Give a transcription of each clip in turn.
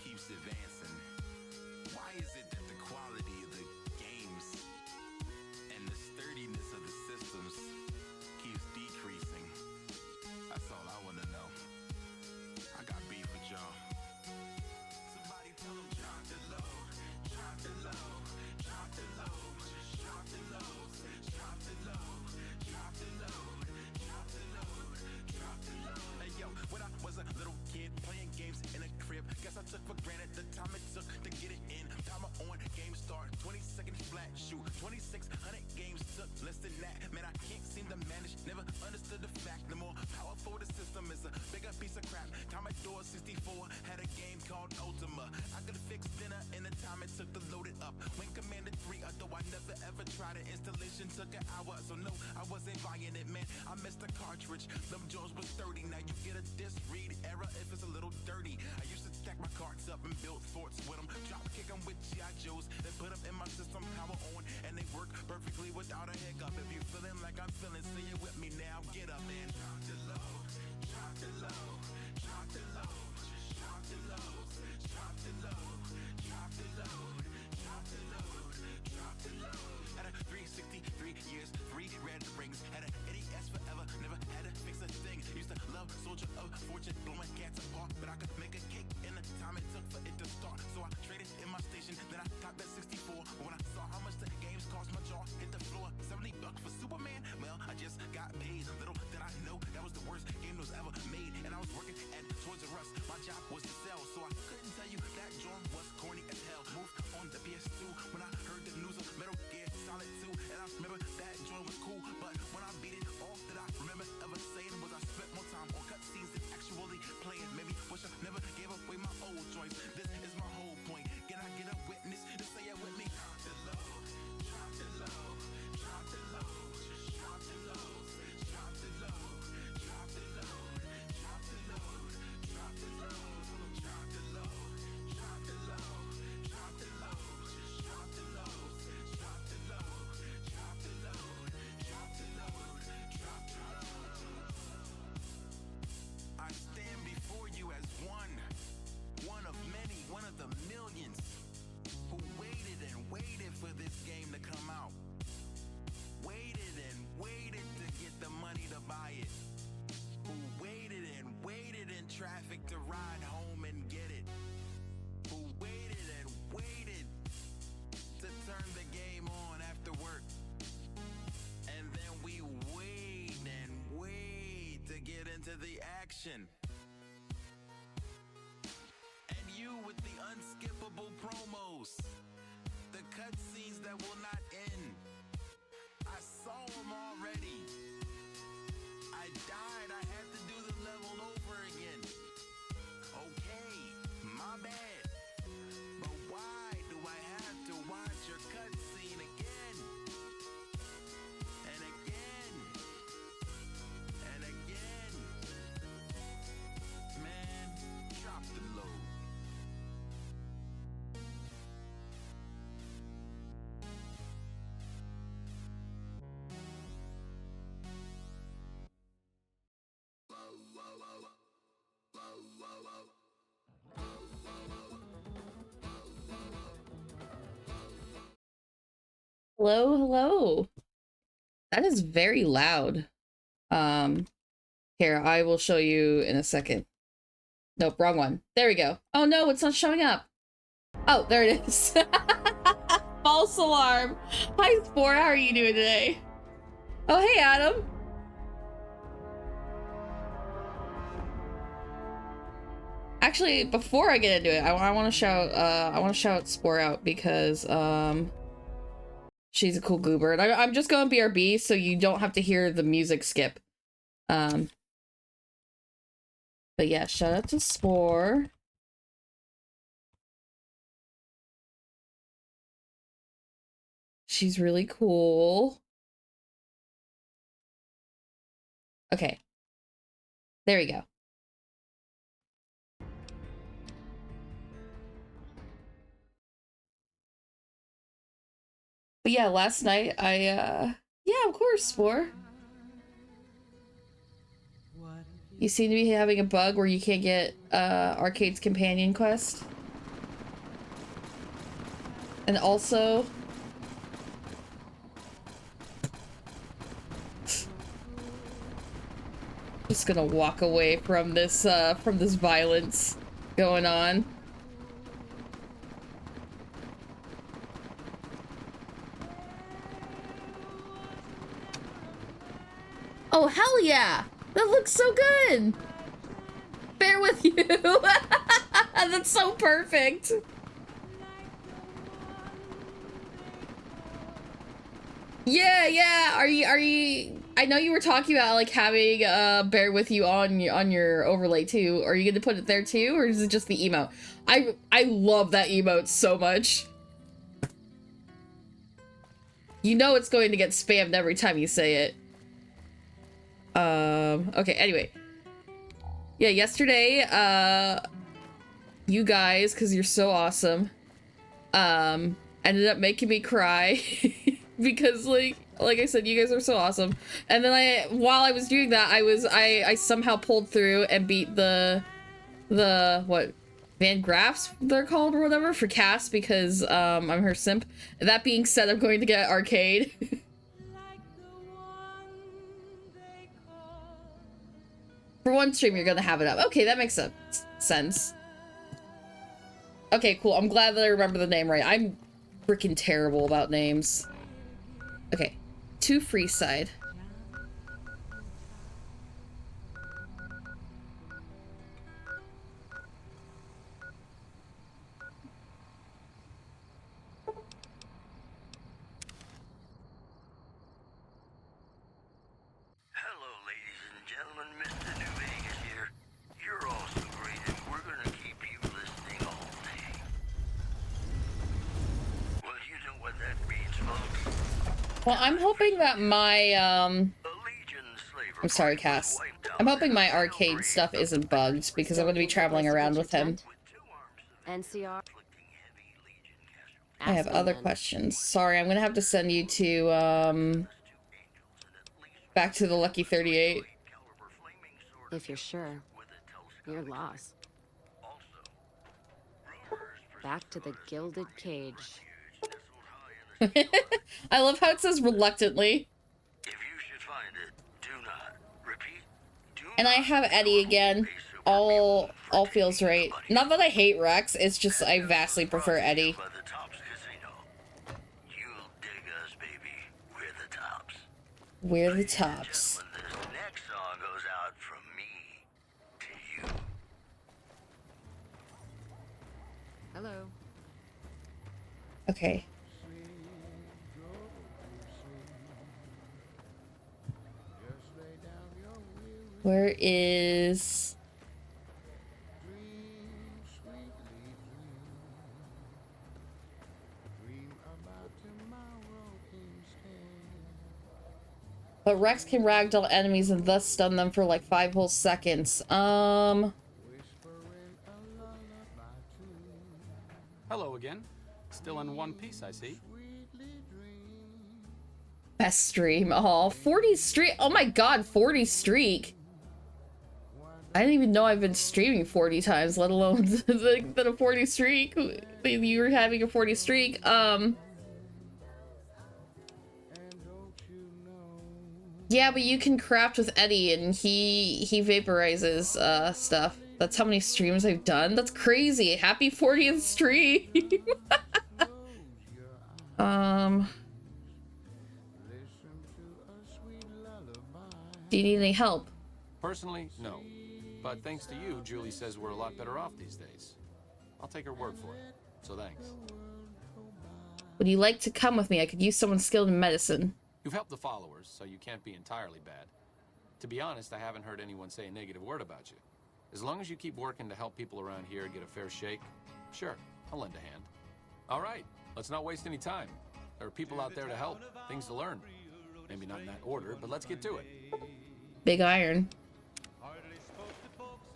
keeps advancing? Why is it that the quality of the games and the sturdiness of the systems keeps decreasing? That's all I want to know. I got beef with y'all. Somebody tell them drop the low, drop the low, drop the low, just drop the lows, drop the low, drop the load, drop the load, drop the load. Hey yo, when I was a little kid playing games in a crib, guess I took for granted the time it took to get it in. Timer on, game start, 20 seconds flat, shoot, 2600 games took less than that. Man, I can't seem to manage, never understood the fact. The more powerful the system is, a bigger piece of crap. Commodore 64 had a game called Ultima. I could fix dinner in the time it took to load it up. When Commander 3, although I never ever tried it, installation took an hour. So no, I wasn't buying it, man. I missed the cartridge. Them jaws was 30. Now you get a disc read error if it's a little dirty. I used to stack my cards up and build forts with them. Drop kick them with G.I. Joes. Then put them in my system, power on, and they work perfectly without a hiccup. If you feeling like I'm feeling, say it with me now. Get up, man. Drop the low, drop the low, drop the low, just drop the lows, drop the low, drop the load, drop the load, drop the load. Had a 363 years, 3 red rings. Had a NES forever, never had to fix a thing. Used to love Soldier of Fortune, blowing cats apart, but I could make a cake in the time it took for it to start. So I traded in my station, then I got that 64. But when I saw how much the games cost, my jaw hit the floor. $70 for Superman? Well, I just got paid. Little did I know that was the worst game that was ever made. And I was working at Toys R Us. My job was to sell, so I couldn't tell you that joint was corny as hell. Moved on the PS2 when I heard the news of Metal Gear Solid 2, and I remember that joint was cool. But when I beat it, all that I remember ever saying was I spent more time on cutscenes than actually playing. Maybe wish I never gave away my old joints. This is my whole point. Can I get a witness to say it with me? Drop the low, drop the low, drop the low, just drop the lows, drop the low, drop the load, drop the load, drop the low, drop the low, drop the low, drop the low, just drop the lows, drop the low, drop the load, drop the load, drop the load. I stand before you as one of many, one of the millions who waited and waited for this game to come out. Waited and waited to get the money to buy it. Who waited and waited in traffic to ride home and get it. Who waited and waited to turn the game on after work. And then we wait and wait to get into the action. And you with the unskippable promos, the cutscenes that will not end. I saw them already. I died, I had to do the level over again. Okay, my bad. But why do I have to watch your cutscene again? And again. And again. Man, drop the load. Hello, hello. That is very loud. Here, I will show you in a second. Nope, wrong one. There we go. Oh no, it's not showing up. Oh, there it is. False alarm. Hi, Spore, how are you doing today? Oh, hey, Adam. Actually, before I get into it, I want to shout Spore out because she's a cool goober, and I'm just going BRB so you don't have to hear the music skip. But yeah, shout out to Spore. She's really cool. Okay. There we go. But yeah, last night yeah, of course, Spore. You seem to be having a bug where you can't get Arcade's companion quest. And also... just gonna walk away from this violence going on. Oh, hell yeah! That looks so good! Bear with you! That's so perfect! Yeah, are you... I know you were talking about, like, having, Bear With You on your overlay, too. Are you gonna put it there, too, or is it just the emote? I love that emote so much. You know it's going to get spammed every time you say it. Okay, anyway. Yeah, yesterday, you guys, because you're so awesome, ended up making me cry. Because, like I said, you guys are so awesome. And then while I was doing that, I somehow pulled through and beat the what, Van Graffs they're called or whatever, for Cass, because, I'm her simp. That being said, I'm going to get Arcade. For one stream, you're gonna have it up. Okay, that makes sense. Okay, cool. I'm glad that I remember the name right. I'm freaking terrible about names. Okay, to Freeside. Hello, ladies and gentlemen. Mr. New Vegas here. You're all so great, and we're gonna keep you listening all day. Well, you know what that means, folks. Well, I'm hoping that my, I'm sorry, Cass. I'm hoping my Arcade stuff isn't bugged, because I'm going to be traveling around with him. NCR. I have other questions. Sorry, I'm going to have to send you to, back to the Lucky 38. If you're sure, you're lost. Back to the Gilded Cage. I love how it says reluctantly. If you should find it, do not repeat. And I have Eddie again. All feels right. Not that I hate Rex, it's just I vastly prefer Eddie. By the Tops Casino. You'll dig us, baby. We're the Tops. We're the Tops. Gentlemen, this next song goes out from me to you. Hello. Okay. Where is... But Rex can ragdoll enemies and thus stun them for like 5 whole seconds. Hello again. Still in one piece, I see. Best stream. Oh, 40 streak. Oh my god, 40 streak. I didn't even know I've been streaming 40 times, let alone that a 40 streak. You were having a 40 streak. Yeah, but you can craft with Eddie and he vaporizes stuff. That's how many streams I've done. That's crazy. Happy 40th stream. Do you need any help? Personally, no. But thanks to you, Julie says we're a lot better off these days. I'll take her word for it. So thanks. Would you like to come with me? I could use someone skilled in medicine. You've helped the followers, so you can't be entirely bad. To be honest, I haven't heard anyone say a negative word about you. As long as you keep working to help people around here get a fair shake, sure, I'll lend a hand. All right, let's not waste any time. There are people out there to help, things to learn. Maybe not in that order, but let's get to it. Big Iron.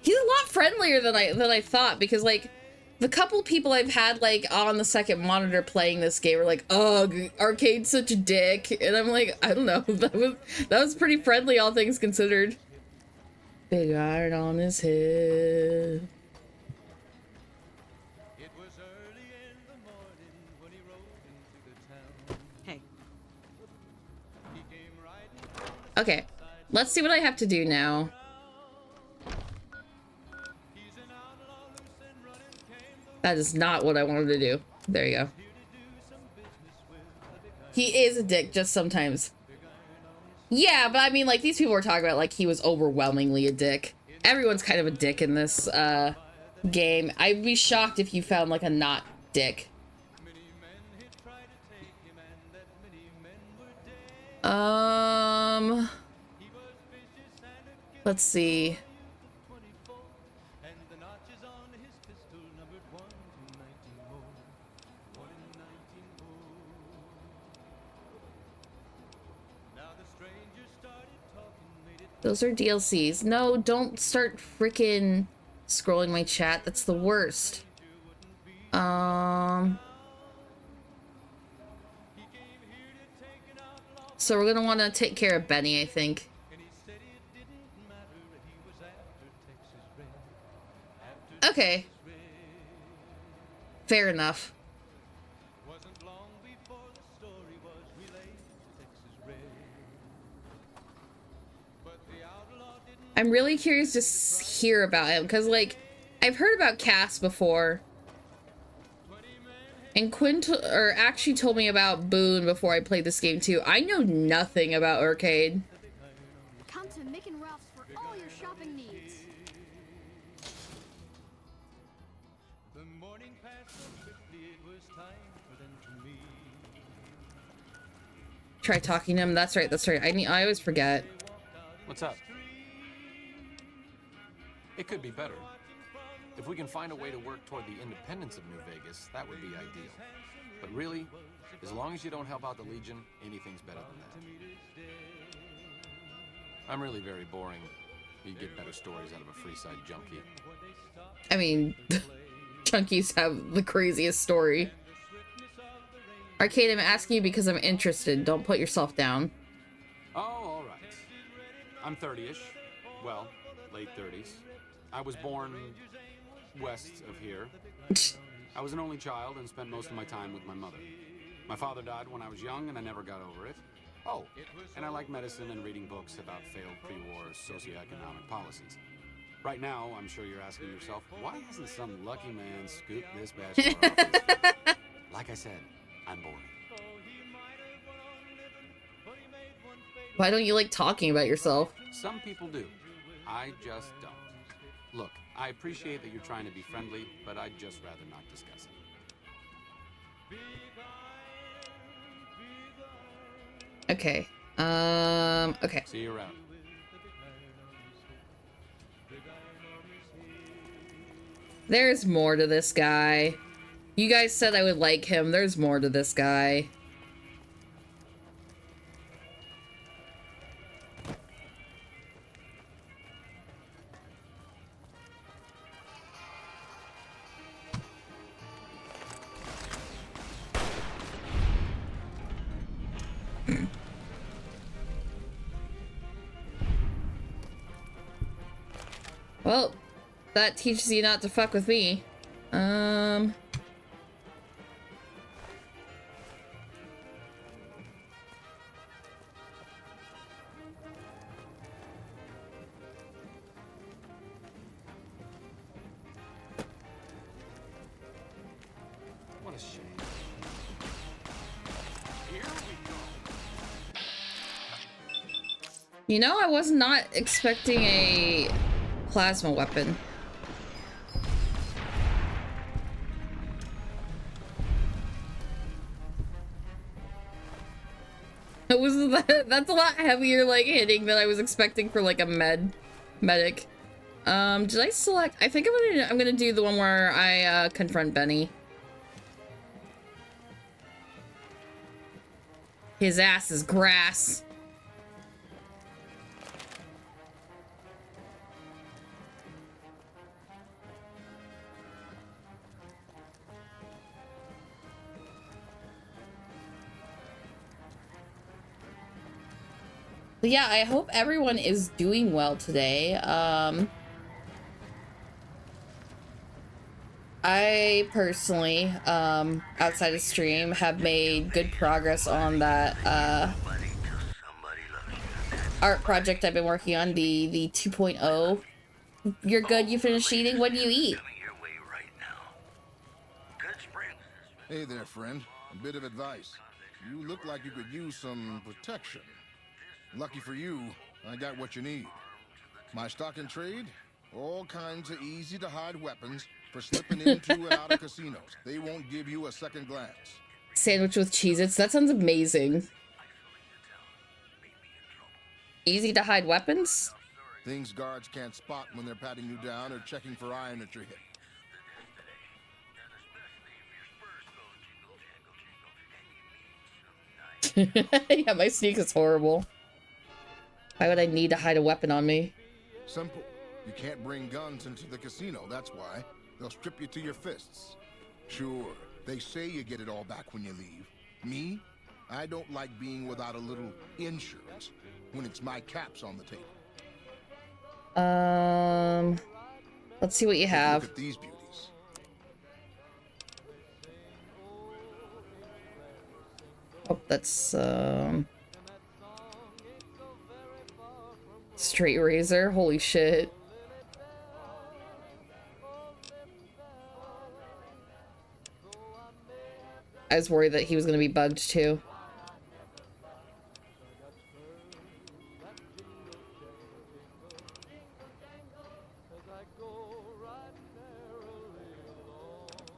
He's a lot friendlier than I thought, because like the couple people I've had like on the second monitor playing this game are like, "Ugh, Arcade's such a dick," and I'm like, I don't know, that was pretty friendly, all things considered. Big Iron on his head. Hey, Okay, let's see what I have to do now. That is not what I wanted to do. There you go. He is a dick just sometimes. Yeah, but I mean, like, these people were talking about, like, he was overwhelmingly a dick. Everyone's kind of a dick in this, game. I'd be shocked if you found, like, a not dick. Let's see. Those are DLCs. No, don't start freaking scrolling my chat. That's the worst. So we're gonna want to take care of Benny, I think. Okay. Fair enough. I'm really curious to hear about him, because, like, I've heard about Cass before. And Quinn actually told me about Boone before I played this game, too. I know nothing about Arcade. Come to Mick and Ralph's for all your shopping needs. Try talking to him. That's right, that's right. I always forget. What's up? It could be better. If we can find a way to work toward the independence of New Vegas, that would be ideal. But really, as long as you don't help out the Legion, anything's better than that. I'm really very boring. You get better stories out of a Freeside junkie. I mean, junkies have the craziest story. Arcade, I'm asking you because I'm interested. Don't put yourself down. Oh, all right. I'm 30-ish. Well, late 30s. I was born west of here. I was an only child and spent most of my time with my mother. My father died when I was young and I never got over it. Oh, and I like medicine and reading books about failed pre-war socioeconomic policies. Right now, I'm sure you're asking yourself, why hasn't some lucky man scooped this bachelor off? Like I said, I'm boring. Why don't you like talking about yourself? Some people do. I just don't. Look, I appreciate that you're trying to be friendly, but I'd just rather not discuss it. Okay. Okay. See you around. There's more to this guy. You guys said I would like him. There's more to this guy. Well, that teaches you not to fuck with me. What a shame. Here we go. You know, I was not expecting a plasma weapon. It was that's a lot heavier, like, hitting than I was expecting for, like, a medic. Did I select? I think I'm gonna do the one where I confront Benny. His ass is grass. But yeah, I hope everyone is doing well today. I personally, outside of stream, have made good progress on that Somebody till somebody loves you. art project I've been working on, the 2.0. You're good, you finished eating? What do you eat? Coming your way right now. Good Springs. Hey there, friend. A bit of advice. You look like you could use some protection. Lucky for you, I got what you need. My stock and trade? All kinds of easy-to-hide weapons for slipping into and out of casinos. They won't give you a second glance. Sandwich with Cheez-Its? That sounds amazing. Easy to hide weapons? Things guards can't spot when they're patting you down or checking for iron at your hip. Yeah, my sneak is horrible. Why would I need to hide a weapon on me? Simple. You can't bring guns into the casino, that's why. They'll strip you to your fists. Sure, they say you get it all back when you leave. Me? I don't like being without a little insurance when it's my caps on the table. Let's see what you Look have. at these beauties. Oh, that's, straight razor. Holy shit. I was worried that he was gonna be bugged too.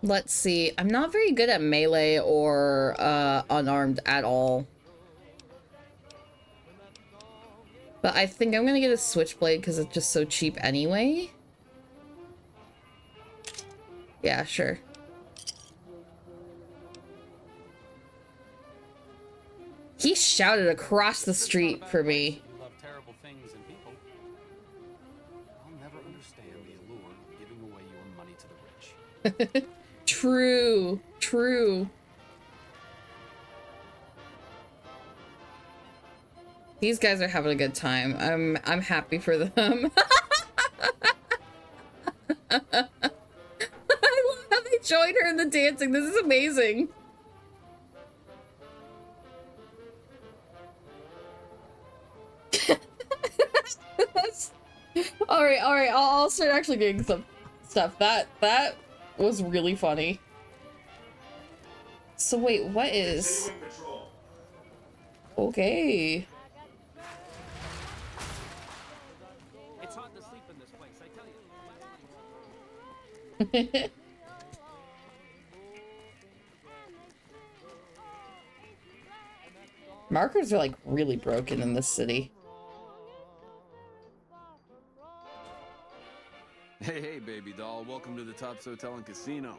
Let's see. I'm not very good at melee or unarmed at all. But I think I'm gonna get a switchblade because it's just so cheap anyway. Yeah, sure. He shouted across the street for me. You love terrible things and people. I'll never understand the allure of giving away your money to the rich. True. True. These guys are having a good time. I'm happy for them. I love how they joined her in the dancing. This is amazing. all right. I'll start actually doing some stuff. That was really funny. So wait, what is? Okay. It's hard to sleep in this place, I tell you. Markers are like really broken in this city. Hey, baby doll. Welcome to the Tops Hotel and Casino.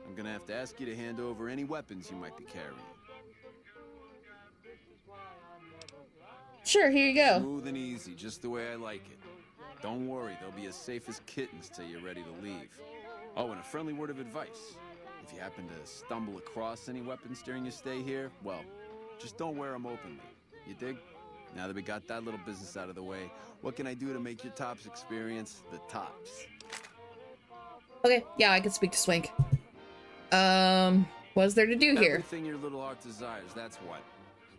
I'm gonna have to ask you to hand over any weapons you might be carrying. Sure, here you go. Smooth and easy, just the way I like it. Don't worry, they'll be as safe as kittens till you're ready to leave. Oh, and a friendly word of advice. If you happen to stumble across any weapons during your stay here, well, just don't wear them openly. You dig? Now that we got that little business out of the way, what can I do to make your Tops experience the tops? Okay, yeah, I can speak to Swank. What's there to do here? Everything your little heart desires, that's what.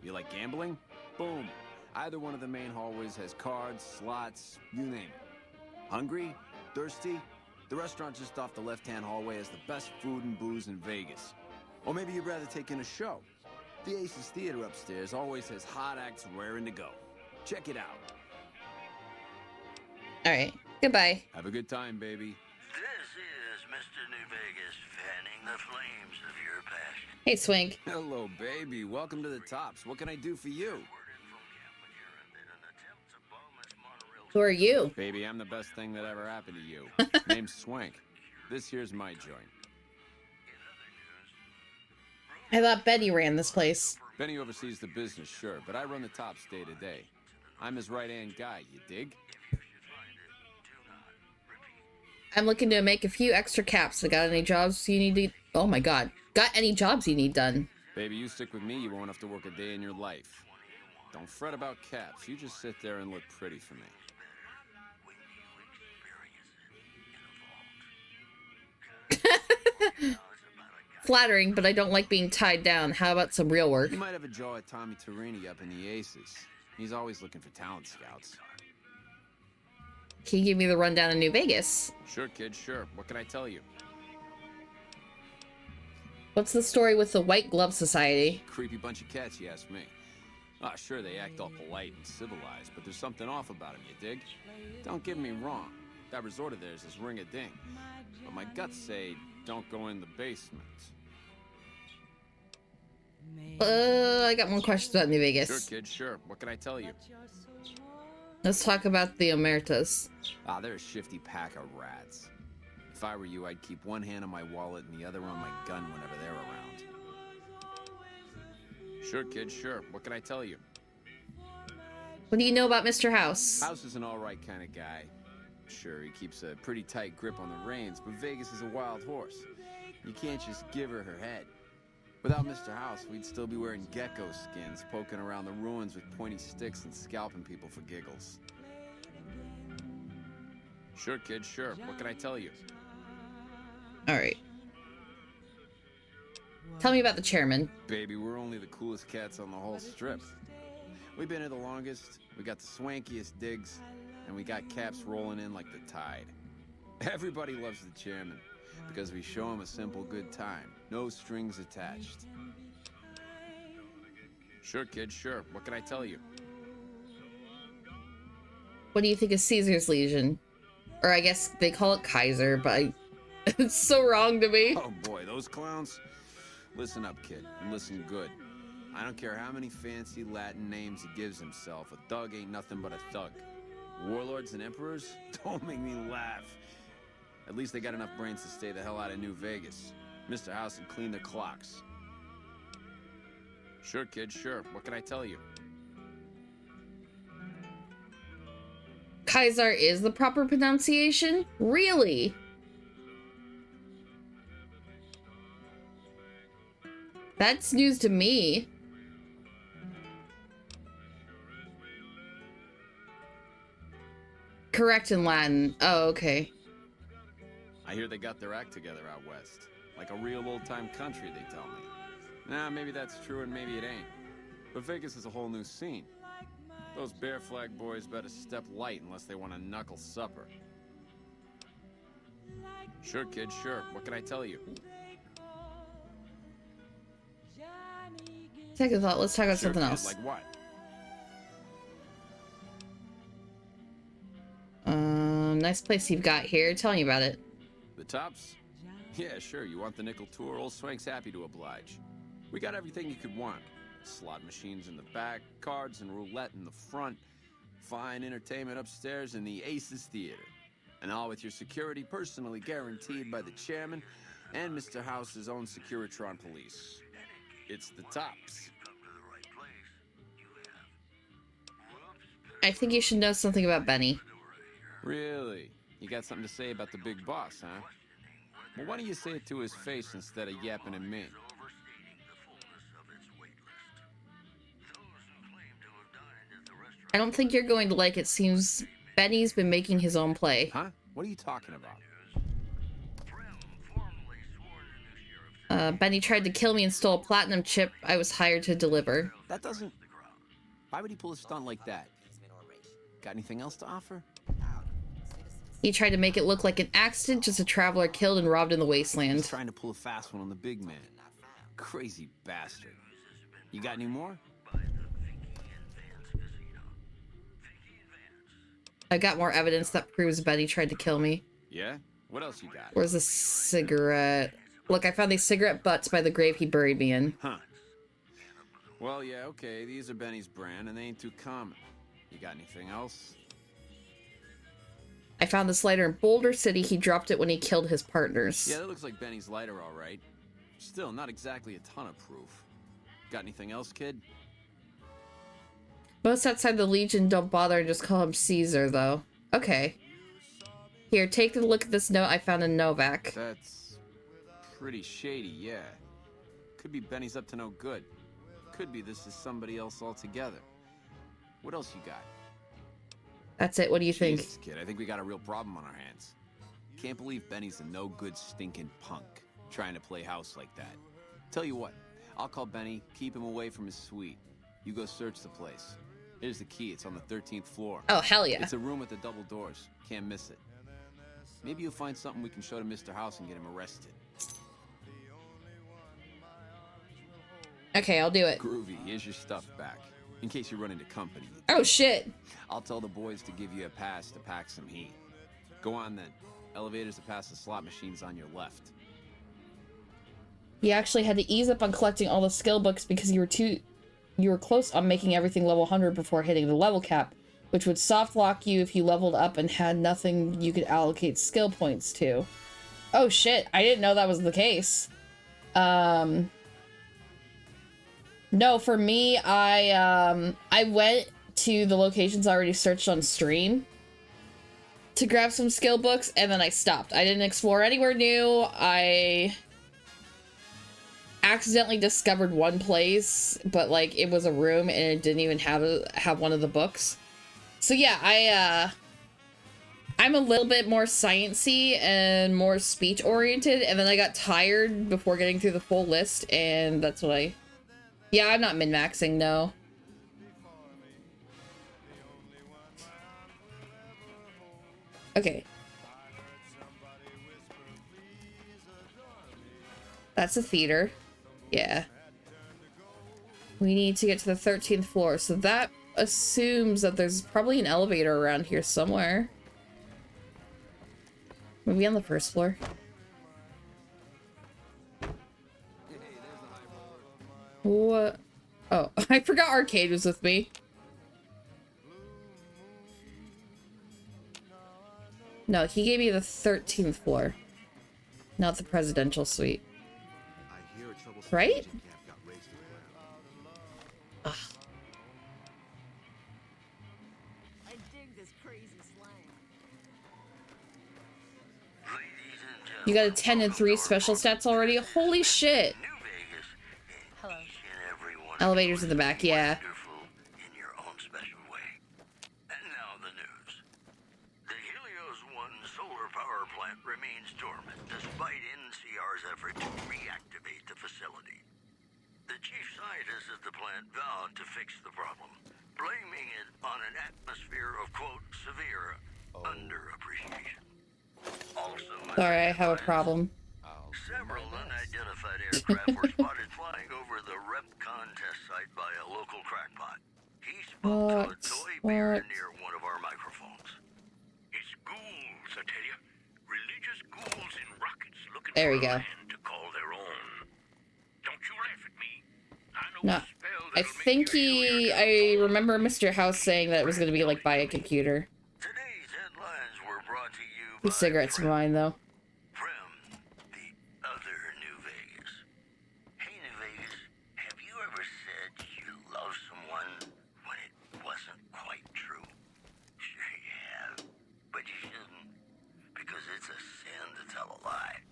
You like gambling? Boom. Either one of the main hallways has cards, slots, you name it. Hungry? Thirsty? The restaurant just off the left-hand hallway has the best food and booze in Vegas. Or maybe you'd rather take in a show. The Aces Theater upstairs always has hot acts raring to go. Check it out. Alright, goodbye. Have a good time, baby. This is Mr. New Vegas, fanning the flames of your passion. Hey, Swank. Hello, baby. Welcome to the Tops. What can I do for you? Who are you? Baby, I'm the best thing that ever happened to you. Name's Swank. This here's my joint. I thought Betty ran this place. Benny oversees the business, sure, but I run the Tops day to day. I'm his right-hand guy, you dig? I'm looking to make a few extra caps. Got any jobs you need to... Oh my god. Got any jobs you need done? Baby, you stick with me, you won't have to work a day in your life. Don't fret about caps. You just sit there and look pretty for me. Flattering, but I don't like being tied down. How about some real work? You might have a jaw at Tommy Torini up in the Aces. He's always looking for talent scouts. Can you give me the rundown of New Vegas? Sure, kid, sure. What can I tell you? What's the story with the White Glove Society? Creepy bunch of cats, you ask me. Ah, sure, they act all polite and civilized, but there's something off about them, you dig? Don't get me wrong. That resort of theirs is ring-a-ding. But my guts say don't go in the basement. I got one question about New Vegas. Sure, kid, sure. What can I tell you? Let's talk about the Omertas. Ah, they're a shifty pack of rats. If I were you, I'd keep one hand on my wallet and the other on my gun whenever they're around. Sure, kid, sure. What can I tell you? What do you know about Mr. House? House is an alright kind of guy. Sure, he keeps a pretty tight grip on the reins, but Vegas is a wild horse. You can't just give her her head. Without Mr. House, we'd still be wearing gecko skins, poking around the ruins with pointy sticks and scalping people for giggles. Sure, kid, sure. What can I tell you? Alright. Tell me about the chairman. Baby, we're only the coolest cats on the whole strip. We've been here the longest, we got the swankiest digs, and we got caps rolling in like the tide. Everybody loves the chairman, because we show him a simple good time. No strings attached. Sure, kid, sure. What can I tell you? What do you think of Caesar's Legion? Or I guess they call it Kaiser, but it's so wrong to me. Oh boy, those clowns. Listen up, kid, and listen good. I don't care how many fancy Latin names he gives himself. A thug ain't nothing but a thug. Warlords and emperors? Don't make me laugh. At least they got enough brains to stay the hell out of New Vegas. Mr. House and clean their clocks. Sure, kid, sure. What can I tell you? Kaiser is the proper pronunciation? Really? That's news to me. Correct in Latin. Oh, okay. I hear they got their act together out west. Like a real old-time country, they tell me. Nah, maybe that's true and maybe it ain't. But Vegas is a whole new scene. Those Bear Flag boys better step light unless they want a knuckle supper. Sure, kid, sure. What can I tell you? Second thought, let's talk about Sure, something kid, else. like what? Nice place you've got here. Tell me about it. The Tops? Yeah, sure. You want the nickel tour? Old Swank's happy to oblige. We got everything you could want. Slot machines in the back, cards and roulette in the front, fine entertainment upstairs in the Aces Theater. And all with your security personally guaranteed by the chairman and Mr. House's own Securitron police. It's the Tops. I think you should know something about Benny. Really? You got something to say about the big boss, huh? Well, why don't you say it to his face instead of yapping at me? I don't think you're going to like it. Seems Benny's been making his own play. Huh? What are you talking about? Benny tried to kill me and stole a platinum chip I was hired to deliver. That doesn't... Why would he pull a stunt like that? Got anything else to offer? He tried to make it look like an accident, just a traveler killed and robbed in the wasteland. He's trying to pull a fast one on the big man. Crazy bastard. You got any more? I got more evidence that proves Benny tried to kill me. Yeah? What else you got? Where's the cigarette? Look, I found these cigarette butts by the grave he buried me in. Huh. Well, yeah, okay. These are Benny's brand, and they ain't too common. You got anything else? I found this lighter in Boulder City. He dropped it when he killed his partners. Yeah, that looks like Benny's lighter, all right. Still, not exactly a ton of proof. Got anything else, kid? Most outside the Legion don't bother and just call him Caesar, though. Okay. Here, take a look at this note I found in Novak. That's pretty shady, yeah. Could be Benny's up to no good. Could be this is somebody else altogether. What else you got? That's it. What do you think? Jesus, kid, I think we got a real problem on our hands. Can't believe Benny's a no-good stinking punk, trying to play house like that. Tell you what, I'll call Benny, keep him away from his suite. You go search the place. Here's the key, it's on the 13th floor. Oh, hell yeah. It's a room with the double doors, can't miss it. Maybe you'll find something we can show to Mr. House and get him arrested. Okay, I'll do it. Groovy, here's your stuff back, in case you run into company. Oh, shit. I'll tell the boys to give you a pass to pack some heat. Go on then. Elevators to pass the slot machines on your left. You actually had to ease up on collecting all the skill books because you were close on making everything level 100 before hitting the level cap, which would soft lock you if you leveled up and had nothing you could allocate skill points to. Oh shit, I didn't know that was the case. No, for me, I went to the locations I already searched on stream to grab some skill books, and then I stopped. I didn't explore anywhere new. I accidentally discovered one place, but like it was a room and it didn't even have one of the books. So yeah, I'm a little bit more sciencey and more speech oriented, and then I got tired before getting through the full list, and that's what yeah, I'm not min-maxing, no. Okay. That's a theater. Yeah. We need to get to the 13th floor, so that assumes that there's probably an elevator around here somewhere. Maybe on the first floor. What? Oh, I forgot Arcade was with me. No, he gave me the 13th floor, not the presidential suite. Right? Ugh. I dig this crazy slang. You got a 10 and 3 special stats already? Holy shit. Hello. Elevators in the back, yeah. In your own special way. And now the news. The Helios 1 solar power plant remains dormant despite NCR's effort to reactivate the facility. The chief scientist at the plant vowed to fix the problem, blaming it on an atmosphere of, quote, severe underappreciation. Also, Sorry, I have a problem. several unidentified aircraft were spotted flying over the RepCon test site by a local crackpot. He spoke to a toy bear near one of our microphones. It's ghouls, I tell you. Religious ghouls in rockets looking There for we go. a land to call their own. Don't you laugh at me. I know No, a spell I that'll make think you I remember Mr. House saying that it was going to be like by a computer. Today's headlines were brought to you These by cigarettes are mine, though. Prem, the other New Vegas. Hey, New Vegas, have you ever said you love someone when it wasn't quite true? Sure you have, but you shouldn't, because it's a sin to tell a lie.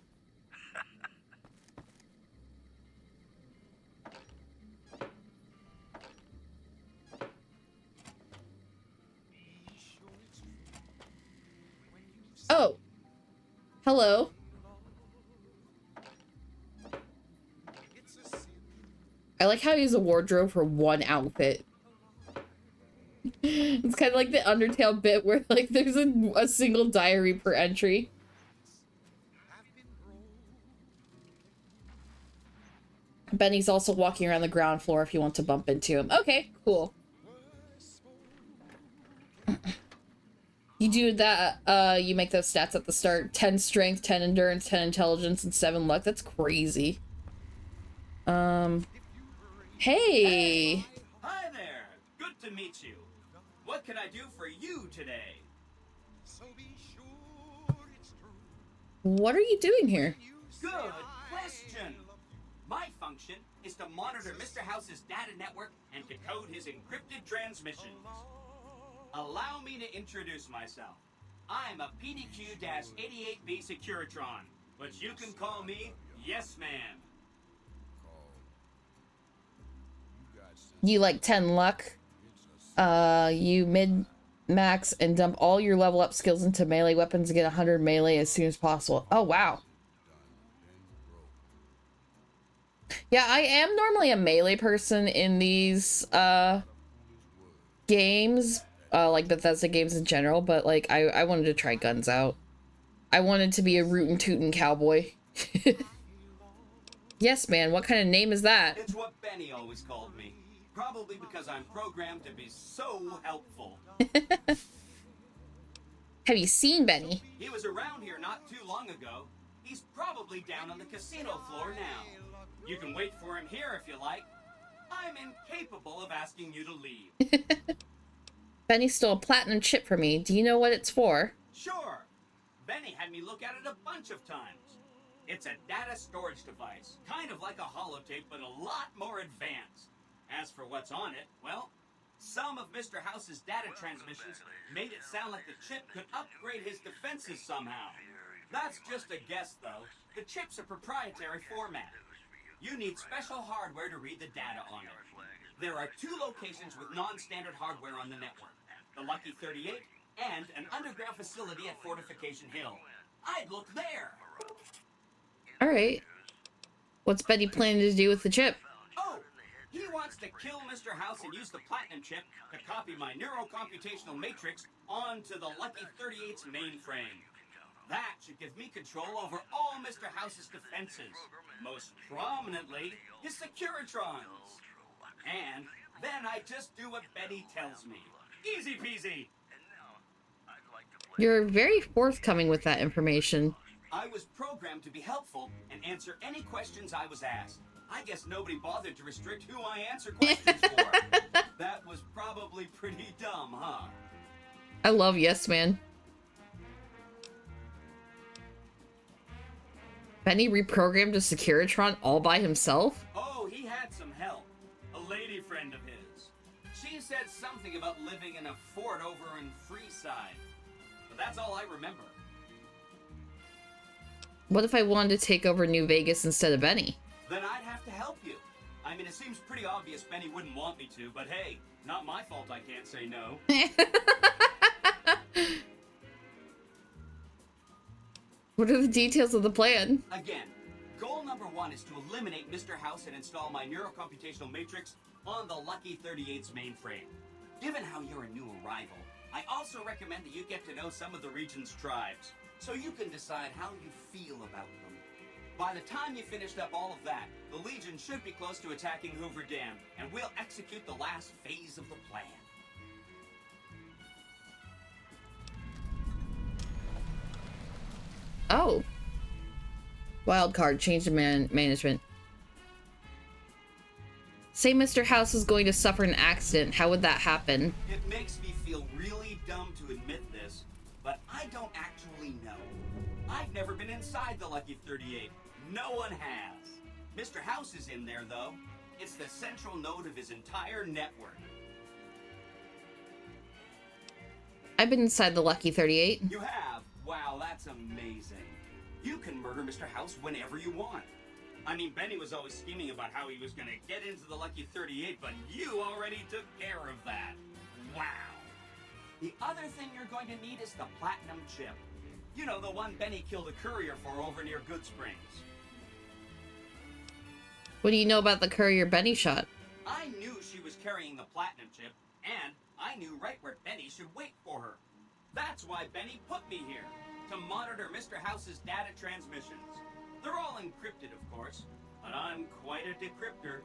Oh. Hello. I like how he has a wardrobe for one outfit. It's kind of like the Undertale bit where like there's a single diary per entry. Benny's also walking around the ground floor if you want to bump into him. Okay, cool. You do that, you make those stats at the start. 10 strength, 10 endurance, 10 intelligence, and 7 luck. That's crazy. Hey! Hi there! Good to meet you. What can I do for you today? What are you doing here? Good question! My function is to monitor Mr. House's data network and decode his encrypted transmissions. Allow me to introduce myself. I'm a PDQ-88B Securitron, but you can call me Yes Man. You like 10 luck. You max and dump all your level up skills into melee weapons to get 100 melee as soon as possible. Oh, wow. Yeah, I am normally a melee person in these games, like Bethesda games in general, but like I wanted to try guns out. I wanted to be a rootin' tootin' cowboy. Yes, man, what kind of name is that? It's what Benny always called me. Probably because I'm programmed to be so helpful. Have you seen Benny? He was around here not too long ago. He's probably down on the casino floor now. You can wait for him here if you like. I'm incapable of asking you to leave. Benny stole a platinum chip from me. Do you know what it's for? Sure. Benny had me look at it a bunch of times. It's a data storage device, kind of like a holotape, but a lot more advanced. As for what's on it, well, some of Mr. House's data transmissions made it sound like the chip could upgrade his defenses somehow. That's just a guess, though. The chip's a proprietary format. You need special hardware to read the data on it. There are 2 locations with non-standard hardware on the network. The Lucky 38 and an underground facility at Fortification Hill. I'd look there. All right. What's Benny planning to do with the chip? Oh, he wants to kill Mr. House and use the platinum chip to copy my neurocomputational matrix onto the Lucky 38's mainframe. That should give me control over all Mr. House's defenses, most prominently his Securitrons. And then I just do what Benny tells me. Easy peasy. You're very forthcoming with that information. I was programmed to be helpful and answer any questions I was asked. I guess nobody bothered to restrict who I answer questions for. That was probably pretty dumb, huh? I love Yes Man. Benny reprogrammed a Securitron all by himself? Oh, he had some help. A lady friend of his. She said something about living in a fort over in Freeside. But that's all I remember. What if I wanted to take over New Vegas instead of Benny? Then I'd have to help you. I mean, it seems pretty obvious Benny wouldn't want me to, but hey, not my fault I can't say no. What are the details of the plan? Again, goal number 1 is to eliminate Mr. House and install my neurocomputational matrix on the Lucky 38's mainframe. Given how you're a new arrival, I also recommend that you get to know some of the region's tribes, so you can decide how you feel about them. By the time you finished up all of that, the Legion should be close to attacking Hoover Dam, and we'll execute the last phase of the plan. Oh. Wildcard, change the management. Say Mr. House is going to suffer an accident. How would that happen? It makes me feel really dumb to admit this, but I don't actually know. I've never been inside the Lucky 38. No one has. Mr. House is in there, though. It's the central node of his entire network. I've been inside the Lucky 38. You have? Wow, that's amazing. You can murder Mr. House whenever you want. I mean, Benny was always scheming about how he was going to get into the Lucky 38, but you already took care of that. Wow. The other thing you're going to need is the platinum chip. You know, the one Benny killed a courier for over near Good Springs. What do you know about the courier Benny shot? I knew she was carrying the platinum chip, and I knew right where Benny should wait for her. That's why Benny put me here, to monitor Mr. House's data transmissions. They're all encrypted, of course, but I'm quite a decryptor.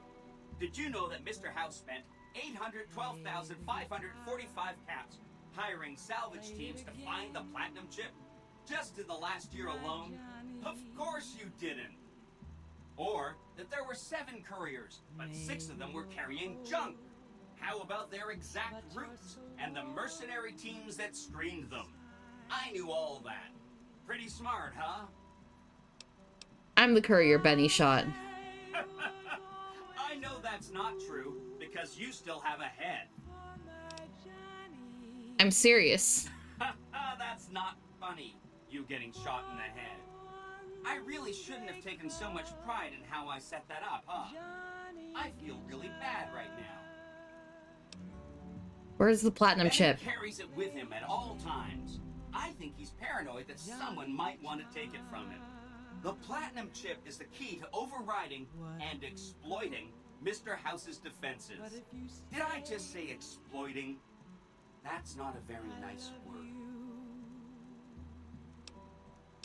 Did you know that Mr. House spent 812,545 caps hiring salvage teams to find the platinum chip? Just in the last year alone? Of course you didn't. Or that there were 7 couriers, but 6 of them were carrying junk. How about their exact routes and the mercenary teams that screened them? I knew all that. Pretty smart, huh? I'm the courier Benny shot. I know that's not true, because you still have a head. I'm serious. That's not funny, you getting shot in the head. I really shouldn't have taken so much pride in how I set that up, huh? I feel really bad right now. Where's the platinum Benny chip? carries it with him at all times. I think he's paranoid that someone might want to take it from him. The platinum chip is the key to overriding and exploiting Mr. House's defenses. Did I just say exploiting? That's not a very nice word.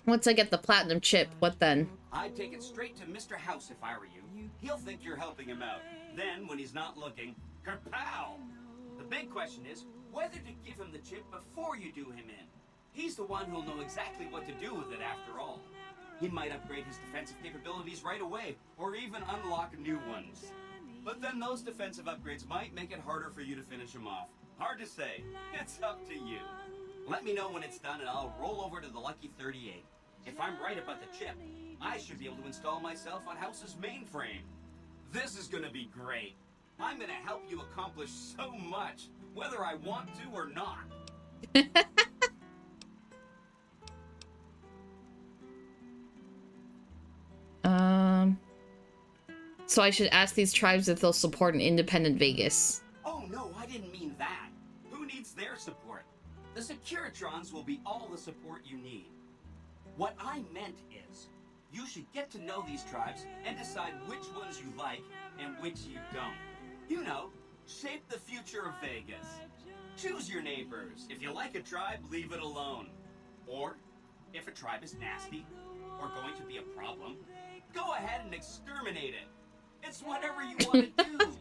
Once I get the platinum chip, what then? I'd take it straight to Mr. House if I were you. He'll think you're helping him out. Then, when he's not looking, kerpow! The big question is whether to give him the chip before you do him in. He's the one who'll know exactly what to do with it after all. He might upgrade his defensive capabilities right away, or even unlock new ones. But then those defensive upgrades might make it harder for you to finish him off. Hard to say. It's up to you. Let me know when it's done and I'll roll over to the Lucky 38. If I'm right about the chip, I should be able to install myself on House's mainframe. This is gonna be great. I'm gonna help you accomplish so much, whether I want to or not. So I should ask these tribes if they'll support an independent Vegas. Oh no, I didn't mean that. Who needs their support? The Securitrons will be all the support you need. What I meant is, you should get to know these tribes and decide which ones you like and which you don't. You know, shape the future of Vegas. Choose your neighbors. If you like a tribe, leave it alone. Or, if a tribe is nasty or going to be a problem, go ahead and exterminate it. It's whatever you want to do.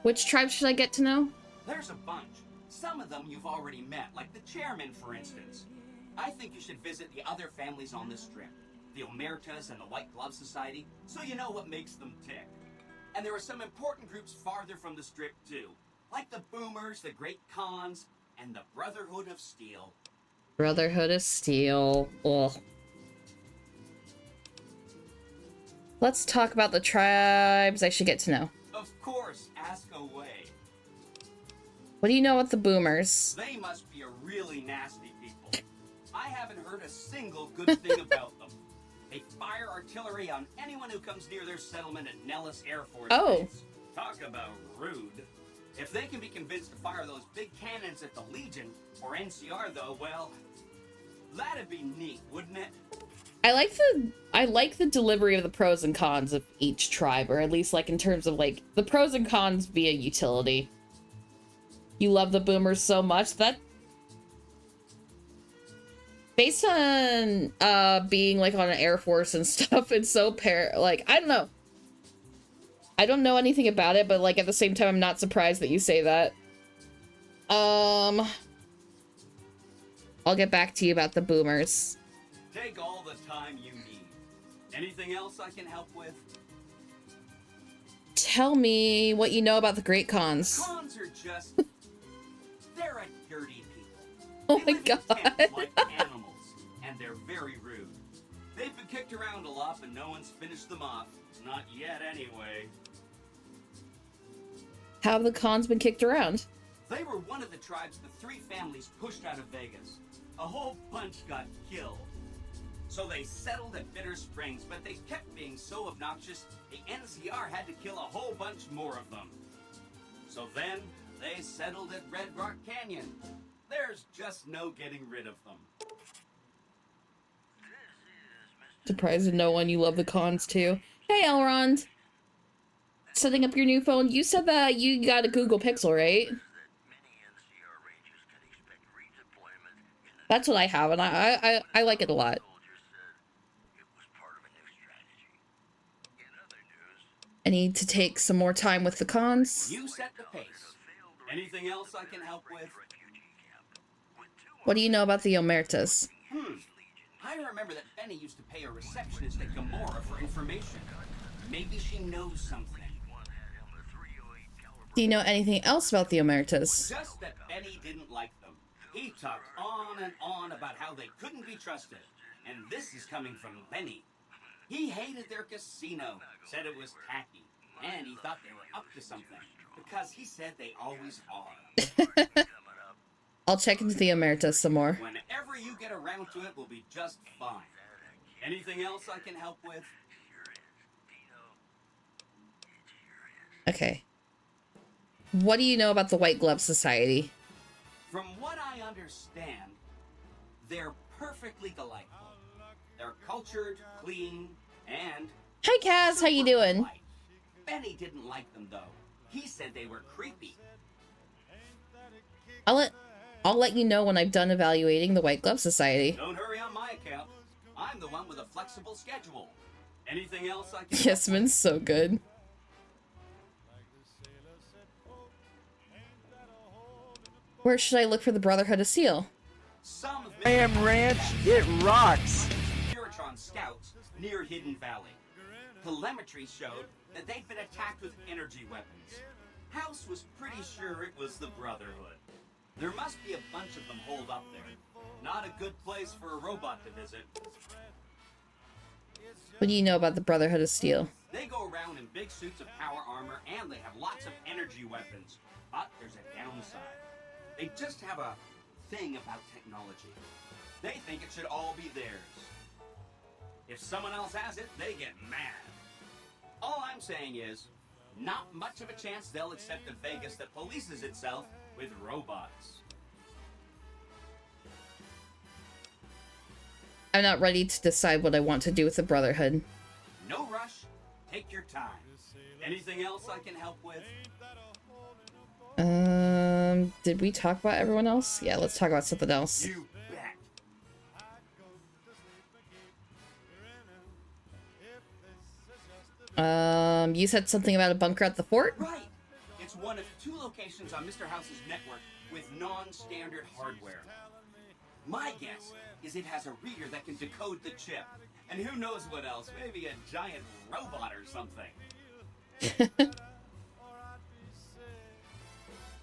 Which tribe should I get to know? There's a bunch. Some of them you've already met, like the chairman, for instance. I think you should visit the other families on this strip, the Omertas and the White Glove Society, so you know what makes them tick. And there are some important groups farther from the strip, too, like the Boomers, the Great Khans, and the Brotherhood of Steel. Brotherhood of Steel. Ugh. Let's talk about the tribes I should get to know. Of course, ask away. What do you know about the Boomers? They must be a really nasty people. I haven't heard a single good thing about them. They fire artillery on anyone who comes near their settlement at Nellis Air Force Base. Talk about rude. If they can be convinced to fire those big cannons at the Legion, or NCR though, well, that'd be neat, wouldn't it? I like the delivery of the pros and cons of each tribe, or at least like in terms of like the pros and cons via utility. You love the Boomers so much that based on being like on an Air Force and stuff, it's so like I don't know. I don't know anything about it, but like at the same time I'm not surprised that you say that. I'll get back to you about the Boomers. Take all the time you need. Anything else I can help with? Tell me what you know about the Great Khans. Khans are just... they're a dirty people. Oh my god. Like animals, and they're very rude. They've been kicked around a lot, but no one's finished them off. Not yet, anyway. How have the Khans been kicked around? They were one of the tribes the three families pushed out of Vegas. A whole bunch got killed. So they settled at Bitter Springs, but they kept being so obnoxious, the NCR had to kill a whole bunch more of them. So then, they settled at Red Rock Canyon. There's just no getting rid of them. Surprised to no one you love the Khans too. Hey Elrond! Setting up your new phone. You said that you got a Google Pixel, right? That's what I have, and I like it a lot. I need to take some more time with the Khans. You set the pace. Anything else I can help with? What do you know about the Omertas? I remember that Benny used to pay a receptionist at Gamora for information. Maybe she knows something. Do you know anything else about the Omertas? Just that Benny didn't like them. He talked on and on about how they couldn't be trusted. And this is coming from Benny. He hated their casino, said it was tacky, and he thought they were up to something, because he said they always are. I'll check into the Omertas some more. Whenever you get around to it, we'll be just fine. Anything else I can help with? Okay. What do you know about the White Glove Society? From what I understand, they're perfectly delightful. They're cultured, clean, and... Hi, Kaz. How you doing? polite. Benny didn't like them, though. He said they were creepy. I'll let you know when I've done evaluating the White Glove Society. Don't hurry on my account. I'm the one with a flexible schedule. Anything else I can... Yasmin's so good. Where should I look for the Brotherhood of Steel? Some of Ram Ranch, it rocks. Puritron scouts near Hidden Valley. Telemetry showed that they'd been attacked with energy weapons. House was pretty sure it was the Brotherhood. There must be a bunch of them holed up there. Not a good place for a robot to visit. What do you know about the Brotherhood of Steel? They go around in big suits of power armor and they have lots of energy weapons. But there's a downside. They just have a thing about technology. They think it should all be theirs. If someone else has it, they get mad. All I'm saying is, not much of a chance they'll accept a Vegas that polices itself with robots. I'm not ready to decide what I want to do with the Brotherhood. No rush. Take your time. Anything else I can help with? Did we talk about everyone else? Yeah, let's talk about something else. You bet. You said something about a bunker at the fort? Right. It's one of 2 locations on Mr. House's network with non-standard hardware. My guess is it has a reader that can decode the chip. And who knows what else? Maybe a giant robot or something.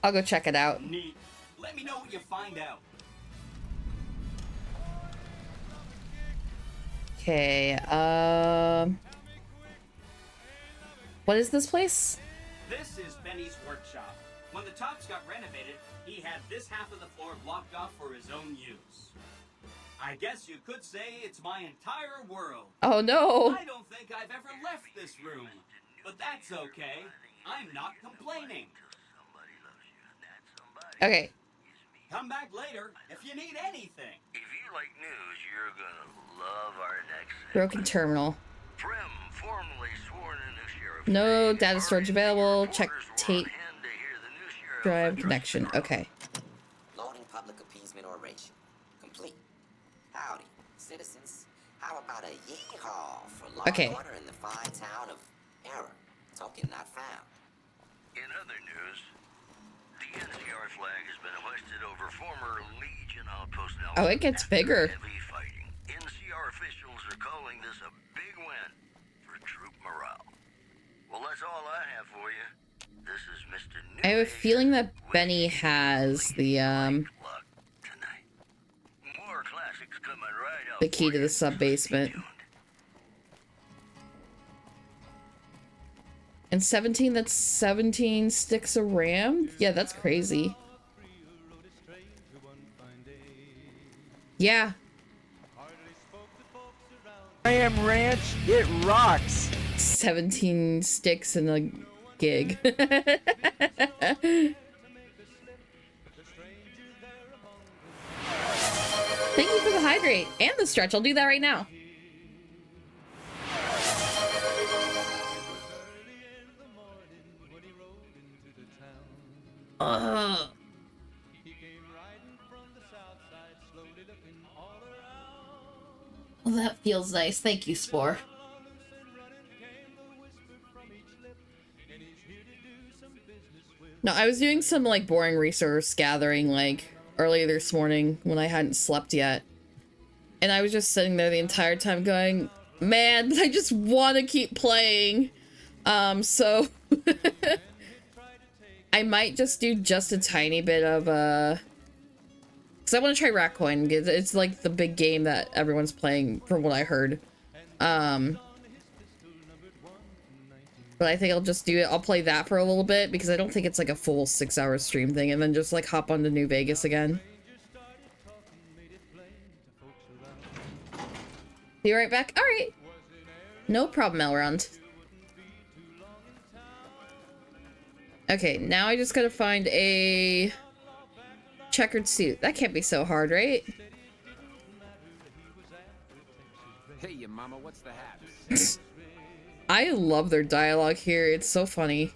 I'll go check it out. Neat. Let me know what you find out. Okay, what is this place? This is Benny's workshop. When the tops got renovated, he had this half of the floor blocked off for his own use. I guess you could say it's my entire world. Oh no! I don't think I've ever left this room. But that's okay. I'm not complaining. Okay. Come back later if you need anything. If you like news, you're gonna love our next segment. Broken terminal. Prim, formerly sworn in new sheriff. No data storage available. Check tape And to hear the new sheriff drive connection. Okay. Loading public appeasement oration. Complete. Howdy, citizens. How about a yeehaw for law Okay. and order in the fine town of Error? Token not found. In other news, the NCR flag has been hoisted over former Legion outpost Nelson. Oh, it gets bigger. Heavy fighting. NCR officials are calling this a big win for troop morale. Well, that's all I have for you. This is Mr. New I have a Age feeling that Benny has the luck tonight. More classics coming right up. the key to the sub basement. And 17, that's 17 sticks of RAM? Yeah, that's crazy. Yeah. Ram Ranch, it rocks. 17 sticks in a gig. Thank you for the hydrate and the stretch. I'll do that right now. Well, that feels nice. Thank you, Spore. No, I was doing some like boring resource gathering like earlier this morning when I hadn't slept yet. And I was just sitting there the entire time going, man, I just want to keep playing. So I might just do just a tiny bit of because I want to try Ratcoin. It's like the big game that everyone's playing from what I heard. But I think I'll just do it. I'll play that for a little bit because I don't think it's like a full 6-hour stream thing, and then just like hop onto New Vegas again. Be right back. All right. No problem, Elrond. Okay, now I just gotta find a checkered suit. That can't be so hard, right? Hey, your mama, what's the haps? I love their dialogue here. It's so funny.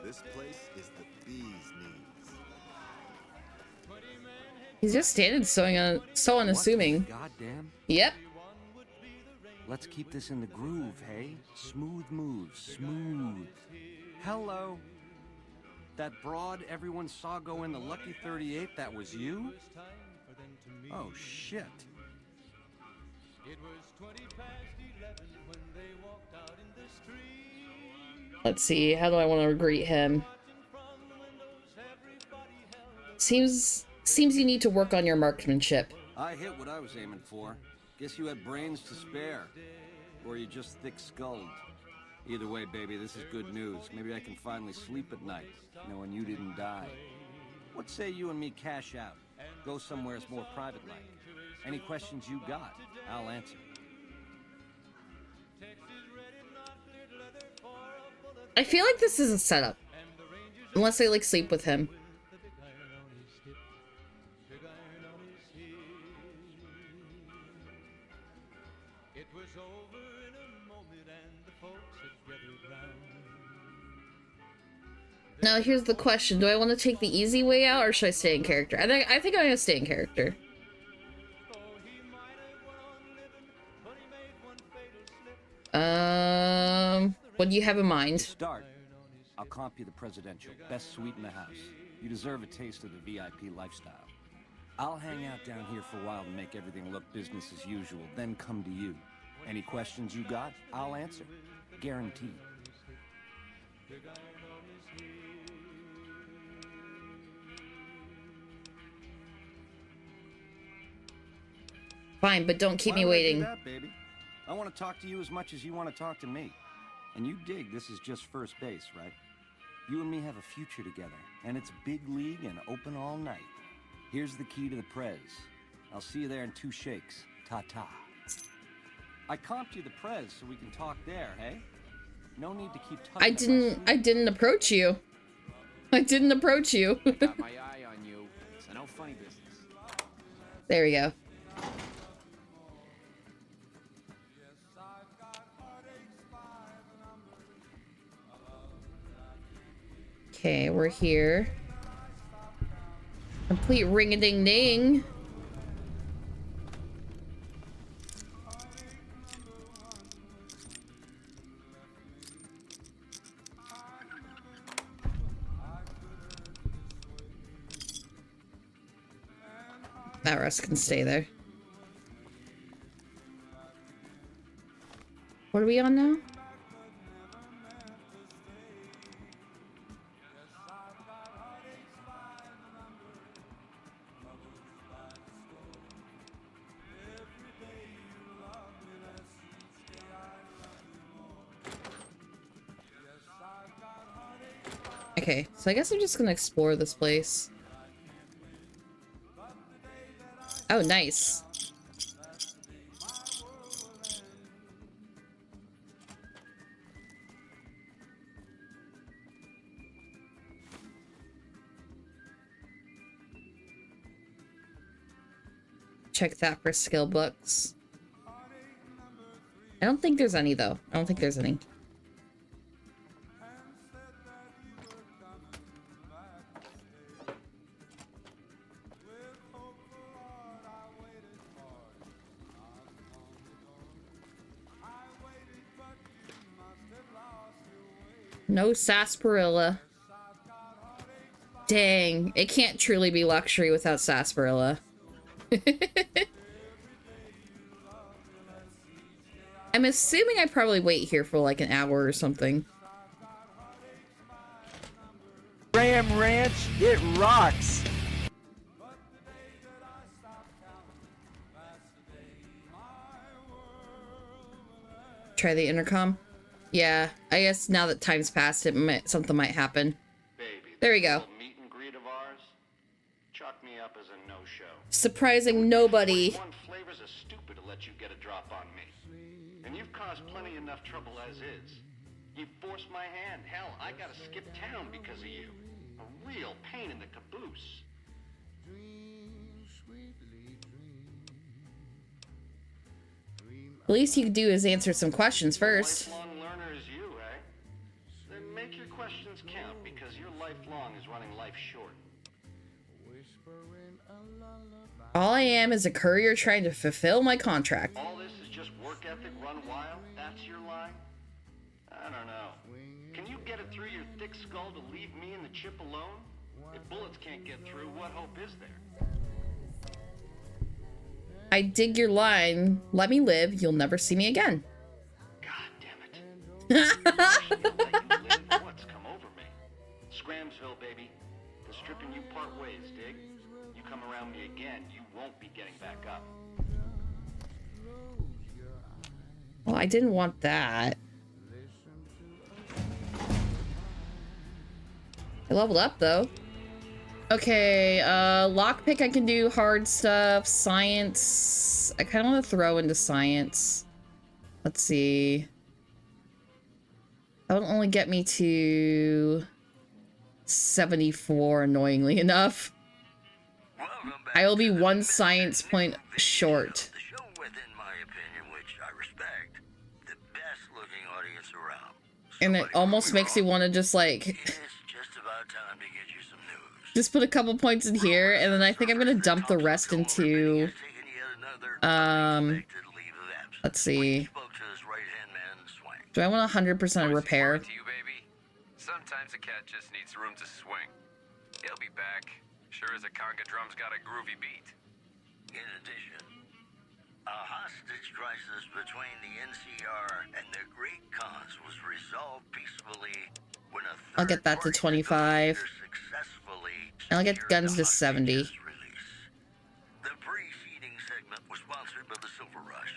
This place is the bee's knees. He's just standing so unassuming. Goddamn. Yep. Let's keep this in the groove, hey? Smooth moves, smooth. Hello. That broad everyone saw go in the Lucky 38, that was you? Oh, shit. Let's see, how do I want to greet him? Seems you need to work on your marksmanship. I hit what I was aiming for. Guess you had brains to spare. Or you just thick-skulled. Either way, baby, this is good news. Maybe I can finally sleep at night, knowing you didn't die. What say you and me cash out? Go somewhere that's more private-like. Any questions you got, I'll answer. I feel like this is a setup. Unless I, like, sleep with him. Now here's the question. Do I want to take the easy way out or should I stay in character? I think I'm gonna stay in character. What do you have in mind? Start. I'll comp you the presidential. Best suite in the house. You deserve a taste of the VIP lifestyle. I'll hang out down here for a while to make everything look business as usual, then come to you. Any questions you got, I'll answer. Guaranteed. Fine, but don't keep me waiting. Why would I do that, baby? I want to talk to you as much as you want to talk to me. And you dig this is just first base, right? You and me have a future together, and it's big league and open all night. Here's the key to the Prez. I'll see you there in 2 shakes. Ta-ta. I comped you the Prez so we can talk there, hey? No need to keep I didn't approach you. I didn't approach you. Got my eye on you, so no funny business. There we go. Okay, we're here. Complete ring-a-ding-ding. That rest can stay there. What are we on now? Okay, so I guess I'm just gonna explore this place. Oh, nice. Check that for skill books. I don't think there's any, though. I don't think there's any. No sarsaparilla. Dang, it can't truly be luxury without sarsaparilla. I'm assuming I probably wait here for like an hour or something. Ram Ranch, it rocks. Try the intercom. Yeah, I guess now that time's passed, something might happen. Baby, there we go. meet and greet of ours. chalk me up as a no-show. Surprising nobody. 21 flavors are stupid to let you get a drop on me. And you've caused plenty enough trouble as is. You forced my hand. Hell, I gotta skip town because of you. A real pain in the caboose. The least you could do is answer some questions first. Lifelong learner is you, eh? Then make your questions count, because your lifelong is running life short. All I am is a courier trying to fulfill my contract. All this is just work ethic run wild? That's your line? I don't know. Can you get it through your thick skull to leave me and the chip alone? If bullets can't get through, what hope is there? I dig your line. Let me live. You'll never see me again. God damn it. What's come over me? Scramsville, baby. The stripping you part ways, dig? You come around me again, you won't be getting back up. Well, I didn't want that. I leveled up, though. Okay, lockpick I can do, hard stuff, science. I kind of want to throw into science. Let's see. That will only get me to 74, annoyingly enough. I will be one science point short. The show within my opinion, which I respect, the best looking audience around. And it almost makes you want to just like... It's just about time to get you some news. just put a couple points in here, and then I think I'm gonna dump the rest into... let's see. Do I want 100% repair? Sometimes a cat just needs room to swing. He'll be back. Sure as a conga drum's got a groovy beat. In addition, a hostage crisis between the NCR and the Great Khans was resolved peacefully when a I'll get that to 25. And I'll get guns to 70. The preceding segment was sponsored by the Silver Rush.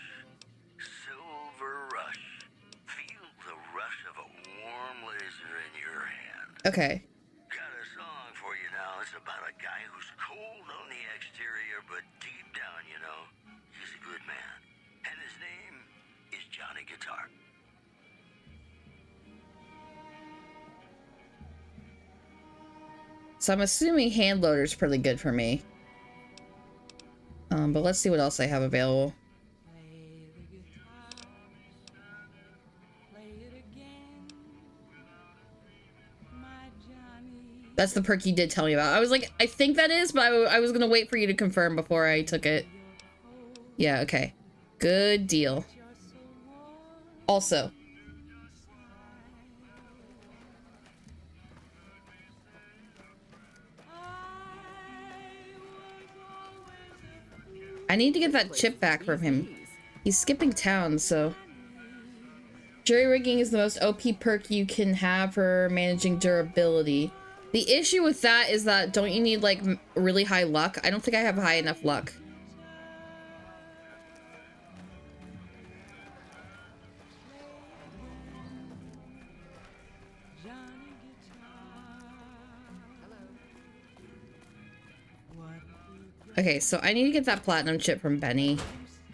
Silver Rush. Feel the rush of a warm laser in your hand. Okay. Got a song for you now. It's about a guy who's cold on the exterior, but deep down, you know, he's a good man. And his name is Johnny Guitar. So I'm assuming hand loader's pretty good for me. But let's see what else I have available. That's the perk you did tell me about. I was like, I think that is, but I was gonna wait for you to confirm before I took it. Yeah, okay. Good deal. Also, I need to get that chip back from him. He's skipping town, so... Jury rigging is the most OP perk you can have for managing durability. The issue with that is that don't you need like really high luck? I don't think I have high enough luck. Okay, so I need to get that platinum chip from Benny.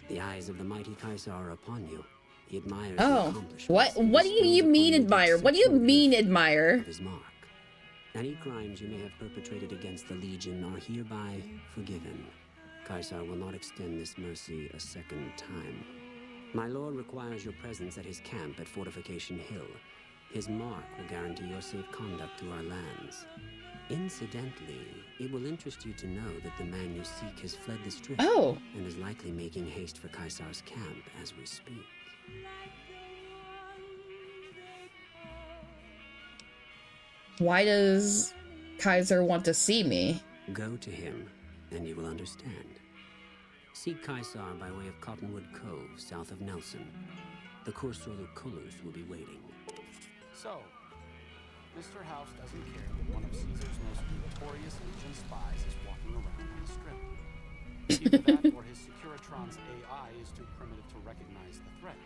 The eyes of the mighty Kaiser are upon you. He admires Oh, what do you mean admire? What do you mean admire? his mark. Any crimes you may have perpetrated against the Legion are hereby forgiven. Kaiser will not extend this mercy a second time. My lord requires your presence at his camp at Fortification Hill. His mark will guarantee your safe conduct to our lands. Incidentally, it will interest you to know that the man you seek has fled the strip and is likely making haste for Kaiser's camp as we speak. Why does Kaiser want to see me? Go to him, and you will understand. Seek Kaiser by way of Cottonwood Cove, south of Nelson. The Cursor Lucullus will be waiting. So, Mr. House doesn't care that one of Caesar's most notorious Legion spies is walking around on the strip. Either that or his Securitron's AI is too primitive to recognize the threat.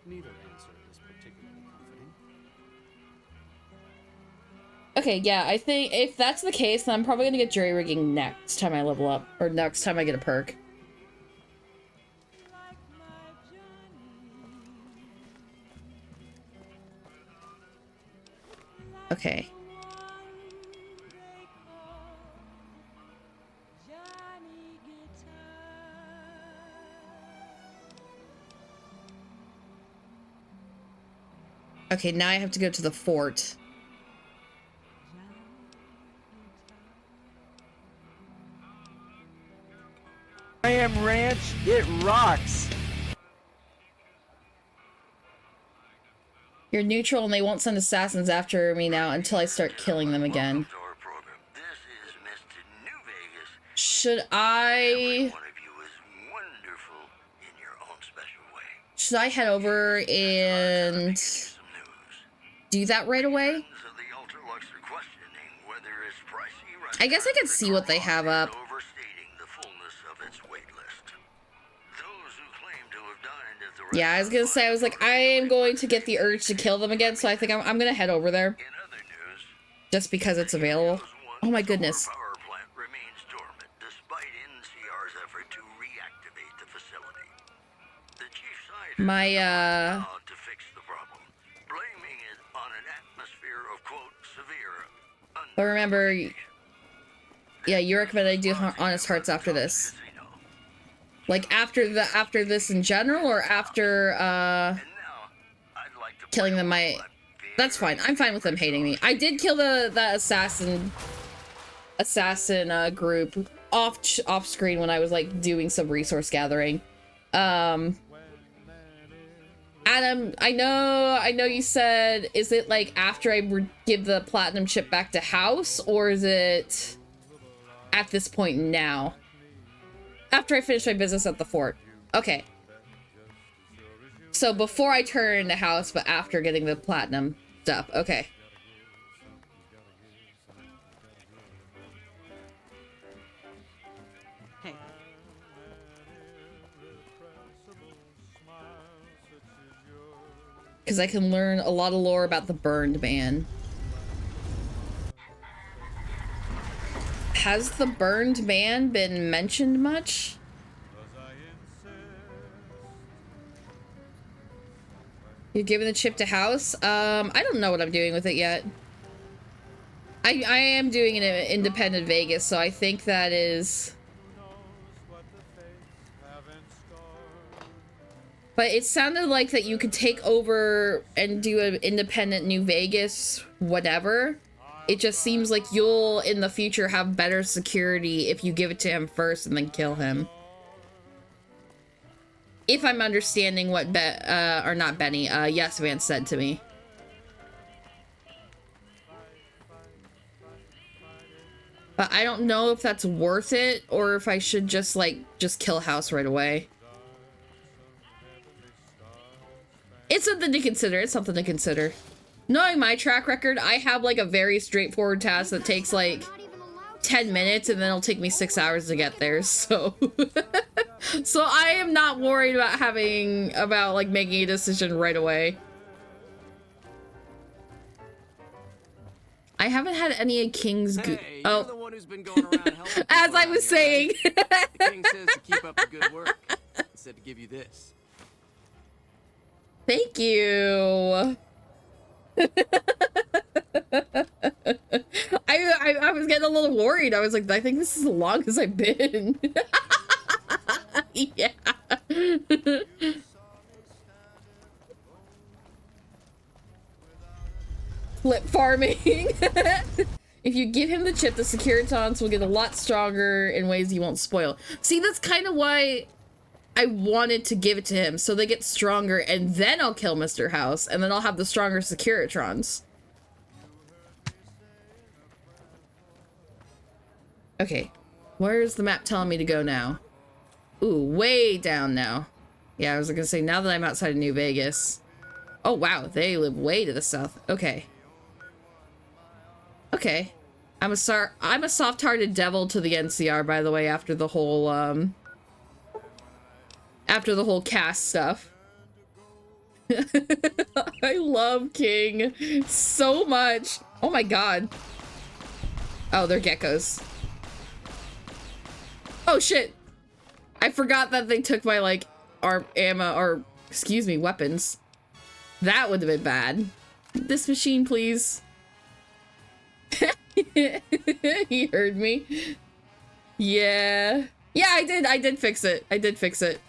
Neither answer is particularly comforting. Okay, yeah, I think if that's the case, then I'm probably gonna get jury rigging next time I level up, or next time I get a perk. Okay. Okay, now I have to go to the fort. Ram Ranch, it rocks. You're neutral and they won't send assassins after me now until I start killing them again. Should I... Should I head over and do that right away? I guess I could see what they have up. Yeah, I was gonna say, I was like, I am going to get the urge to kill them again, so I think I'm gonna head over there. Just because it's available. Oh my goodness. My, But remember, yeah, you recommend I do Honest Hearts after this. Like after this in general, or after killing them. That's fine. I'm fine with them hating me. I did kill the assassin group off screen when I was like doing some resource gathering. Adam, I know you said, is it like after I give the platinum chip back to House, or is it at this point now? After I finish my business at the fort. Okay. So before I turn into House, but after getting the platinum stuff. Okay. Hey. Because I can learn a lot of lore about the Burned Man. Has the Burned Man been mentioned much? You're giving the chip to House? I don't know what I'm doing with it yet. I am doing an independent Vegas, so I think that is... But it sounded like that you could take over and do an independent New Vegas, whatever. It just seems like you'll, in the future, have better security if you give it to him first and then kill him. If I'm understanding what or not Benny, Yes Vance said to me. But I don't know if that's worth it, or if I should just, like, kill House right away. It's something to consider. It's something to consider. Knowing my track record, I have like a very straightforward task that takes like 10 minutes and then it'll take me 6 hours to get there. So, so I am not worried about like making a decision right away. I haven't had any of King's You're the one who's been going around helping as I was saying. Here, right? The king says to keep up the good work. He said to give you this. Thank you. I was getting a little worried. I was like, I think this is the longest I've been. Yeah. Flip farming. If you give him the chip, the Securitons will get a lot stronger in ways you won't spoil. See, that's kind of why I wanted to give it to him, so they get stronger, and then I'll kill Mr. House, and then I'll have the stronger Securitrons. Okay, where's the map telling me to go now? Ooh, way down now. Yeah, I was gonna say, now that I'm outside of New Vegas. Oh, wow, they live way to the south. Okay. Okay. I'm a soft-hearted devil to the NCR, by the way, after the whole, cast stuff. I love King so much. Oh my god. Oh, they're geckos. Oh shit. I forgot that they took my, like, ammo, or, excuse me, weapons. That would have been bad. This machine, please. He heard me. Yeah. Yeah, I did fix it. I did fix it.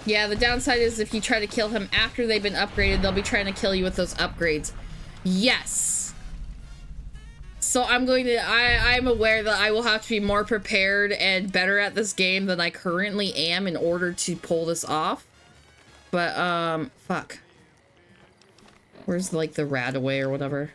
Yeah, the downside is if you try to kill him after they've been upgraded, they'll be trying to kill you with those upgrades. Yes. So I'm going to, I'm aware that I will have to be more prepared and better at this game than I currently am in order to pull this off. But, fuck. Where's, like, the Radaway or whatever?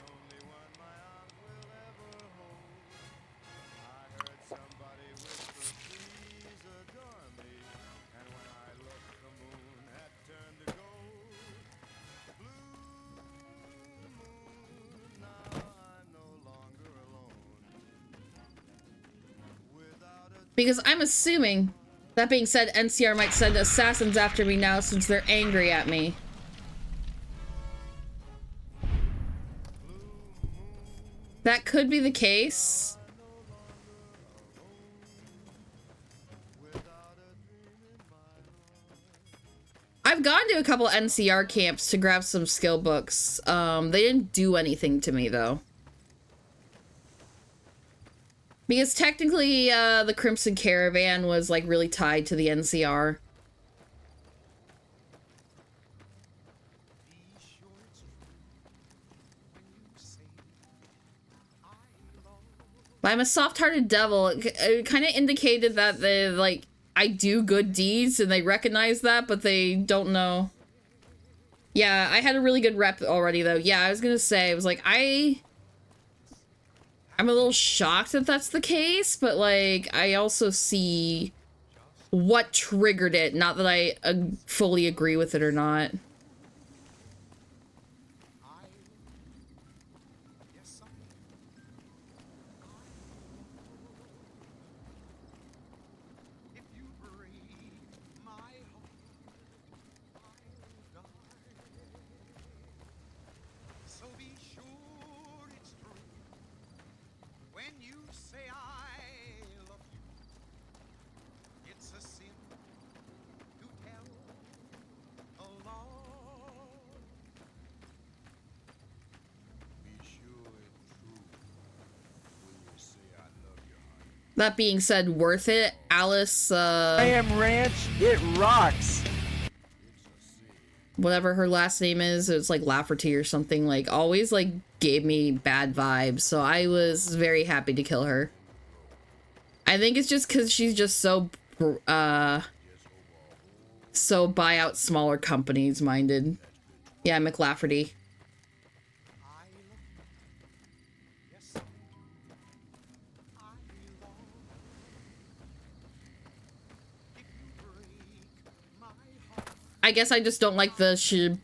Because I'm assuming, that being said, NCR might send assassins after me now since they're angry at me. That could be the case. I've gone to a couple NCR camps to grab some skill books. They didn't do anything to me though. Because technically, the Crimson Caravan was, like, really tied to the NCR. But I'm a soft-hearted devil. It kind of indicated that they, like, I do good deeds, and they recognize that, but they don't know. Yeah, I had a really good rep already, though. Yeah, I was gonna say, I was like, I'm a little shocked that that's the case, but, like, I also see what triggered it. Not that I fully agree with it or not. That being said, worth it. Alice, I am Ranch, it rocks. Whatever her last name is, it's like Lafferty or something, like, always, like, gave me bad vibes, so I was very happy to kill her. I think it's just because she's just so, so buy out smaller companies minded. Yeah, McLafferty. I guess I just don't like the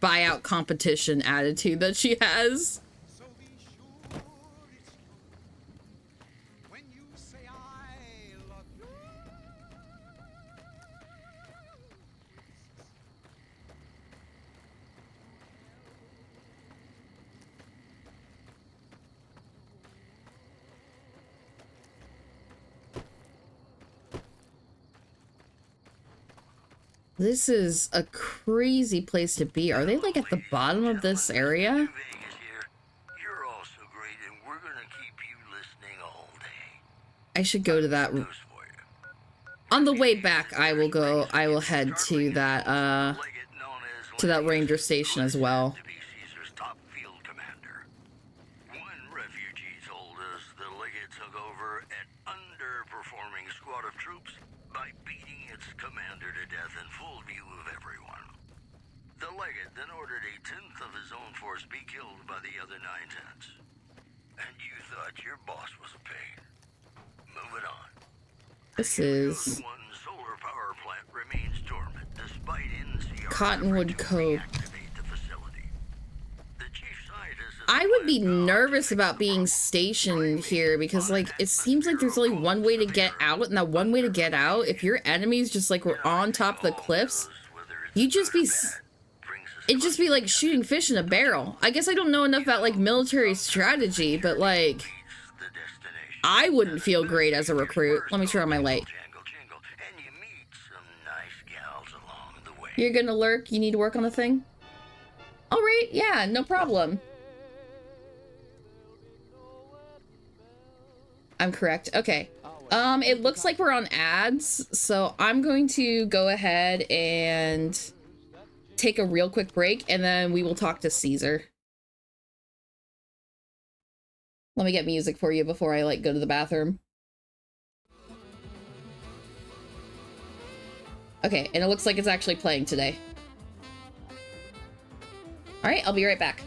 buyout competition attitude that she has. This is a crazy place to be. Are they like at the bottom of this area? You're all so great, and we're gonna keep you listening all day. I should go to that. On the way back, I will head to that ranger station as well. One refugee told us the Legate took over an underperforming squad of troops by beating its commander to death in full view of everyone. The Legate then ordered a 10th of his own force be killed by the other 9/10. And you thought your boss was a pain. Moving on. This is One solar power plant remains dormant despite NCR Cottonwood Cove. I would be nervous about being stationed here because, like, it seems like there's only one way to get out, and that one way to get out, if your enemies just, like, were on top of the cliffs, It'd just be like shooting fish in a barrel. I guess I don't know enough about like military strategy, but like I wouldn't feel great as a recruit. Let me turn on my light. You're gonna lurk? You need to work on the thing? All right, yeah, no problem. I'm correct. Okay. It looks like we're on ads, so I'm going to go ahead and take a real quick break, and then we will talk to Caesar. Let me get music for you before I like go to the bathroom. Okay, and it looks like it's actually playing today. All right, I'll be right back.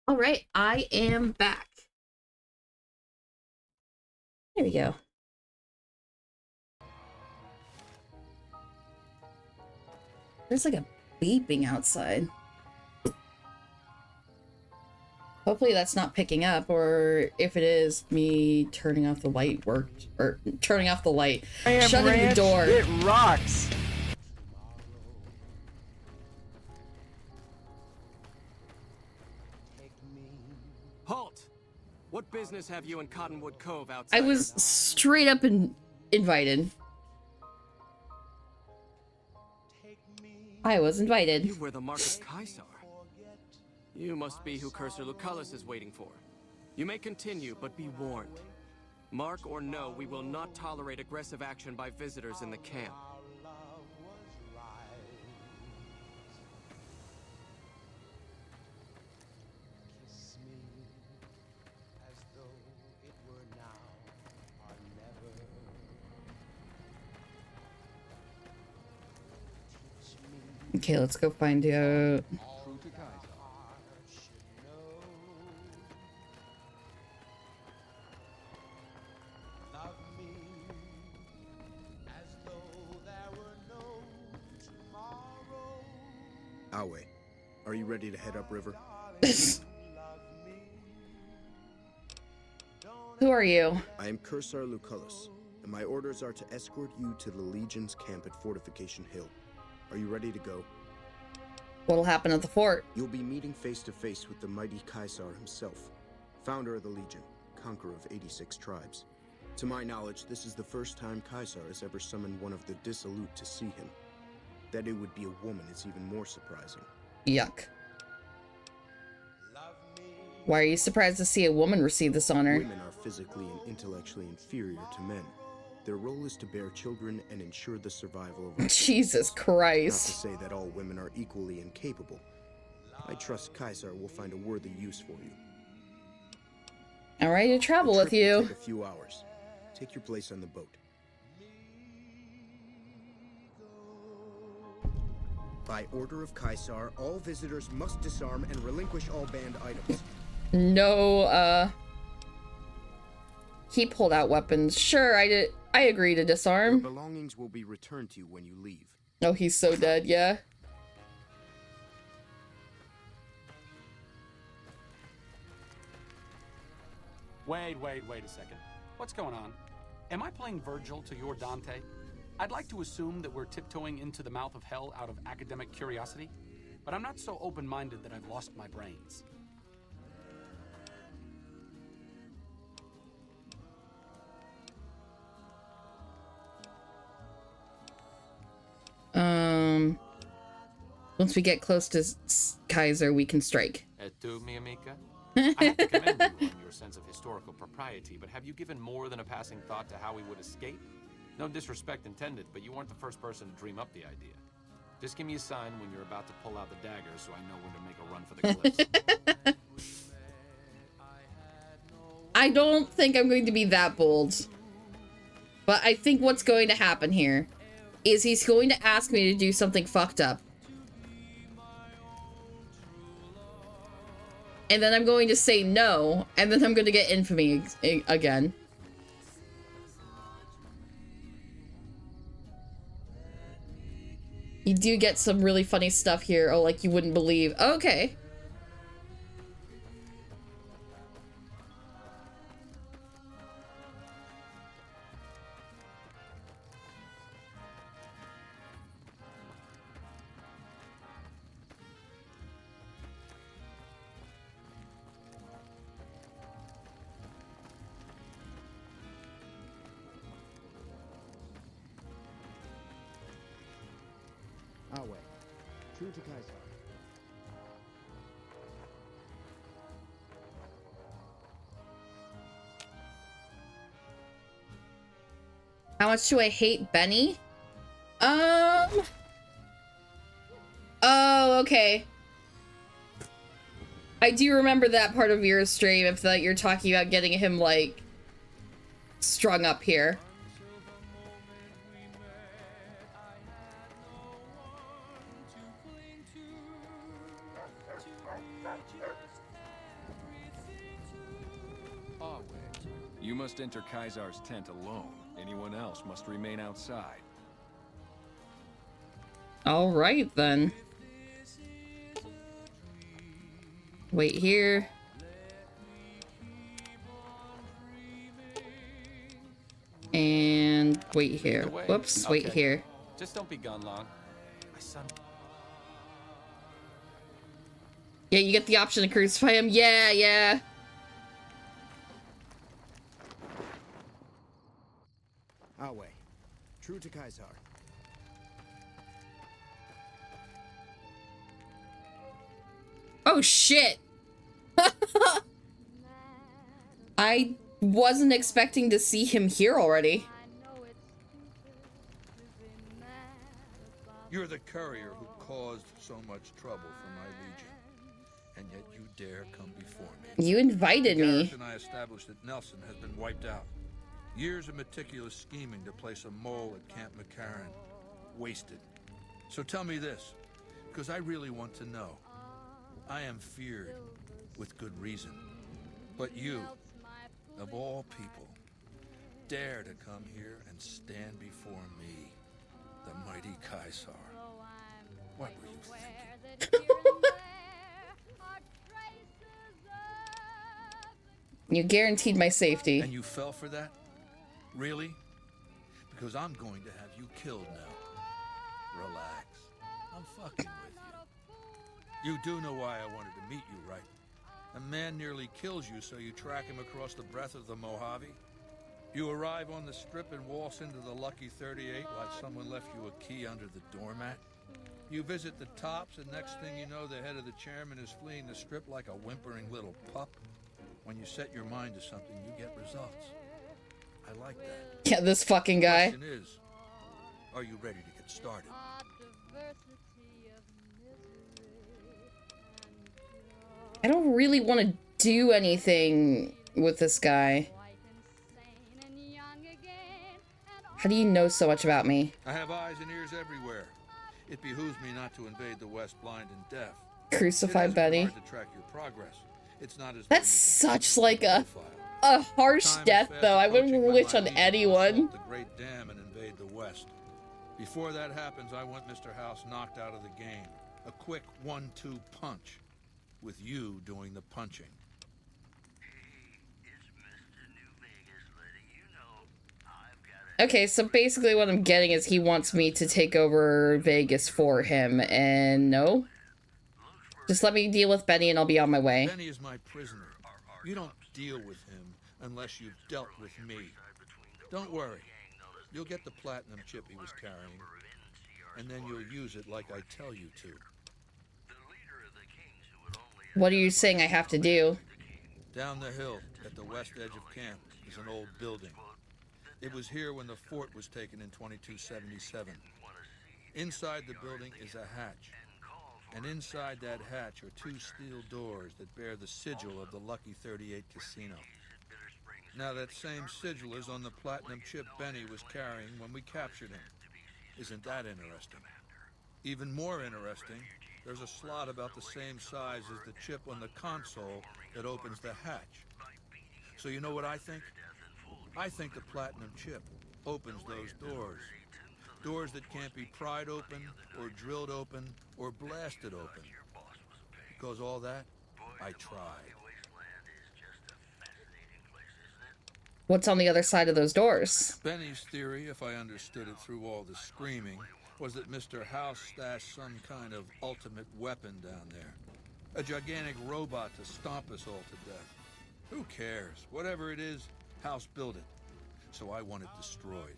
All right, I am back. There we go. There's like a beeping outside. Hopefully that's not picking up, or if it is, me turning off the light worked, or turning off the light, shutting the door. It rocks. Halt! What business have you in Cottonwood Cove outside? I was straight up invited. I was invited. You wear the mark of Caesar. You must be who Cursor Lucullus is waiting for. You may continue, but be warned. Mark or no, we will not tolerate aggressive action by visitors in the camp. Okay, let's go find out. Awe, are you ready to head upriver? Who are you? I am Cursor Lucullus, and my orders are to escort you to the Legion's camp at Fortification Hill. Are you ready to go? What'll happen at the fort? You'll be meeting face to face with the mighty Caesar himself, founder of the Legion, conqueror of 86 tribes. To my knowledge, this is the first time Caesar has ever summoned one of the dissolute to see him. That it would be a woman is even more surprising. Yuck. Why are you surprised to see a woman receive this honor? Women are physically and intellectually inferior to men. Their role is to bear children and ensure the survival of... Jesus Christ. Not to say that all women are equally incapable. I trust Caesar will find a worthy use for you. I'm ready to travel with you. Will take a few hours. Take your place on the boat. By order of Caesar, all visitors must disarm and relinquish all banned items. No, he pulled out weapons. Sure, I agree to disarm. Your belongings will be returned to you when you leave. Oh, he's so dead, yeah. Wait a second. What's going on? Am I playing Virgil to your Dante? I'd like to assume that we're tiptoeing into the mouth of hell out of academic curiosity, but I'm not so open-minded that I've lost my brains. Once we get close to Kaiser, we can strike. Et tu, mi amica? I have to commend you on your sense of historical propriety, but have you given more than a passing thought to how we would escape? No disrespect intended, but you weren't the first person to dream up the idea. Just give me a sign when you're about to pull out the dagger so I know when to make a run for the cliffs. I don't think I'm going to be that bold. But I think what's going to happen here is he's going to ask me to do something fucked up. And then I'm going to say no, and then I'm going to get infamy again. You do get some really funny stuff here. Oh, like you wouldn't believe. Okay. Our way. True to Caesar. How much do I hate Benny? Oh, okay. I do remember that part of your stream, if that you're talking about getting him, like, strung up here. You must enter Caesar's tent alone. Anyone else must remain outside. All right, then. Wait here. And wait here. Whoops, wait Okay. here. Just don't be gone long. My son. Yeah, you get the option to crucify him. Yeah. Our way. True to Caesar. Oh shit! I wasn't expecting to see him here already. You're the courier who caused so much trouble for my legion, and yet you dare come before me. You invited the me. Garrison I established that Nelson has been wiped out. Years of meticulous scheming to place a mole at Camp McCarran. Wasted. So tell me this, because I really want to know. I am feared, with good reason. But you, of all people, dare to come here and stand before me, the mighty Caesar. What were you thinking? You guaranteed my safety. And you fell for that? Really? Because I'm going to have you killed now. Relax. I'm fucking with you. You do know why I wanted to meet you, right? A man nearly kills you, so you track him across the breadth of the Mojave. You arrive on the strip and waltz into the Lucky 38 like someone left you a key under the doormat. You visit the tops, and next thing you know, the head of the chairman is fleeing the strip like a whimpering little pup. When you set your mind to something, you get results. I like that. Yeah, this fucking guy. The question is, are you ready to get started? I don't really want to do anything with this guy. How do you know so much about me? I have eyes and ears everywhere. It behooves me not to invade the West blind and deaf. Crucify Benny. Hard to track your progress. It's not as That's such like a harsh death, though. I wouldn't wish on anyone. The Great Dam and invade the West. Before that happens, I want Mr. House knocked out of the game. A quick 1-2 punch, with you doing the punching. Okay, so basically what I'm getting is he wants me to take over Vegas for him, and no. Just let me deal with Benny and I'll be on my way. Benny is my prisoner. You don't deal with him unless you've dealt with me. Don't worry. You'll get the platinum chip he was carrying, and then you'll use it like I tell you to. What are you saying I have to do? Down the hill, at the west edge of camp, is an old building. It was here when the fort was taken in 2277. Inside the building is a hatch. And inside that hatch are 2 steel doors that bear the sigil of the Lucky 38 Casino. Now that same sigil is on the platinum chip Benny was carrying when we captured him. Isn't that interesting? Even more interesting, there's a slot about the same size as the chip on the console that opens the hatch. So you know what I think? I think the platinum chip opens those doors. Doors that can't be pried open, or drilled open, or blasted open. Because all that, I tried. What's on the other side of those doors? Benny's theory, if I understood it through all the screaming, was that Mr. House stashed some kind of ultimate weapon down there. A gigantic robot to stomp us all to death. Who cares? Whatever it is, House built it. So I want it destroyed.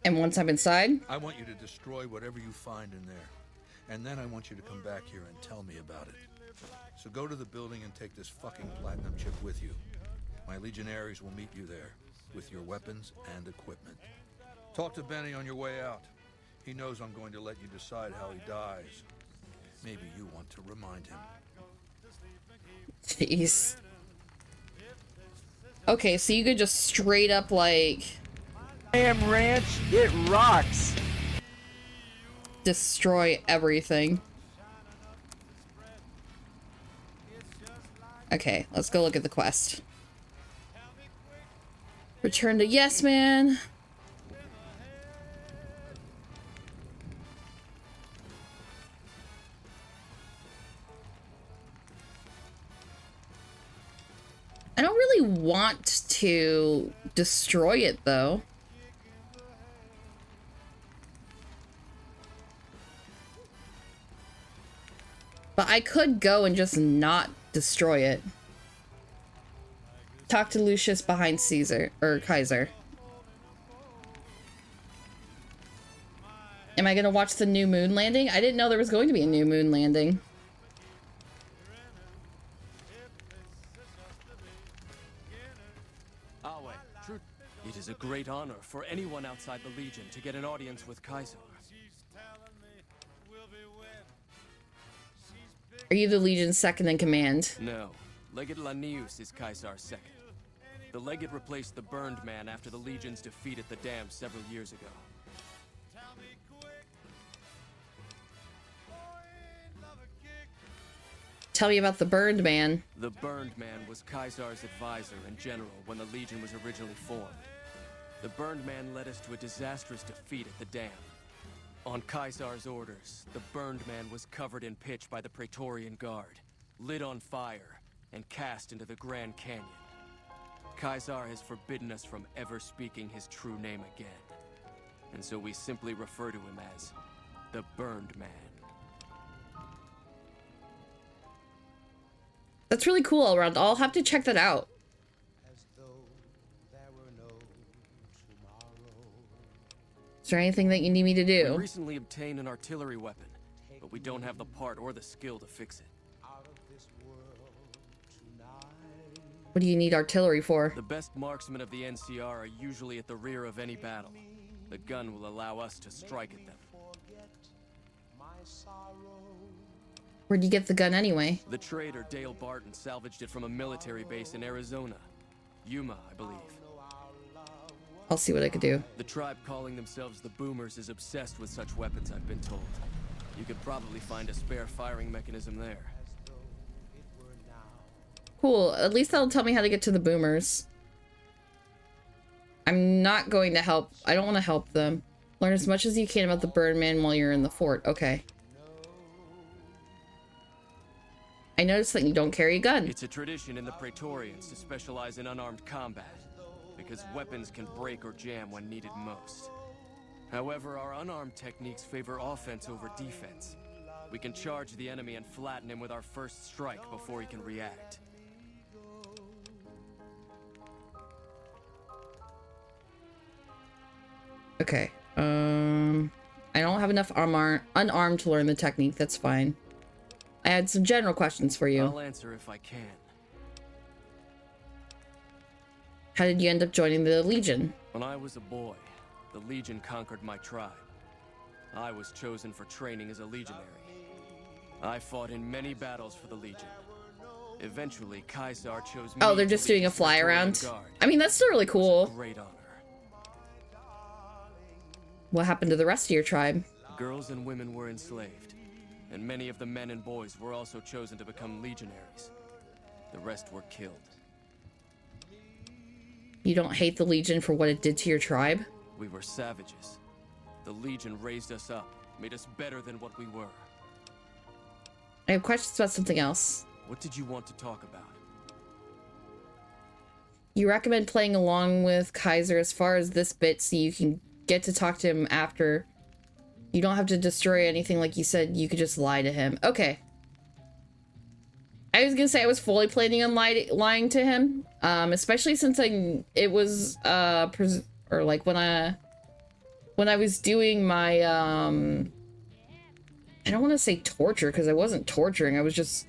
And once I'm inside? I want you to destroy whatever you find in there. And then I want you to come back here and tell me about it. So go to the building and take this fucking platinum chip with you. My legionaries will meet you there, with your weapons and equipment. Talk to Benny on your way out. He knows I'm going to let you decide how he dies. Maybe you want to remind him. Jeez. Okay, so you could just straight up like... Damn ranch, it rocks. Destroy everything. Okay, let's go look at the quest. Return to Yes Man. I don't really want to destroy it though. But I could go and just not destroy it. Talk to Lucius behind Caesar, or Kaiser. Am I gonna watch the new moon landing? I didn't know there was going to be a new moon landing. Awe, true. It is a great honor for anyone outside the Legion to get an audience with Kaisar. Are you the Legion's second in command? No. Legate Lanius is Kaisar's second. The Legate replaced the Burned Man after the Legion's defeat at the Dam several years ago. Tell me about the Burned Man. The Burned Man was Kaisar's advisor and general when the Legion was originally formed. The Burned Man led us to a disastrous defeat at the Dam. On Kaisar's orders, the Burned Man was covered in pitch by the Praetorian Guard, lit on fire, and cast into the Grand Canyon. Kaisar has forbidden us from ever speaking his true name again. And so we simply refer to him as the Burned Man. That's really cool, Elrond. I'll have to check that out. Is there anything that you need me to do? We recently obtained an artillery weapon, but we don't have the part or the skill to fix it. What do you need artillery for? The best marksmen of the NCR are usually at the rear of any battle. The gun will allow us to strike at them. Where'd you get the gun anyway? The trader Dale Barton salvaged it from a military base in Arizona. Yuma, I believe. I'll see what I could do. The tribe calling themselves the Boomers is obsessed with such weapons, I've been told. You could probably find a spare firing mechanism there. Cool. At least that'll tell me how to get to the Boomers. I'm not going to help. I don't want to help them. Learn as much as you can about the Burned Man while you're in the fort. Okay. I noticed that you don't carry a gun. It's a tradition in the Praetorians to specialize in unarmed combat, because weapons can break or jam when needed most. However, our unarmed techniques favor offense over defense. We can charge the enemy and flatten him with our first strike before he can react. Okay. I don't have enough unarmed to learn the technique. That's fine. I had some general questions for you. I'll answer if I can. How did you end up joining the Legion? When I was a boy, the Legion conquered my tribe. I was chosen for training as a legionary. I fought in many battles for the Legion. Eventually, Kaisar chose me. Oh, they're just doing a fly around? I mean, that's still really cool. Great honor. What happened to the rest of your tribe? Girls and women were enslaved, and many of the men and boys were also chosen to become legionaries. The rest were killed. You don't hate the Legion for what it did to your tribe? We were savages. The Legion raised us up, made us better than what we were. I have questions about something else. What did you want to talk about? You recommend playing along with Kaisar as far as this bit so you can get to talk to him after. You don't have to destroy anything like you said. You could just lie to him. Okay. I was gonna say I was fully planning on lying to him, especially since it was when I was doing my I don't want to say torture because I wasn't torturing. I was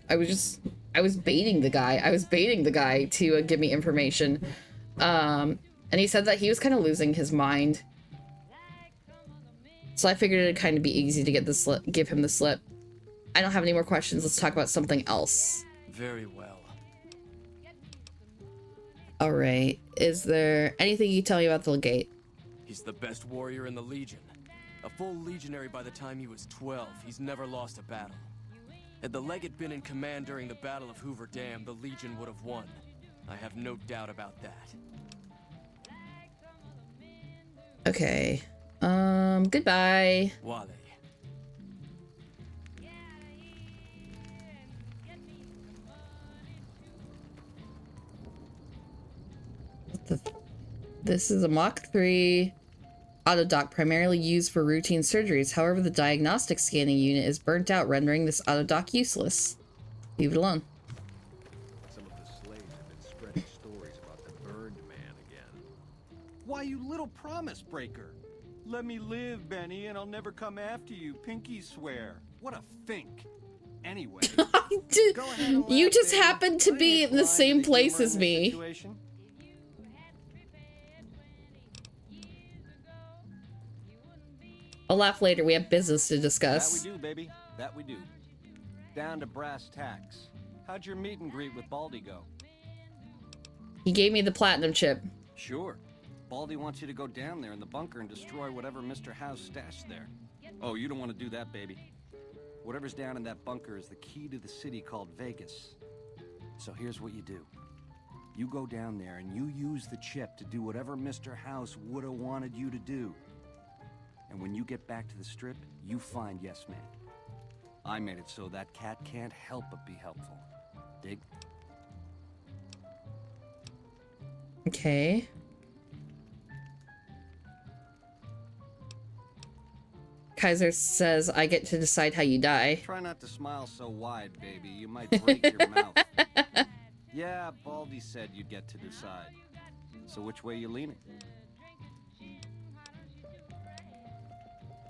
baiting the guy. I was baiting the guy to give me information, and he said that he was kind of losing his mind. So I figured it'd kind of be easy to get the slip, give him the slip. I don't have any more questions. Let's talk about something else. Very well. All right. Is there anything you can tell me about the Legate? He's the best warrior in the Legion. A full legionary by the time he was 12. He's never lost a battle. Had the Legate been in command during the Battle of Hoover Dam, the Legion would have won. I have no doubt about that. Okay. Goodbye. Wale. This is a Mach 3 autodoc primarily used for routine surgeries. However, the diagnostic scanning unit is burnt out, rendering this autodoc useless. Leave it alone. Some of the slaves have been spreading stories about the Burned Man again. Why, you little promise breaker. Let me live, Benny, and I'll never come after you. Pinky swear. What a fink. Anyway, You just happened to be in the same place as me. situation. I'll laugh later. We have business to That discuss. we do, baby. That we do. Down to brass tacks. How'd your meet and greet with Baldy go? He gave me the platinum chip. Sure. Baldy wants you to go down there in the bunker and destroy whatever Mr. House stashed there. Oh, you don't want to do that, baby. Whatever's down in that bunker is the key to the city called Vegas. So here's what you do. You go down there and you use the chip to do whatever Mr. House would have wanted you to do. And when you get back to the strip, you find Yes Man. I made it so that cat can't help but be helpful. Dig? Okay. Kaiser says I get to decide how you die. Try not to smile so wide, baby. You might break your mouth. Yeah, Baldy said you'd get to decide. So which way you leaning?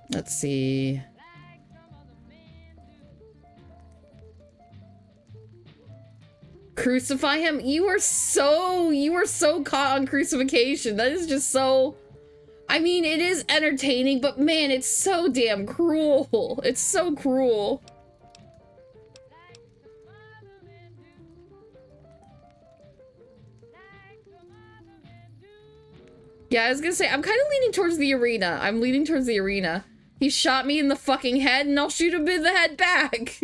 Let's see. Crucify him? You were so caught on crucifixion. That is just so... I mean, it is entertaining, but man, it's so damn cruel. It's so cruel. Yeah, I was gonna say, I'm kind of leaning towards the arena. I'm leaning towards the arena. He shot me in the fucking head, and I'll shoot him in the head back.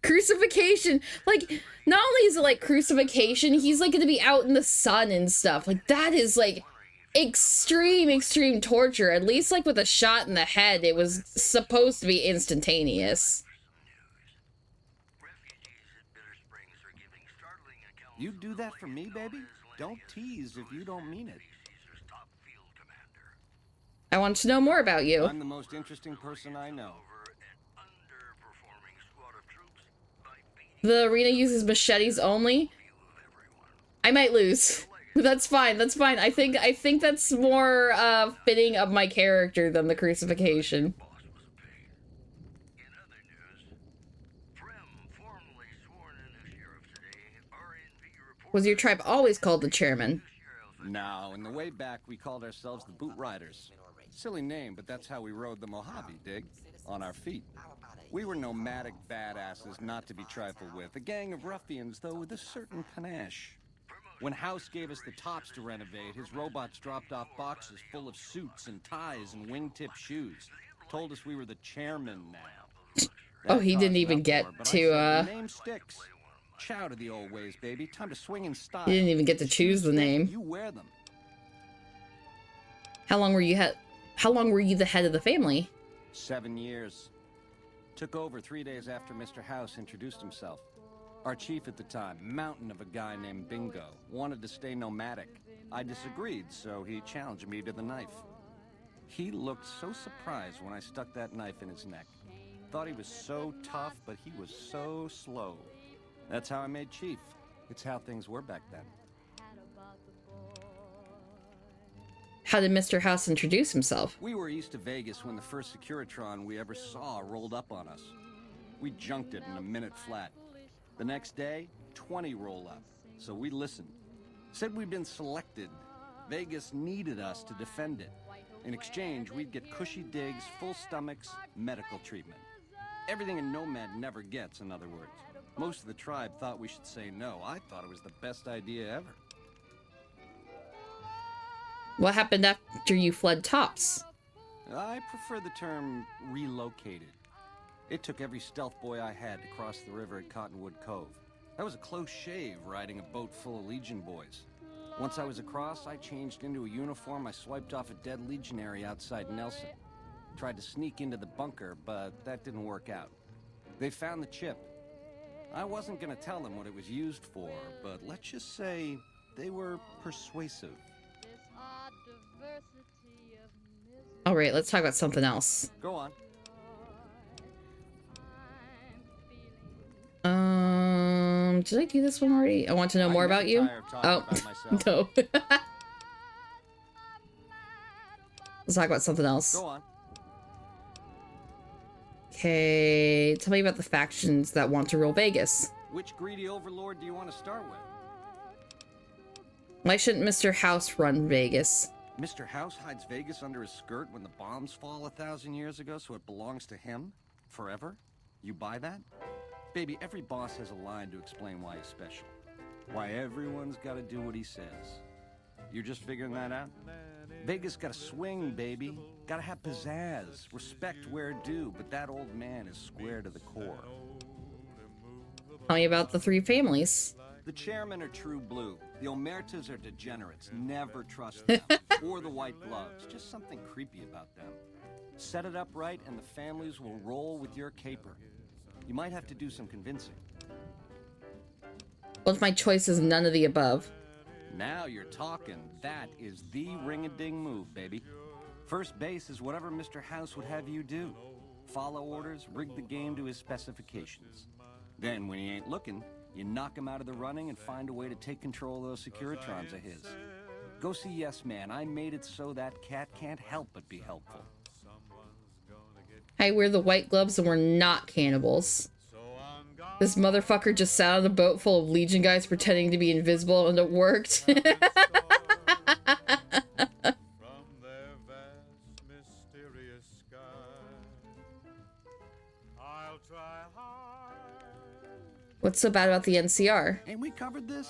Crucifixion. Like, not only is it like crucifixion, he's like gonna be out in the sun and stuff. Like, that is like extreme torture. At least like with a shot in the head, it was supposed to be instantaneous. You do that for me, baby? Don't tease if you don't mean it. I want to know more about you. I'm the most interesting person I know. The arena uses machetes only. I might lose. That's fine. That's fine. I think that's more fitting of my character than the crucifixion. Was your tribe always called the chairman? No, in the way back we called ourselves the Boot Riders. Silly name, but that's how we rode the Mojave, dig? On our feet. We were nomadic badasses not to be trifled with. A gang of ruffians, though, with a certain panache. When House gave us the tops to renovate, his robots dropped off boxes full of suits and ties and wingtip shoes. Told us we were the chairman now. Oh, he didn't even get to, Name sticks. Chow to the old ways, baby. Time to swing in style. He didn't even get to choose the name. You wear them. How long were you the head of the family? 7 years. Took over 3 days after Mr. House introduced himself. Our chief at the time, mountain of a guy named Bingo, wanted to stay nomadic. I disagreed, so he challenged me to the knife. He looked so surprised when I stuck that knife in his neck. Thought he was so tough, but he was so slow. That's how I made chief. It's how things were back then. How did Mr. House introduce himself? We were east of Vegas when the first Securitron we ever saw rolled up on us. We junked it in a minute flat. The next day, 20 roll up, so we listened. Said we'd been selected. Vegas needed us to defend it. In exchange, we'd get cushy digs, full stomachs, medical treatment. Everything a nomad never gets, in other words. Most of the tribe thought we should say no. I thought it was the best idea ever. What happened after you fled Tops? I prefer the term relocated. It took every stealth boy I had to cross the river at Cottonwood Cove. That was a close shave riding a boat full of Legion boys. Once I was across, I changed into a uniform I swiped off a dead legionary outside Nelson. Tried to sneak into the bunker, but that didn't work out. They found the chip. I wasn't gonna tell them what it was used for, but let's just say they were persuasive. All right, let's talk about something else. Go on. Did I do this one already? I want to know more about you. Oh, no. Let's talk about something else. Go on. Okay, tell me about the factions that want to rule Vegas. Which greedy overlord do you want to start with? Why shouldn't Mr. House run Vegas? Mr. House hides Vegas under his skirt when the bombs fall 1,000 years ago, so it belongs to him? Forever? You buy that? Baby, every boss has a line to explain why he's special. Why everyone's gotta do what he says. You're just figuring that out? Vegas gotta swing, baby. Gotta have pizzazz. Respect where due, but that old man is square to the core. Tell me about the three families. The chairmen are true blue. The Omertas are degenerates. Never trust them. Or the white gloves. Just something creepy about them. Set it up right and the families will roll with your caper. You might have to do some convincing. Well, if my choice is none of the above. Now you're talking. That is the ring-a-ding move, baby. First base is whatever Mr. House would have you do. Follow orders, rig the game to his specifications. Then, when he ain't looking, you knock him out of the running and find a way to take control of those Securitrons of his. Go see Yes Man. I made it so that cat can't help but be helpful. I wear the white gloves and we're not cannibals. This motherfucker just sat on a boat full of Legion guys pretending to be invisible and it worked. What's so bad about the NCR? Ain't we covered this?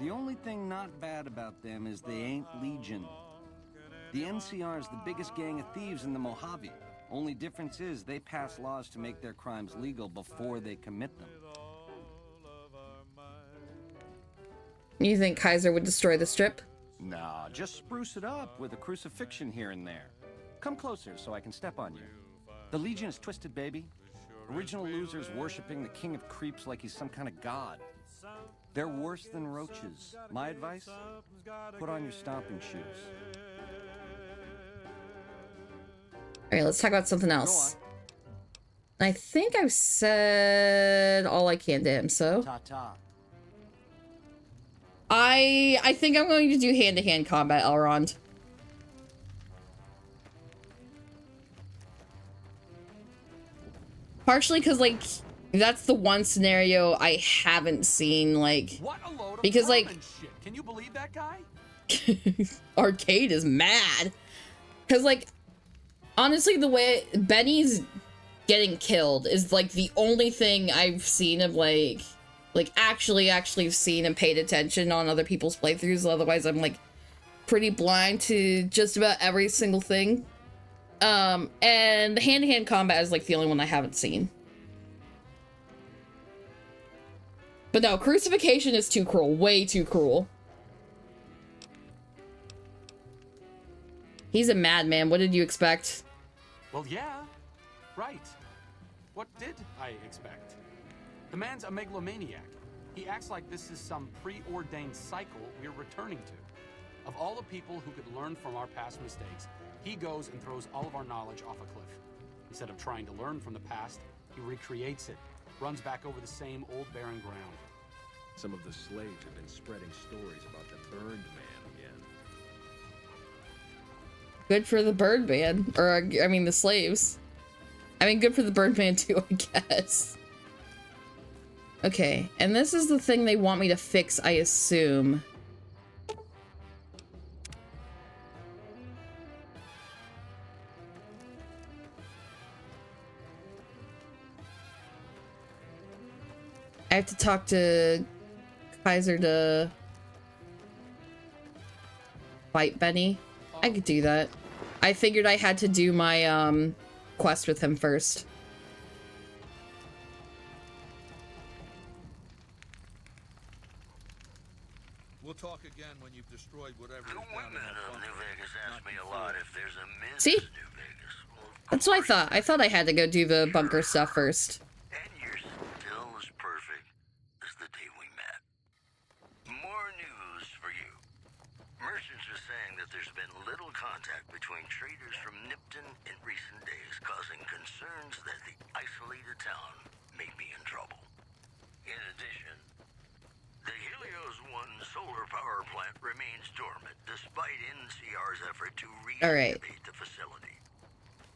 The only thing not bad about them is they ain't Legion. The NCR is the biggest gang of thieves in the Mojave. Only difference is they pass laws to make their crimes legal before they commit them. You think Kaiser would destroy the strip? Nah, just spruce it up with a crucifixion here and there. Come closer so I can step on you. The Legion is twisted, baby. Original losers worshipping the king of creeps like he's some kind of god. They're worse than roaches. My advice? Put on your stomping shoes. Alright, let's talk about something else. I think I've said all I can to him, so... Ta-ta. I think I'm going to do hand-to-hand combat, Elrond. Partially because, like, that's the one scenario I haven't seen, like... What a load of because, like... shit. Can you believe that guy? Arcade is mad. Because, like... Honestly, the way Benny's getting killed is, like, the only thing I've seen of, like actually seen and paid attention on other people's playthroughs. Otherwise, I'm, like, pretty blind to just about every single thing. And the hand-to-hand combat is, like, the only one I haven't seen. But no, crucifixion is too cruel. Way too cruel. He's a madman. What did you expect? Well, yeah. Right. What did I expect? The man's a megalomaniac. He acts like this is some preordained cycle we're returning to. Of all the people who could learn from our past mistakes, he goes and throws all of our knowledge off a cliff. Instead of trying to learn from the past, he recreates it, runs back over the same old barren ground. Some of the slaves have been spreading stories about the Burned Man again. Good for the Birdman. Or, I mean, the slaves. I mean, good for the Birdman too, I guess. Okay, and this is the thing they want me to fix, I assume. I have to talk to Kaiser to fight Benny. I could do that. I figured I had to do my quest with him first. We'll talk again when you've destroyed whatever. The women of New Vegas ask me a lot if there's a Ms. See? New Vegas. Well, That's what I thought. I thought I had to go do the bunker stuff first. and you're still as perfect as the day we met. More news for you. Merchants are saying that there's been little contact between traders from Nipton in recent days, causing concerns that the isolated town may be in trouble. In addition, the Helios 1 solar power plant remains dormant despite NCR's effort to All right. reactivate the facility.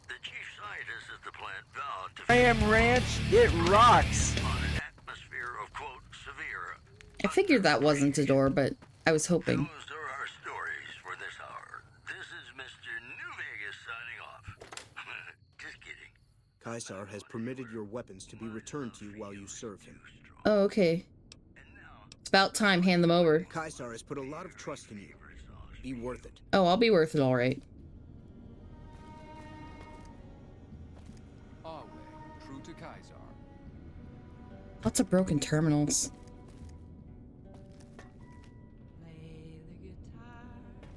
The chief scientist at the plant vowed to Ram Ranch, it rocks. on an atmosphere of, quote, severe. I figured that wasn't a door, but I was hoping. Those are our stories for this hour. This is Mr. New Vegas signing off. Just kidding. Caesar has permitted your weapons to be returned to you while you serve him. Oh, okay. It's about time. Hand them over. Caesar has put a lot of trust in you. Be worth it. Oh, I'll be worth it, all right. Our way, true to Caesar. Lots of broken terminals.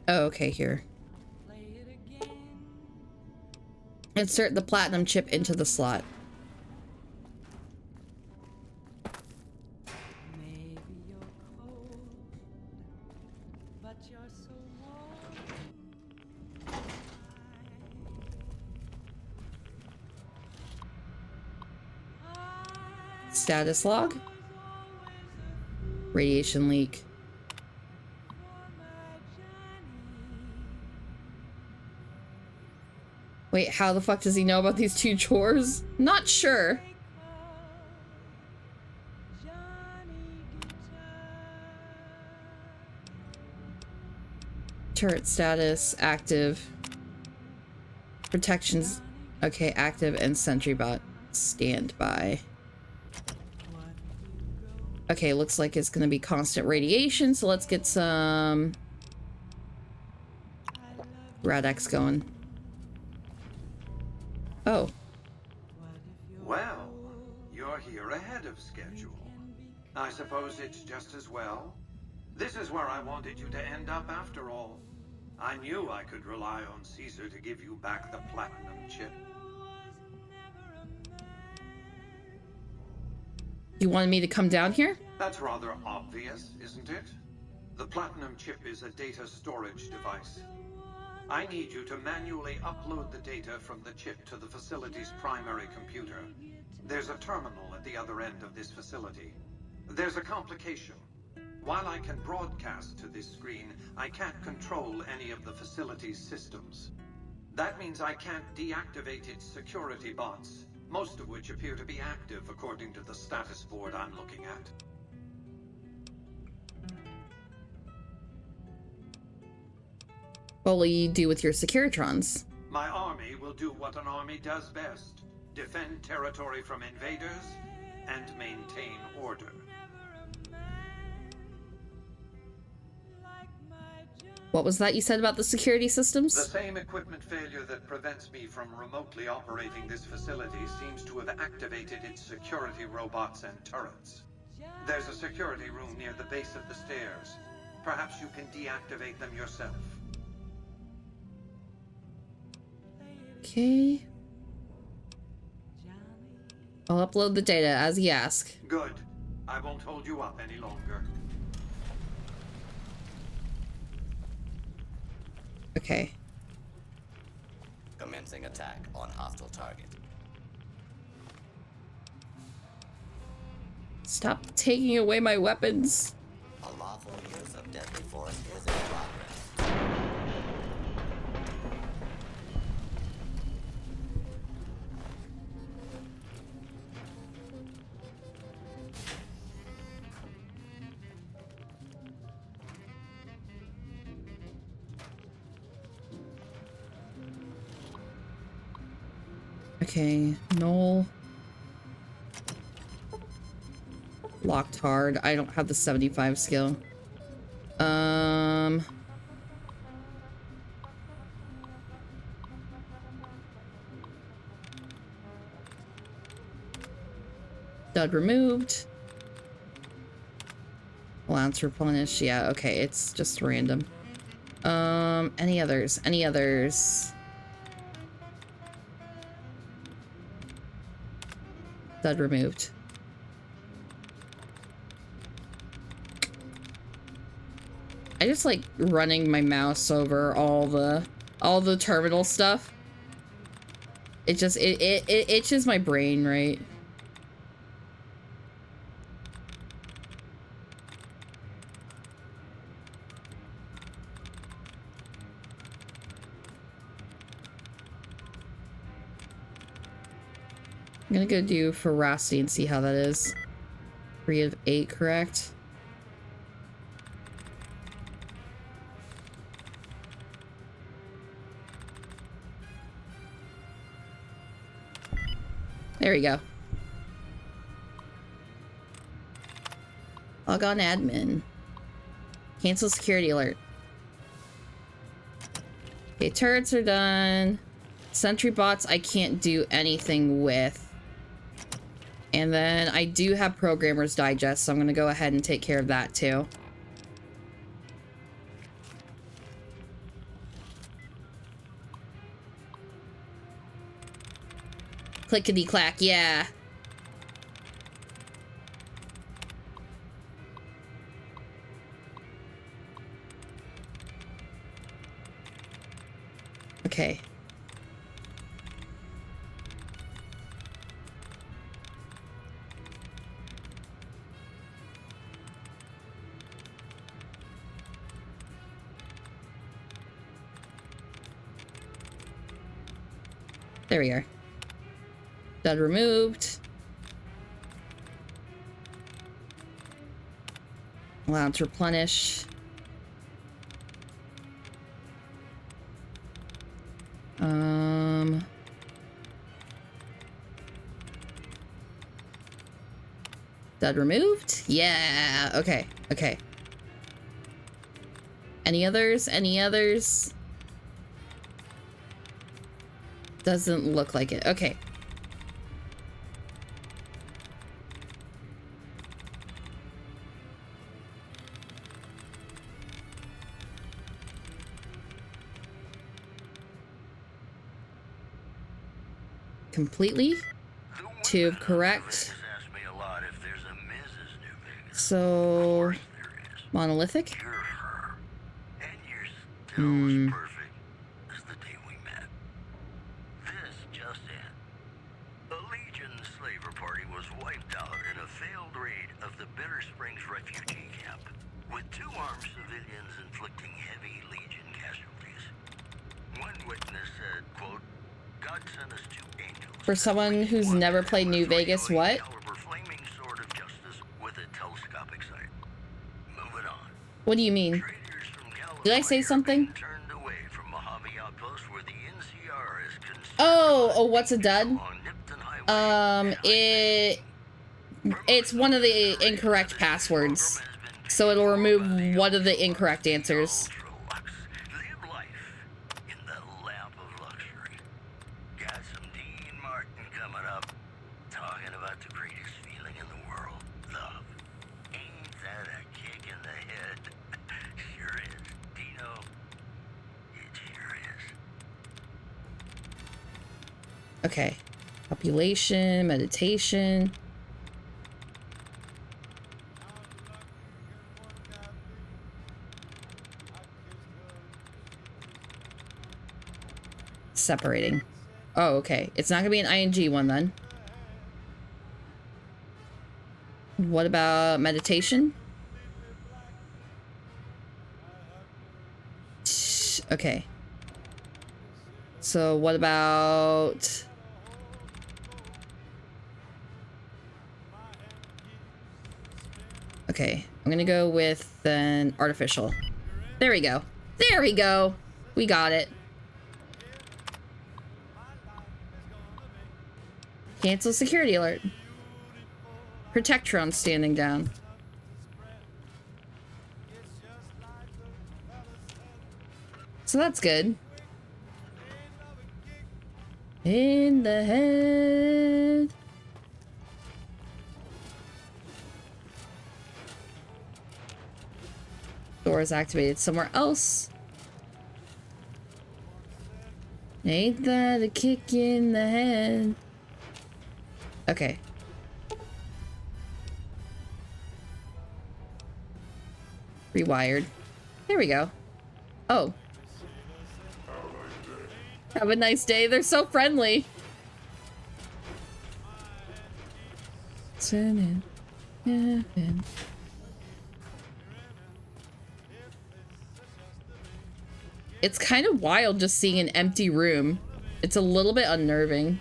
Oh, okay, here. Insert the platinum chip into the slot. Status log. Radiation leak. Wait, how the fuck does he know about these two chores? Not sure. Turret status active. Protections. Okay, active and sentry bot standby. Okay, looks like it's gonna be constant radiation, so let's get some Rad-X going. Oh. Well, you're here ahead of schedule. I suppose it's just as well. This is where I wanted you to end up after all. I knew I could rely on Caesar to give you back the platinum chip. You wanted me to come down here? That's rather obvious, isn't it? The platinum chip is a data storage device. I need you to manually upload the data from the chip to the facility's primary computer. There's a terminal at the other end of this facility. There's a complication. While I can broadcast to this screen, I can't control any of the facility's systems. That means I can't deactivate its security bots, most of which appear to be active according to the status board I'm looking at. What will you do with your Securitrons? My army will do what an army does best: defend territory from invaders and maintain order. What was that you said about the security systems? The same equipment failure that prevents me from remotely operating this facility seems to have activated its security robots and turrets. There's a security room near the base of the stairs. Perhaps you can deactivate them yourself. Okay. I'll upload the data as you ask. Good. I won't hold you up any longer. Okay. Commencing attack on hostile target. Stop taking away my weapons. A lawful use of deadly force is in progress. Okay, Null. Locked hard. I don't have the 75 skill. Dud removed. Lance replenished. Yeah, okay, it's just random. Any others? Any others? Dud removed. I just like running my mouse over all the terminal stuff. It just it itches my brain, right? I'm gonna go do ferocity and see how that is. 3 of 8, correct? There we go. Log on admin. Cancel security alert. Okay, turrets are done. Sentry bots I can't do anything with. And then I do have Programmer's Digest, so I'm gonna go ahead and take care of that too. Clickety clack, yeah. Okay. There we are. Dud removed. Allowed to replenish. Dud removed? Yeah, okay, okay. Any others? Any others? Doesn't look like it. Okay. Completely? 2 correct. So monolithic? Perfect as the day we met. This just in. The Legion slaver party was wiped out in a failed raid of the Bitter Springs refugee camp, with 2 armed civilians inflicting heavy Legion casualties. One witness said, quote, God sent us 2 angels. For someone who's never played New Vegas, what? Flaming sword of justice with a telescopic sight. Moving on. What do you mean? Did I say something? Oh, what's a dud? It's one of the incorrect passwords. So it'll remove one of the incorrect answers. Okay. Population, meditation. Separating. Oh, okay. It's not gonna be an ING one then. What about meditation? Okay. So what about... Okay, I'm gonna go with then artificial. There we go. There we go. We got it. Cancel security alert. Protectron standing down. So that's good. In the head. Door is activated somewhere else. Ain't that a kick in the head? Okay. Rewired. There we go. Oh. Have a nice day. They're so friendly. Turn in heaven. It's kind of wild just seeing an empty room. It's a little bit unnerving.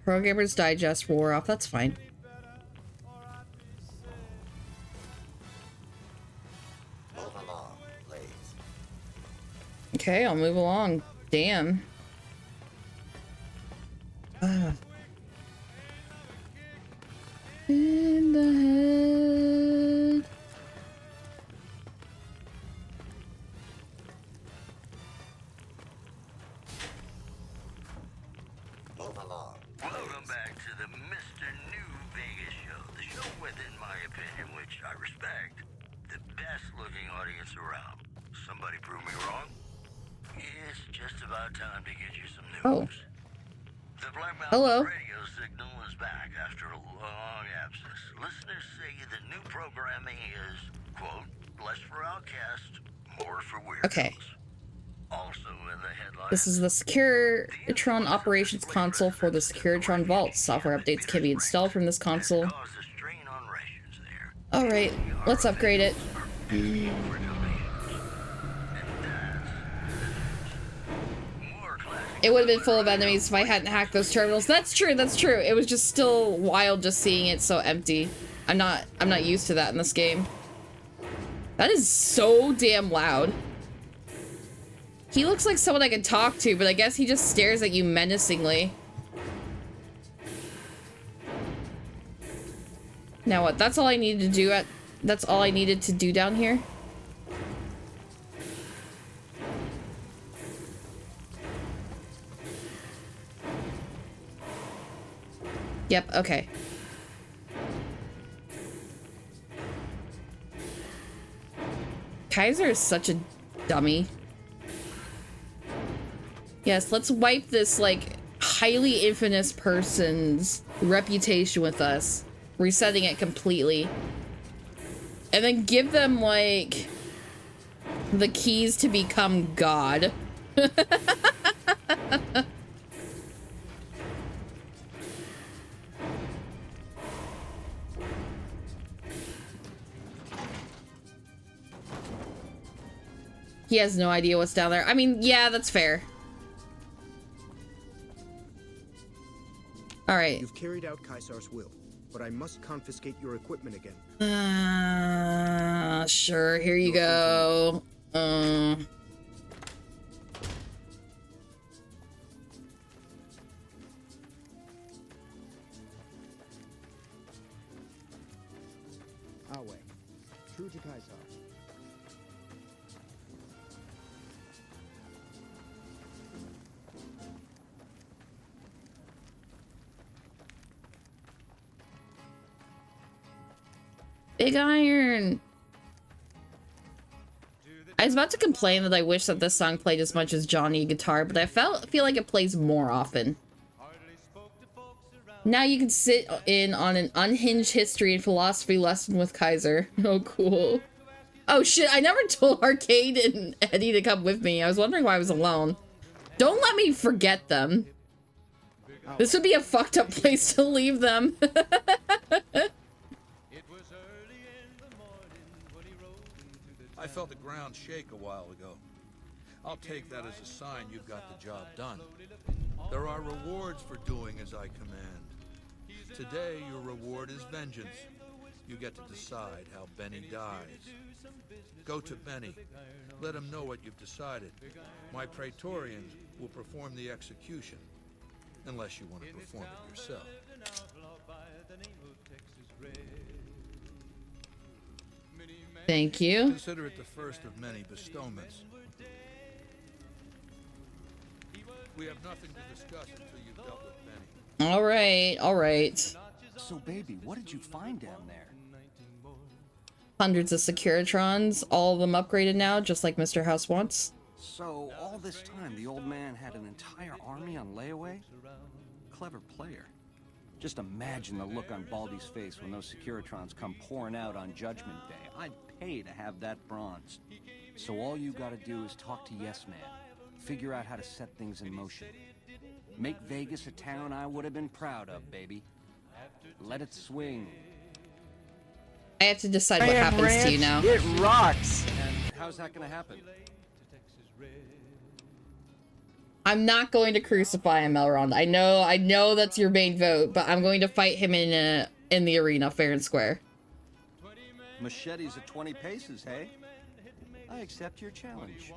Programmer's Digest wore off. That's fine. Okay, I'll move along. Damn. In the head. Welcome back to the Mr. New Vegas show. The show with, in my opinion, which I respect, the best looking audience around. Somebody prove me wrong? It's just about time to get you some news. Oh. The Black Mountain Hello. radio signal is back after a long absence. Listeners say the new programming is, quote, less for outcasts, more for weirdos. Okay. Also in the headline. This is the Securitron operations console for the Securitron Vault. Software updates can be installed from this console. Alright, let's upgrade it. It would have been full of enemies if I hadn't hacked those terminals. That's true, that's true. It was just still wild just seeing it so empty. I'm not used to that in this game. That is so damn loud. He looks like someone I can talk to, but I guess he just stares at you menacingly. Now what? That's all I needed to do that's all I needed to do down here? Yep, okay. Kaiser is such a dummy. Yes, let's wipe this, like, highly infamous person's reputation with us. Resetting it completely. And then give them, like, the keys to become God. He has no idea what's down there. I mean, yeah, that's fair. All right. You've carried out Caesar's will, but I must confiscate your equipment again. Sure. Here you go. Awe, true to Caesar. Big Iron. I was about to complain that I wish that this song played as much as Johnny Guitar, but I feel like it plays more often. Now you can sit in on an unhinged history and philosophy lesson with Kaiser. Oh, cool. Oh shit, I never told Arcade and Eddie to come with me. I was wondering why I was alone. Don't let me forget them. This would be a fucked up place to leave them. I felt the ground shake a while ago. I'll take that as a sign you've got the job done. There are rewards for doing as I command. Today, your reward is vengeance. You get to decide how Benny dies. Go to Benny. Let him know what you've decided. My Praetorians will perform the execution, unless you want to perform it yourself. Thank you. Consider it the first of many bestowments. We have nothing to discuss until you've dealt with Benny. All right, all right. So, baby, what did you find down there? Hundreds of Securitrons, all of them upgraded now, just like Mr. House wants. So, all this time, the old man had an entire army on layaway? Clever player. Just imagine the look on Baldy's face when those Securitrons come pouring out on Judgment Day. I'd pay to have that bronze. So all you gotta do is talk to Yes Man. Figure out how to set things in motion. Make Vegas a town I would have been proud of, baby. Let it swing. I have to decide what happens to you now. It rocks. And how's that gonna happen? I'm not going to crucify him, Elrond. I know that's your main vote, but I'm going to fight him in the arena, fair and square. Machetes at 20 paces, hey? I accept your challenge.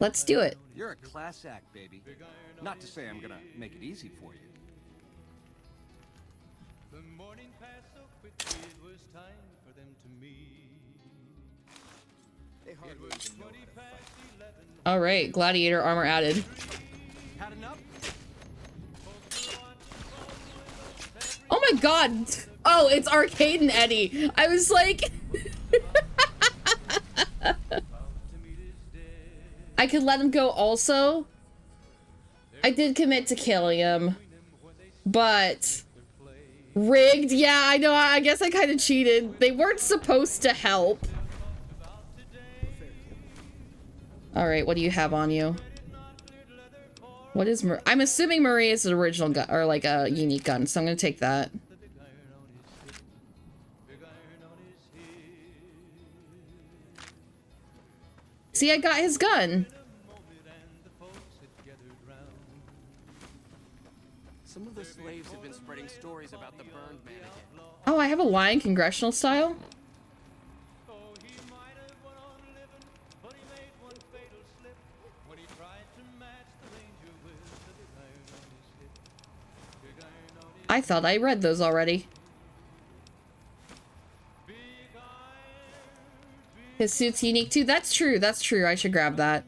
Let's do it. You're a class act, baby. Not to say I'm gonna make it easy for you. All right, gladiator armor added. Oh my god! Oh, it's Arcade and Eddie. I was like... I could let him go also. I did commit to killing him. But... rigged? Yeah, I know. I guess I kind of cheated. They weren't supposed to help. Alright, what do you have on you? What is... I'm assuming Maria's an original gun, or like a unique gun, so I'm gonna take that. See, I got his gun. Some of the slaves have been spreading stories about the burned mannequin. Oh, I have a lion congressional style? I thought I read those already. His suit's unique too. That's true. That's true. I should grab that.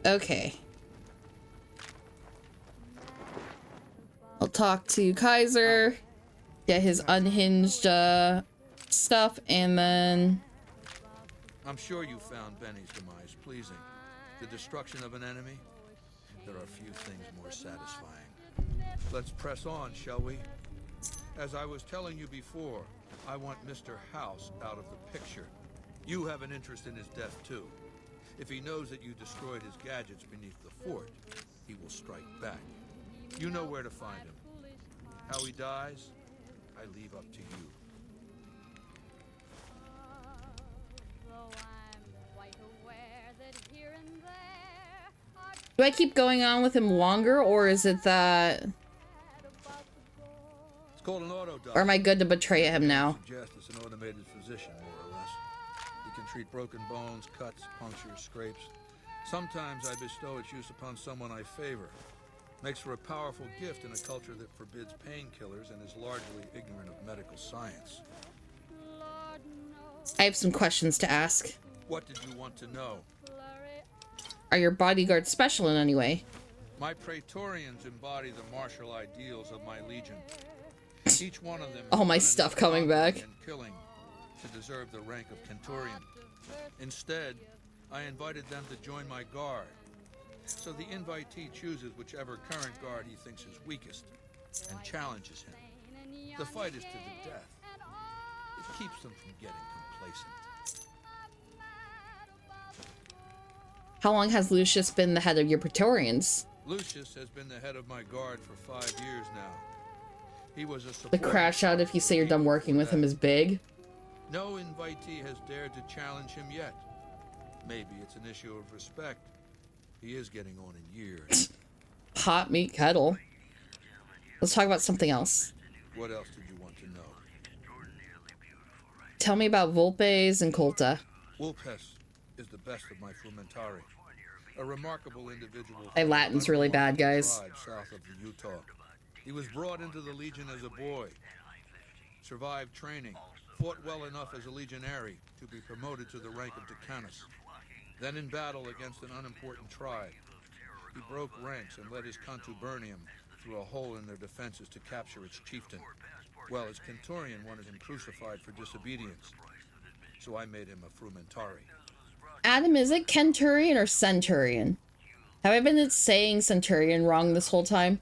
Okay. I'll talk to Kaiser, get his unhinged stuff, and then... I'm sure you found Benny's demise pleasing. The destruction of an enemy? There are few things more satisfying. Let's press on, shall we? As I was telling you before, I want Mr. House out of the picture. You have an interest in his death, too. If he knows that you destroyed his gadgets beneath the fort, he will strike back. You know where to find him. How he dies, I leave up to you. Do I keep going on with him longer, or is it that... It's called an auto-doc. Or am I good to betray him now? Suggest it's an automated physician, more or less. He can treat broken bones, cuts, punctures, scrapes. Sometimes I bestow its use upon someone I favor. Makes for a powerful gift in a culture that forbids painkillers and is largely ignorant of medical science. I have some questions to ask. What did you want to know? Are your bodyguards special in any way? My Praetorians embody the martial ideals of my legion. Each one of them All my stuff coming back. and killing to deserve the rank of Centurion. Instead, I invited them to join my guard. So the invitee chooses whichever current guard he thinks is weakest and challenges him. The fight is to the death. It keeps them from getting complacent. How long has Lucius been the head of your Praetorians? Lucius has been the head of my guard for 5 years now. He was a The support. crash out if you say you're done working with him is big. No invitee has dared to challenge him yet. Maybe it's an issue of respect. He is getting on in years. Hot meat kettle. Let's talk about something else. What else did you want to know? Tell me about Volpes and Colta. Vulpes is the best of my Frumentari. A remarkable individual. My Latin's really bad, guys. Tribe south of the Utah. He was brought into the Legion as a boy. Survived training. Fought well enough as a legionary to be promoted to the rank of Decanus. Then in battle against an unimportant tribe, he broke ranks and led his contubernium through a hole in their defenses to capture its chieftain. Well, his Centurion wanted him crucified for disobedience, so I made him a Frumentari. Adam, is it Centurion or Centurion? Have I been saying Centurion wrong this whole time?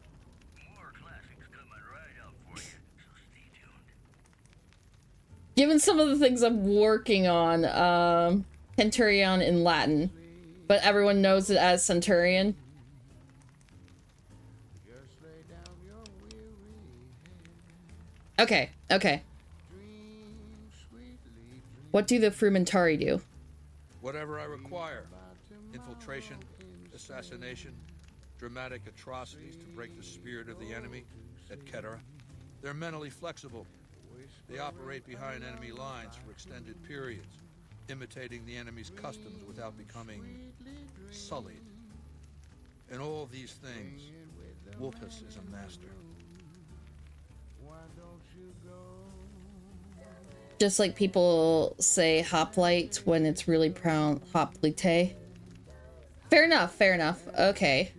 Given some of the things I'm working on, Centurion in Latin, but everyone knows it as Centurion. Okay, okay. What do the Frumentari do? Whatever I require. Infiltration, assassination, dramatic atrocities to break the spirit of the enemy at Ketara. They're mentally flexible. They operate behind enemy lines for extended periods, imitating the enemy's customs without becoming sullied. In all these things, Vulpes is a master. Just like people say hoplite when it's really pronounced hoplite. Fair enough, fair enough. Okay.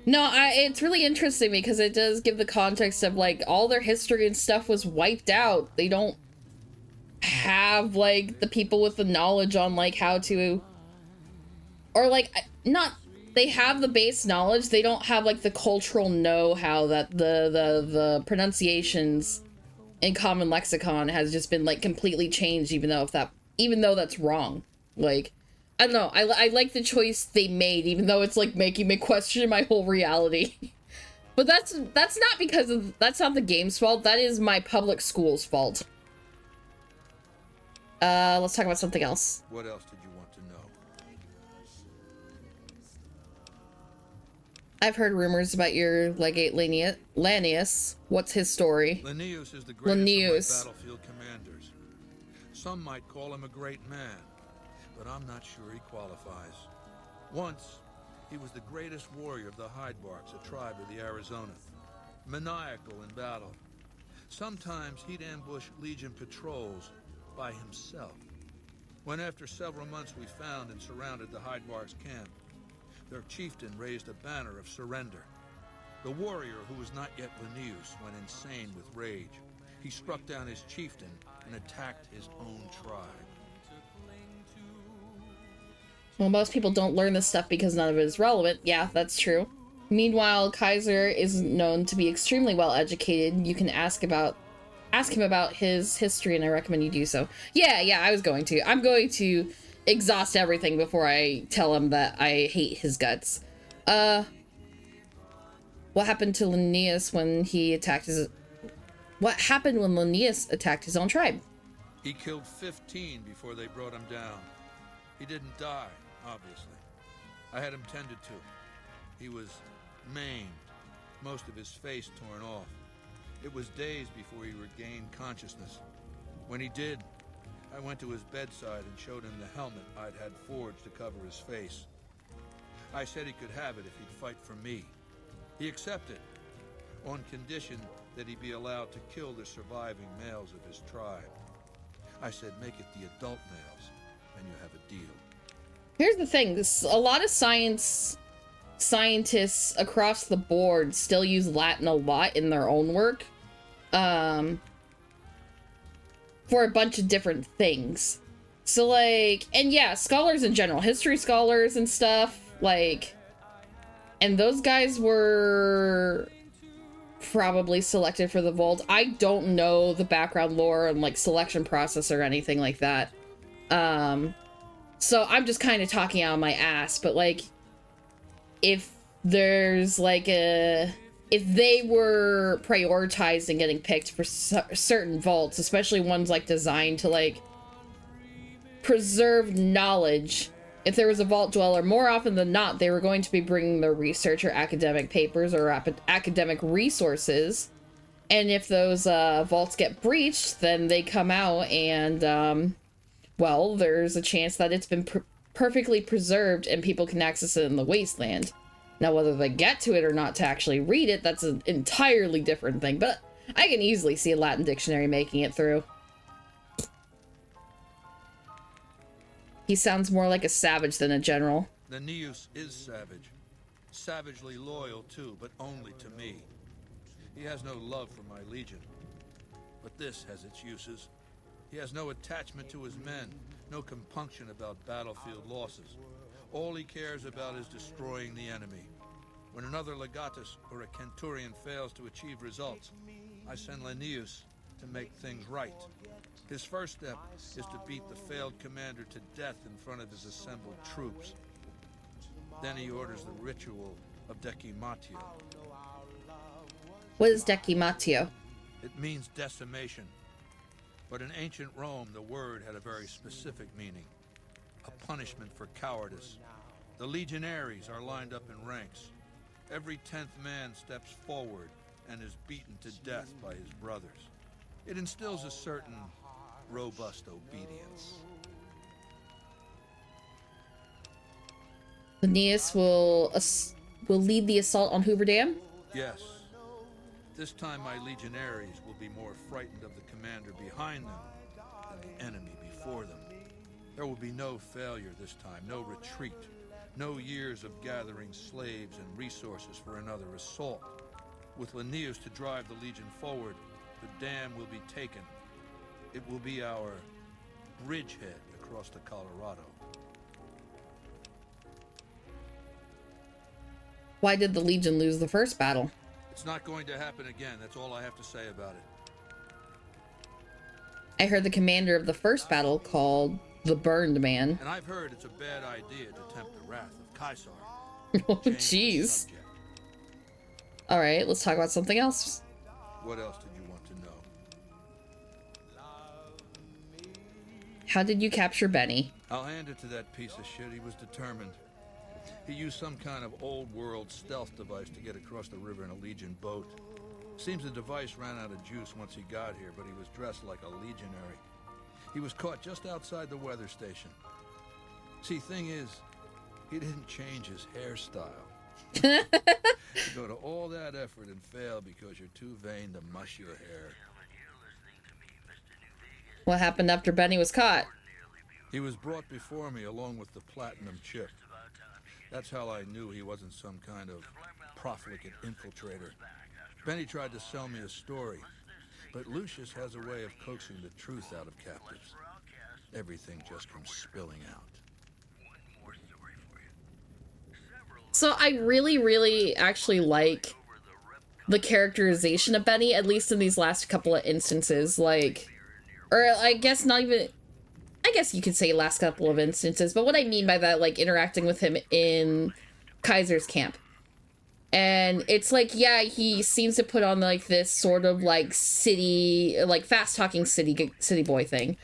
No, it's really interesting because it does give the context of like all their history and stuff was wiped out. They don't have like the people with the knowledge on like how to, or like not, they have the base knowledge. They don't have like the cultural know-how that the pronunciations in common lexicon has just been like completely changed, even though that's wrong. Like, I don't know. I like the choice they made, even though it's like making me question my whole reality. But that's not because of, that's not the game's fault. That is my public school's fault. Let's talk about something else. What else did you want to know? I've heard rumors about your legate Lanius. What's his story? Linnaeus is the greatest of my battlefield commanders. Some might call him a great man, but I'm not sure he qualifies. Once, he was the greatest warrior of the Hydebarks, a tribe of the Arizona. Maniacal in battle. Sometimes he'd ambush Legion patrols by himself. When after several months we found and surrounded the Hydebarks camp, their chieftain raised a banner of surrender. The warrior, who was not yet Linnaeus, went insane with rage. He struck down his chieftain and attacked his own tribe. Well, most people don't learn this stuff because none of it is relevant. Yeah, that's true. Meanwhile, Kaiser is known to be extremely well educated. You can ask him about his history, and I recommend you do so. Yeah, I was going to. I'm going to exhaust everything before I tell him that I hate his guts. What happened to Linnaeus when he attacked his... What happened when Linnaeus attacked his own tribe? He killed 15 before they brought him down. He didn't die, obviously. I had him tended to. He was maimed, most of his face torn off. It was days before he regained consciousness. When he did, I went to his bedside and showed him the helmet I'd had forged to cover his face. I said he could have it if he'd fight for me. He accepted, on condition that he be allowed to kill the surviving males of his tribe. I said, make it the adult males, and you have a deal. Here's the thing, a lot of scientists across the board still use Latin a lot in their own work. For a bunch of different things. So like, and yeah, scholars in general, history scholars and stuff, like, and those guys were probably selected for the vault. I don't know the background lore and like selection process or anything like that. So I'm just kind of talking out of my ass, but like, if there's like if they were prioritized and getting picked for certain vaults, especially ones like designed to like preserve knowledge, if there was a vault dweller, more often than not, they were going to be bringing their research or academic papers or academic resources. And if those vaults get breached, then they come out and, well, there's a chance that it's been perfectly preserved and people can access it in the wasteland. Now, whether they get to it or not to actually read it, that's an entirely different thing, but I can easily see a Latin dictionary making it through. He sounds more like a savage than a general. Linnaeus is savage. Savagely loyal, too, but only to me. He has no love for my legion. But this has its uses. He has no attachment to his men, no compunction about battlefield losses. All he cares about is destroying the enemy. When another legatus or a centurion fails to achieve results, I send Linnaeus to make things right. His first step is to beat the failed commander to death in front of his assembled troops. Then he orders the ritual of decimatio. What is decimatio? It means decimation. But in ancient Rome, the word had a very specific meaning. A punishment for cowardice. The legionaries are lined up in ranks. Every 10th man steps forward and is beaten to death by his brothers. It instills a certain robust obedience. Linnaeus will lead the assault on Hoover Dam? Yes. This time my legionaries will be more frightened of the commander behind them than the enemy before them. There will be no failure this time, no retreat, no years of gathering slaves and resources for another assault. With Linnaeus to drive the legion forward, the dam will be taken. It will be our bridgehead across the Colorado. Why did the Legion lose the first battle? It's not going to happen again. That's all I have to say about it. I heard the commander of the first battle called the Burned Man. And I've heard it's a bad idea to tempt the wrath of Caesar. Oh, jeez. All right, let's talk about something else. What else did you want to know? How did you capture Benny? I'll hand it to that piece of shit. He was determined. He used some kind of old-world stealth device to get across the river in a Legion boat. Seems the device ran out of juice once he got here, but he was dressed like a legionary. He was caught just outside the weather station. See, thing is, he didn't change his hairstyle. You go to all that effort and fail because you're too vain to mush your hair. What happened after Benny was caught? He was brought before me along with the platinum chip. That's how I knew he wasn't some kind of profligate infiltrator. Benny tried to sell me a story, but Lucius has a way of coaxing the truth out of captives. Everything just comes spilling out. So I really actually like the characterization of Benny, at least in these last couple of instances. Like, or I guess not even... I guess you could say last couple of instances, but what I mean by that, like, interacting with him in Kaiser's camp. And it's like, yeah, he seems to put on, like, this sort of, like, city, like, fast-talking city boy thing.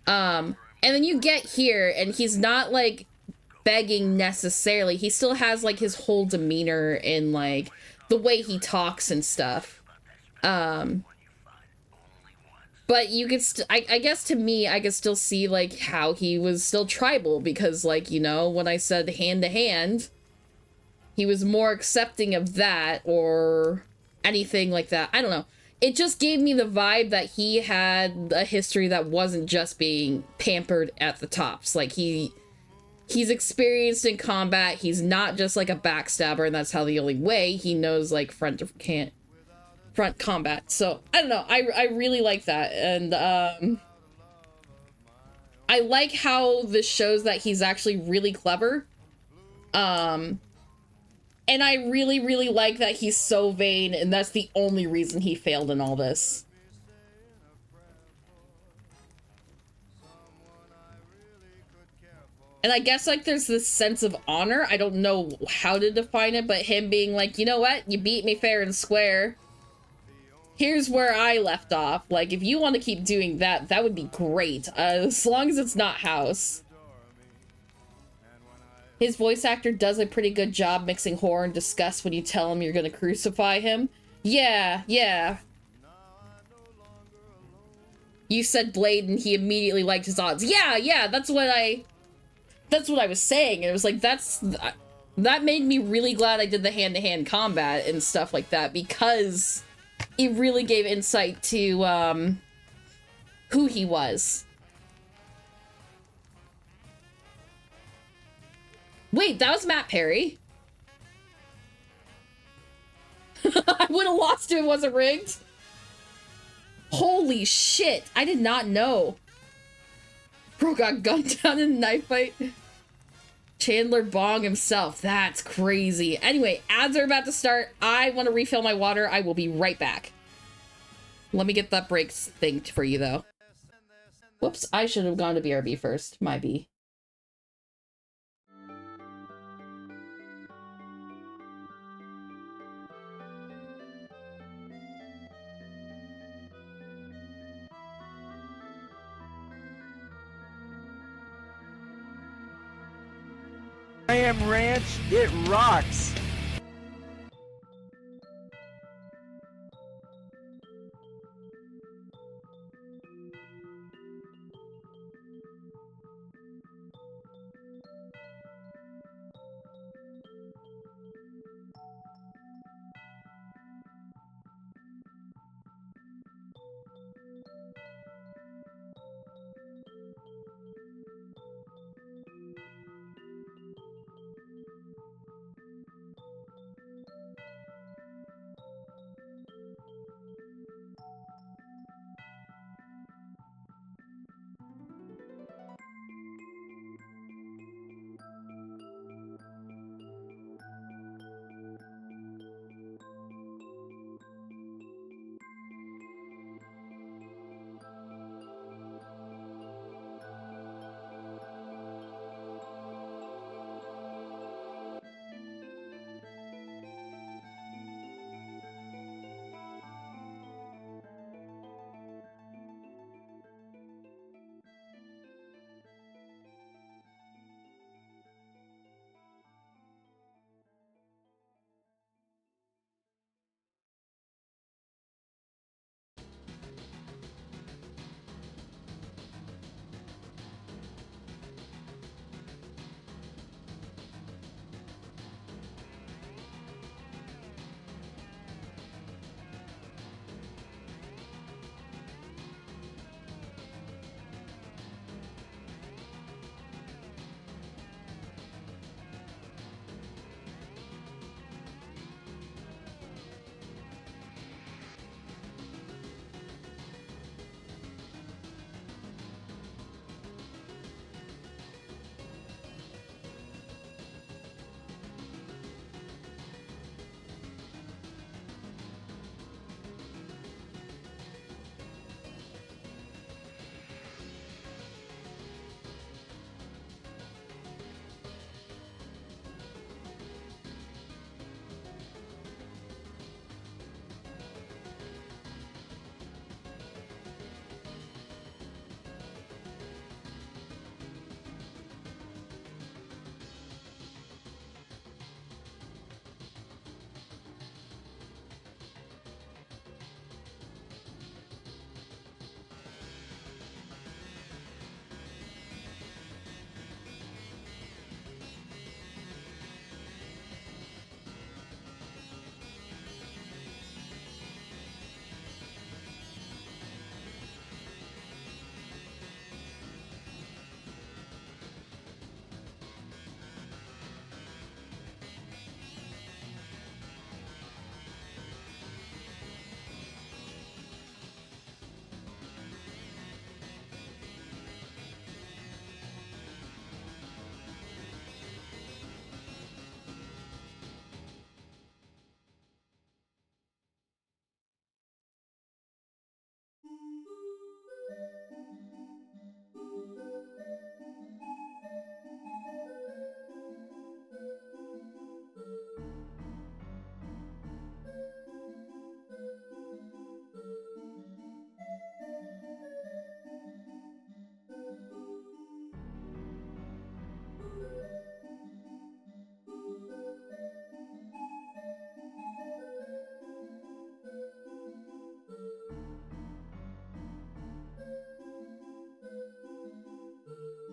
And then you get here, and he's not, like, begging necessarily. He still has, like, his whole demeanor in, like, the way he talks and stuff. But you could, I guess to me, I could still see, like, how he was still tribal, because, like, you know, when I said hand to hand, he was more accepting of that, or anything like that. I don't know. It just gave me the vibe that he had a history that wasn't just being pampered at the tops. Like, he's experienced in combat, he's not just, like, a backstabber, and that's how the only way he knows, like, front combat. So I don't know, I really like that. And I like how this shows that he's actually really clever, and I really like that he's so vain, and that's the only reason he failed in all this. And I guess, like, there's this sense of honor. I don't know how to define it, but him being like, you know what, you beat me fair and square. Here's where I left off. Like, if you want to keep doing that, that would be great. As long as it's not House. His voice actor does a pretty good job mixing horror and disgust when you tell him you're gonna crucify him. Yeah. You said Blade and he immediately liked his odds. Yeah, that's what I was saying. It was like, that made me really glad I did the hand-to-hand combat and stuff like that, because it really gave insight to who he was. Wait, that was Matt Perry. I would have lost if it wasn't rigged. Holy shit, I did not know. Bro got gunned down in a knife fight. Chandler Bong himself. That's crazy. Anyway, ads are about to start. I want to refill my water. I will be right back. Let me get that breaks thing for you, though. Whoops, I should have gone to BRB first. My B. I am Ranch, it rocks.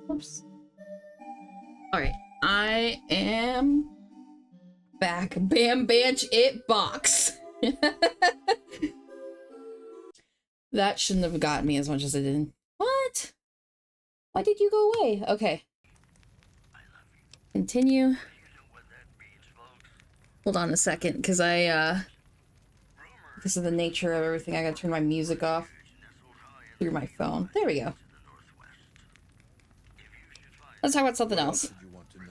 Oops. Alright, I am back. Bam Banch it box. That shouldn't have gotten me as much as it did. What? Why did you go away? Okay. Continue. Hold on a second, because because of the nature of everything, I gotta turn my music off through my phone. There we go. Let's talk about something else. You want to know?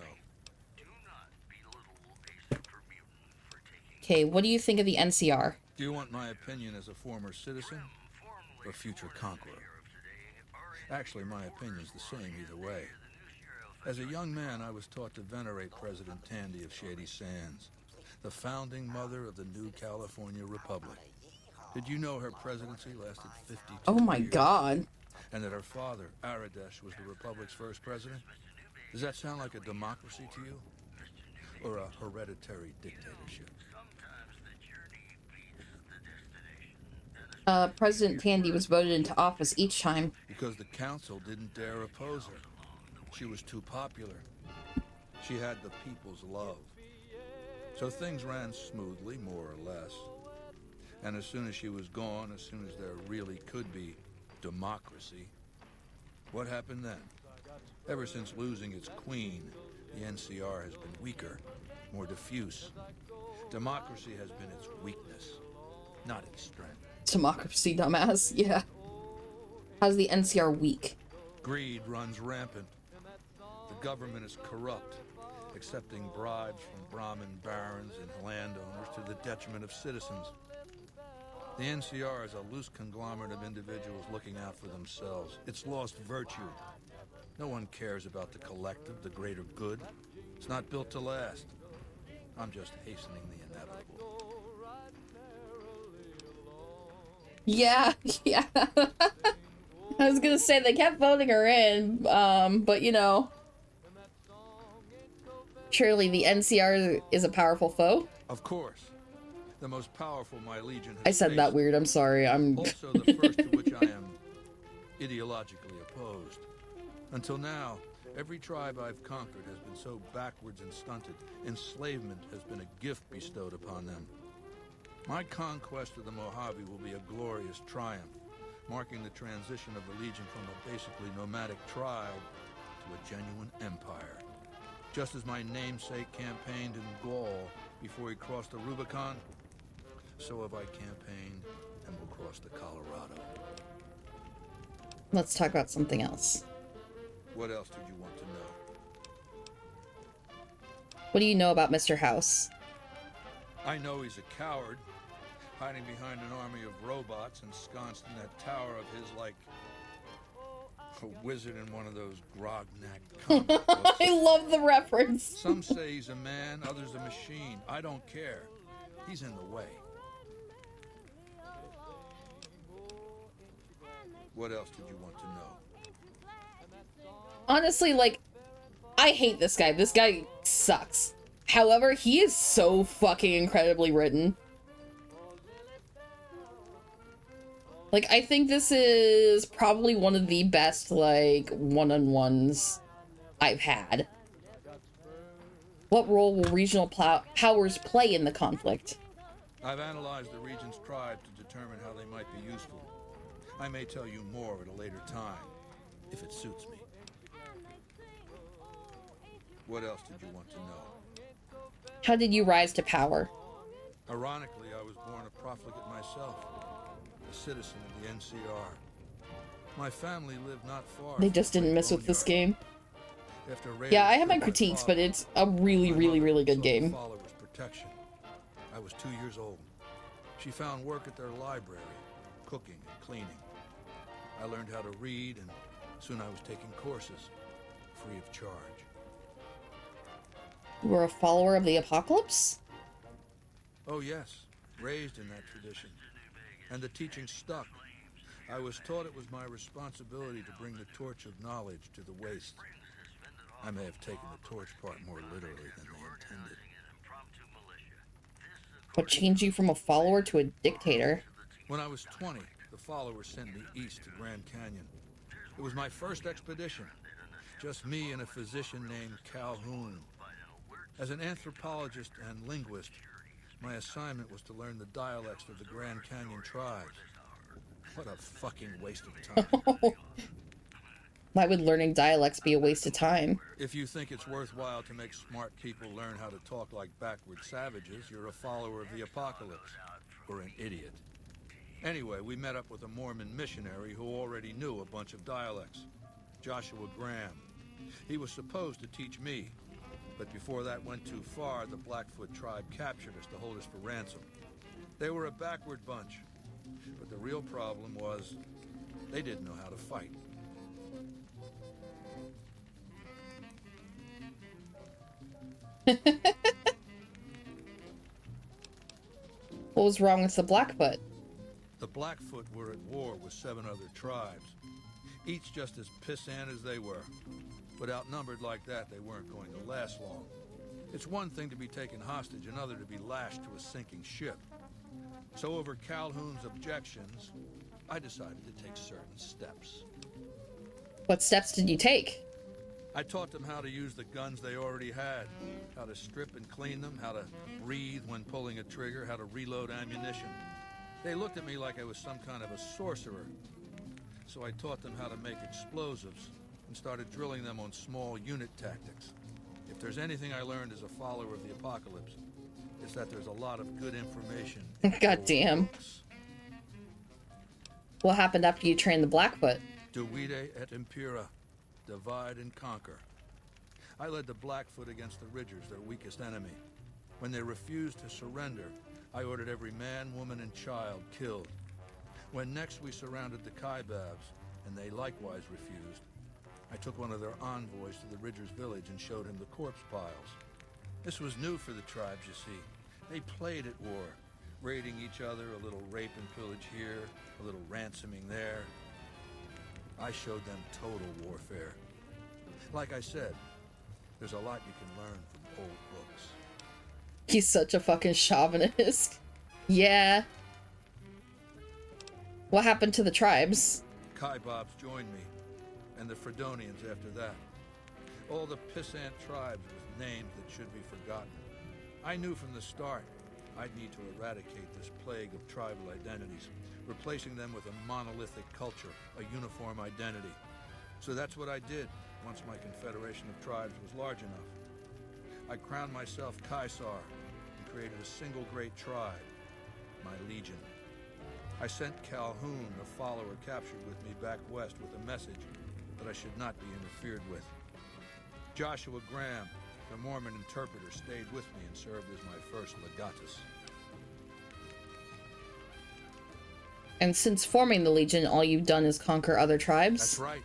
Okay, what do you think of the NCR? Do you want my opinion as a former citizen or future conqueror? Actually, my opinion's the same either way. As a young man, I was taught to venerate President Tandy of Shady Sands, the founding mother of the new California Republic. Did you know her presidency lasted 52 years? Oh my god. And that her father, Aradesh, was the Republic's first president? Does that sound like a democracy to you? Or a hereditary dictatorship? President Tandy was voted into office each time. Because the council didn't dare oppose her. She was too popular. She had the people's love. So things ran smoothly, more or less. And as soon as she was gone, as soon as there really could be democracy, what happened then? Ever since losing its queen, the NCR has been weaker, more diffuse. Democracy has been its weakness, not its strength. Democracy, dumbass. Yeah. How's the NCR weak? Greed runs rampant. The government is corrupt, accepting bribes from Brahmin barons and landowners to the detriment of citizens. The NCR is a loose conglomerate of individuals looking out for themselves. It's lost virtue. No one cares about the collective, the greater good. It's not built to last. I'm just hastening the inevitable. Yeah, yeah. I was gonna say they kept voting her in, but you know, surely the NCR is a powerful foe. Of course, the most powerful my legion has I said faced. that weird. I'm sorry. I'm Also the first to which I am ideologically opposed. Until now, every tribe I've conquered has been so backwards and stunted. Enslavement has been a gift bestowed upon them. My conquest of the Mojave will be a glorious triumph, marking the transition of the Legion from a basically nomadic tribe to a genuine empire. Just as my namesake campaigned in Gaul before he crossed the Rubicon, so have I campaigned and will cross the Colorado. Let's talk about something else. What else did you want to know? What do you know about Mr. House? I know he's a coward, hiding behind an army of robots ensconced in that tower of his like a wizard in one of those Grognak comic books. I love the reference. Some say he's a man, others a machine. I don't care. He's in the way. What else did you want to know? Honestly, like, I hate this guy. This guy sucks. However, he is so fucking incredibly written. Like, I think this is probably one of the best, like, one-on-ones I've had. What role will regional powers play in the conflict? I've analyzed the region's tribe to determine how they might be useful. I may tell you more at a later time, if it suits me. What else did you want to know? How did you rise to power? Ironically, I was born a profligate myself, a citizen of the NCR. My family lived not far. They just didn't mess with this game. After Yeah, I have my critiques, but it's a really, really, really good game. Followers protection. I was 2 years old. She found work at their library, cooking and cleaning. I learned how to read, and soon I was taking courses, free of charge. You were a follower of the apocalypse? Oh yes, raised in that tradition. And the teaching stuck. I was taught it was my responsibility to bring the torch of knowledge to the waste. I may have taken the torch part more literally than they intended. What changed you from a follower to a dictator? When I was 20, the followers sent me east to Grand Canyon. It was my first expedition. Just me and a physician named Calhoun. As an anthropologist and linguist, my assignment was to learn the dialects of the Grand Canyon tribes. What a fucking waste of time. Why would learning dialects be a waste of time? If you think it's worthwhile to make smart people learn how to talk like backward savages, you're a follower of the apocalypse, or an idiot. Anyway, we met up with a Mormon missionary who already knew a bunch of dialects, Joshua Graham. He was supposed to teach me, But before that went too far, the Blackfoot tribe captured us to hold us for ransom. They were a backward bunch, but the real problem was they didn't know how to fight. What was wrong with the Blackfoot? The Blackfoot were at war with 7 other tribes, each just as pissant as they were. But outnumbered like that, they weren't going to last long. It's one thing to be taken hostage, another to be lashed to a sinking ship. So over Calhoun's objections, I decided to take certain steps. What steps did you take? I taught them how to use the guns they already had, how to strip and clean them, how to breathe when pulling a trigger, how to reload ammunition. They looked at me like I was some kind of a sorcerer. So I taught them how to make explosives and started drilling them on small unit tactics. If there's anything I learned as a follower of the apocalypse, it's that there's a lot of good information. God damn. What happened after you trained the Blackfoot? Divide et impera. Divide and conquer. I led the Blackfoot against the Ridgers, their weakest enemy. When they refused to surrender, I ordered every man, woman, and child killed. When next we surrounded the Kaibabs, and they likewise refused, I took one of their envoys to the Ridgers' village and showed him the corpse piles. This was new for the tribes, you see. They played at war, raiding each other, a little rape and pillage here, a little ransoming there. I showed them total warfare. Like I said, there's a lot you can learn from old books. He's such a fucking chauvinist. Yeah. What happened to the tribes? Kaibabs joined me, and the Fredonians after that. All the pissant tribes with names that should be forgotten. I knew from the start I'd need to eradicate this plague of tribal identities, replacing them with a monolithic culture, a uniform identity. So that's what I did once my confederation of tribes was large enough. I crowned myself Caesar and created a single great tribe, my legion. I sent Calhoun, a follower captured with me back west, with a message that I should not be interfered with. Joshua Graham, the Mormon interpreter, stayed with me and served as my first legatus. And since forming the Legion, all you've done is conquer other tribes? That's right.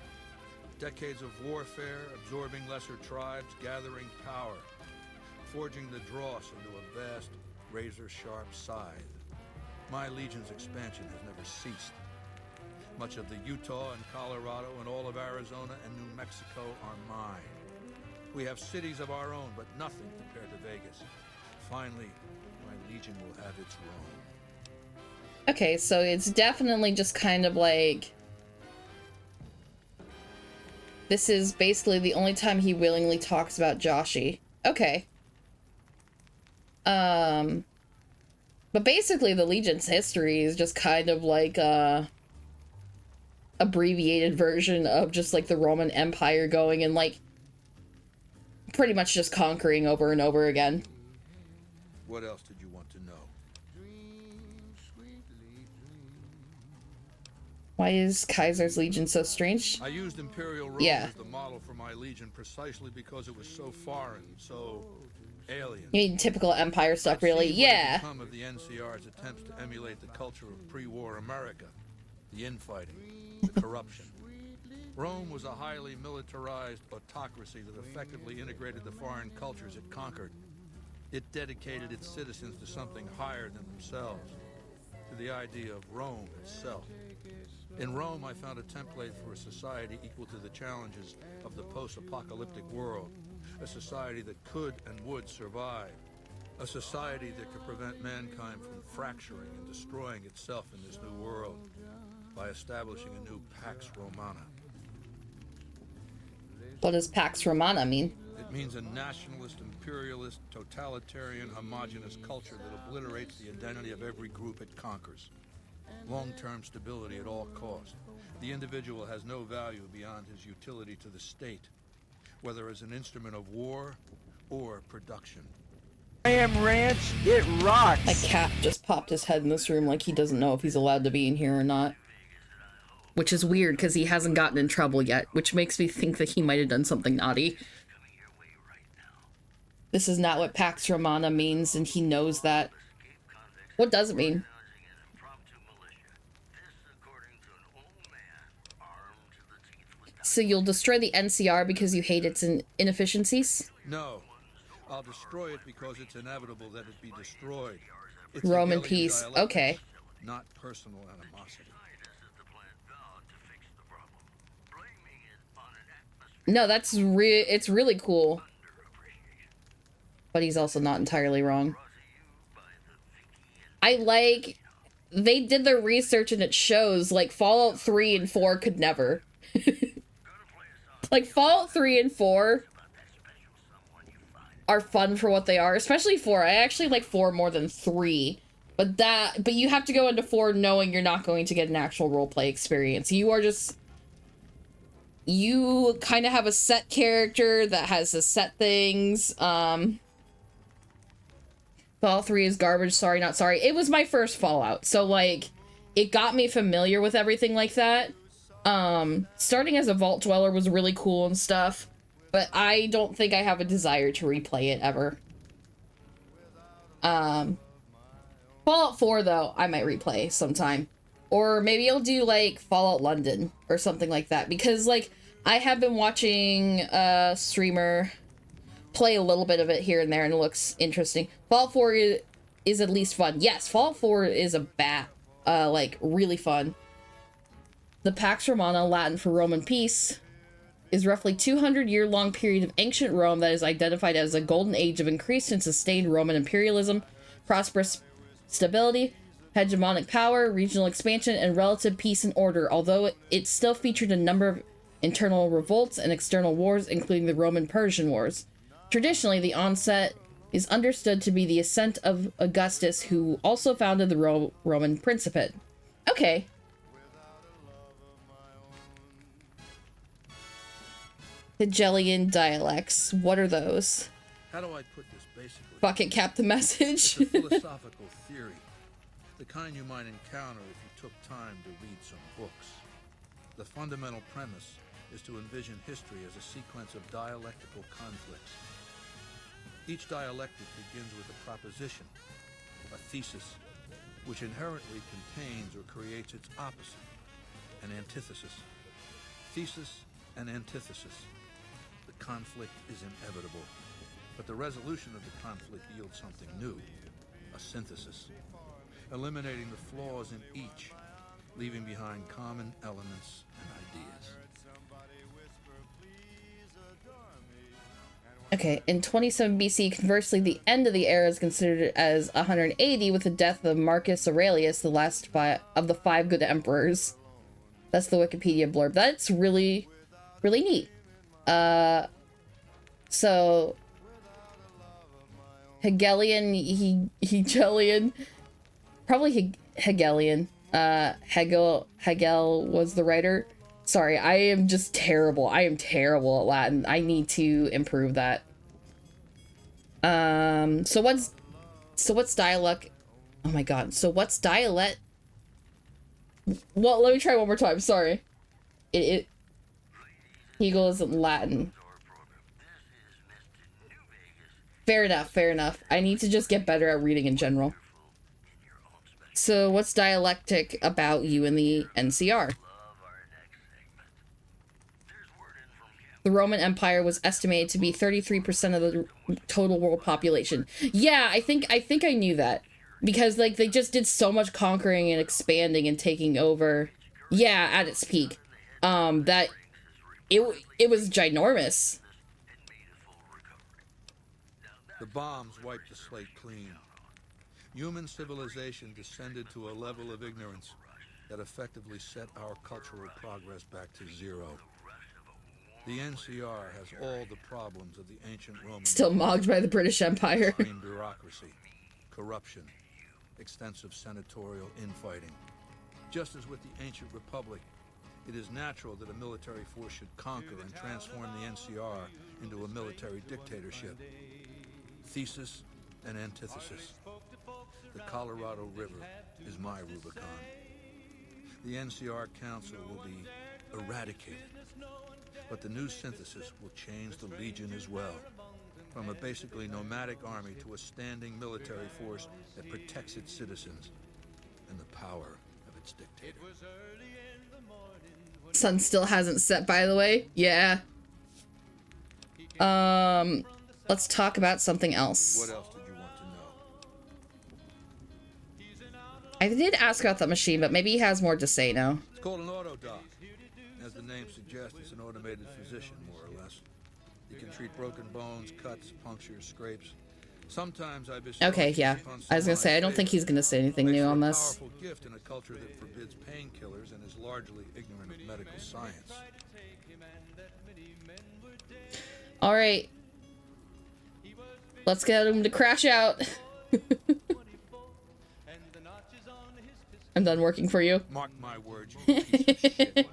Decades of warfare, absorbing lesser tribes, gathering power, forging the dross into a vast, razor-sharp scythe. My Legion's expansion has never ceased. Much of the Utah and Colorado and all of Arizona and New Mexico are mine. We have cities of our own, but nothing compared to Vegas. Finally, my Legion will have its Rome. Okay, so it's definitely just kind of like... This is basically the only time he willingly talks about Joshi. Okay. But basically the Legion's history is just kind of like a abbreviated version of just like the Roman Empire going and like pretty much just conquering over and over again. What else did you want to know? Why is Kaiser's Legion so strange? I used Imperial Rome as the model for my Legion precisely because it was so foreign, so alien. You mean typical Empire stuff, really? Yeah. Some of the NCR's attempts to emulate the culture of pre-war America, the infighting, the corruption. Rome was a highly militarized autocracy that effectively integrated the foreign cultures it conquered. It dedicated its citizens to something higher than themselves, to the idea of Rome itself. In Rome, I found a template for a society equal to the challenges of the post-apocalyptic world, a society that could and would survive, a society that could prevent mankind from fracturing and destroying itself in this new world by establishing a new Pax Romana. What does Pax Romana mean? It means a nationalist, imperialist, totalitarian, homogenous culture that obliterates the identity of every group it conquers. Long-term stability at all cost. The individual has no value beyond his utility to the state, whether as an instrument of war or production. Ram Ranch, it rocks! My cat just popped his head in this room like he doesn't know if he's allowed to be in here or not. Which is weird, because he hasn't gotten in trouble yet, which makes me think that he might have done something naughty. this is not what Pax Romana means, and he knows that. What does it mean? So you'll destroy the NCR because you hate its inefficiencies? No. I'll destroy it because it's inevitable that it be destroyed. It's Roman Hegelian peace. dialectics, Okay. not personal animosity. No, that's it's really cool. But he's also not entirely wrong. I like... They did their research and it shows, like, Fallout 3 and 4 could never. Like, Fallout 3 and 4 are fun for what they are, especially 4. I actually like 4 more than 3. But you have to go into 4 knowing you're not going to get an actual roleplay experience. You are just... You kind of have a set character that has a set things. Fallout 3 is garbage, sorry, not sorry. It was my first Fallout, so, like, it got me familiar with everything like that. Starting as a Vault Dweller was really cool and stuff, but I don't think I have a desire to replay it ever. Fallout 4, though, I might replay sometime. Or maybe I'll do, like, Fallout London or something like that, because, like, I have been watching a streamer play a little bit of it here and there, and it looks interesting. Fallout 4 is at least fun. Yes, Fallout 4 is like, really fun. The Pax Romana, Latin for Roman peace, is roughly 200-year-long period of ancient Rome that is identified as a golden age of increased and sustained Roman imperialism, prosperous stability, hegemonic power, regional expansion, and relative peace and order, although it still featured a number of internal revolts and external wars, including the Roman-Persian Wars. Traditionally, the onset is understood to be the ascent of Augustus, who also founded the Roman Principate. Okay. Hegelian dialects. What are those? How do I put this basically? Bucket cap the message. It's a philosophical theory. The kind you might encounter if you took time to read some books. The fundamental premise is to envision history as a sequence of dialectical conflicts. Each dialectic begins with a proposition, a thesis, which inherently contains or creates its opposite, an antithesis. Thesis and antithesis. The conflict is inevitable, but the resolution of the conflict yields something new, a synthesis, eliminating the flaws in each, leaving behind common elements and ideas. Okay, in 27 BC, conversely, the end of the era is considered as 180 with the death of Marcus Aurelius, the last of the 5 good emperors. That's the Wikipedia blurb. That's really, really neat. So Hegelian, probably Hegelian. Hegel was the writer. Sorry, I am just terrible. I am terrible at Latin. I need to improve that. So what's dialect? Oh my god. So what's dialect? Well, let me try one more time. Sorry. Hegel isn't Latin. Fair enough, fair enough. I need to just get better at reading in general. So what's dialectic about you in the NCR? The Roman Empire was estimated to be 33% of the total world population. Yeah, I think I knew that. Because, like, they just did so much conquering and expanding and taking over. Yeah, at its peak. That it was ginormous. The bombs wiped the slate clean. Human civilization descended to a level of ignorance that effectively set our cultural progress back to zero. The NCR has all the problems of the ancient Roman... Still mocked by the British Empire. Extreme bureaucracy, corruption, extensive senatorial infighting. Just as with the ancient republic, it is natural that a military force should conquer and transform the NCR into a military dictatorship. Thesis and antithesis. The Colorado River is my Rubicon. The NCR Council will be eradicated, but the new synthesis will change the Legion as well. from a basically nomadic army to a standing military force that protects its citizens and the power of its dictator. Sun still hasn't set, by the way. Yeah. Let's talk about something else. What else did you want to know? I did ask about that machine, but maybe he has more to say now. It's called an autodoc. As the name suggests, it's an automated physician, more or less. It can treat broken bones, cuts, punctures, scrapes. Sometimes I Okay, yeah. I was gonna say, I don't think he's gonna say anything new on this. Powerful gift in a culture that forbids painkillers and is largely ignorant of medical science. All right. Let's get him to crash out. I'm done working for you. Mark my words, you piece of shit.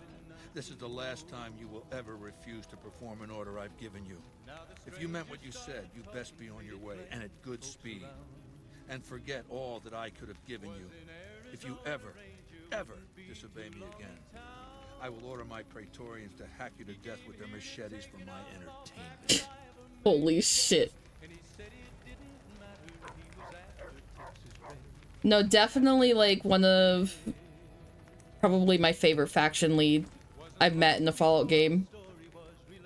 This is the last time you will ever refuse to perform an order I've given you. If you meant what you said, you'd best be on your way, and at good speed. And forget all that I could have given you. If you ever disobey me again, I will order my Praetorians to hack you to death with their machetes for my entertainment. Holy shit. No, definitely like one of probably my favorite faction lead I've met in a Fallout game.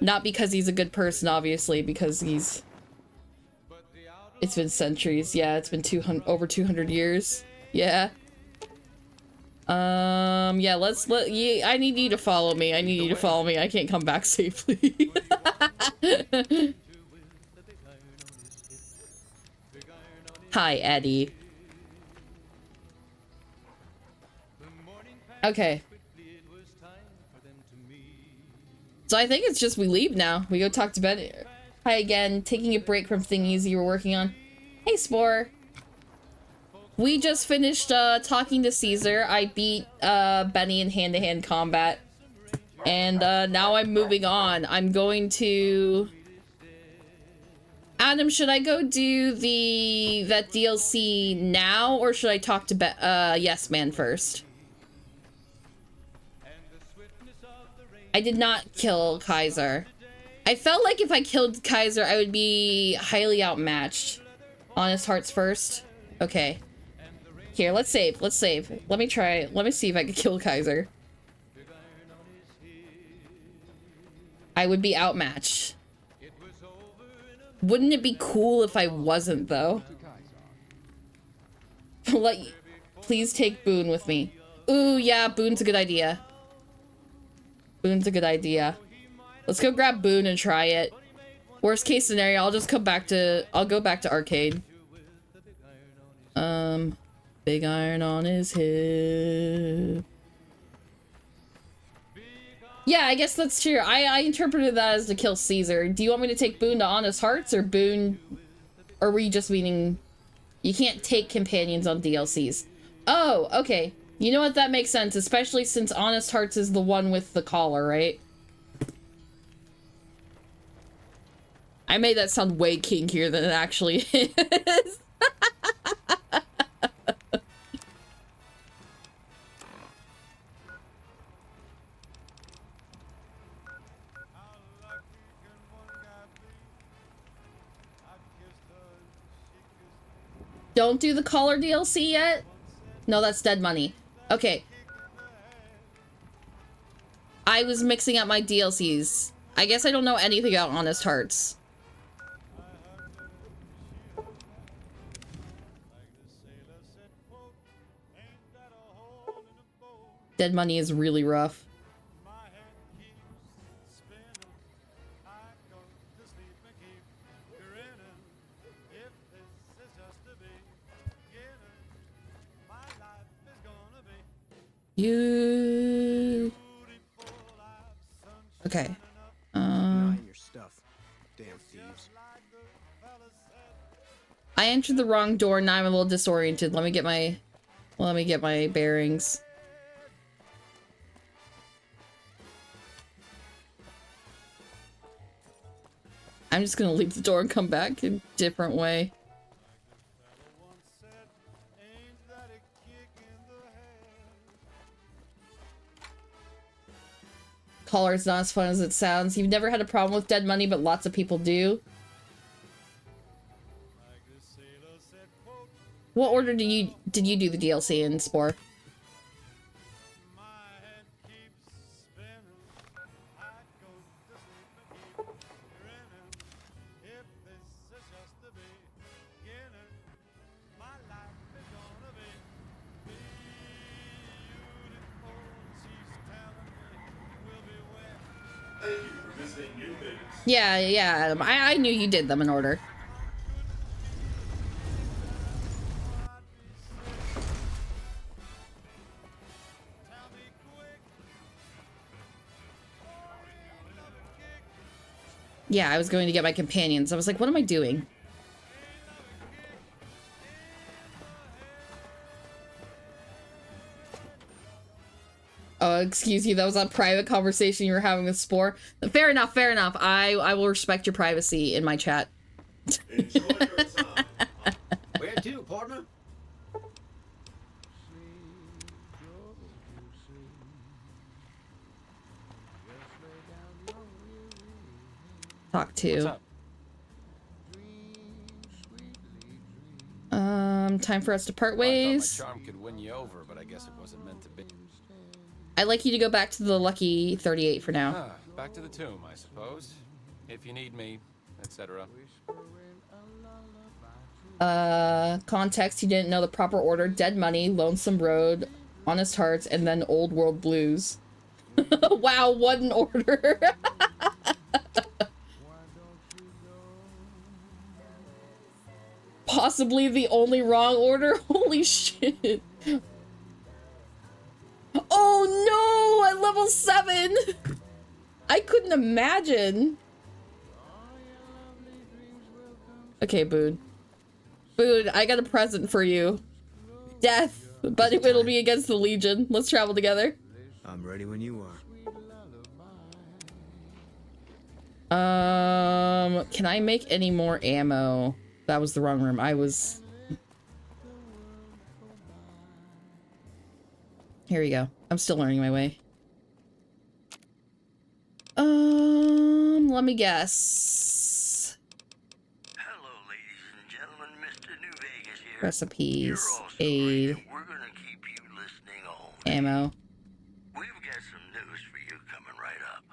Not because he's a good person, obviously, because he's... It's been centuries. Yeah, it's been over 200 years. Yeah. Yeah, I need you to follow me. I need you to follow me. I can't come back safely. Hi, Eddie. Okay. So I think it's just we leave now. We go talk to Ben. Hi again. Taking a break from thingies you were working on. Hey, Spore. We just finished talking to Caesar. I beat Benny in hand-to-hand combat. And now I'm moving on. I'm going to... Adam, should I go do that DLC now, or should I talk to Yes Man first? I did not kill Kaiser. I felt like if I killed Kaiser, I would be highly outmatched. Honest Hearts first. Okay. Here, let's save. Let's save. Let me try. Let me see if I can kill Kaiser. I would be outmatched. Wouldn't it be cool if I wasn't, though? Please take Boone with me. Ooh, yeah, Boone's a good idea. Boone's a good idea. Let's go grab Boone and try it. Worst case scenario, I'll just come back to... I'll go back to arcade. Big iron on his hip. Yeah, I guess that's true. I interpreted that as to kill Caesar. Do you want me to take Boone to Honest Hearts, or Boone... Or were you just meaning... You can't take companions on DLCs. Oh, okay. You know what? That makes sense, especially since Honest Hearts is the one with the collar, right? I made that sound way kinkier than it actually is. Don't do the collar DLC yet? No, that's Dead Money. Okay. I was mixing up my DLCs. I guess I don't know anything about Honest Hearts. Dead Money is really rough. You... Okay. Your stuff. Damn thieves. I entered the wrong door, now I'm a little disoriented. Let me get my bearings. I'm just gonna leave the door and come back a different way. Collar's not as fun as it sounds. You've never had a problem with Dead Money, but lots of people do. What order did you do the DLC in, Spore? Yeah, Adam. I knew you did them in order. Yeah, I was going to get my companions. I was like, what am I doing? Oh, excuse you. That was a private conversation you were having with Spore. Fair enough, fair enough. I will respect your privacy in my chat. Where to, partner? Talk to. Time for us to part ways. I thought my charm could win you over, but I guess it wasn't meant to be. I'd like you to go back to the Lucky 38 for now. Back to the tomb, I suppose. If you need me, etc. Context, you didn't know the proper order. Dead Money, Lonesome Road, Honest Hearts, and then Old World Blues. Wow, what an order. Possibly the only wrong order? Holy shit. Oh no! At level 7! I couldn't imagine. Okay, Boone. Boone, I got a present for you. Death, but it'll be against the Legion. Let's travel together. I'm ready when you are. Can I make any more ammo? That was the wrong room. Here we go. I'm still learning my way. Let me guess. Hello, ladies and gentlemen. Mr. New Vegas here. Recipes, aid, we're gonna keep you listening all ammo. We've got some news for you coming right up.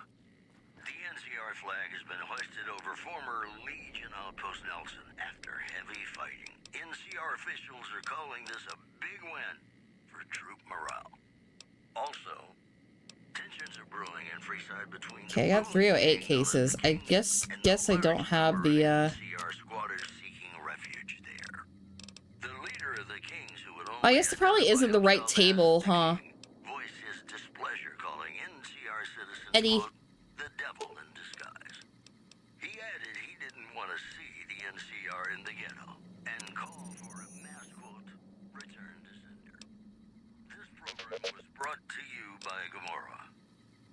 The NCR flag has been hoisted over former Legion Outpost Nelson after heavy fighting. NCR officials are calling this a big win for troop morale. Also, tensions are brewing in Freeside between. Okay, I got 308 cases. I guess I don't have the NCR squatters seeking refuge there. The leader of the Kings, who would only I guess it probably isn't the right table, huh? voice his displeasure, calling NCR citizens Eddie. quote, the devil in disguise. He added he didn't want to see the NCR in the ghetto and called for a mass quote return to sender. This program was brought to you by Gamora.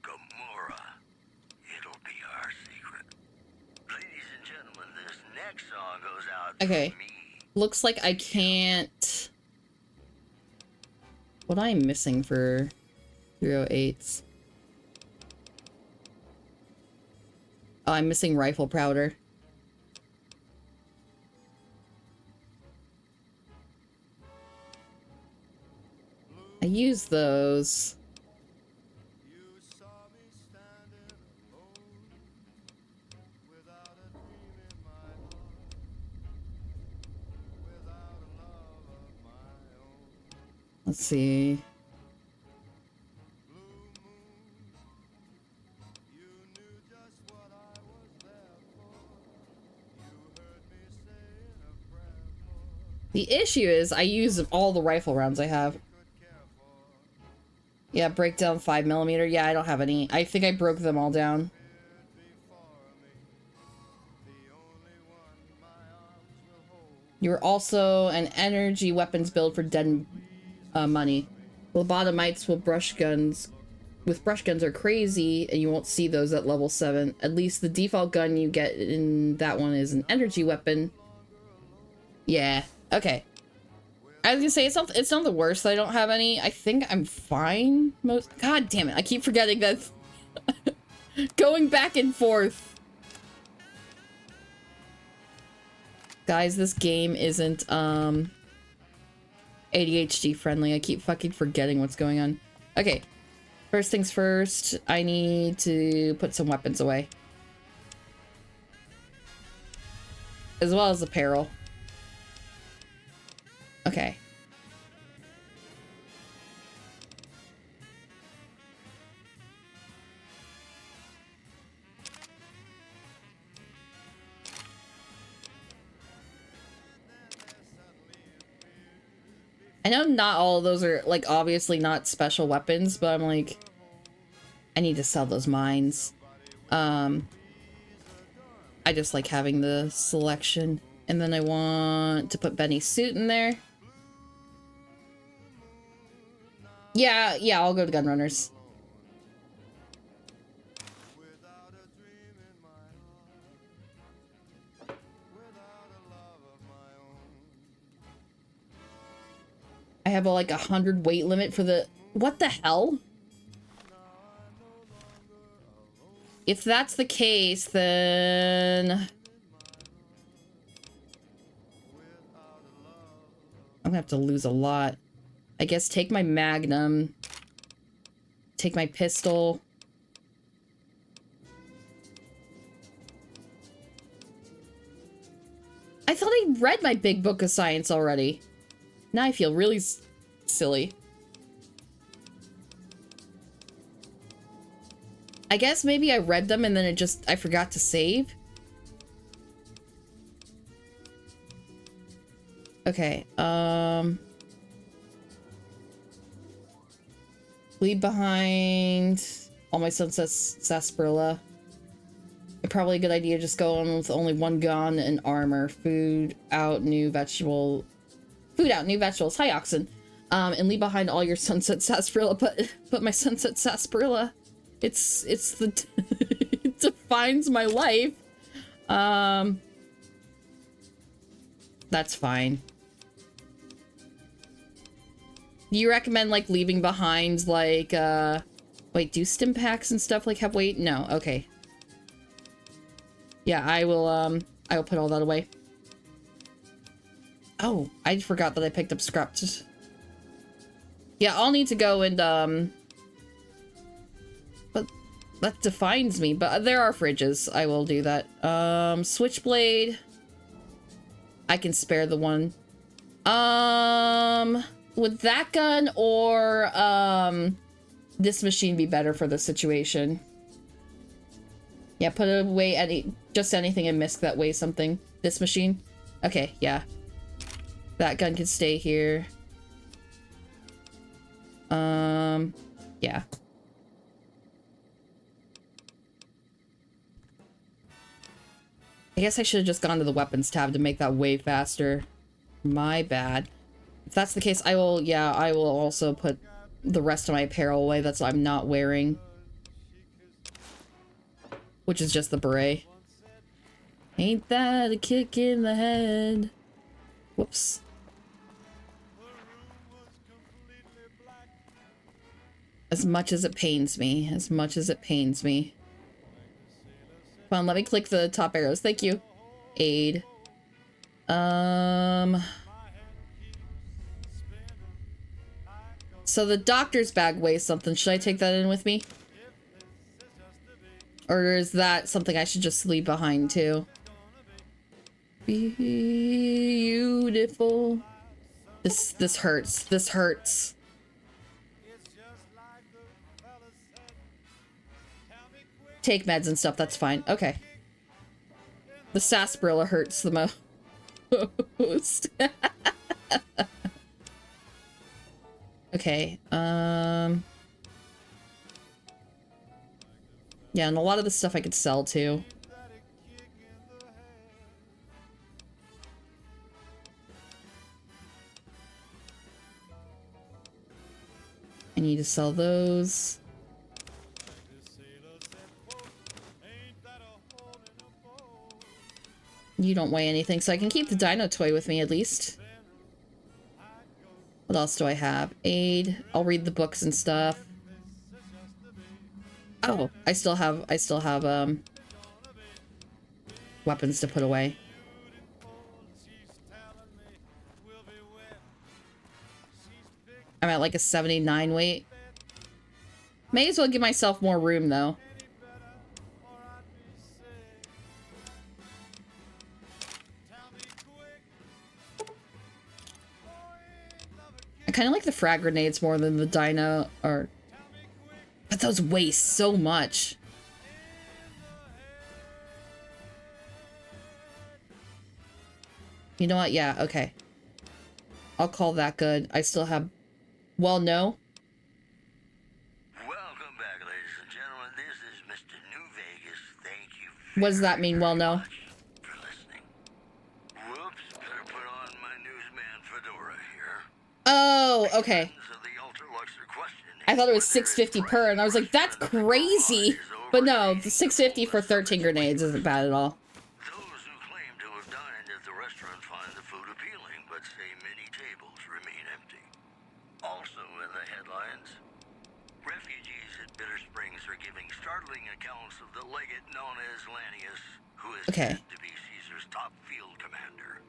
Gamora. It'll be our secret. Ladies and gentlemen, this next song goes out Okay. to me. Looks like I can't. What am I missing for 308s? Oh, I'm missing rifle powder. I use those. Let's see. The issue is I use all the rifle rounds I have. Yeah, breakdown 5mm. Yeah, I don't have any. I think I broke them all down. You're also an energy weapons build for dead money. Lobotomites with brush guns are crazy, and you won't see those at level 7. At least the default gun you get in that one is an energy weapon. Yeah, okay. I was gonna say, it's not the worst that I don't have any. I think I'm fine. God damn it, I keep forgetting that. Going back and forth. Guys, this game isn't, ADHD friendly. I keep fucking forgetting what's going on. Okay. First things first, I need to put some weapons away. As well as apparel. Okay. I know not all of those are, like, obviously not special weapons, but I'm like, I need to sell those mines. I just like having the selection. And then I want to put Benny's suit in there. Yeah, I'll go to Gunrunners. I have like 100 weight limit for the... What the hell? If that's the case, then... I'm gonna have to lose a lot. I guess take my Magnum. Take my pistol. I thought I read my big book of science already. Now I feel really silly. I guess maybe I read them and then I forgot to save. Okay, leave behind all my Sunset Sarsaparilla. Probably a good idea just going with only one gun and armor. Food out, new vegetables. Hi, Oxen. And leave behind all your Sunset Sarsaparilla. Put my Sunset Sarsaparilla. It's the it defines my life. That's fine. Do you recommend like leaving behind like wait, do stim packs and stuff like have weight? No, okay. Yeah, I will put all that away. Oh, I forgot that I picked up scraps. Yeah, I'll need to go and but that defines me, but there are fridges. I will do that. Switchblade. I can spare the one. Would that gun or this machine be better for the situation? Yeah, put away anything in MISC that weighs something. This machine? Okay, yeah. That gun can stay here. Yeah. I guess I should have just gone to the weapons tab to make that way faster. My bad. If that's the case, I will also put the rest of my apparel away that's I'm not wearing. Which is just the beret. Ain't that a kick in the head? Whoops. As much as it pains me. As much as it pains me. Come on, let me click the top arrows. Thank you. Aid. So the doctor's bag weighs something. Should I take that in with me? Or is that something I should just leave behind too? Beautiful. This hurts. This hurts. Take meds and stuff, that's fine. Okay. The sarsaparilla hurts the most. Okay, yeah, and a lot of the stuff I could sell too. I need to sell those. You don't weigh anything, so I can keep the dino toy with me at least. What else do I have? Aid. I'll read the books and stuff. Oh, I still have weapons to put away. I'm at like a 79 weight. May as well give myself more room though. I kind of like the frag grenades more than the dino, or... But those weigh so much. You know what? Yeah, okay. I'll call that good. I still have... Well, no. Welcome back, ladies and gentlemen. This is Mr. New Vegas. Thank you What does that mean? Well, no. for listening. Whoops, better put on my newsman fedora here. Oh, okay. I thought it was 650 per, and I was like, that's crazy. But no, the 650 for 13 grenades isn't bad at all. Those who claim to have dined at the restaurant find the food appealing, but say many tables remain empty. Also in the headlines, refugees at Bitter Springs are giving startling accounts of the legate known as Lanius, who is said to be Caesar's top field commander.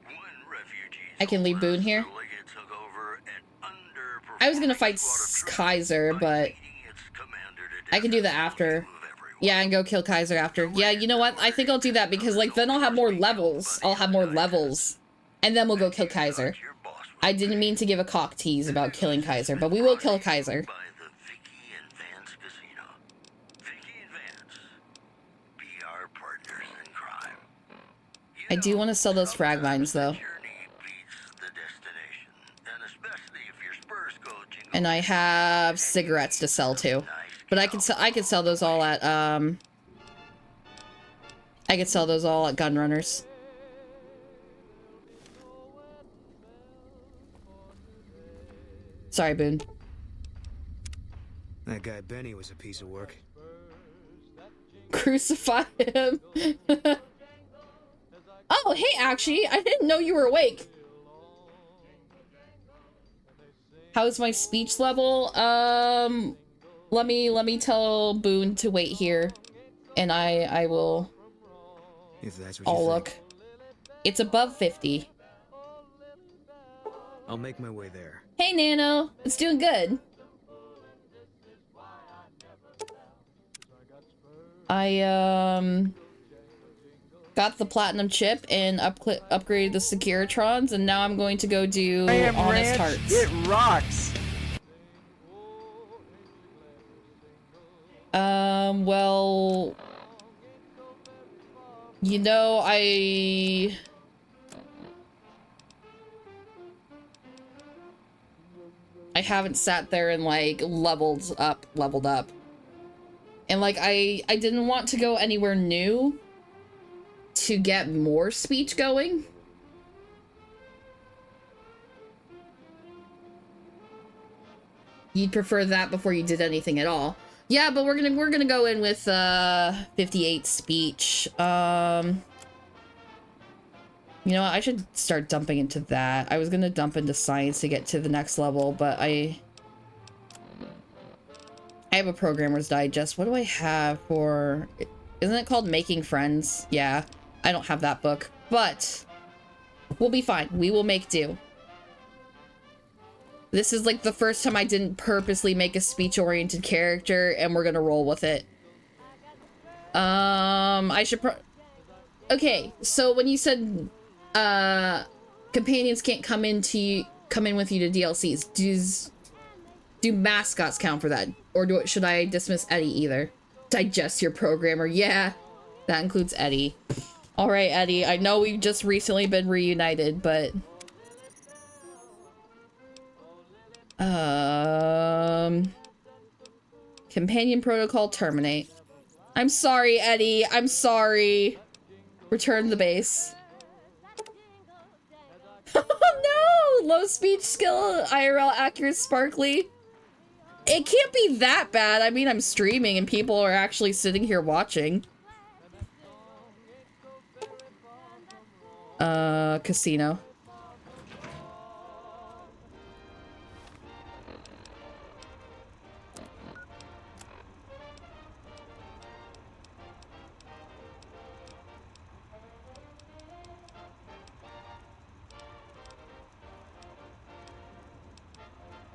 One refugee I can leave Boone here. I was gonna fight Kaiser, but I can do that after. Yeah, and go kill Kaiser after. Yeah, you know what? I think I'll do that because, like, then I'll have more levels. I'll have more levels. And then we'll go kill Kaiser. I didn't mean to give a cock tease about killing Kaiser, but we will kill Kaiser. I do want to sell those frag mines, though. And I have cigarettes to sell too, but I could sell those all at Gun Runners. Sorry, Boone. That guy Benny was a piece of work. Crucify him. Oh, hey, actually, I didn't know you were awake. How's my speech level? Let me tell Boone to wait here, and I will. If that's what I'll you look. It's above 50. I'll make my way there. Hey, Nano, it's doing good. I got the platinum chip and upgraded the Securitrons, and now I'm going to go do Honest Hearts. It rocks. Well, you know, I haven't sat there and like leveled up. And like I didn't want to go anywhere new to get more speech going. You'd prefer that before you did anything at all. Yeah, but we're gonna go in with 58 speech. You know what? I should start dumping into that. I was gonna dump into science to get to the next level, but I have a Programmer's Digest. What do I have for... Isn't it called Making Friends? Yeah, I don't have that book, but we'll be fine. We will make do. This is like the first time I didn't purposely make a speech-oriented character, and we're gonna roll with it. I should okay, so when you said companions can't come in with you to DLCs, do mascots count for that? Or should I dismiss Eddie either? Digest your programmer. Yeah, that includes Eddie. All right, Eddie, I know we've just recently been reunited, but companion protocol terminate. I'm sorry, Eddie. I'm sorry. Return the base. Oh no! Low speech skill, IRL accurate sparkly. It can't be that bad. I mean, I'm streaming and people are actually sitting here watching. Casino.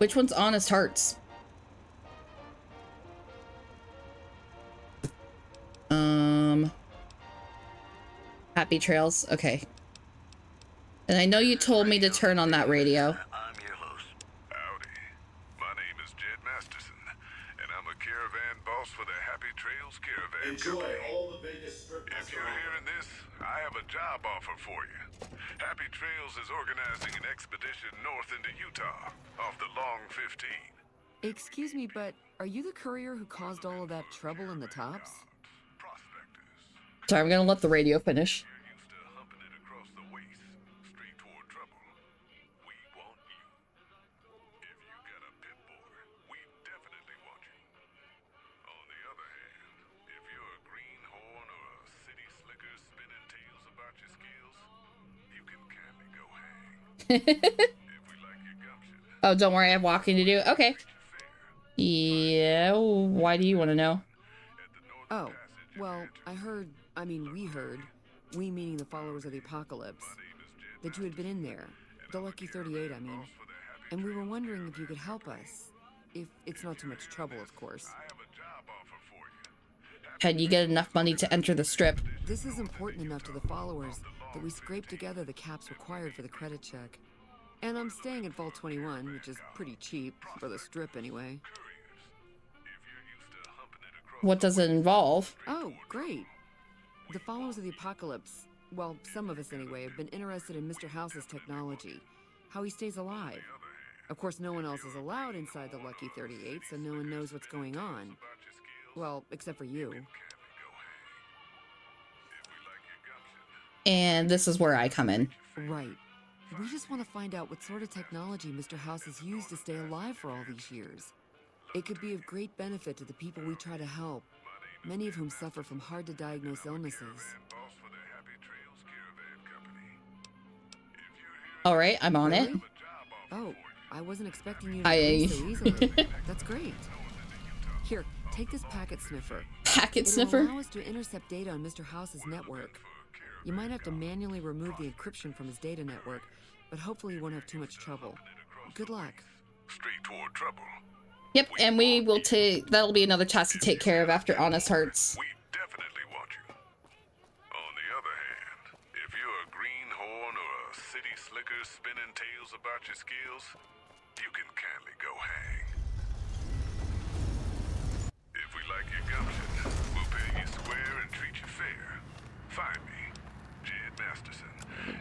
Which one's Honest Hearts? Happy Trails. Okay. And I know you told me to turn on that radio. I'm your host. Howdy. My name is Jed Masterson, and I'm a caravan boss for the Happy Trails Caravan Company. All the Vegas strip If you're hearing this, I have a job offer for you. Happy Trails is organizing an expedition north into Utah, off the Long 15. Excuse me, but are you the courier who caused all of that trouble in the tops? Sorry, I'm gonna let the radio finish. Oh, don't worry, I have walking to do. Okay. Yeah, why do you want to know? Oh, well, we heard, we meaning the followers of the apocalypse, that you had been in there, the Lucky 38, I mean, and we were wondering if you could help us, if it's not too much trouble, of course. Can you get enough money to enter the strip? This is important enough to the followers that we scraped together the caps required for the credit check. And I'm staying at Vault 21, which is pretty cheap, for the strip anyway. What does it involve? Oh, great. The followers of the apocalypse, well, some of us anyway, have been interested in Mr. House's technology, how he stays alive. Of course, no one else is allowed inside the Lucky 38, so no one knows what's going on. Well, except for you. And this is where I come in. Right. We just want to find out what sort of technology Mr. House has used to stay alive for all these years. It could be of great benefit to the people we try to help, many of whom suffer from hard-to-diagnose illnesses. All right, I'm on it. Oh, I wasn't expecting you to agree so easily. That's great. Here, take this packet sniffer. Packet sniffer? It'll allow us to intercept data on Mr. House's network. You might have to manually remove the encryption from his data network, but hopefully you won't have too much trouble. Good luck. Straight toward trouble. Yep, and we will take... That'll be another task to take care of after Honest Hearts. We definitely want you. On the other hand, if you're a greenhorn or a city slicker spinning tales about your skills, you can kindly go hang. If we like your gumption, we'll pay you square and treat you fair. Find me, Jed Masterson,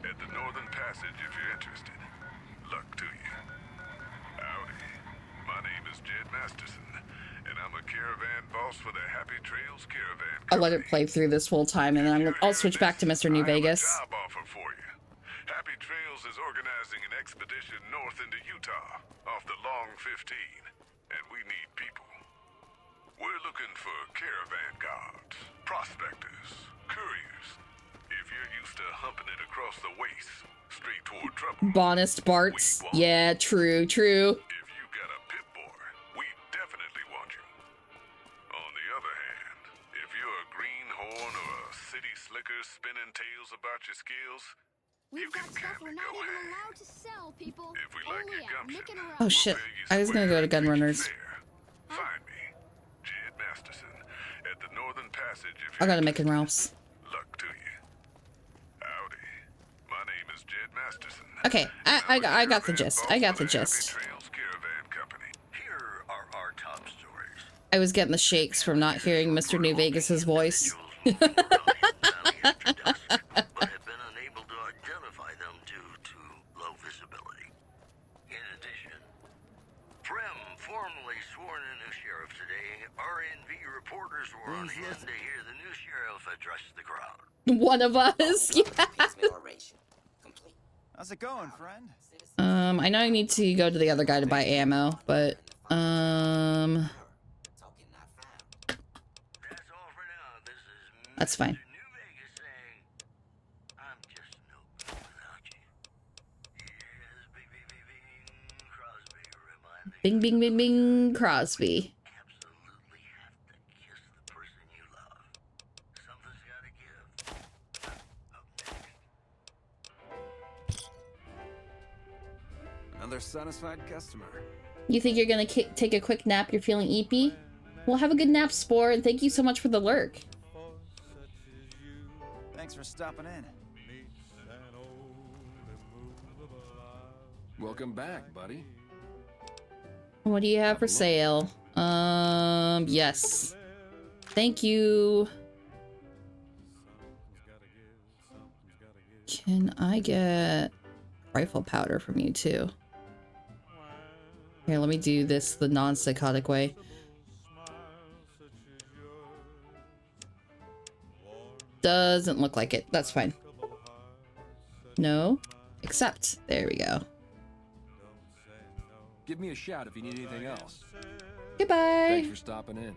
at the Northern Passage if you're interested. Luck to you. Howdy. My name is Jed Masterson, and I'm a caravan boss for the Happy Trails Caravan Company. I'll let it play through this whole time, and then I'll switch back to Mr. New Vegas. I have a job offer for you. Happy Trails is organizing an expedition north into Utah, off the Long 15, and we need people. We're looking for caravan guards, prospectors, couriers. If you're used to humping it across the waste, straight toward trouble. Bonest Barts. Yeah, true. If you got a pit boy, we definitely want you. On the other hand, if you're a greenhorn or a city slicker spinning tales about your skills, We've got stuff we're not even allowed to sell, people. If we like your gumption, Oh shit, I was gonna go to Gunrunners. find me, Jed Masterson, at the Northern Passage if I'll you're go to Mick and Ralph's. luck to you. Howdy. My name is Jed Masterson. Okay, I got the gist. I got the gist. Trails Caravan Company. Here are our top stories. I was getting the shakes from not hearing Mr. New Vegas's voice. but have been unable to identify them due to low visibility. In addition, Frem formally sworn in as sheriff today. RNV reporters were on hand to hear the new sheriff address the crowd. One of us. How's it going, friend? I know I need to go to the other guy to buy ammo, but that's fine. Bing, bing, bing, bing, Crosby. Another satisfied customer. You think you're gonna take a quick nap? You're feeling eepy? Well, have a good nap, Spore, and thank you so much for the lurk. Thanks for stopping in. Welcome back, buddy. What do you have for sale? Yes. Thank you. Can I get rifle powder from you too? Here, let me do this the non-psychotic way. Doesn't look like it. That's fine. No. Accept. There we go. Give me a shout if you need anything else. Goodbye. Thanks for stopping in.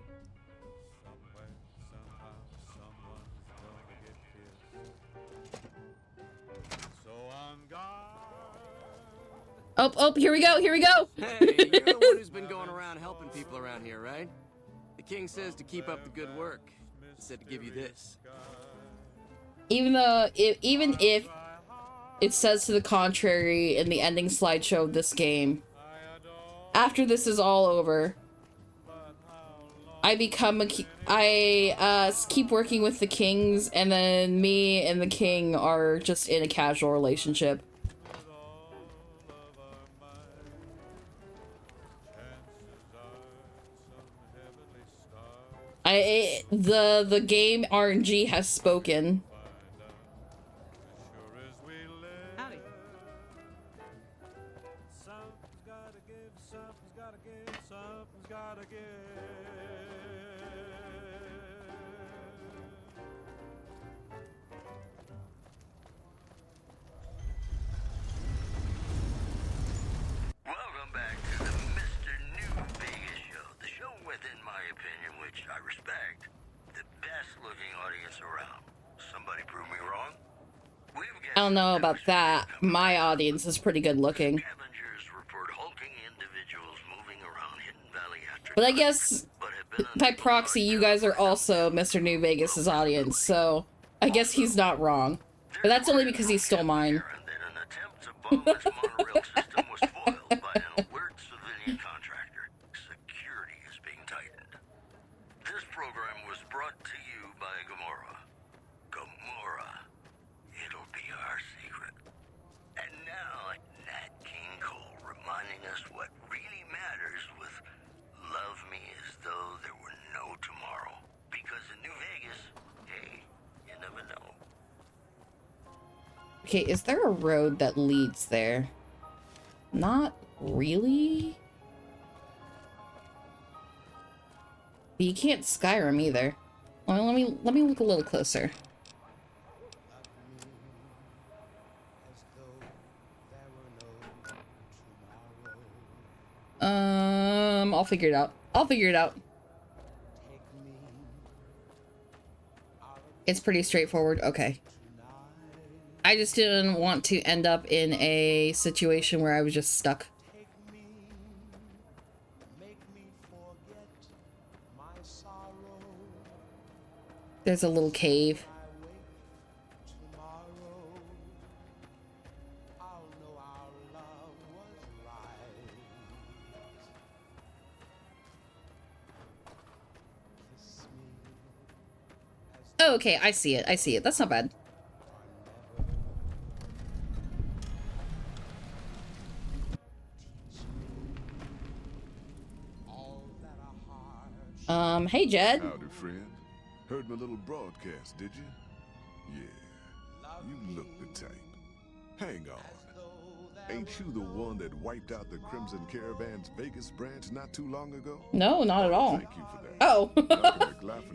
Oh, here we go, here we go! Hey, you're the one who's been going around helping people around here, right? The king says to keep up the good work. He said to give you this. Even if it says to the contrary in the ending slideshow of this game, after this is all over, I keep working with the kings, and then me and the king are just in a casual relationship. The game RNG has spoken. Howdy. Welcome back to the Mr. New Vegas show. The show with, in my opinion, which I respect, the best looking audience around. Somebody prove me wrong? I don't know about that. My audience is pretty good looking. But I guess by proxy, you guys are also Mr. New Vegas's audience, so I guess he's not wrong. But that's only because he stole mine. This program was brought to you by Gamora. Gamora. It'll be our secret. And now, Nat King Cole reminding us what really matters with Love Me As Though There Were No Tomorrow. Because in New Vegas, hey, you never know. Okay, is there a road that leads there? Not really. But you can't Skyrim either. Well, let me look a little closer. I'll figure it out. I'll figure it out. It's pretty straightforward. Okay. I just didn't want to end up in a situation where I was just stuck. There's a little cave. Oh, okay, I see it. I see it. That's not bad. Hey, Jed. Howdy, friend. Heard my little broadcast, did you? Yeah, you look the type. Hang on. Ain't you the one that wiped out the Crimson Caravan's Vegas branch not too long ago? No, not at all. Thank you for that. Oh.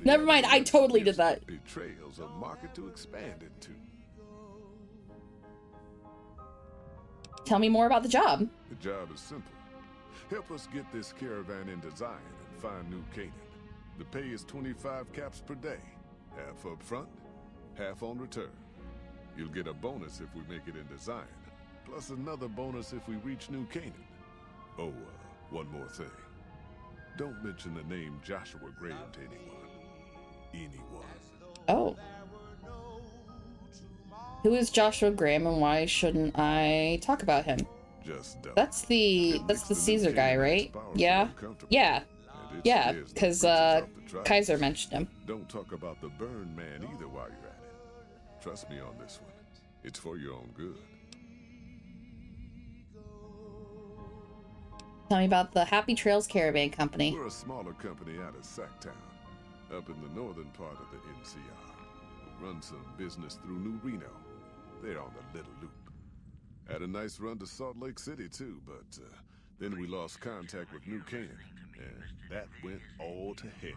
Never mind, I totally did that. Betrayal's a market to expand into. Tell me more about the job. The job is simple. Help us get this caravan in design and find new Canaan. The pay is 25 caps per day. Half up front, half on return. You'll get a bonus if we make it in design. Plus another bonus if we reach New Canaan. Oh, one more thing. Don't mention the name Joshua Graham to anyone. Oh. Who is Joshua Graham and why shouldn't I talk about him? That's the Caesar guy, right? Yeah. Yeah. Yeah, because Kaiser mentioned him. Don't talk about the burn man either while you're at it. Trust me on this one. It's for your own good. Tell me about the Happy Trails Caravan Company. We're a smaller company out of Sacktown, up in the northern part of the NCR. We run some business through New Reno. They're on the Little Loop. Had a nice run to Salt Lake City too, but then we lost contact with New Canaan, and that went all to hell.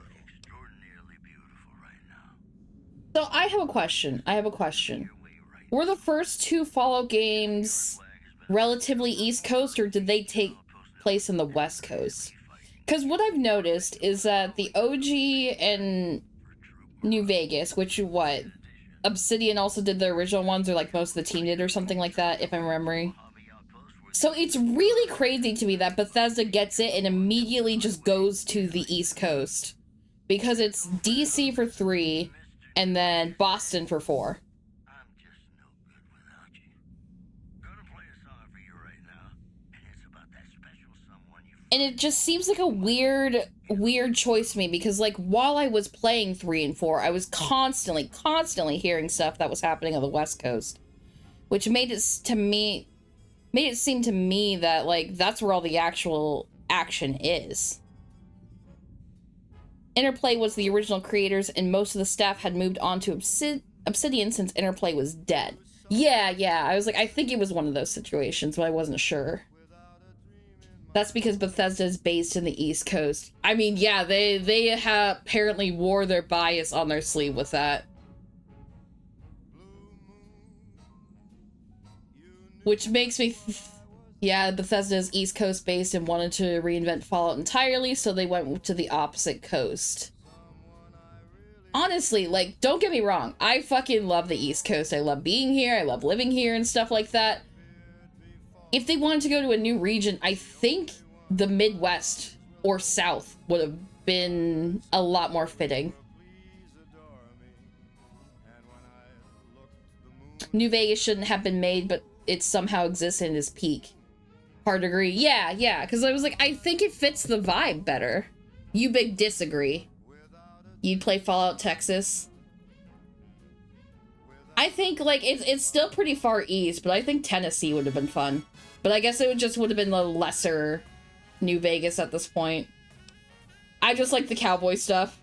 So I have a question. Were the first two Fallout games relatively East Coast, or did they take place in the West Coast? Because what I've noticed is that the OG and New Vegas, which Obsidian also did the original ones, or like most of the team did, or something like that, if I'm remembering. So it's really crazy to me that Bethesda gets it and immediately just goes to the East Coast. Because it's DC for 3, and then Boston for 4. And it just seems like a weird choice to me, because like while I was playing 3 and 4, I was constantly hearing stuff that was happening on the West Coast, which made it seem to me that like that's where all the actual action is. Interplay was the original creators, and most of the staff had moved on to Obsidian since Interplay was dead. Yeah, I was like, I think it was one of those situations, but I wasn't sure. That's because Bethesda is based in the East Coast. I mean, yeah, they have apparently wore their bias on their sleeve with that. Which makes me... yeah, Bethesda is East Coast based and wanted to reinvent Fallout entirely, so they went to the opposite coast. Honestly, like, don't get me wrong. I fucking love the East Coast. I love being here. I love living here and stuff like that. If they wanted to go to a new region, I think the Midwest or South would have been a lot more fitting. New Vegas shouldn't have been made, but it somehow exists in its peak. Hard to agree. Yeah, because I was like, I think it fits the vibe better. You big disagree. You'd play Fallout Texas. I think, like, it's still pretty far east, but I think Tennessee would have been fun. But I guess it would have been the lesser New Vegas at this point. I just like the cowboy stuff.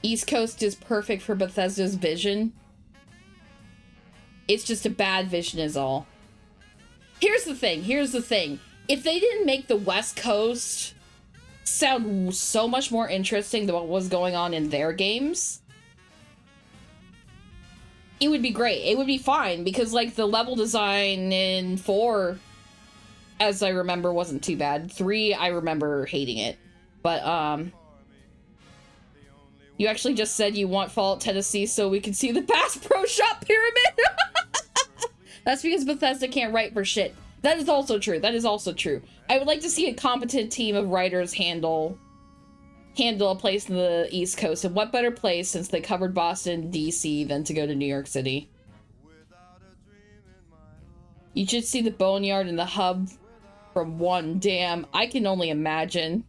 East Coast is perfect for Bethesda's vision. It's just a bad vision is all. Here's the thing. If they didn't make the West Coast sound so much more interesting than what was going on in their games, it would be great. It would be fine, because like the level design in 4, as I remember, wasn't too bad. 3, I remember hating it. But you actually just said you want Fallout Tennessee so we can see the Bass Pro Shop pyramid. That's because Bethesda can't write for shit. That is also true. I would like to see a competent team of writers handle a place in the East Coast, and what better place, since they covered Boston, DC, than to go to New York City. You should see the Boneyard and the Hub from 1. Damn, I can only imagine.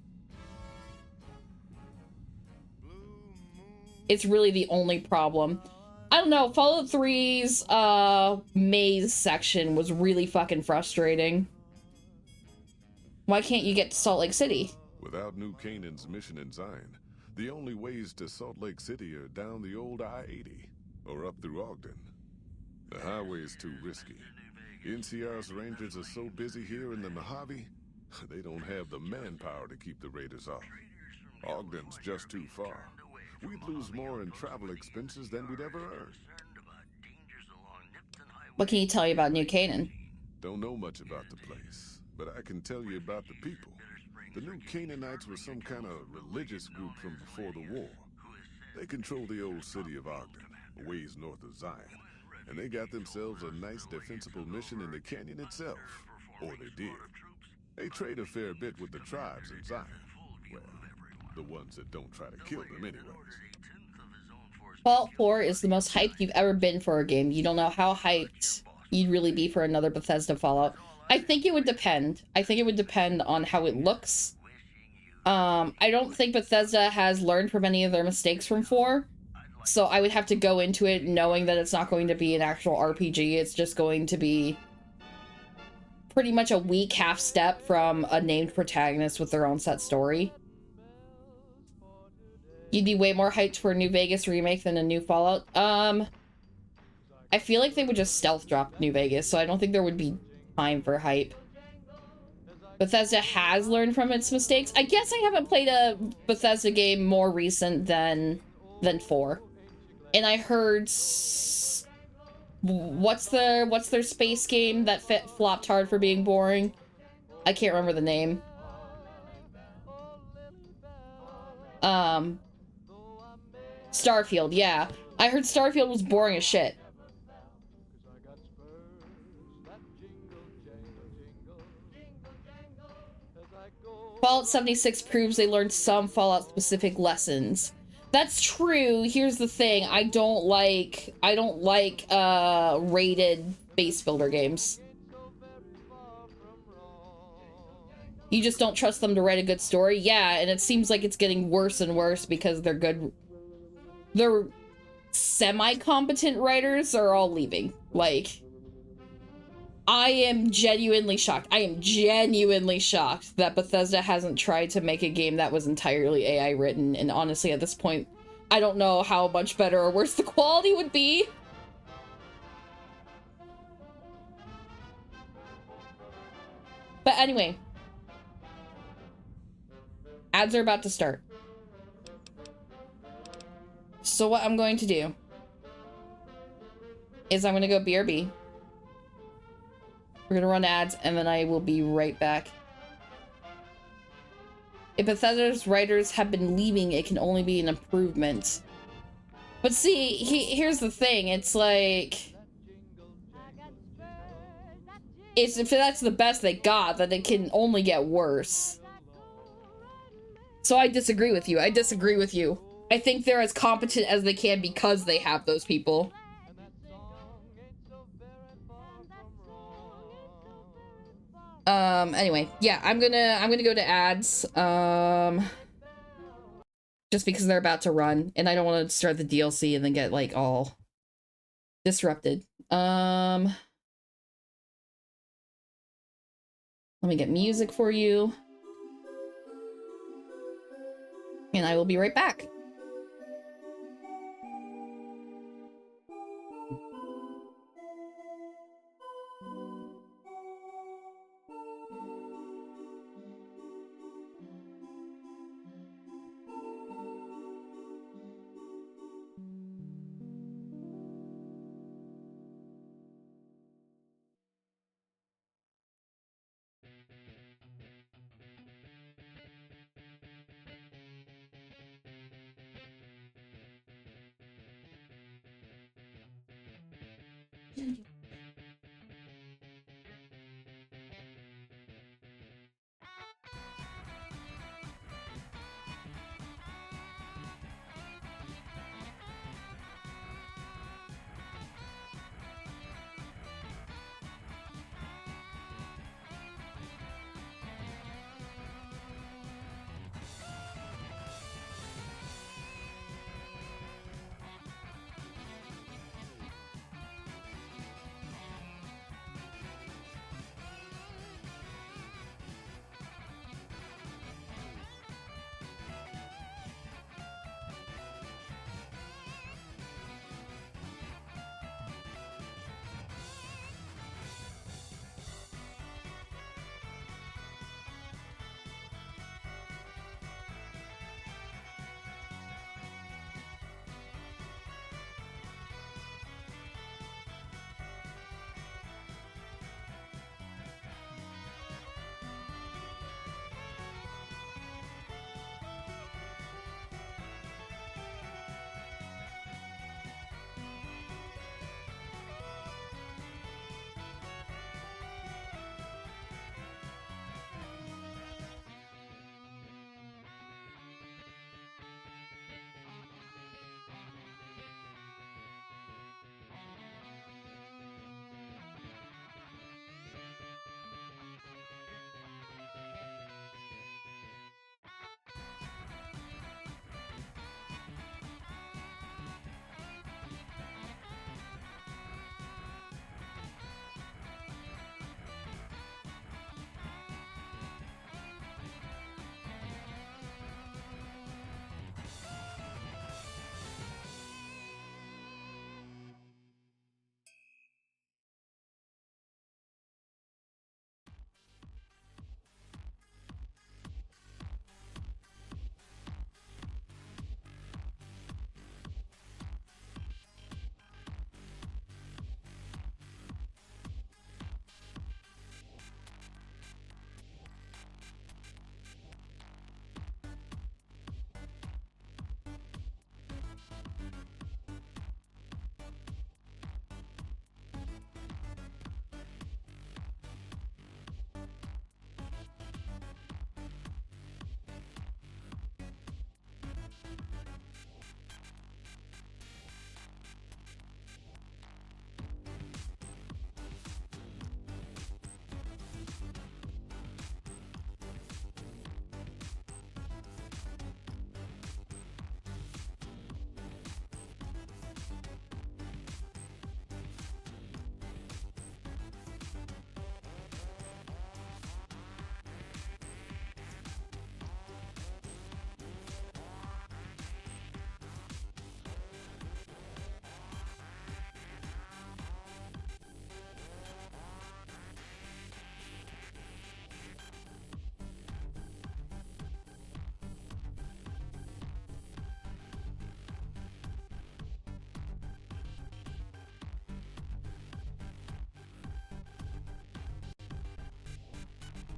It's really the only problem. I don't know, Fallout 3's maze section was really fucking frustrating. Why can't you get to Salt Lake City? Without New Canaan's mission in Zion, the only ways to Salt Lake City are down the old I-80 or up through Ogden. The highway is too risky. NCR's rangers are so busy here in the Mojave, they don't have the manpower to keep the raiders off. Ogden's just too far. We'd lose more in travel expenses than we'd ever earn. What can you tell you about New Canaan? Don't know much about the place, but I can tell you about the people. The New Canaanites were some kind of religious group from before the war. They control the old city of Ogden, a ways north of Zion, and they got themselves a nice defensible mission in the canyon itself. Or they did. They trade a fair bit with the tribes in Zion. Well, the ones that don't try to kill them anyways. Fallout 4 is the most hyped you've ever been for a game. You don't know how hyped you'd really be for another Bethesda Fallout. I think it would depend. I think it would depend on how it looks. I don't think Bethesda has learned from any of their mistakes from 4. So I would have to go into it knowing that it's not going to be an actual RPG. It's just going to be pretty much a weak half step from a named protagonist with their own set story. You'd be way more hyped for a New Vegas remake than a new Fallout. I feel like they would just stealth drop New Vegas, so I don't think there would be time for hype. Bethesda has learned from its mistakes. I guess I haven't played a Bethesda game more recent than 4. And I heard what's their space game that flopped hard for being boring? I can't remember the name. Starfield, yeah. I heard Starfield was boring as shit. Fallout 76 proves they learned some Fallout-specific lessons. That's true. Here's the thing. I don't like rated base builder games. You just don't trust them to write a good story? Yeah, and it seems like it's getting worse and worse because they're semi-competent writers are all leaving. Like, I am genuinely shocked. I am genuinely shocked that Bethesda hasn't tried to make a game that was entirely AI written. And honestly, at this point, I don't know how much better or worse the quality would be. But anyway, ads are about to start. So what I'm going to do is I'm going to go BRB. We're gonna run ads, and then I will be right back. If Bethesda's writers have been leaving, it can only be an improvement. But see, here's the thing. It's like... if that's the best they got, then it can only get worse. So I disagree with you. I disagree with you. I think they're as competent as they can because they have those people. Anyway, yeah, I'm gonna go to ads, just because they're about to run, and I don't want to start the DLC and then get, like, all disrupted. Let me get music for you. And I will be right back.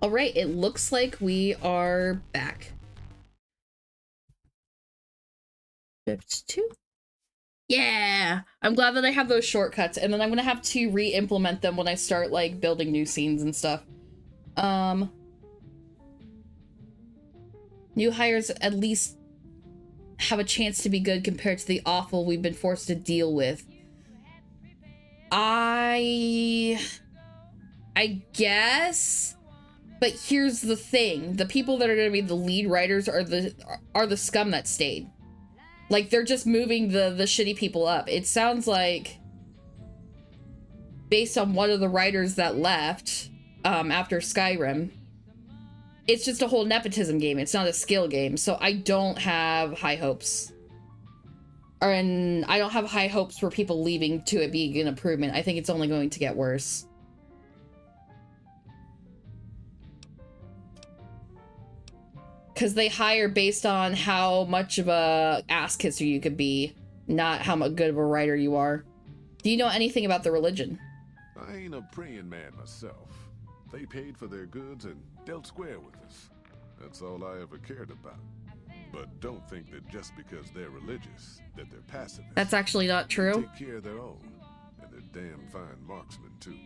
All right, it looks like we are back. 52. Yeah, I'm glad that I have those shortcuts, and then I'm gonna have to re-implement them when I start like building new scenes and stuff. New hires at least have a chance to be good compared to the awful we've been forced to deal with. I guess, but here's the thing: the people that are going to be the lead writers are the scum that stayed. Like, they're just moving the shitty people up. It sounds like, based on one of the writers that left after Skyrim, it's just a whole nepotism game. It's not a skill game, so I don't have high hopes. And I don't have high hopes for people leaving to it being an improvement. I think it's only going to get worse. Because they hire based on how much of a ass kisser you could be, not how good of a writer you are. Do you know anything about the religion? I ain't a praying man myself. They paid for their goods and dealt square with us. That's all I ever cared about. But don't think that just because they're religious, that they're pacifists. That's actually not true. They take care of their own, and they're damn fine marksmen too.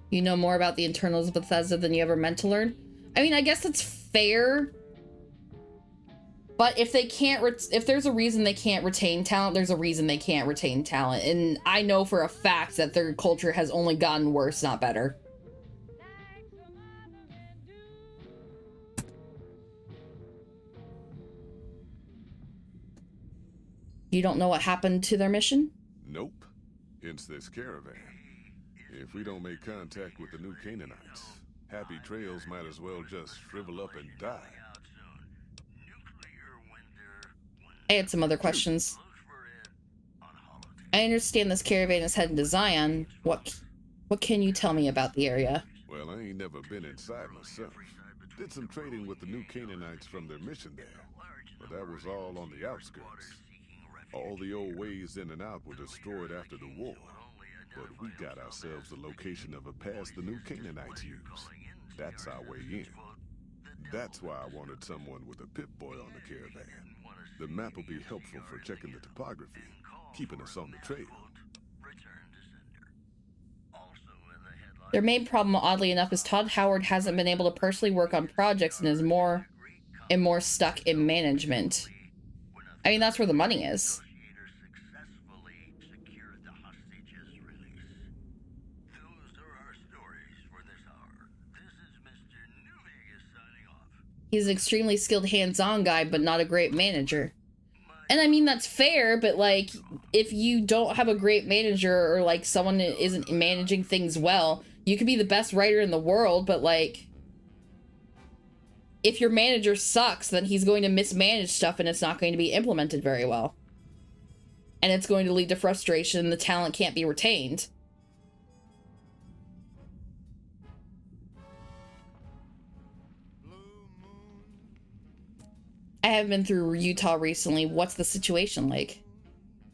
You know more about the internals of Bethesda than you ever meant to learn? I mean, I guess that's fair. But if they can't, if there's a reason they can't retain talent, there's a reason they can't retain talent. And I know for a fact that their culture has only gotten worse, not better. You don't know what happened to their mission? Nope. Hence this caravan. If we don't make contact with the new Canaanites, Happy Trails might as well just shrivel up and die. I had some other questions. I understand this caravan is heading to Zion. What can you tell me about the area? Well, I ain't never been inside myself. Did some trading with the new Canaanites from their mission there, but that was all on the outskirts. All the old ways in and out were destroyed after the war, but we got ourselves the location of a pass the new Canaanites use. That's our way in. That's why I wanted someone with a Pip-Boy on the caravan. The map will be helpful for checking the topography, keeping us on the trail. Their main problem, oddly enough, is Todd Howard hasn't been able to personally work on projects and is more stuck in management. I mean, that's where the money is. He's an extremely skilled hands-on guy, but not a great manager. And I mean, that's fair, but like, if you don't have a great manager or like someone isn't managing things well, you could be the best writer in the world, but like, if your manager sucks, then he's going to mismanage stuff and it's not going to be implemented very well. And it's going to lead to frustration and the talent can't be retained. I haven't been through Utah recently. What's the situation like?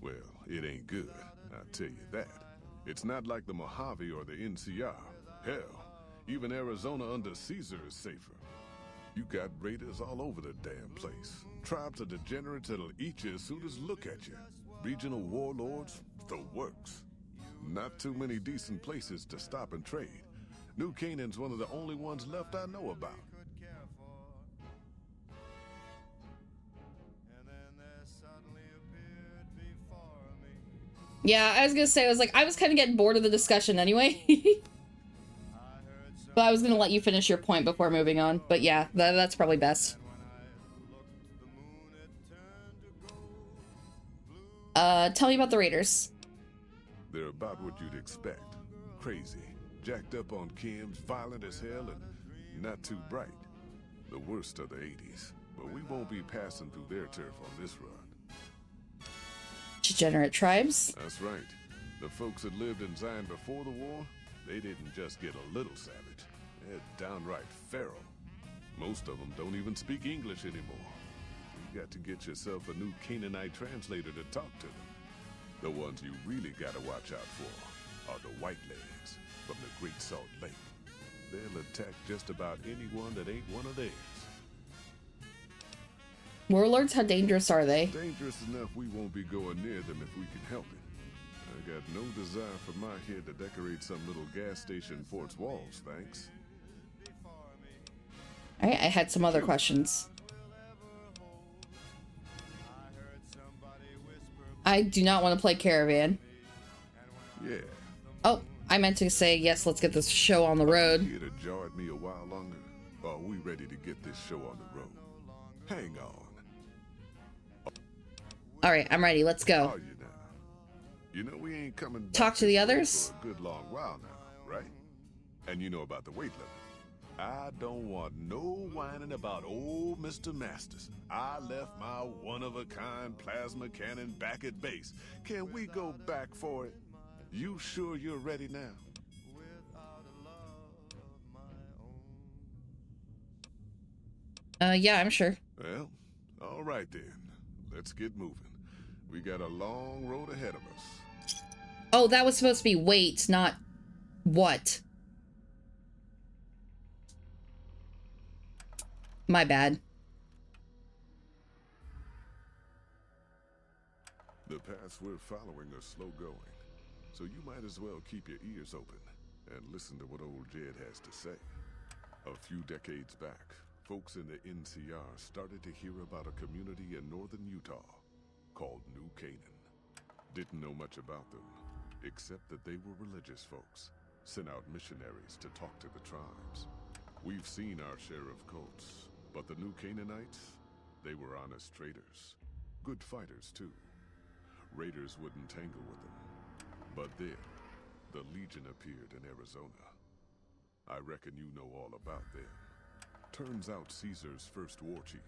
Well, it ain't good, I'll tell you that. It's not like the Mojave or the NCR. Hell, even Arizona under Caesar is safer. You got raiders all over the damn place. Tribes of degenerates that'll eat you as soon as look at you. Regional warlords, the works. Not too many decent places to stop and trade. New Canaan's one of the only ones left I know about. Yeah, I was gonna say, I was kind of getting bored of the discussion anyway. But I was gonna let you finish your point before moving on. But yeah, that's probably best. Tell me about the Raiders. They're about what you'd expect. Crazy, jacked up on chems, violent as hell, and not too bright. The worst of the 80s. But we won't be passing through their turf on this run. Degenerate tribes? That's right. The folks that lived in Zion before the war, they didn't just get a little savage. They're downright feral. Most of them don't even speak English anymore. got to get yourself a new Canaanite translator to talk to them. The ones you really gotta watch out for are the Whitelegs from the Great Salt Lake. They'll attack just about anyone that ain't one of theirs. Warlords, how dangerous are they? Dangerous enough we won't be going near them if we can help it. I got no desire for my head to decorate some little gas station fort's walls, thanks. Alright, I had some other questions. I do not want to play Caravan. Yeah. Oh, I meant to say, yes, let's get this show on the road. Here to jar at me a while longer? Or are we ready to get this show on the road? Hang on. Alright, I'm ready. Let's go. You know we ain't coming back Talk to the this way others? for a good long while now, right? And you know about the weight limit. I don't want no whining about old Mr. Masterson. I left my one-of-a-kind plasma cannon back at base. Can we go back for it? You sure you're ready now? Yeah, I'm sure. Well, all right then. Let's get moving. We got a long road ahead of us. Oh, that was supposed to be wait, not what. My bad. The paths we're following are slow going, so you might as well keep your ears open and listen to what old Jed has to say. A few decades back, folks in the NCR started to hear about a community in northern Utah called New Canaan. Didn't know much about them, except that they were religious folks, sent out missionaries to talk to the tribes. We've seen our share of cults, but the New Canaanites, they were honest traders. Good fighters, too. Raiders wouldn't tangle with them. But then, the Legion appeared in Arizona. I reckon you know all about them. Turns out Caesar's first war chief,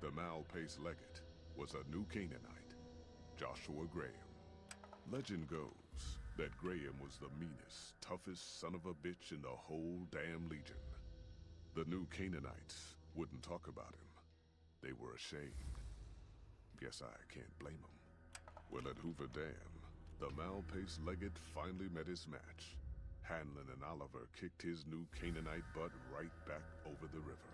the Malpais Legate, was a New Canaanite, Joshua Graham. Legend goes that Graham was the meanest, toughest son of a bitch in the whole damn Legion. The New Canaanites wouldn't talk about him. They were ashamed. Guess I can't blame them. Well, at Hoover Dam, the Malpais Legate finally met his match. Hanlon and Oliver kicked his New Canaanite butt right back over the river.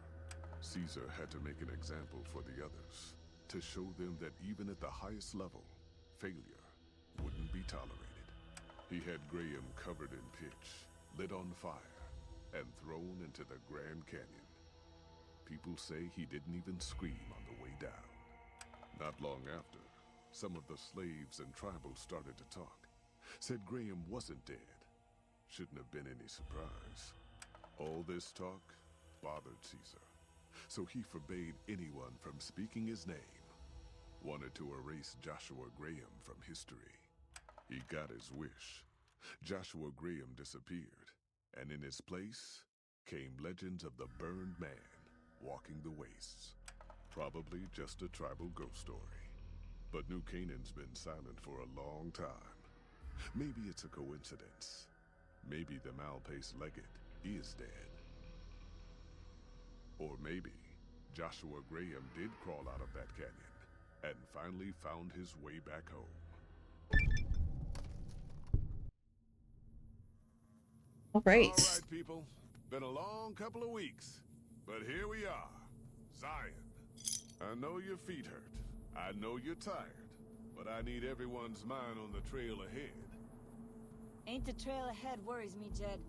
Caesar had to make an example for the others, to show them that even at the highest level, failure wouldn't be tolerated. He had Graham covered in pitch, lit on fire, and thrown into the Grand Canyon. People say he didn't even scream on the way down. Not long after, some of the slaves and tribals started to talk. Said Graham wasn't dead. Shouldn't have been any surprise. All this talk bothered Caesar, so he forbade anyone from speaking his name. Wanted to erase Joshua Graham from history. He got his wish. Joshua Graham disappeared, and in his place came legends of the burned man walking the wastes. Probably just a tribal ghost story. But New Canaan's been silent for a long time. Maybe it's a coincidence. Maybe the Malpais Legate is dead. Or maybe Joshua Graham did crawl out of that canyon and finally found his way back home. All right. All right, people. Been a long couple of weeks, but here we are. Zion. I know your feet hurt. I know you're tired, but I need everyone's mind on the trail ahead. Ain't the trail ahead worries me, Jed.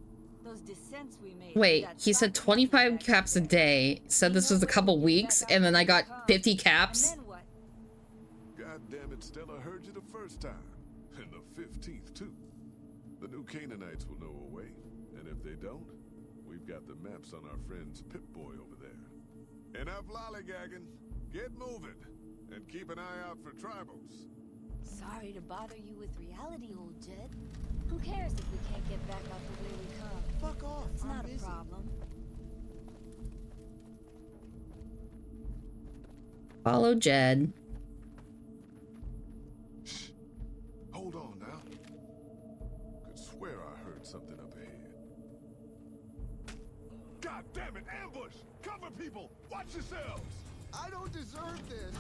Those descents we made. Wait, he said 25 caps a day, said this was a couple weeks, and then I got 50 caps? God damn it, Stella heard you the first time. And the 15th, too. The New Canaanites will know a way, and if they don't, we've got the maps on our friend's Pip-Boy over there. Enough lollygagging. Get moving. And keep an eye out for tribals. Sorry to bother you with reality, old Jed. Who cares if we can't get back out the way we come? Fuck off. It's I'm not busy. a problem. Follow Jed. Shh. Hold on now. Could swear I heard something up ahead. God damn it, ambush! Cover people! Watch yourselves! I don't deserve this.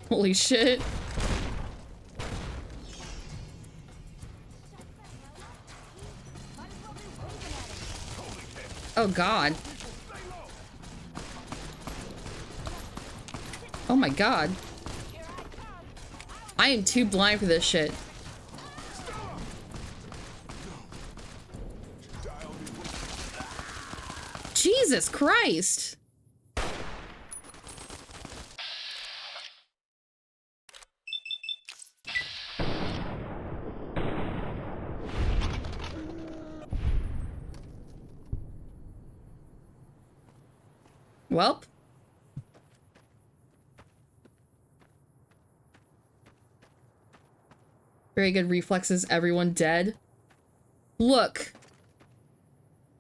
Holy shit. Oh god. Oh my god. I am too blind for this shit. Jesus Christ. Welp. Very good reflexes, everyone dead. Look.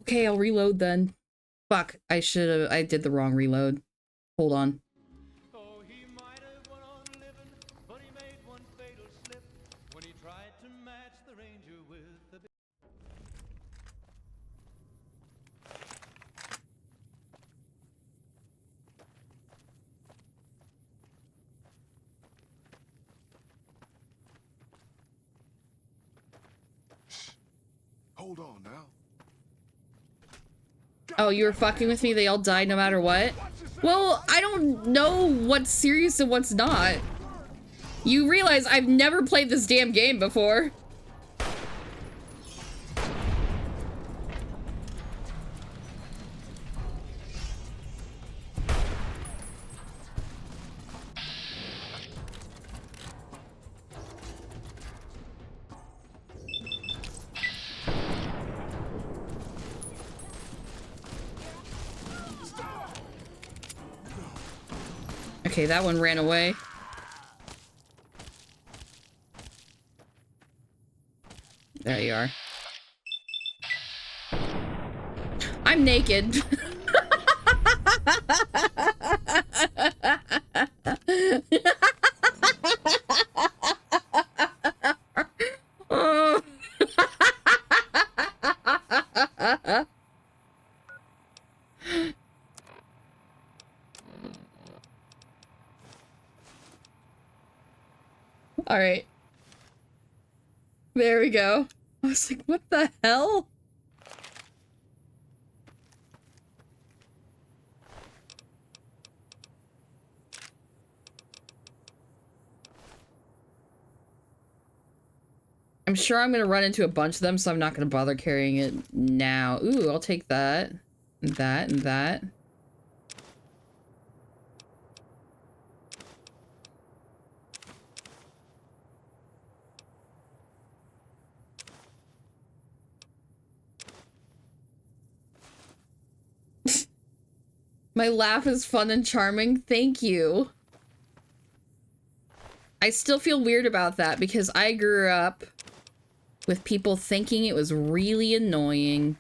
Okay, I'll reload then. Fuck, I did the wrong reload. Hold on. Hold on now. Oh, you were fucking with me? They all died no matter what? Well, I don't know what's serious and what's not. You realize I've never played this damn game before. Okay, that one ran away. There you are. I'm naked. All right. There we go. I was like, what the hell? I'm sure I'm gonna run into a bunch of them, so I'm not gonna bother carrying it now. Ooh, I'll take that. And that, and that. My laugh is fun and charming. Thank you. I still feel weird about that because I grew up with people thinking it was really annoying.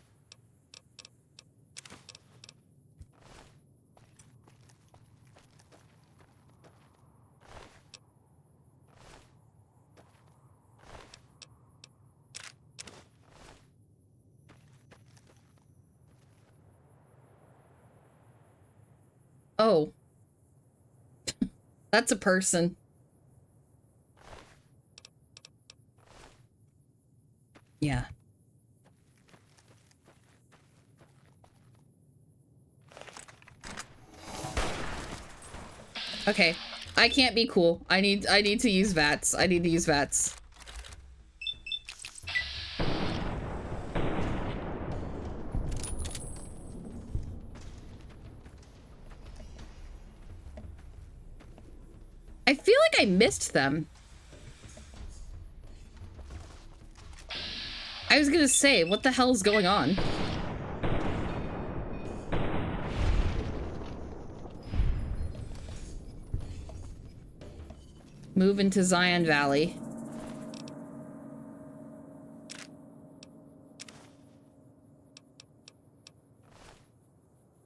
Oh. That's a person. Yeah. Okay. I can't be cool. I need to use VATS. I need to use VATS. I feel like I missed them. I was gonna say, what the hell is going on? Move into Zion Valley.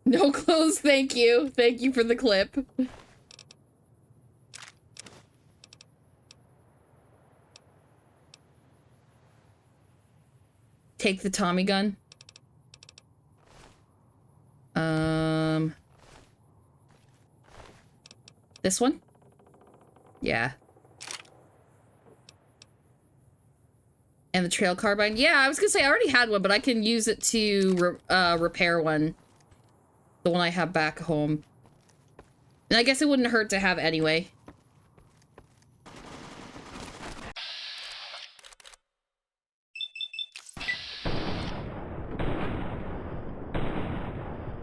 No clothes, thank you. Thank you for the clip. Take the Tommy gun. This one? Yeah. And the trail carbine. Yeah, I was gonna say I already had one, but I can use it to repair one. The one I have back home. And I guess it wouldn't hurt to have anyway.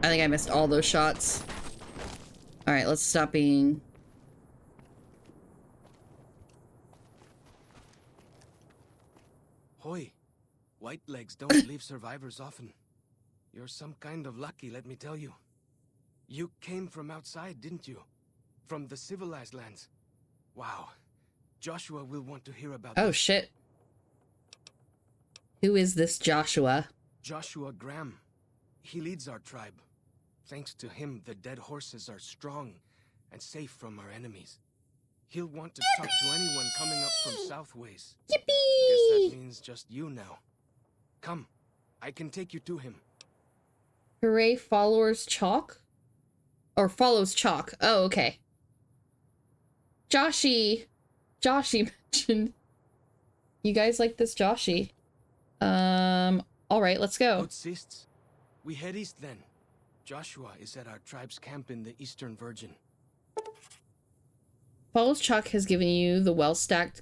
I think I missed all those shots. Alright, let's stop being... Hoy, white legs don't leave survivors often. You're some kind of lucky, let me tell you. You came from outside, didn't you? From the civilized lands. Wow. Joshua will want to hear about Oh, this. shit. Who is this Joshua? Joshua Graham. He leads our tribe. Thanks to him, the dead horses are strong and safe from our enemies. He'll want to talk to anyone coming up from Southways. Yippee! Guess that means just you now. Come, I can take you to him. Hooray, followers chalk? Or follows chalk. Oh, okay. Joshy mentioned. You guys like this Joshy? Alright, let's go. Outsists. We head east then. Joshua is at our tribe's camp in the Eastern Virgin. Follows Chalk has given you the well-stacked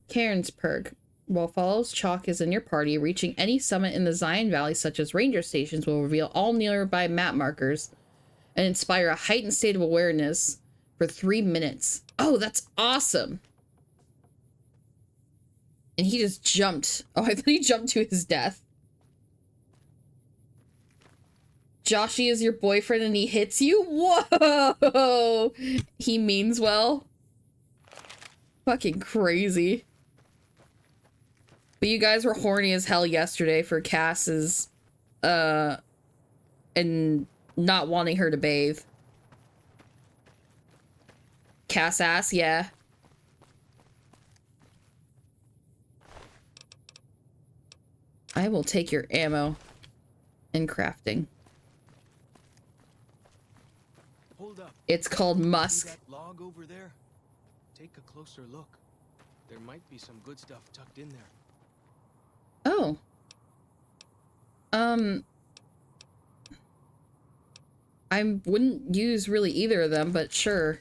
Cairns perk. While Follows Chalk is in your party, reaching any summit in the Zion Valley, such as ranger stations, will reveal all nearby map markers and inspire a heightened state of awareness for 3 minutes. Oh, that's awesome. And he just jumped. Oh, I thought he jumped to his death. Joshy is your boyfriend and he hits you? Whoa! He means well. Fucking crazy. But you guys were horny as hell yesterday for Cass's, and not wanting her to bathe. Cass ass, yeah. I will take your ammo in crafting. Hold up. It's called See musk. that log over there? Take a closer look. There might be some good stuff tucked in there. Oh. I wouldn't use really either of them, but sure.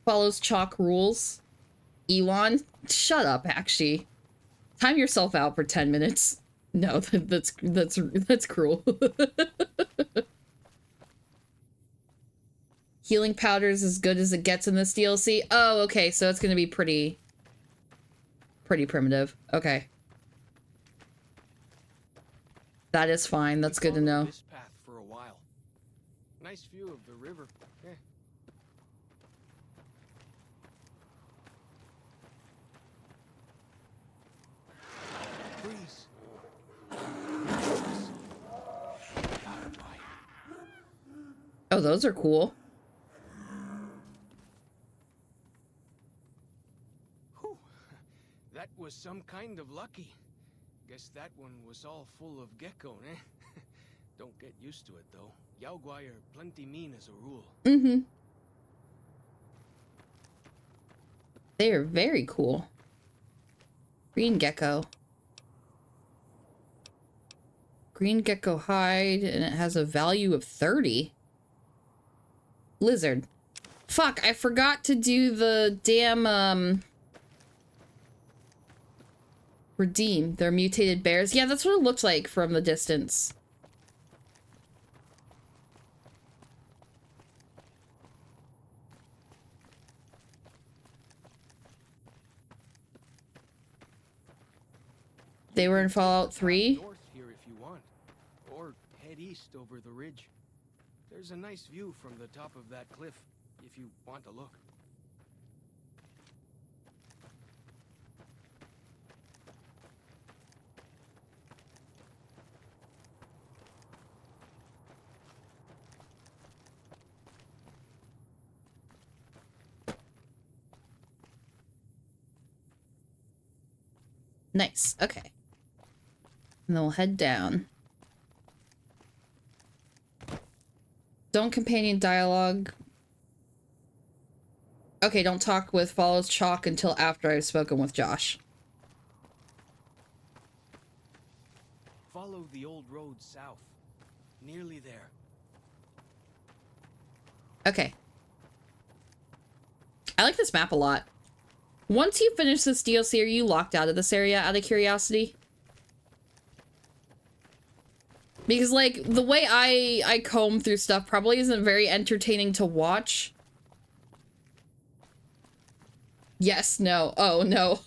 Follows chalk rules. Elon, shut up, actually. Time yourself out for 10 minutes. No, that's cruel. Healing powders as good as it gets in this DLC. Oh, okay, so it's gonna be pretty primitive. Okay. That is fine. That's good to know. This path for a while. Nice view of the river. Eh. Freeze. Oh, those are cool. Whew. That was some kind of lucky. Guess that one was all full of gecko, eh? Don't get used to it, though. Yaoguai are plenty mean as a rule. Mm-hmm. They are very cool. Green gecko. Green gecko hide, and it has a value of 30. Lizard. Fuck, I forgot to do the damn, redeem. They're mutated bears. Yeah, that's what it looked like from the distance. They were in Fallout 3. North here if you want, or head east over the ridge. There's a nice view from the top of that cliff if you want to look. Nice. Okay. And then we'll head down. Don't companion dialogue. Okay, don't talk with follows Chalk until after I've spoken with Josh. Follow the old road south. Nearly there. Okay. I like this map a lot. Once you finish this DLC, are you locked out of this area out of curiosity? Because, like, the way I comb through stuff probably isn't very entertaining to watch. Yes, no. Oh, no.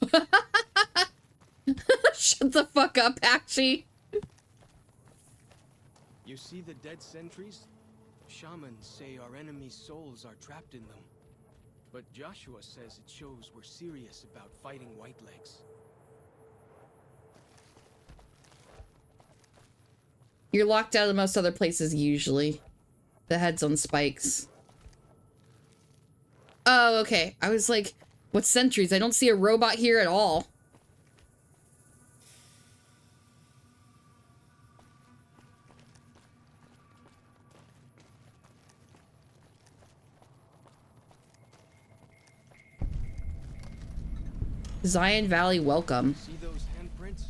Shut the fuck up, Patchy. You see the dead sentries? Shamans say our enemies' souls are trapped in them. But Joshua says it shows we're serious about fighting Whitelegs. You're locked out of most other places usually. The head's on spikes. Oh, okay. I was like, what sentries? I don't see a robot here at all. Zion Valley, welcome. See those handprints?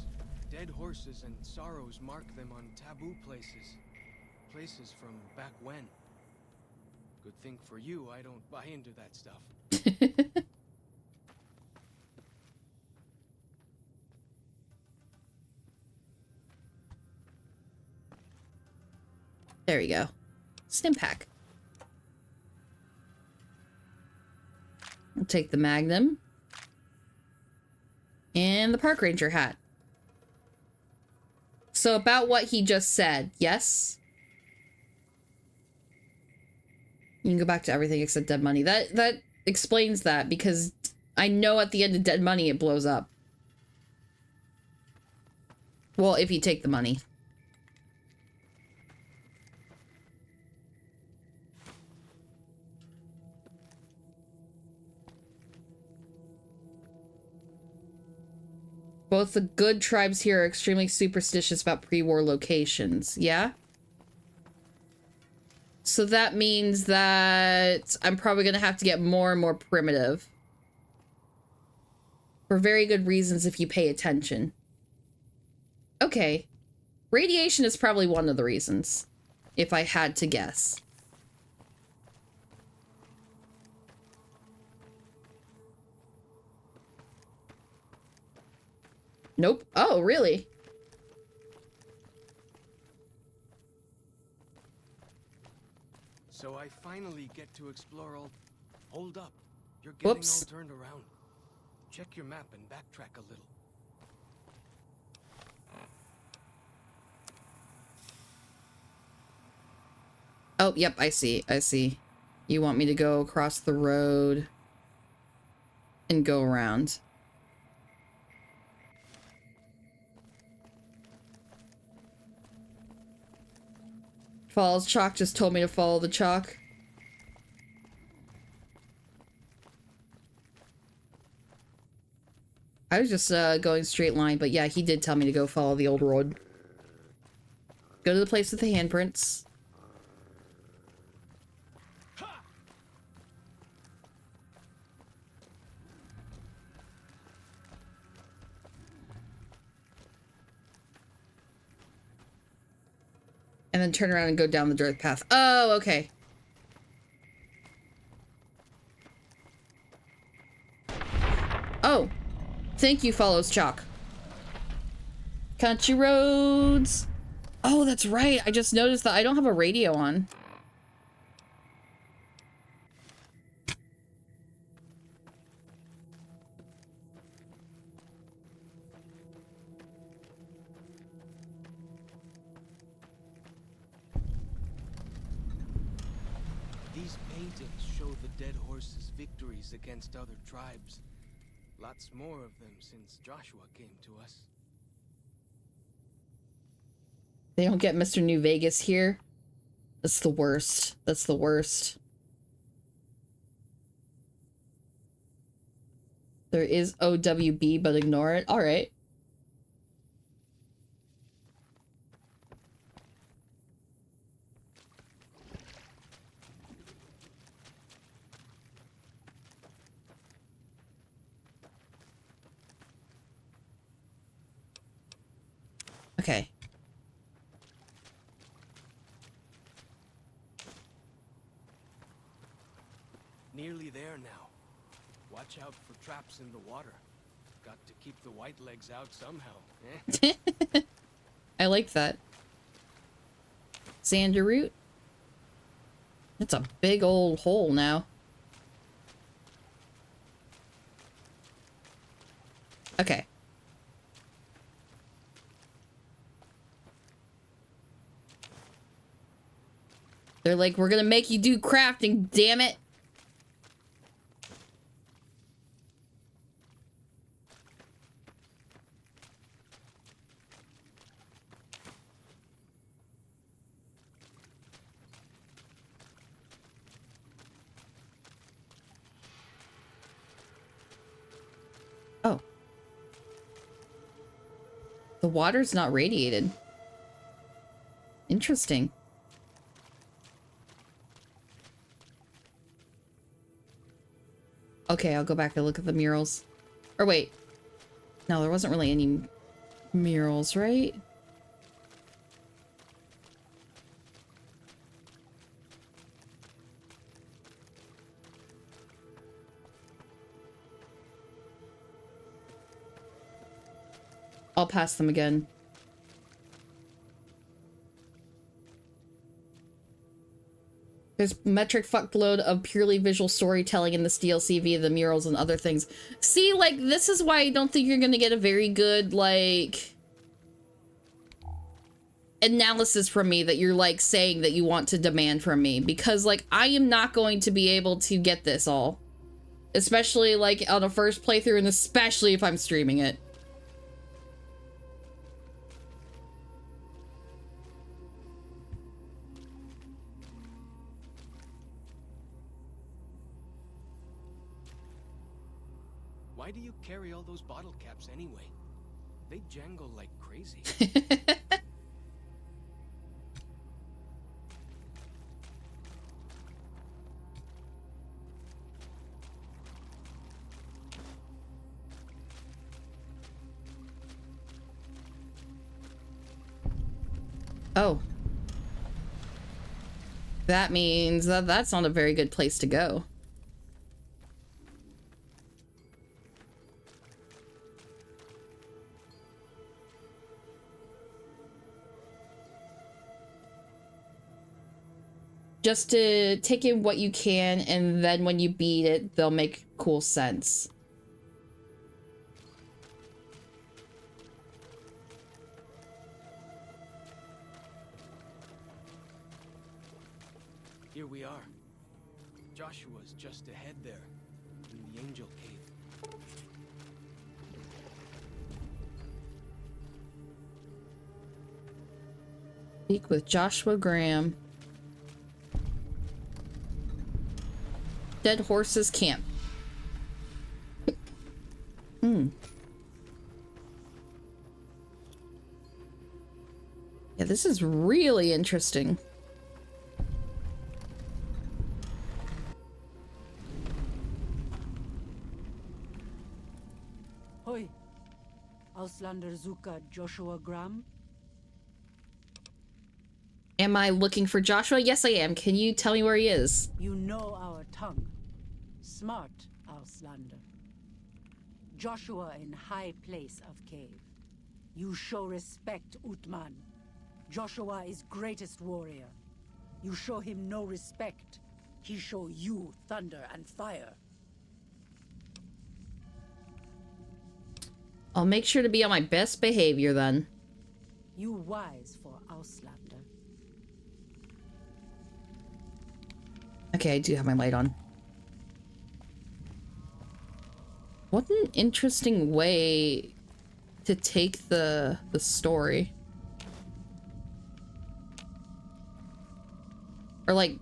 Dead horses and sorrows mark them on taboo places. Places from back when. Good thing for you, I don't buy into that stuff. There we go. Stimpak. I'll take the Magnum. And the Park Ranger hat. So about what he just said, yes? You can go back to everything except Dead Money. That explains that, because I know at the end of Dead Money it blows up. Well, if you take the money. Both the good tribes here are extremely superstitious about pre-war locations. Yeah? So that means that I'm probably going to have to get more and more primitive. For very good reasons if you pay attention. Okay. Radiation is probably one of the reasons. If I had to guess. Nope. Oh, really? So I finally get to explore all... Hold up. You're getting Whoops. all turned around. Check your map and backtrack a little. Oh, yep, I see. I see. You want me to go across the road and go around. Follows Chalk just told me to follow the Chalk. I was just going straight line, but yeah, he did tell me to go follow the old road. Go to the place with the handprints. And then turn around and go down the dirt path. Oh, okay. Oh. Thank you, follows Chalk. Country roads. Oh, that's right. I just noticed that I don't have a radio on. These paintings show the dead horses' victories against other tribes. Lots more of them since Joshua came to us. They don't get Mr. New Vegas here. That's the worst. That's the worst. There is OWB, but ignore it. All right. Okay. Nearly there now. Watch out for traps in the water. Got to keep the white legs out somehow, eh? I like that. Xander root. It's a big old hole now. Okay. They're like, we're gonna make you do crafting, damn it. Oh. The water's not radiated. Interesting. Okay, I'll go back and look at the murals. Or wait. No, there wasn't really any murals, right? I'll pass them again. There's metric fuckload of purely visual storytelling in this DLC via the murals and other things. See, like, this is why I don't think you're gonna get a very good, like, analysis from me that you're, like, saying that you want to demand from me. Because, like, I am not going to be able to get this all. Especially, like, on a first playthrough, and especially if I'm streaming it. Why do you carry all those bottle caps anyway? They jangle like crazy. Oh. That means that that's not a very good place to go. Just to take in what you can, and then when you beat it, they'll make cool sense. Here we are. Joshua's just ahead there, in the Angel Cave. Speak with Joshua Graham. Dead Horses Camp. Hmm. Yeah, this is really interesting. Hoi. Auslander Zuka Joshua Graham? Am I looking for Joshua? Yes, I am. Can you tell me where he is? You know our tongue. Smart, Auslander. Joshua in high place of cave. You show respect, Utman. Joshua is greatest warrior. You show him no respect. He show you thunder and fire. I'll make sure to be on my best behavior then. You wise for Auslander. Okay, I do have my light on. What an interesting way to take the story. Or like,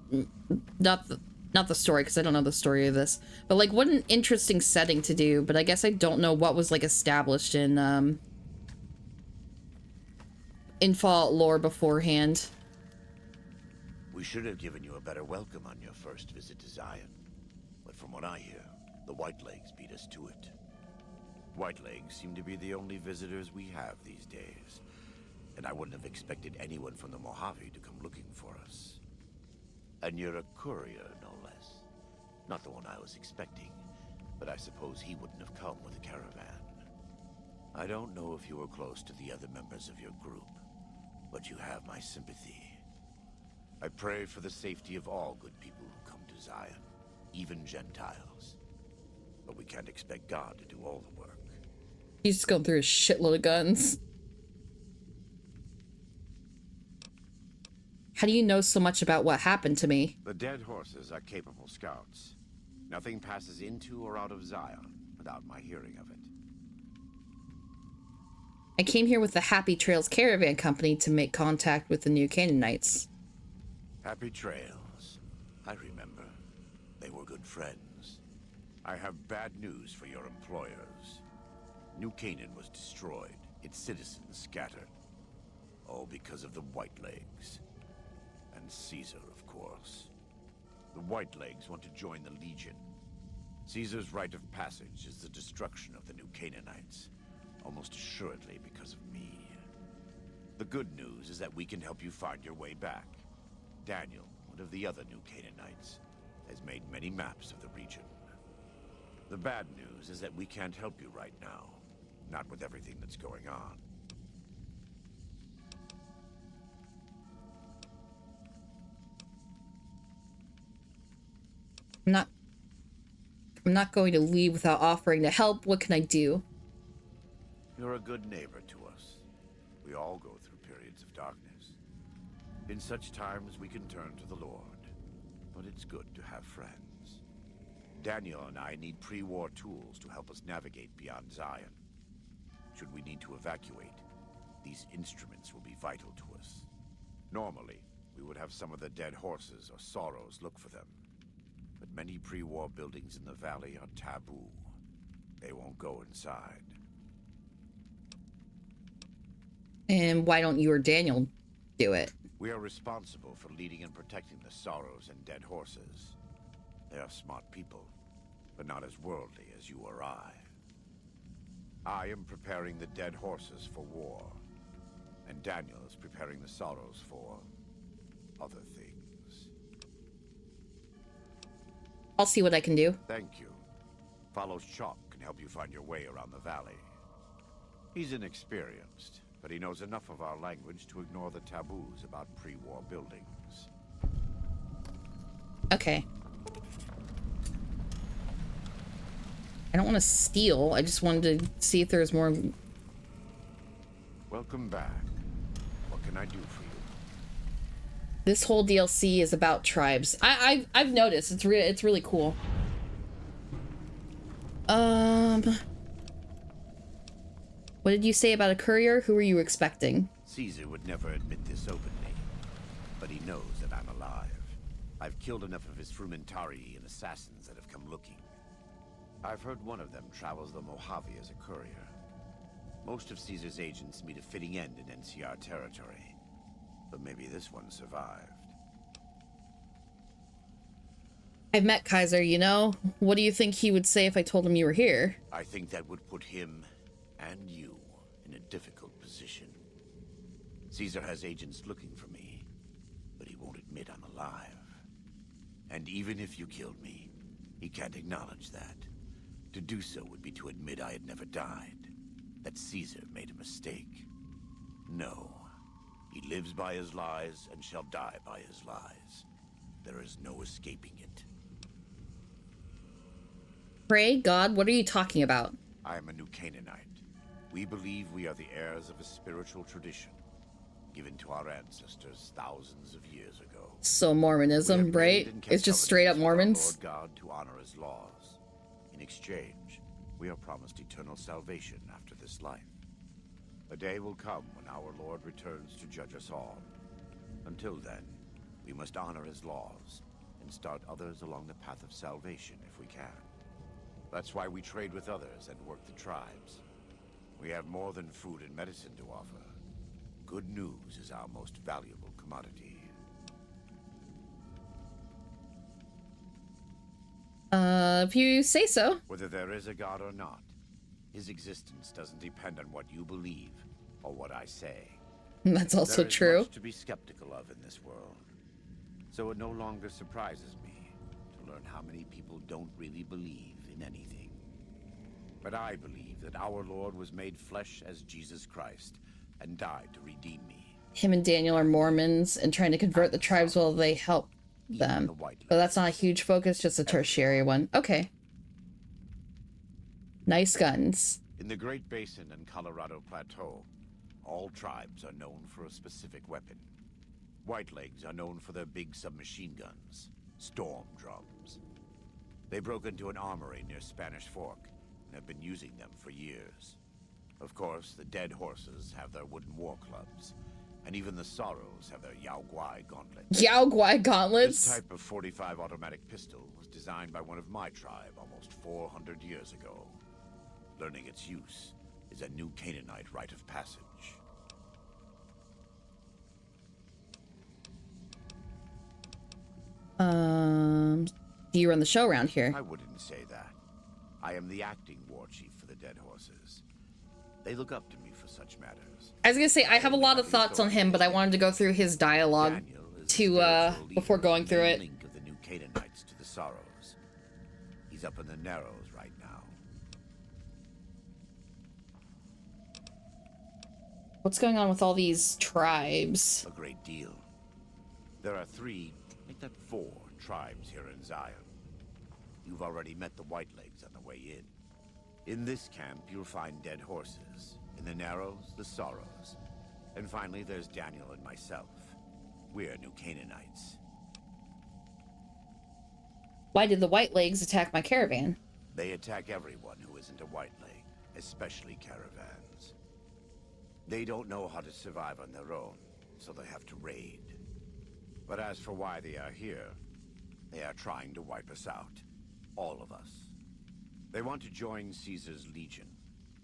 not the story, because I don't know the story of this. But like, what an interesting setting to do. But I guess I don't know what was like established in Fallout lore beforehand. We should have given you a better welcome on your first visit to Zion. But from what I hear, the Whitelegs beat us to it. Whitelegs seem to be the only visitors we have these days. And I wouldn't have expected anyone from the Mojave to come looking for us. And you're a courier, no less. Not the one I was expecting, but I suppose he wouldn't have come with a caravan. I don't know if you were close to the other members of your group, but you have my sympathy. I pray for the safety of all good people who come to Zion, even Gentiles. But we can't expect God to do all the work. He's just going through a shitload of guns. How do you know so much about what happened to me? The dead horses are capable scouts. Nothing passes into or out of Zion without my hearing of it. I came here with the Happy Trails Caravan Company to make contact with the New Canaanites. Happy Trails. I remember. They were good friends. I have bad news for your employers. New Canaan was destroyed, its citizens scattered. All because of the Whitelegs. And Caesar, of course. The Whitelegs want to join the Legion. Caesar's rite of passage is the destruction of the New Canaanites. Almost assuredly because of me. The good news is that we can help you find your way back. Daniel, one of the other New Canaanites, has made many maps of the region. The bad news is that we can't help you right now. Not with everything that's going on. I'm not going to leave without offering to help. What can I do? You're a good neighbor to us. We all go through periods of darkness. In such times, we can turn to the Lord. But it's good to have friends. Daniel and I need pre-war tools to help us navigate beyond Zion. Should we need to evacuate, these instruments will be vital to us. Normally, we would have some of the dead horses or sorrows look for them. But many pre-war buildings in the valley are taboo. They won't go inside. And why don't you or Daniel do it? We are responsible for leading and protecting the sorrows and dead horses. They are smart people, but not as worldly as you or I. I am preparing the dead horses for war, and Daniel is preparing the sorrows for other things. I'll see what I can do. Thank you. Follow Chop can help you find your way around the valley. He's inexperienced, but he knows enough of our language to ignore the taboos about pre-war buildings. Okay. I don't want to steal. I just wanted to see if there's more. Welcome back. What can I do for you? This whole DLC is about tribes. I've noticed it's really cool. What did you say about a courier? Who were you expecting? Caesar would never admit this openly, but he knows that I'm alive. I've killed enough of his Frumentari and assassins that have come looking. I've heard one of them travels the Mojave as a courier. Most of Caesar's agents meet a fitting end in NCR territory, but maybe this one survived. I've met Kaiser, you know. What do you think he would say if I told him you were here? I think that would put him and you in a difficult position. Caesar has agents looking for me, but he won't admit I'm alive. And even if you killed me, he can't acknowledge that. To do so would be to admit I had never died, that Caesar made a mistake. No, he lives by his lies and shall die by his lies. There is no escaping it. Pray God, what are you talking about? I am a New Canaanite. We believe we are the heirs of a spiritual tradition given to our ancestors thousands of years ago. So Mormonism, right? It's just straight up Mormons. Lord God to honor his laws. In exchange, we are promised eternal salvation after this life. A day will come when our Lord returns to judge us all. Until then, we must honor his laws and start others along the path of salvation if we can. That's why we trade with others and work the tribes. We have more than food and medicine to offer. Good news is our most valuable commodity. If you say so. Whether there is a God or not, his existence doesn't depend on what you believe or what I say. That's also There is true. much to be skeptical of in this world, so it no longer surprises me to learn how many people don't really believe in anything. But I believe that our Lord was made flesh as Jesus Christ and died to redeem me. Him and Daniel are Mormons and trying to convert the tribes while they help them. But that's not a huge focus, just a tertiary one. Okay. Nice guns. In the Great Basin and Colorado Plateau, all tribes are known for a specific weapon. Whitelegs are known for their big submachine guns, storm drums. They broke into an armory near Spanish Fork and have been using them for years. Of course, the Dead Horses have their wooden war clubs, and even the Sorrows have their Yao Guai gauntlets. Yao Guai gauntlets? This type of .45 automatic pistol was designed by one of my tribe almost 400 years ago. Learning its use is a new Canaanite rite of passage. Do you run the show around here? I wouldn't say that. I am the acting war chief for the Dead Horses. They look up to me for such matters. I was gonna say, I have a lot of thoughts on him, but I wanted to go through his dialogue before going through it. Link of the new Canaanites to the Sorrows. He's up in the Narrows right now. What's going on with all these tribes? A great deal. There are 3, make that 4 tribes here in Zion. You've already met the Whitelegs on the way in. In this camp, you'll find Dead Horses. In the Narrows, the Sorrows. And finally, there's Daniel and myself. We're New Canaanites. Why did the Whitelegs attack my caravan? They attack everyone who isn't a Whiteleg, especially caravans. They don't know how to survive on their own, so they have to raid. But as for why they are here, they are trying to wipe us out. All of us. They want to join Caesar's Legion,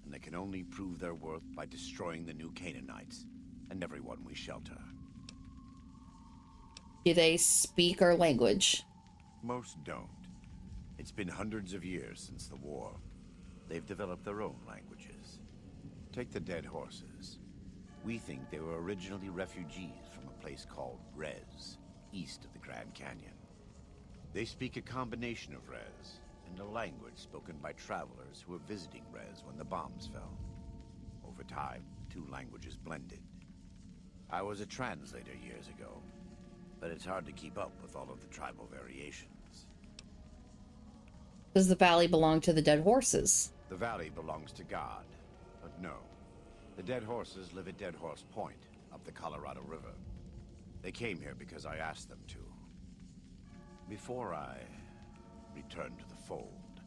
and they can only prove their worth by destroying the New Canaanites and everyone we shelter. Do they speak our language? Most don't. It's been hundreds of years since the war. They've developed their own languages. Take the Dead Horses. We think they were originally refugees from a place called Rez, east of the Grand Canyon. They speak a combination of Rez and a language spoken by travelers who were visiting Rez when the bombs fell. Over time, 2 languages blended. I was a translator years ago, but it's hard to keep up with all of the tribal variations. Does the valley belong to the Dead Horses? The valley belongs to God, but no. The Dead Horses live at Dead Horse Point, up the Colorado River. They came here because I asked them to. Before I returned to the fold,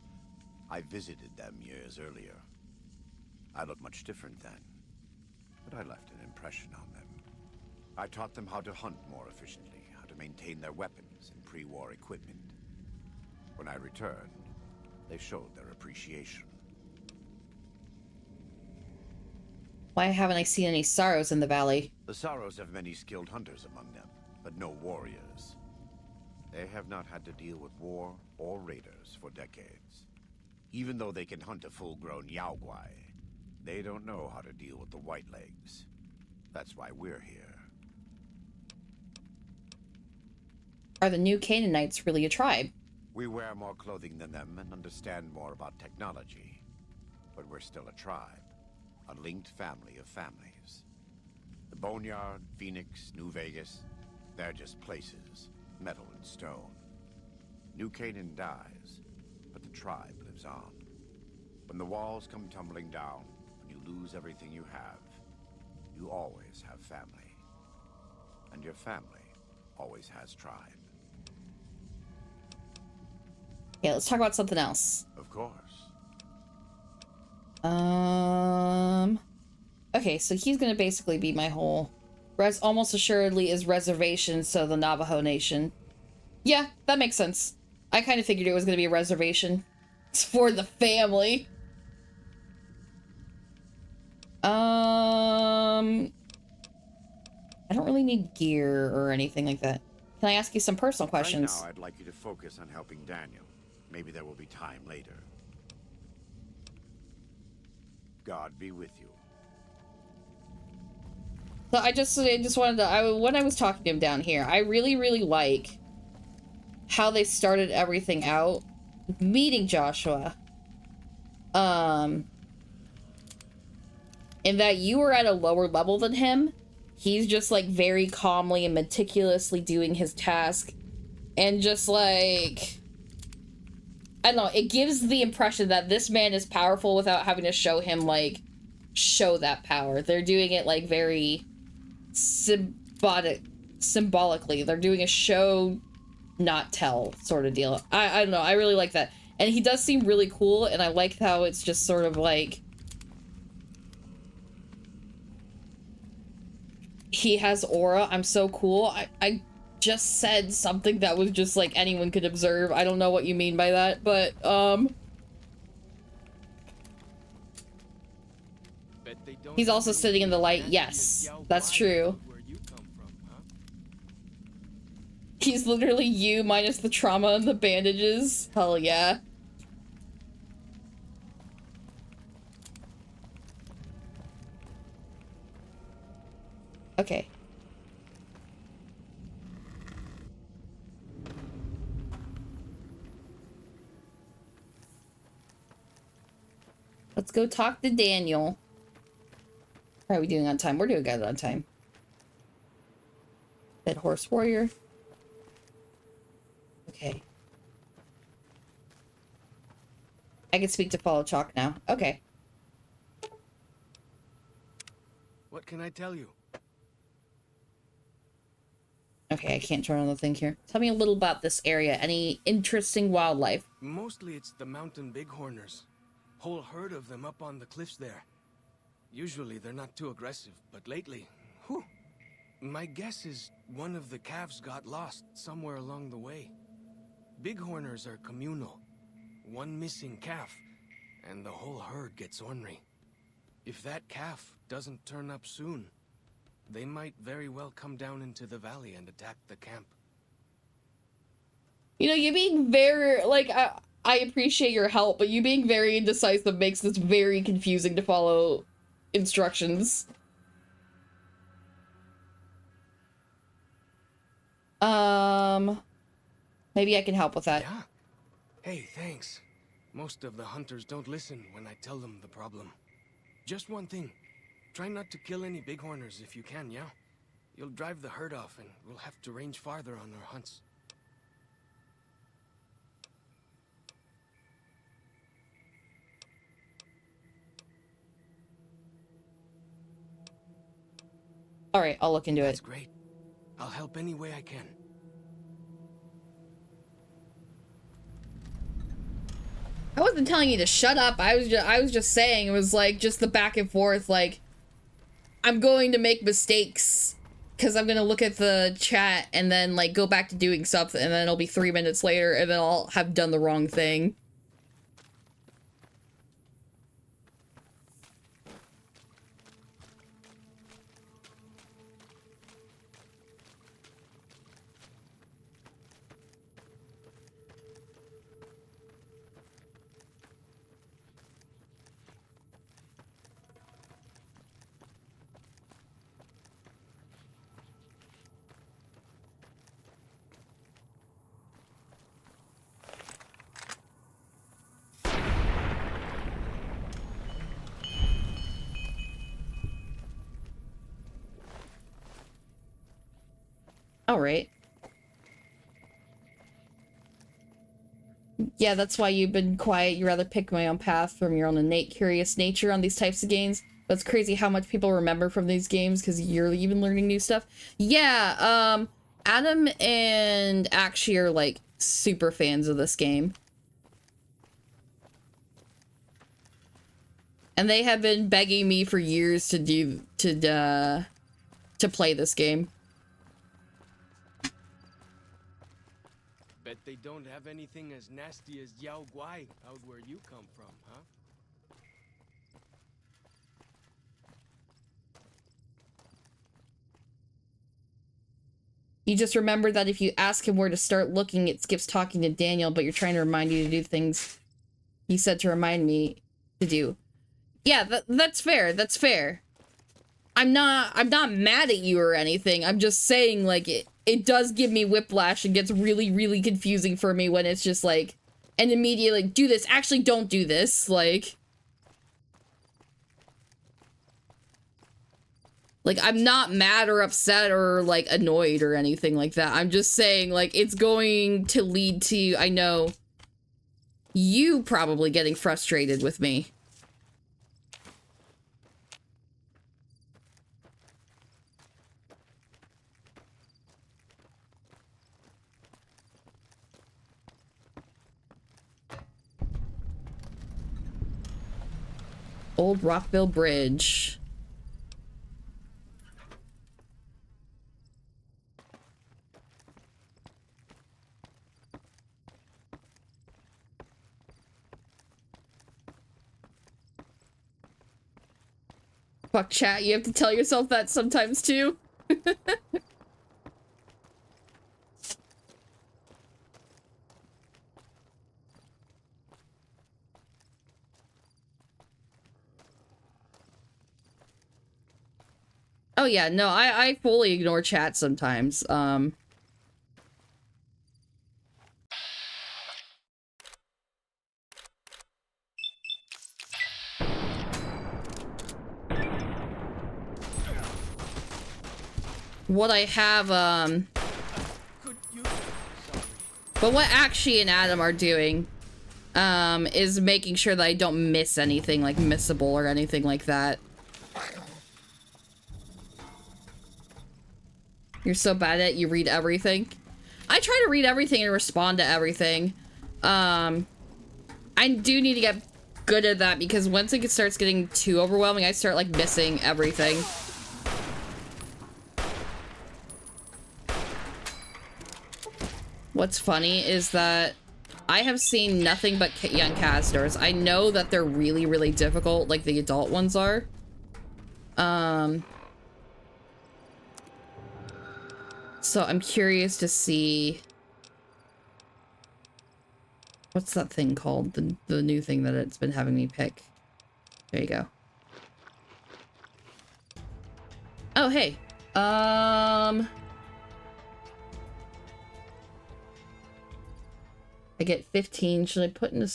I visited them years earlier. I looked much different then, but I left an impression on them. I taught them how to hunt more efficiently, how to maintain their weapons and pre-war equipment. When I returned, they showed their appreciation. Why haven't I seen any Sorrows in the valley? The Sorrows have many skilled hunters among them, but no warriors. They have not had to deal with war or raiders for decades. Even though they can hunt a full-grown Yao Guai, they don't know how to deal with the Whitelegs. That's why we're here. Are the New Canaanites really a tribe? We wear more clothing than them and understand more about technology. But we're still a tribe. A linked family of families. The Boneyard, Phoenix, New Vegas, they're just places, metal and stone. New Canaan dies, but the tribe lives on. When the walls come tumbling down, when you lose everything you have, you always have family. And your family always has tribe. Yeah, let's talk about something else. Of course. Okay, so he's gonna basically be my whole... almost assuredly is reservation, so the Navajo Nation. Yeah, that makes sense. I kind of figured it was gonna be a reservation. It's for the family. I don't really need gear or anything like that. Can I ask you some personal questions? Right now, I'd like you to focus on helping Daniel. Maybe there will be time later. God be with you. So I just wanted to, when I was talking to him down here, I really, really like how they started everything out. Meeting Joshua. In that you were at a lower level than him. He's just like very calmly and meticulously doing his task. And just like, I don't know, it gives the impression that this man is powerful without having to show him, like, show that power. They're doing it like very symbolically. They're doing a show, not tell sort of deal. I don't know, I really like that. And he does seem really cool, and I like how it's just sort of like, he has aura. I'm so cool. I just said something that was just like anyone could observe. I don't know what you mean by that, but he's also sitting in the light. Yes, that's true. He's literally you minus the trauma and the bandages. Hell yeah. Okay. Let's go talk to Daniel. How are we doing on time? We're doing good on time. Dead Horse Warrior. Okay. I can speak to Follow Chalk now. Okay. What can I tell you? Okay, I can't turn on the thing here. Tell me a little about this area. Any interesting wildlife? Mostly it's the mountain bighorners. Whole herd of them up on the cliffs there. Usually they're not too aggressive, but lately, whew. My guess is one of the calves got lost somewhere along the way. Bighorners are communal. One missing calf, and the whole herd gets ornery. If that calf doesn't turn up soon, they might very well come down into the valley and attack the camp. You know, you being very, like, I appreciate your help, but you being very indecisive makes this very confusing to follow instructions. Maybe I can help with that. Yeah. Hey, thanks. Most of the hunters don't listen when I tell them the problem. Just one thing. Try not to kill any bighorners if you can, yeah? You'll drive the herd off and we'll have to range farther on our hunts. Alright, I'll look into it. That's great. I'll help any way I can. I wasn't telling you to shut up. I was just saying, it was like just the back and forth, like, I'm going to make mistakes because I'm going to look at the chat and then like go back to doing something, and then it'll be 3 minutes later and then I'll have done the wrong thing. Alright. Yeah, that's why you've been quiet. You rather pick my own path from your own innate curious nature on these types of games. But it's crazy how much people remember from these games because you're even learning new stuff. Yeah, Adam and Akshi are like super fans of this game. And they have been begging me for years to play this game. Bet they don't have anything as nasty as Yao Guai out where you come from, huh? You just remember that if you ask him where to start looking, it skips talking to Daniel, but you're trying to remind you to do things he said to remind me to do. Yeah, that's fair. That's fair. I'm not mad at you or anything. I'm just saying, like, it does give me whiplash and gets really, really confusing for me when it's just like, and immediately, like, do this. Actually, don't do this. Like, I'm not mad or upset or, like, annoyed or anything like that. I'm just saying, like, it's going to lead to, I know, you probably getting frustrated with me. Old Rockville Bridge. Fuck chat, you have to tell yourself that sometimes too. Oh yeah, no, I fully ignore chat sometimes. What I have, but what Akshi and Adam are doing, is making sure that I don't miss anything, like, missable or anything like that. You're so bad at it, you read everything. I try to read everything and respond to everything. I do need to get good at that because once it starts getting too overwhelming, I start, like, missing everything. What's funny is that I have seen nothing but young casters. I know that they're really, really difficult, like the adult ones are. So I'm curious to see... What's that thing called? The new thing that it's been having me pick. There you go. Oh, hey. I get 15. Should I put in a...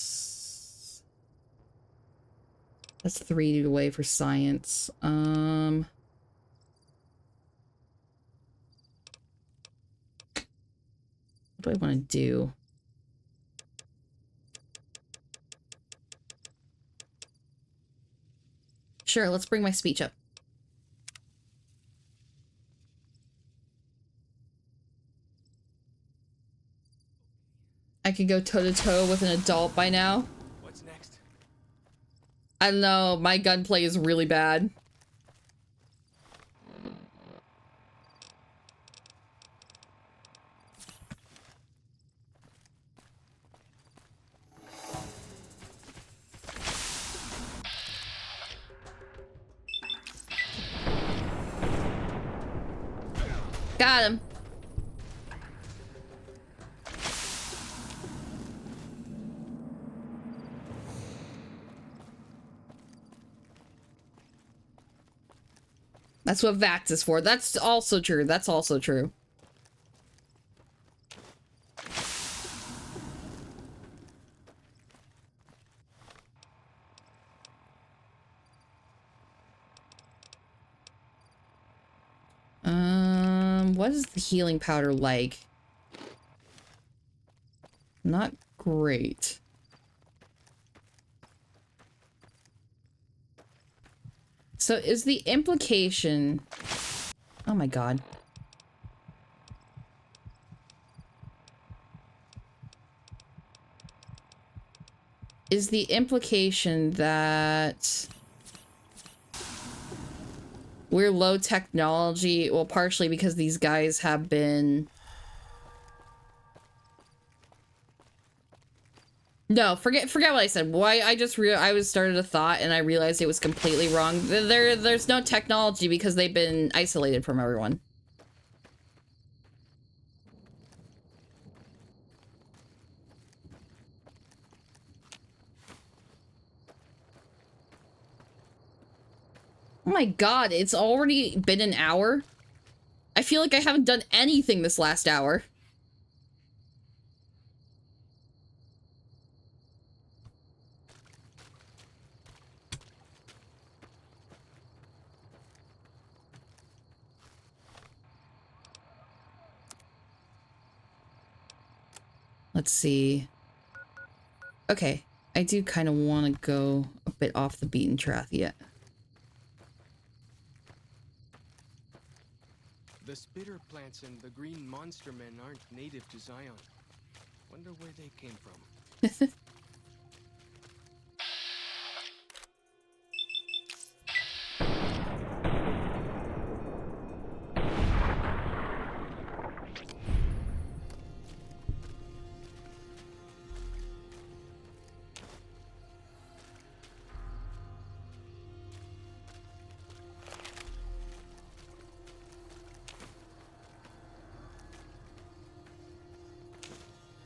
That's 3 away for science. What do I want to do? Sure, let's bring my speech up. I could go toe-to-toe with an adult by now. What's next? I don't know, my gunplay is really bad. Got him. That's what VATS is for. That's also true. That's also true. What is the healing powder like? Not great. So is the implication... Oh my god. Is the implication that we're low technology? Well, partially because these guys have been... No, forget what I said. Why I started a thought and I realized it was completely wrong. There's no technology because they've been isolated from everyone. Oh my god, it's already been an hour? I feel like I haven't done anything this last hour. Let's see. Okay, I do kind of want to go a bit off the beaten track yet. The spitter plants and the green monster men aren't native to Zion. Wonder where they came from.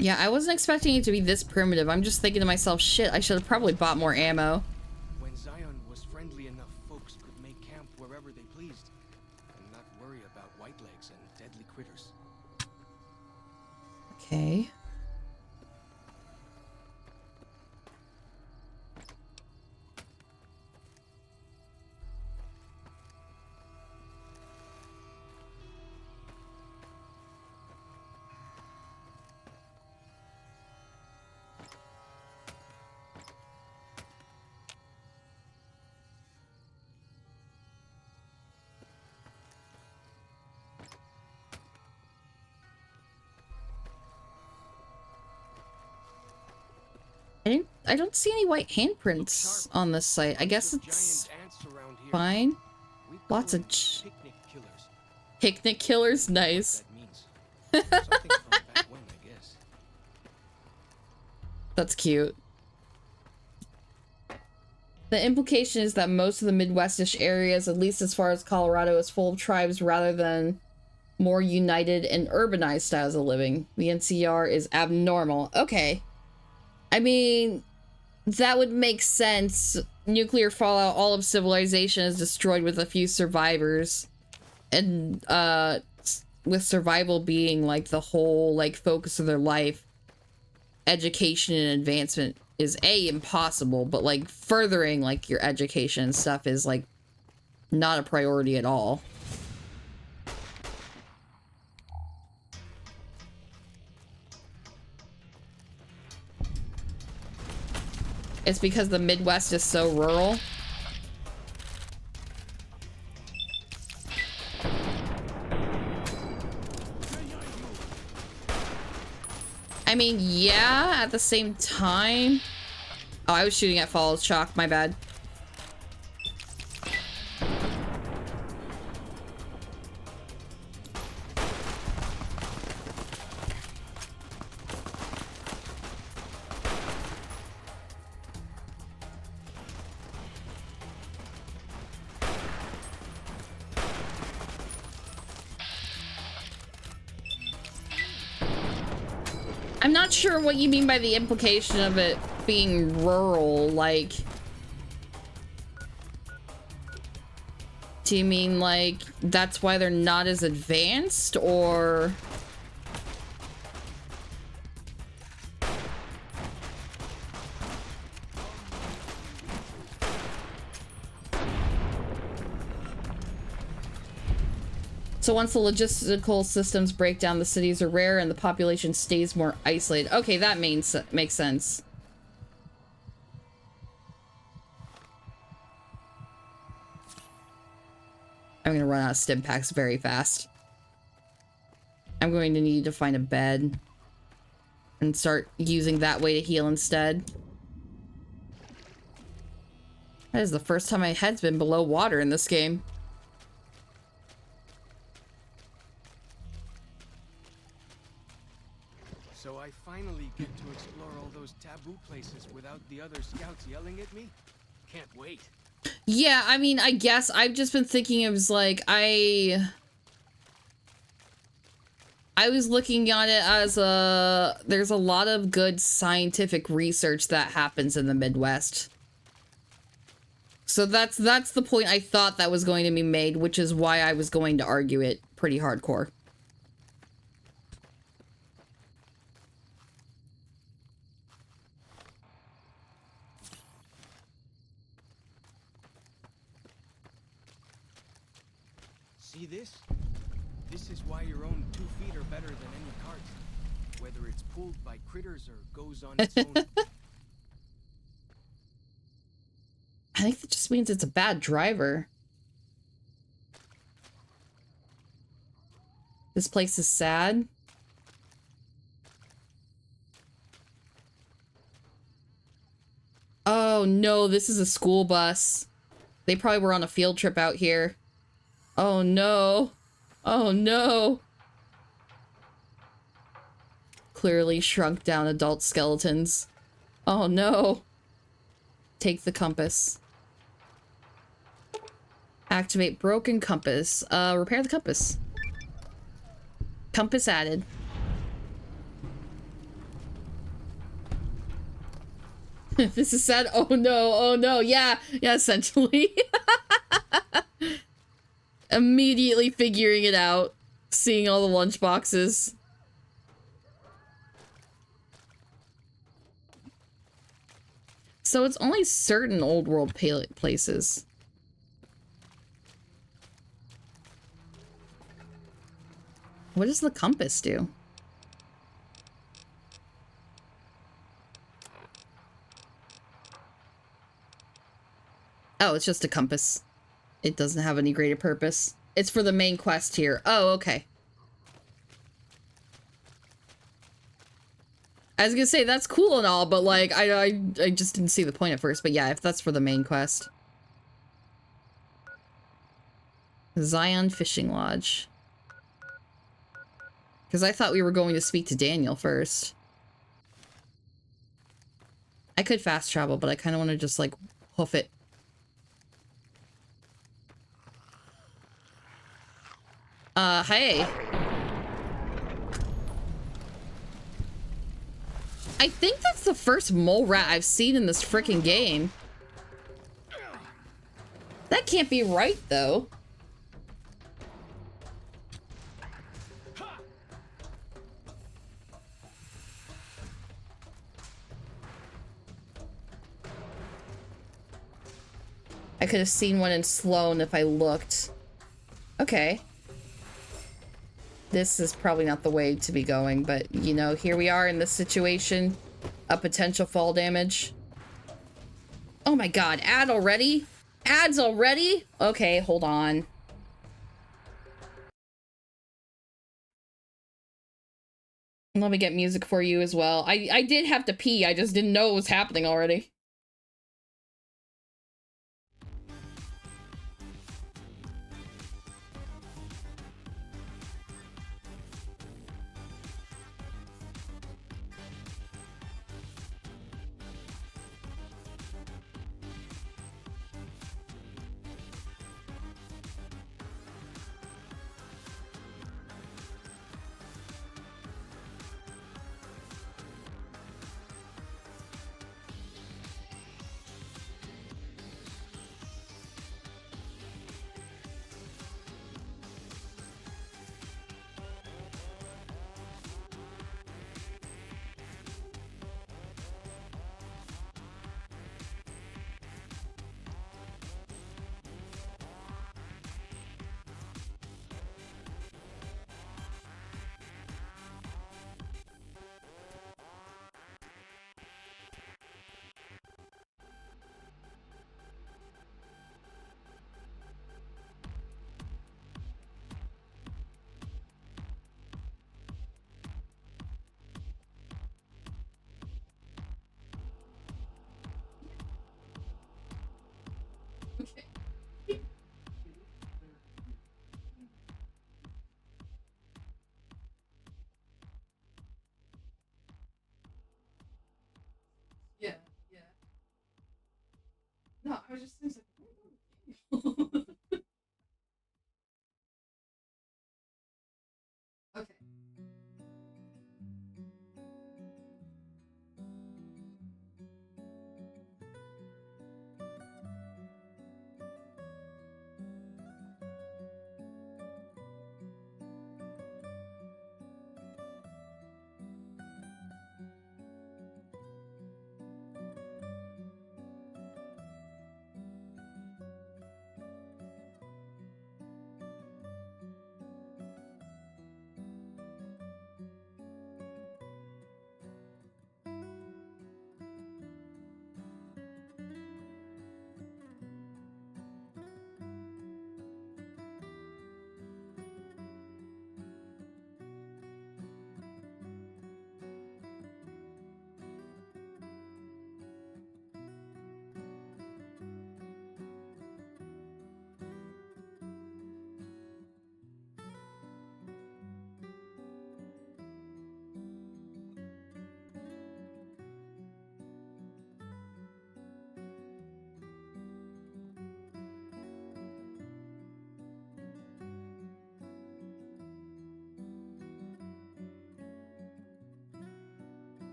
Yeah, I wasn't expecting it to be this primitive. I'm just thinking to myself, shit, I should have probably bought more ammo. When Zion was friendly enough, folks could make camp wherever they pleased and not worry about whitelegs and deadly critters. Okay. I don't see any white handprints on this site. I guess it's fine. Lots of picnic killers, nice. That's cute. The implication is that most of the Midwestish areas, at least as far as Colorado, is full of tribes rather than more united and urbanized styles of living. The NCR is abnormal. Okay. I mean, that would make sense. Nuclear fallout, all of civilization is destroyed with a few survivors. And, with survival being, like, the whole, like, focus of their life, education and advancement is, A, impossible, but, like, furthering, like, your education and stuff is, like, not a priority at all. It's because the Midwest is so rural. I mean, yeah, at the same time. Oh, I was shooting at Falls Chalk, my bad. I'm not sure what you mean by the implication of it being rural, like... Do you mean, like, that's why they're not as advanced, or... So once the logistical systems break down, the cities are rare and the population stays more isolated. Okay, that makes sense. I'm gonna run out of stim packs very fast. I'm going to need to find a bed and start using that way to heal instead. That is the first time my head's been below water in this game. So I finally get to explore all those taboo places without the other scouts yelling at me? Can't wait. Yeah, I mean, I guess I've just been thinking it was like, I was looking at it as there's a lot of good scientific research that happens in the Midwest. So that's the point I thought that was going to be made, which is why I was going to argue it pretty hardcore. See this? This is why your own 2 feet are better than any cart. Whether it's pulled by critters or goes on its own. I think that just means it's a bad driver. This place is sad. Oh no, this is a school bus. They probably were on a field trip out here. Oh no. Oh no. Clearly shrunk down adult skeletons. Oh no. Take the compass. Activate broken compass. Repair the compass. Compass added. This is sad. Oh no, oh no. Yeah, essentially. Immediately figuring it out. Seeing all the lunch boxes. So it's only certain old world places. What does the compass do? Oh, it's just a compass. It doesn't have any greater purpose. It's for the main quest here. Oh, okay. I was gonna say, that's cool and all, but like, I just didn't see the point at first. But yeah, if that's for the main quest. Zion Fishing Lodge. Because I thought we were going to speak to Daniel first. I could fast travel, but I kind of want to just, like, hoof it. Hey. I think that's the first mole rat I've seen in this freaking game. That can't be right, though. I could have seen one in Sloan if I looked. Okay. This is probably not the way to be going, but, you know, here we are in this situation. A potential fall damage. Oh my god, ad already? Ads already? Okay, hold on. Let me get music for you as well. I did have to pee, I just didn't know it was happening already. Yeah, yeah. No, I was just like, okay.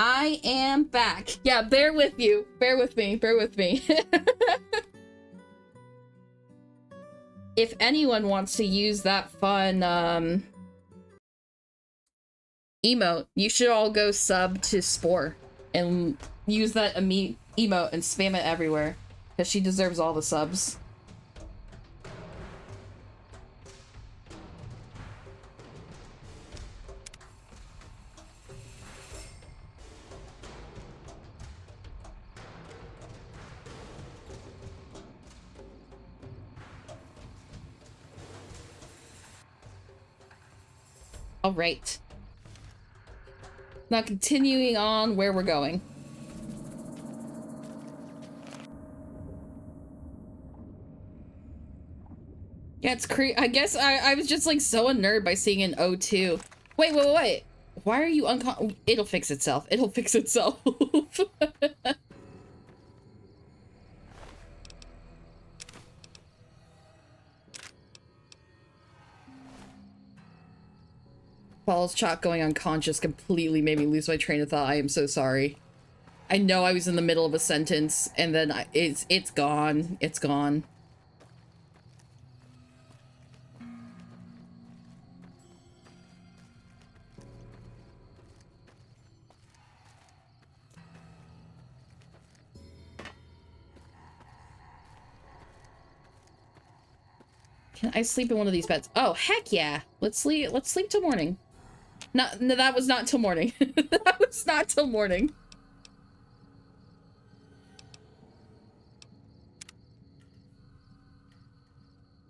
I am back. Yeah, bear with you. Bear with me. Bear with me. If anyone wants to use that fun emote, you should all go sub to Spore and use that emote and spam it everywhere, because she deserves all the subs. All right. Now continuing on where we're going. Yeah, it's I guess I was just like so unnerved by seeing an O2. Wait. Why are you It'll fix itself. It'll fix itself. Paul's chalk going unconscious completely made me lose my train of thought. I am so sorry. I know I was in the middle of a sentence and then it's gone. It's gone. Can I sleep in one of these beds? Oh, heck yeah. Let's sleep till morning. No, that was not till morning. That was not till morning.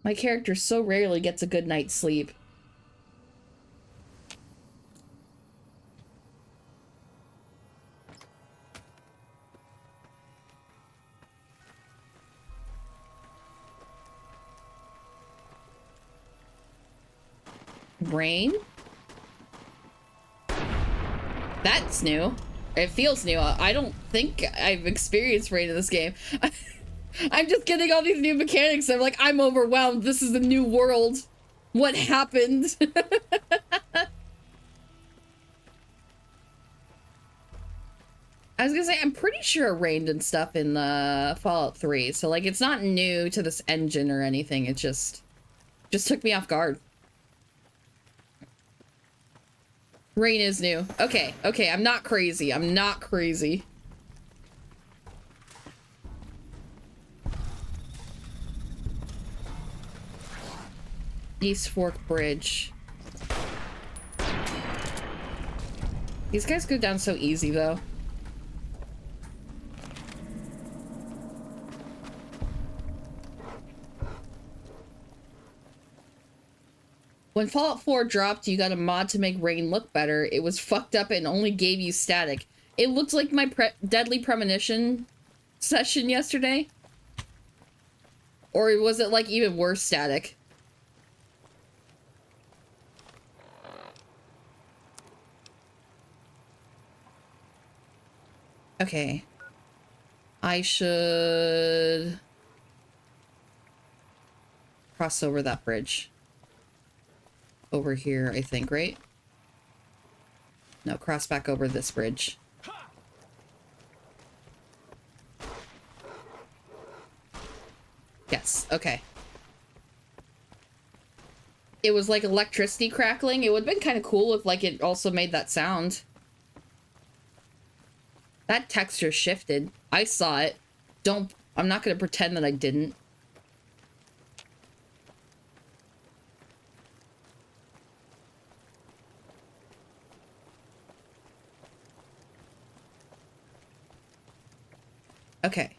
My character so rarely gets a good night's sleep. Rain? That's new. It feels new. I don't think I've experienced rain in this game. I'm just getting all these new mechanics. I'm like, I'm overwhelmed. This is a new world. What happened? I was gonna say, I'm pretty sure it rained and stuff in Fallout 3. So like, it's not new to this engine or anything. It just took me off guard. Rain is new. Okay, I'm not crazy. I'm not crazy. East Fork Bridge. These guys go down so easy, though. When Fallout 4 dropped, you got a mod to make rain look better. It was fucked up and only gave you static. It looked like my Deadly Premonition session yesterday. Or was it like even worse static? Okay. I should cross over that bridge. Over here, I think, right? No, cross back over this bridge. Yes, okay. It was like electricity crackling. It would have been kind of cool if like it also made that sound. That texture shifted. I saw it. I'm not gonna pretend that I didn't. Okay.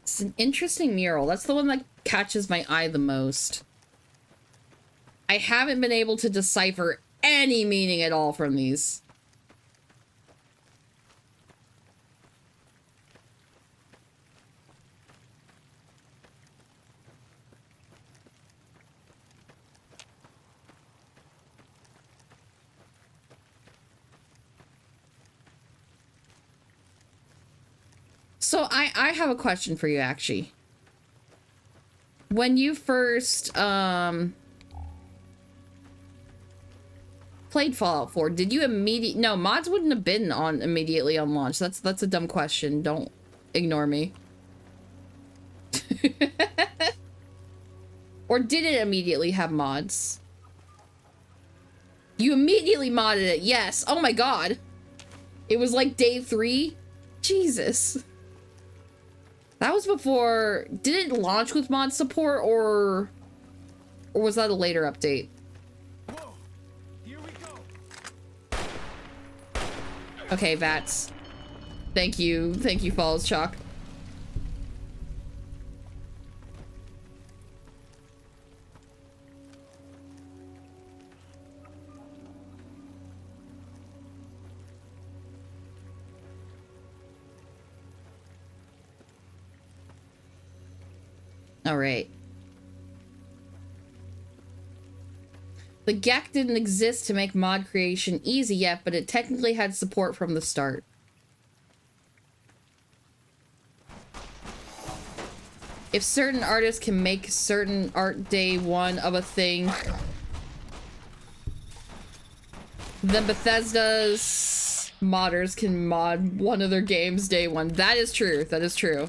It's an interesting mural. That's the one that catches my eye the most. I haven't been able to decipher any meaning at all from these. So I have a question for you, actually. when you first played Fallout 4, did you immediately... No, mods wouldn't have been on immediately on launch. That's a dumb question. Don't ignore me. Or did it immediately have mods? You immediately modded it, yes. Oh my god. It was like day 3? Jesus. That was before... Did it launch with mod support, or was that a later update? Whoa, here we go. Okay, Vats. Thank you, Falls Chalk. All right. The GAC didn't exist to make mod creation easy yet, but it technically had support from the start. If certain artists can make certain art day one of a thing, then Bethesda's modders can mod one of their games day one. That is true. That is true.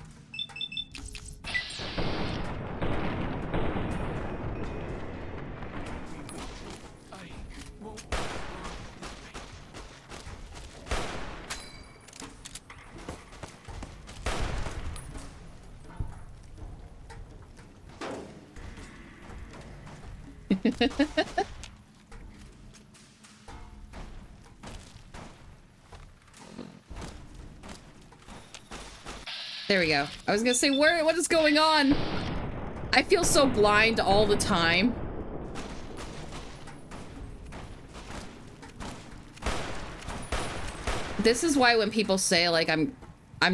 There we go. I was gonna say, what is going on? I feel so blind all the time. This is why when people say like I'm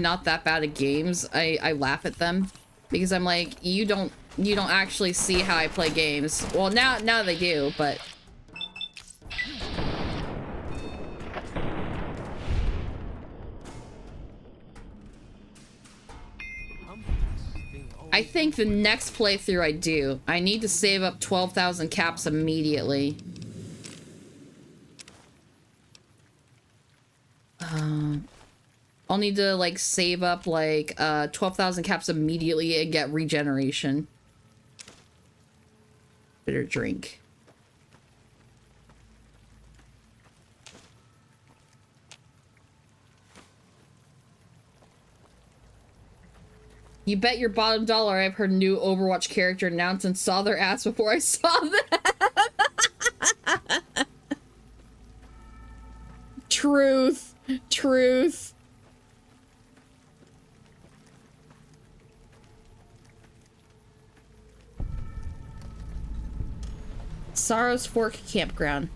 not that bad at games, I laugh at them, because I'm like, you don't actually see how I play games. Well, now they do, but I think the next playthrough I do, I need to save up 12,000 caps immediately. I'll need to like save up like 12,000 caps immediately and get regeneration. Bitter drink. You bet your bottom dollar I've heard new Overwatch character announced and saw their ass before I saw them. Truth. Truth. Sorrow's Fork Campground.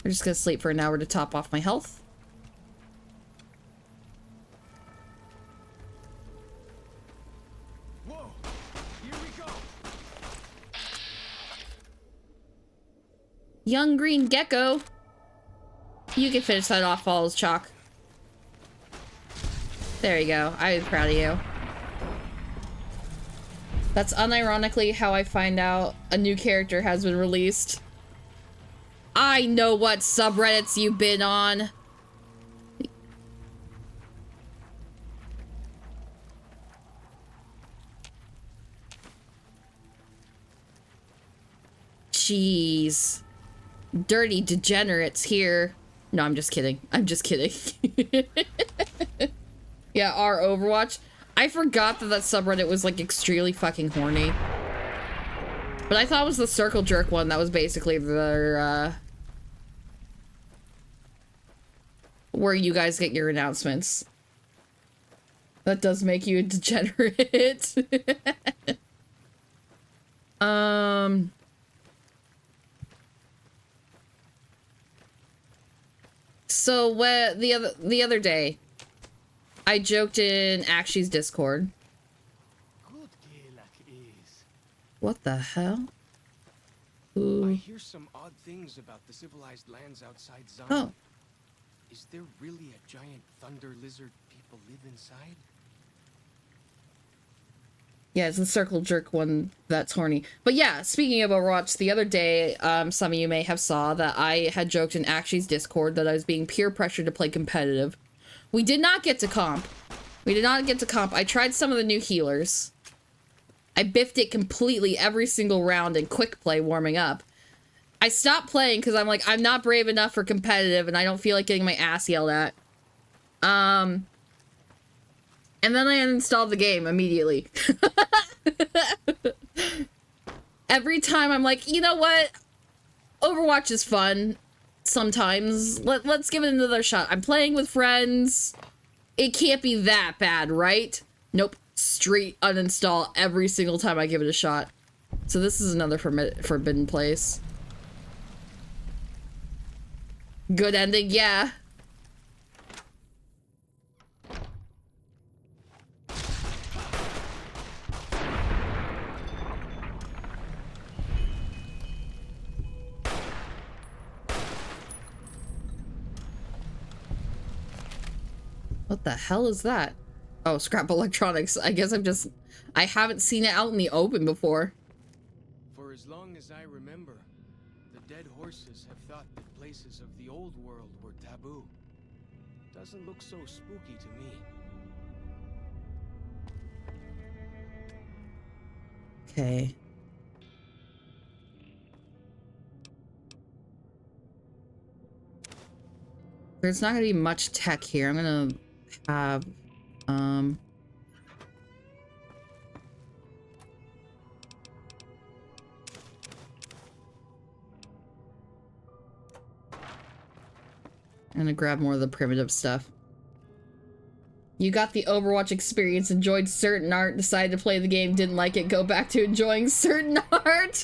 We're just gonna sleep for an hour to top off my health. Whoa, here we go. Young green gecko. You can finish that off, Falls Chalk. There you go. I'm proud of you. That's unironically how I find out a new character has been released. I know what subreddits you've been on. Jeez. Dirty degenerates here. No, I'm just kidding. I'm just kidding. Yeah, our Overwatch. I forgot that subreddit was like extremely fucking horny. But I thought it was the Circle Jerk one that was basically their where you guys get your announcements. That does make you a degenerate. So the other day, I joked in Akshi's Discord. What the hell? Ooh. I hear some odd things about the civilized lands outside Zion. Oh. Is there really a giant thunder lizard people live inside? Yeah, it's the circle jerk one that's horny. But yeah, speaking of Overwatch, the other day, some of you may have saw that I had joked in Ashley's Discord that I was being peer pressured to play competitive. We did not get to comp. I tried some of the new healers. I biffed it completely every single round in quick play warming up. I stopped playing because I'm like, I'm not brave enough for competitive and I don't feel like getting my ass yelled at. And then I uninstalled the game immediately. Every time I'm like, you know what? Overwatch is fun sometimes. Let's give it another shot. I'm playing with friends. It can't be that bad, right? Nope. Straight uninstall every single time I give it a shot. So this is another forbidden place. Good ending, yeah. What the hell is that? Oh, scrap electronics. I guess I haven't seen it out in the open before. For as long as I remember, the dead horses have thought that places of the old world were taboo. Doesn't look so spooky to me. Okay. There's not gonna be much tech here. I'm gonna have, I'm gonna grab more of the primitive stuff. You got the Overwatch experience, enjoyed certain art, decided to play the game, didn't like it, go back to enjoying certain art.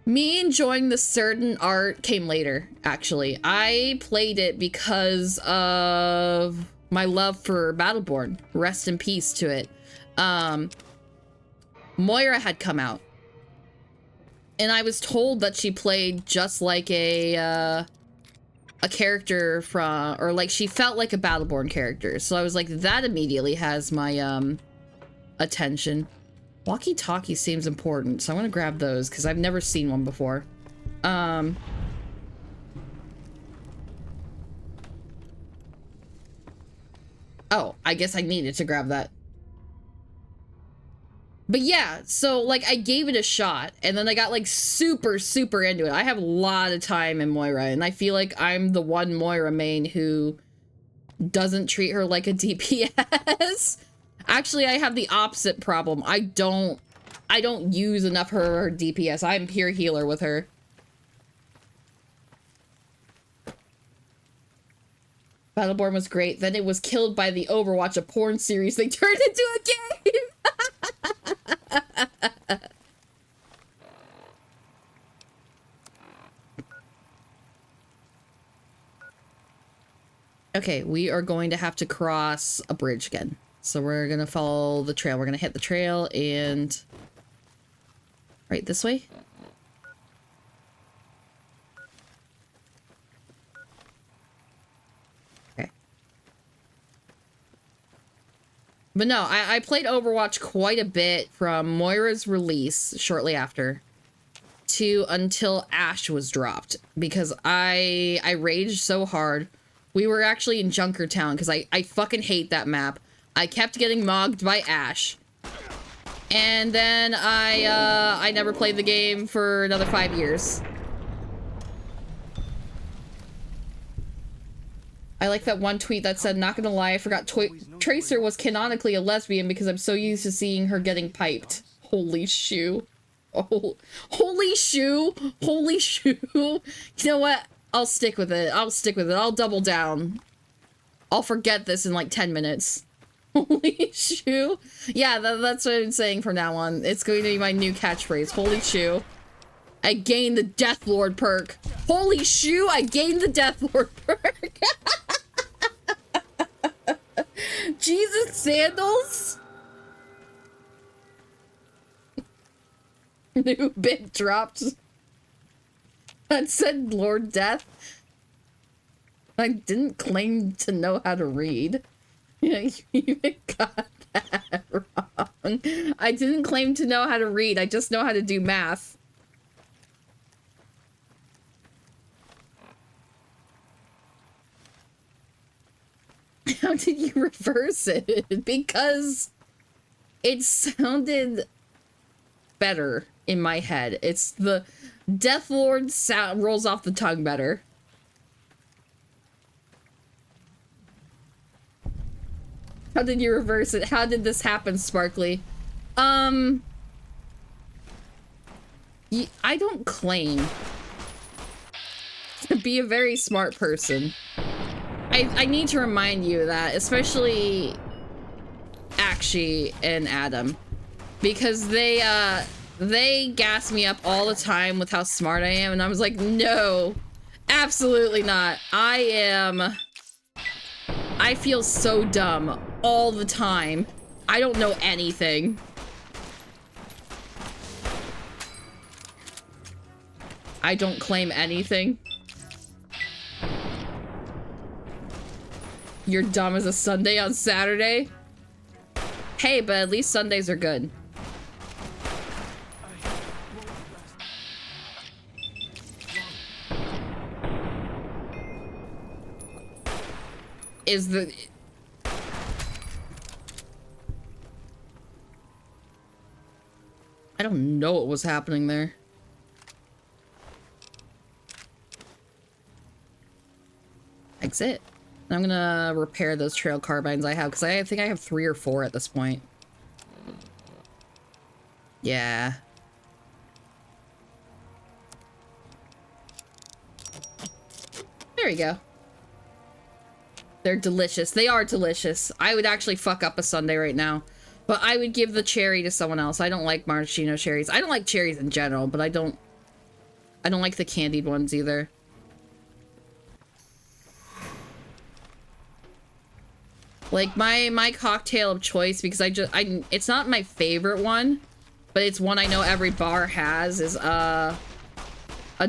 Me enjoying the certain art came later, actually. I played it because of my love for Battleborn. Rest in peace to it. Moira had come out. And I was told that she played just like a character from, or like she felt like a Battleborn character. So I was like, that immediately has my attention. Walkie-talkie seems important, so I'm gonna grab those because I've never seen one before. Oh, I guess I needed to grab that. But yeah, so like I gave it a shot and then I got like super into it. I have a lot of time in Moira and I feel like I'm the one Moira main who doesn't treat her like a DPS. Actually, I have the opposite problem. I don't use enough her DPS. I'm pure healer with her. Battleborn was great. Then it was killed by the Overwatch, a porn series they turned into a game. Okay, we are going to have to cross a bridge again. So we're gonna follow the trail. We're gonna hit the trail and right this way. Okay. But no, I played Overwatch quite a bit from Moira's release shortly after to until Ash was dropped because I raged so hard. We were actually in Junkertown because I fucking hate that map. I kept getting mogged by Ash. And then I never played the game for another 5 years. I like that one tweet that said, not gonna lie, I forgot Tracer was canonically a lesbian because I'm so used to seeing her getting piped. Holy shoe. Oh, holy shoe. Holy shoe. You know what? I'll stick with it. I'll double down. I'll forget this in like 10 minutes. Holy shoe. Yeah, that's what I'm saying from now on. It's going to be my new catchphrase. Holy shoe. I gained the Deathlord perk. Holy shoe, I gained the Deathlord perk. Jesus sandals. New bit dropped. That said Lord Death. I didn't claim to know how to read. Yeah, even God that wrong. I didn't claim to know how to read. I just know how to do math. How did you reverse it? Because it sounded better in my head. It's the Death Lord sound rolls off the tongue better. How did you reverse it? How did this happen, Sparkly? I don't claim to be a very smart person. I need to remind you of that, especially Akshi and Adam, because they gas me up all the time with how smart I am, and I was like, no, absolutely not. I feel so dumb all the time. I don't know anything. I don't claim anything. You're dumb as a Sunday on Saturday? Hey, but at least Sundays are good. Is the... I don't know what was happening there. Exit. I'm gonna repair those trail carbines I have, because I think I have 3 or 4 at this point. Yeah. There we go. They're delicious. They are delicious. I would actually fuck up a sundae right now. But I would give the cherry to someone else. I don't like maraschino cherries. I don't like cherries in general, but I don't like the candied ones either. Like my cocktail of choice, because it's not my favorite one, but it's one I know every bar has, is a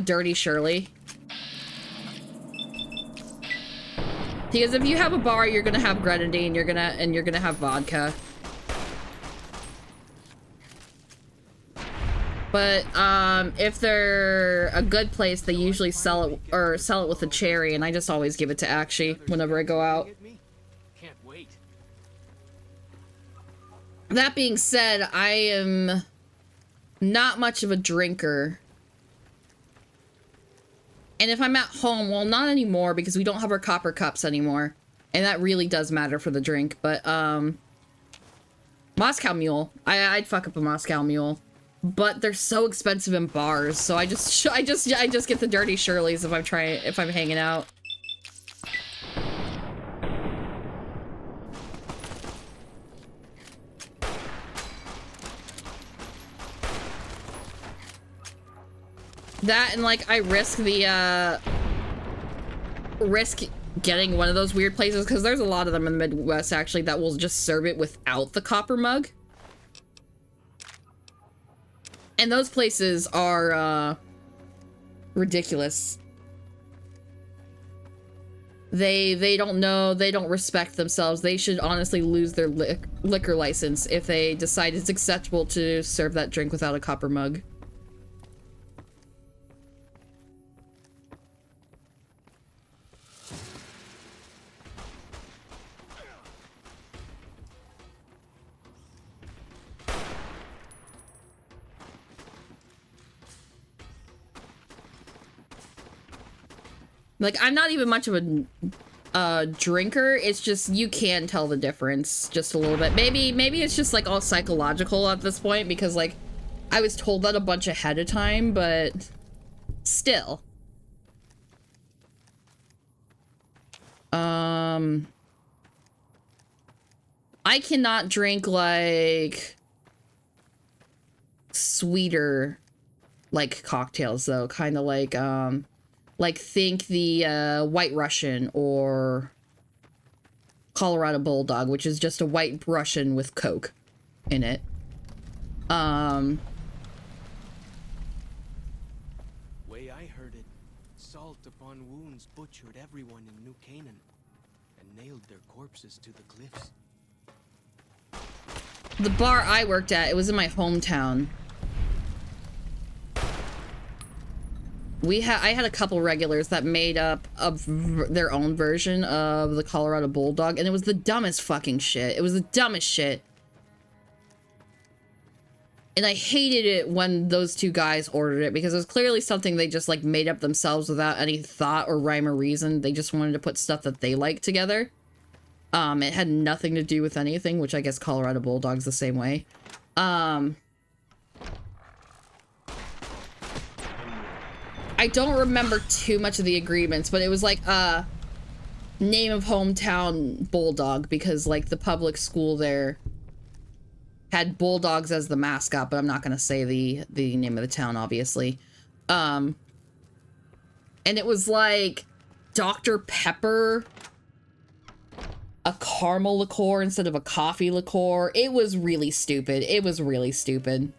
Dirty Shirley. Because if you have a bar, you're gonna have grenadine, you're gonna have vodka. But if they're a good place, they usually sell it with a cherry, and I just always give it to Akshi whenever I go out. That being said, I am not much of a drinker. And if I'm at home, well, not anymore, because we don't have our copper cups anymore. And that really does matter for the drink, but, Moscow Mule. I'd fuck up a Moscow Mule. But they're so expensive in bars, so I just get the Dirty Shirleys if I'm hanging out. That and like I risk getting one of those weird places, because there's a lot of them in the Midwest actually that will just serve it without the copper mug. And those places are ridiculous. They don't know, they don't respect themselves. They should honestly lose their liquor license if they decide it's acceptable to serve that drink without a copper mug. Like, I'm not even much of a drinker. It's just, you can tell the difference just a little bit. Maybe it's just, like, all psychological at this point, because, like, I was told that a bunch ahead of time, but still. I cannot drink, like, sweeter, like, cocktails, though. Kind of like, think the White Russian or Colorado Bulldog, which is just a White Russian with Coke in it. Way I heard it, salt upon wounds butchered everyone in New Canaan and nailed their corpses to the cliffs. The bar I worked at, it was in my hometown. I had a couple regulars that made up their own version of the Colorado Bulldog, and it was the dumbest fucking shit. It was the dumbest shit. And I hated it when those two guys ordered it, because it was clearly something they just like made up themselves without any thought or rhyme or reason. They just wanted to put stuff that they liked together. It had nothing to do with anything, which I guess Colorado Bulldog's the same way. I don't remember too much of the agreements, but it was like name of hometown Bulldog, because like the public school there had bulldogs as the mascot, but I'm not going to say the name of the town, obviously. And it was like Dr. Pepper, a caramel liqueur instead of a coffee liqueur. It was really stupid. It was really stupid.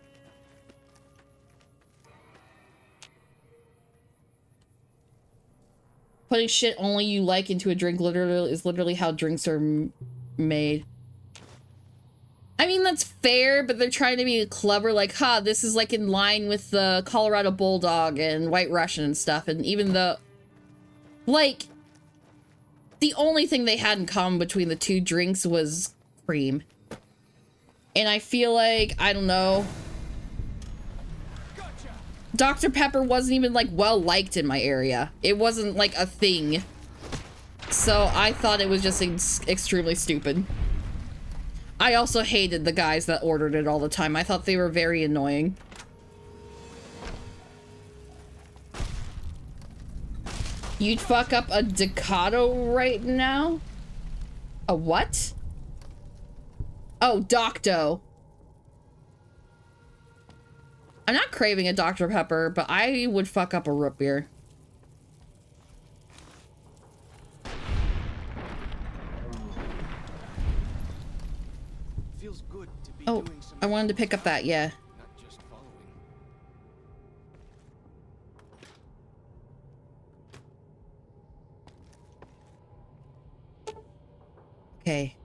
Putting shit only you like into a drink is literally how drinks are made. I mean, that's fair, but they're trying to be clever, like, this is like in line with the Colorado Bulldog and White Russian and stuff. And even though, like, the only thing they had in common between the two drinks was cream. And I feel like, I don't know, Dr. Pepper wasn't even like well liked in my area. It wasn't like a thing. So I thought it was just extremely stupid. I also hated the guys that ordered it all the time. I thought they were very annoying. You'd fuck up a Ducato right now? A what? Oh, Docto. I'm not craving a Dr. Pepper, but I would fuck up a root beer. Feels good to be Oh, doing some I wanted to pick up that, yeah. not just following. Okay.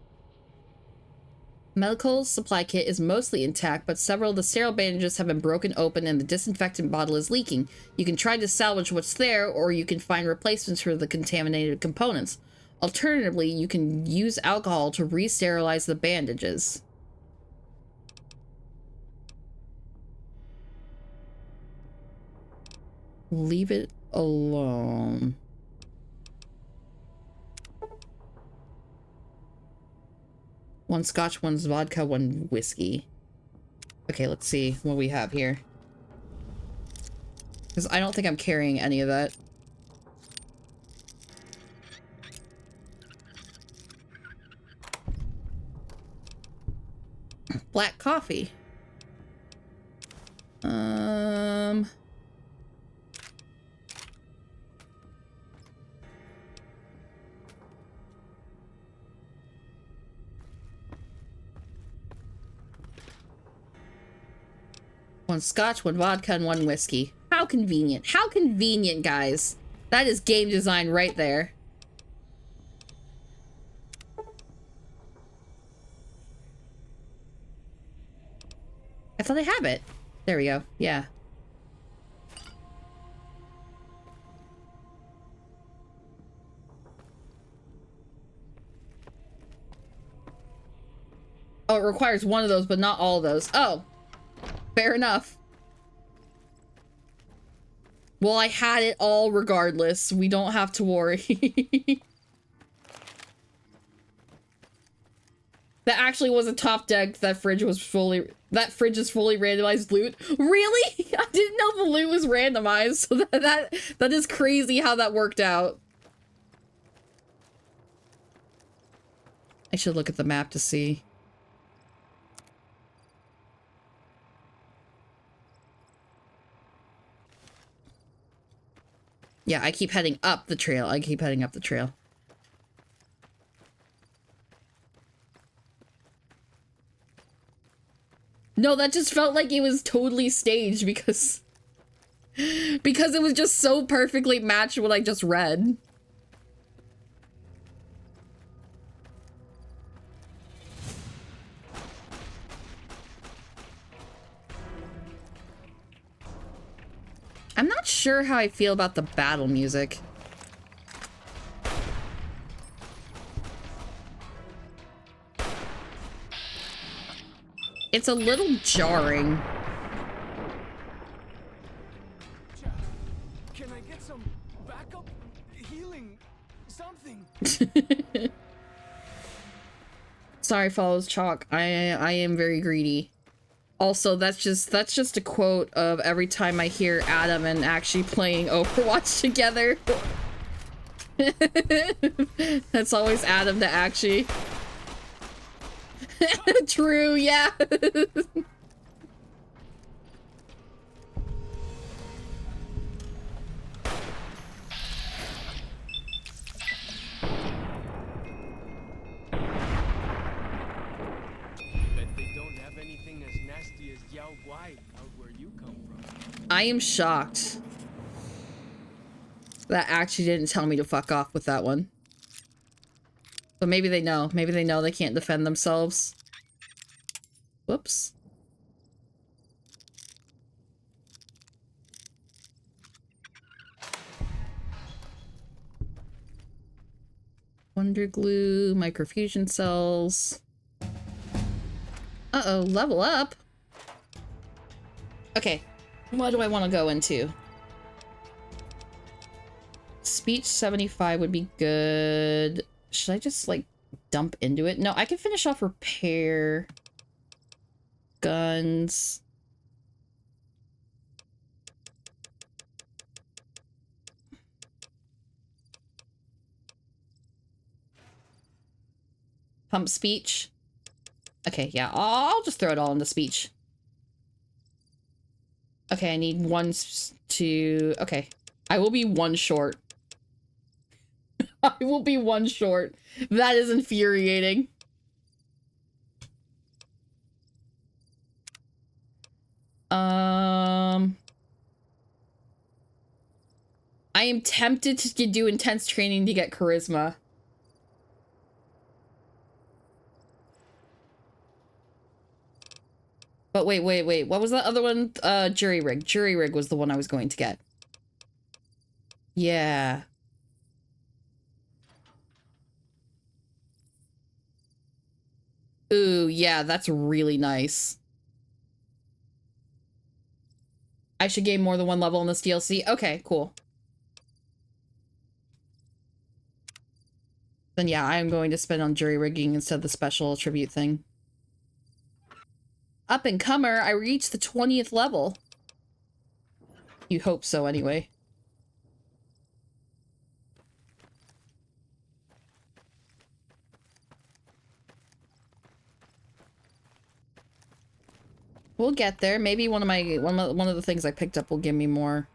Medical supply kit is mostly intact, but several of the sterile bandages have been broken open and the disinfectant bottle is leaking. You can try to salvage what's there, or you can find replacements for the contaminated components. Alternatively, you can use alcohol to re-sterilize the bandages. Leave it alone. One scotch, one vodka, one whiskey. Okay, let's see what we have here. Because I don't think I'm carrying any of that. Black coffee. One scotch, one vodka, and one whiskey. How convenient. How convenient, guys. That is game design right there. I thought I have it. There we go. Yeah. Oh, it requires one of those, but not all of those. Oh. Fair enough. Well, I had it all regardless. We don't have to worry. That actually was a top deck. That fridge is fully randomized loot. Really? I didn't know the loot was randomized. So that is crazy how that worked out. I should look at the map to see. Yeah, I keep heading up the trail. I keep heading up the trail. No, that just felt like it was totally staged because it was just so perfectly matched what I just read. I'm not sure how I feel about the battle music. It's a little jarring. Can I get some backup? Healing? Something? Sorry, follows chalk. I am very greedy. Also, that's just a quote of every time I hear Adam and actually playing Overwatch together. That's always Adam to actually. True, yeah. I am shocked. That actually didn't tell me to fuck off with that one. But maybe they know. Maybe they know they can't defend themselves. Whoops. Wonder glue, microfusion cells. Uh-oh, level up. Okay, what do I want to go into? Speech 75 would be good. Should I just, like, dump into it? No, I can finish off repair. Guns. Pump speech. Okay, yeah, I'll just throw it all into speech. Okay, I need one to... Okay, I will be one short. I will be one short. That is infuriating. I am tempted to do intense training to get charisma. But wait. What was that other one? Jury rig. Jury rig was the one I was going to get. Yeah. Ooh, yeah, that's really nice. I should gain more than one level in this DLC. Okay, cool. Then yeah, I am going to spend on jury rigging instead of the special attribute thing. Up and comer, I reached the 20th level. You hope so, anyway. We'll get there. Maybe one of the things I picked up will give me more.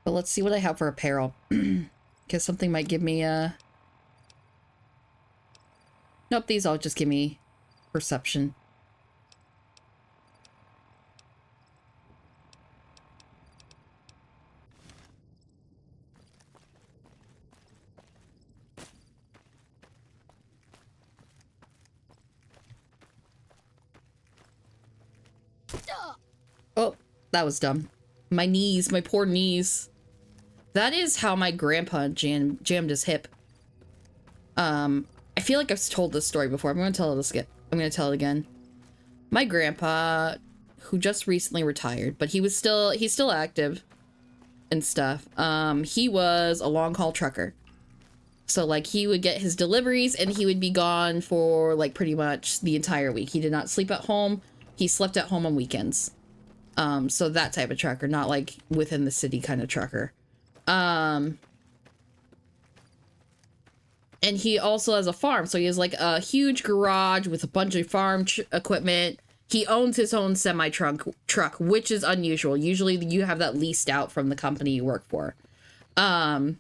But let's see what I have for apparel. Because something might give me a... Nope, these all just give me perception. Oh, that was dumb. My knees, my poor knees. That is how my grandpa jammed his hip. I feel like I've told this story before. I'm gonna tell it again. My grandpa, who just recently retired, but he's still active and stuff. He was a long haul trucker. So like he would get his deliveries and he would be gone for like pretty much the entire week. He did not sleep at home. He slept at home on weekends. So that type of trucker, not like within the city kind of trucker. And he also has a farm, so he has like a huge garage with a bunch of farm equipment. He owns his own semi-truck, which is unusual. Usually you have that leased out from the company you work for. And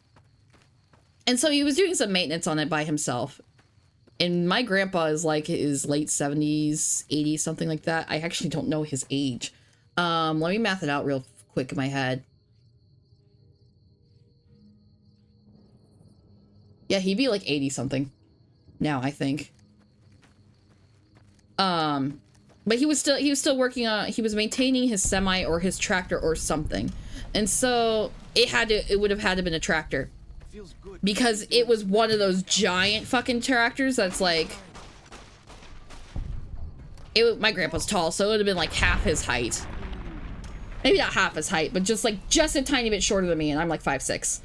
so he was doing some maintenance on it by himself. And my grandpa is like his late 70s, 80s, something like that. I actually don't know his age. Let me math it out real quick in my head. Yeah, he'd be like 80 something now, I think. But he was still working on, he was maintaining his semi or his tractor or something. And so it would have had to been a tractor. Because it was one of those giant fucking tractors that's like, my grandpa's tall, so it would have been like half his height. Maybe not half his height, but just a tiny bit shorter than me, and I'm like 5'6".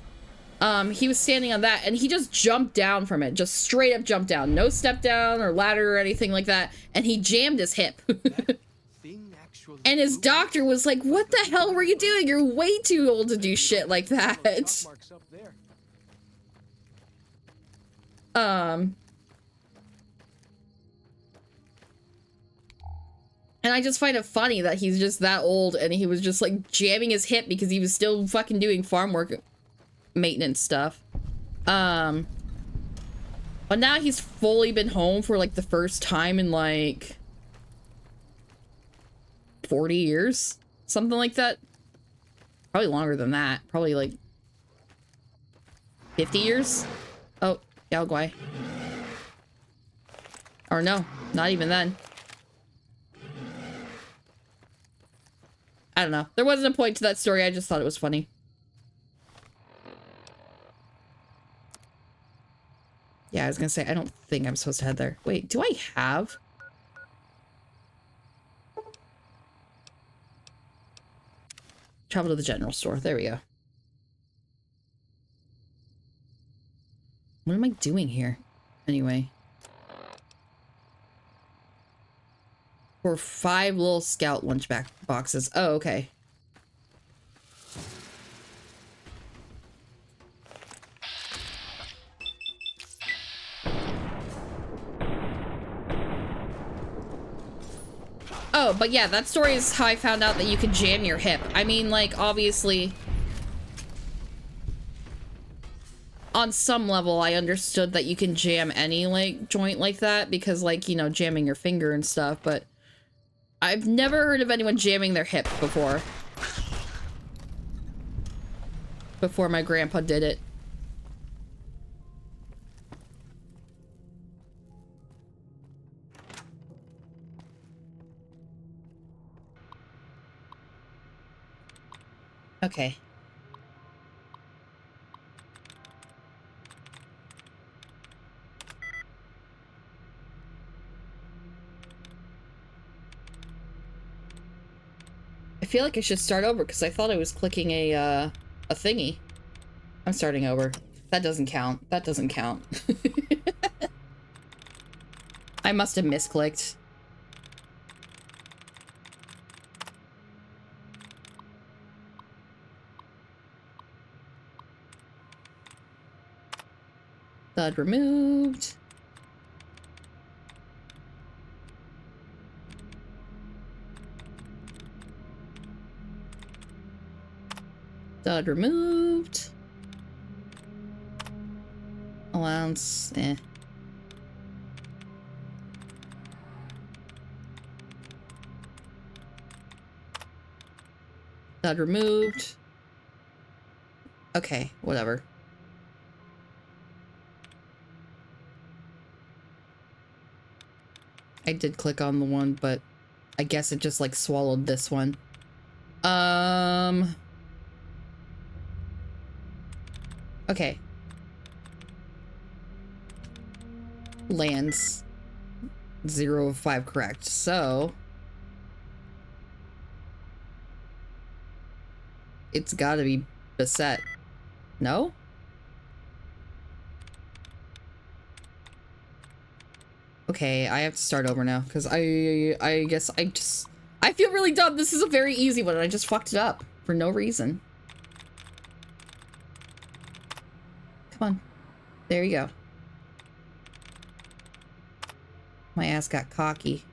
He was standing on that, and he just jumped down from it. Just straight up jumped down. No step down or ladder or anything like that. And he jammed his hip. And his doctor was like, what the hell were you doing? You're way too old to do shit like that. And I just find it funny that he's just that old and he was just like jamming his hip because he was still fucking doing farm work maintenance stuff. But now he's fully been home for like the first time in like 40 years, something like that. Probably longer than that. Probably like 50 years. Oh, Yaogwai. Or no, not even then. I don't know. There wasn't a point to that story. I just thought it was funny. Yeah, I was gonna say, I don't think I'm supposed to head there. Wait, do I have? Travel to the general store. There we go. What am I doing here? Anyway. For 5 little scout lunch boxes. Oh, okay. Oh, but yeah, that story is how I found out that you could jam your hip. I mean, like, obviously, on some level, I understood that you can jam any, like, joint like that because, like, you know, jamming your finger and stuff, but I've never heard of anyone jamming their hip before. Before my grandpa did it. Okay. I feel like I should start over because I thought I was clicking a thingy. I'm starting over. That doesn't count. That doesn't count. I must have misclicked. Stud removed. Stud removed. Allowance, eh. Stud removed. Okay, whatever. I did click on the one, but I guess it just like swallowed this one. Okay. Lands 0 of 5 correct. So it's gotta be beset. No? Okay, I have to start over now because I guess I feel really dumb. This is a very easy one and I just fucked it up for no reason. Come on. There you go. My ass got cocky.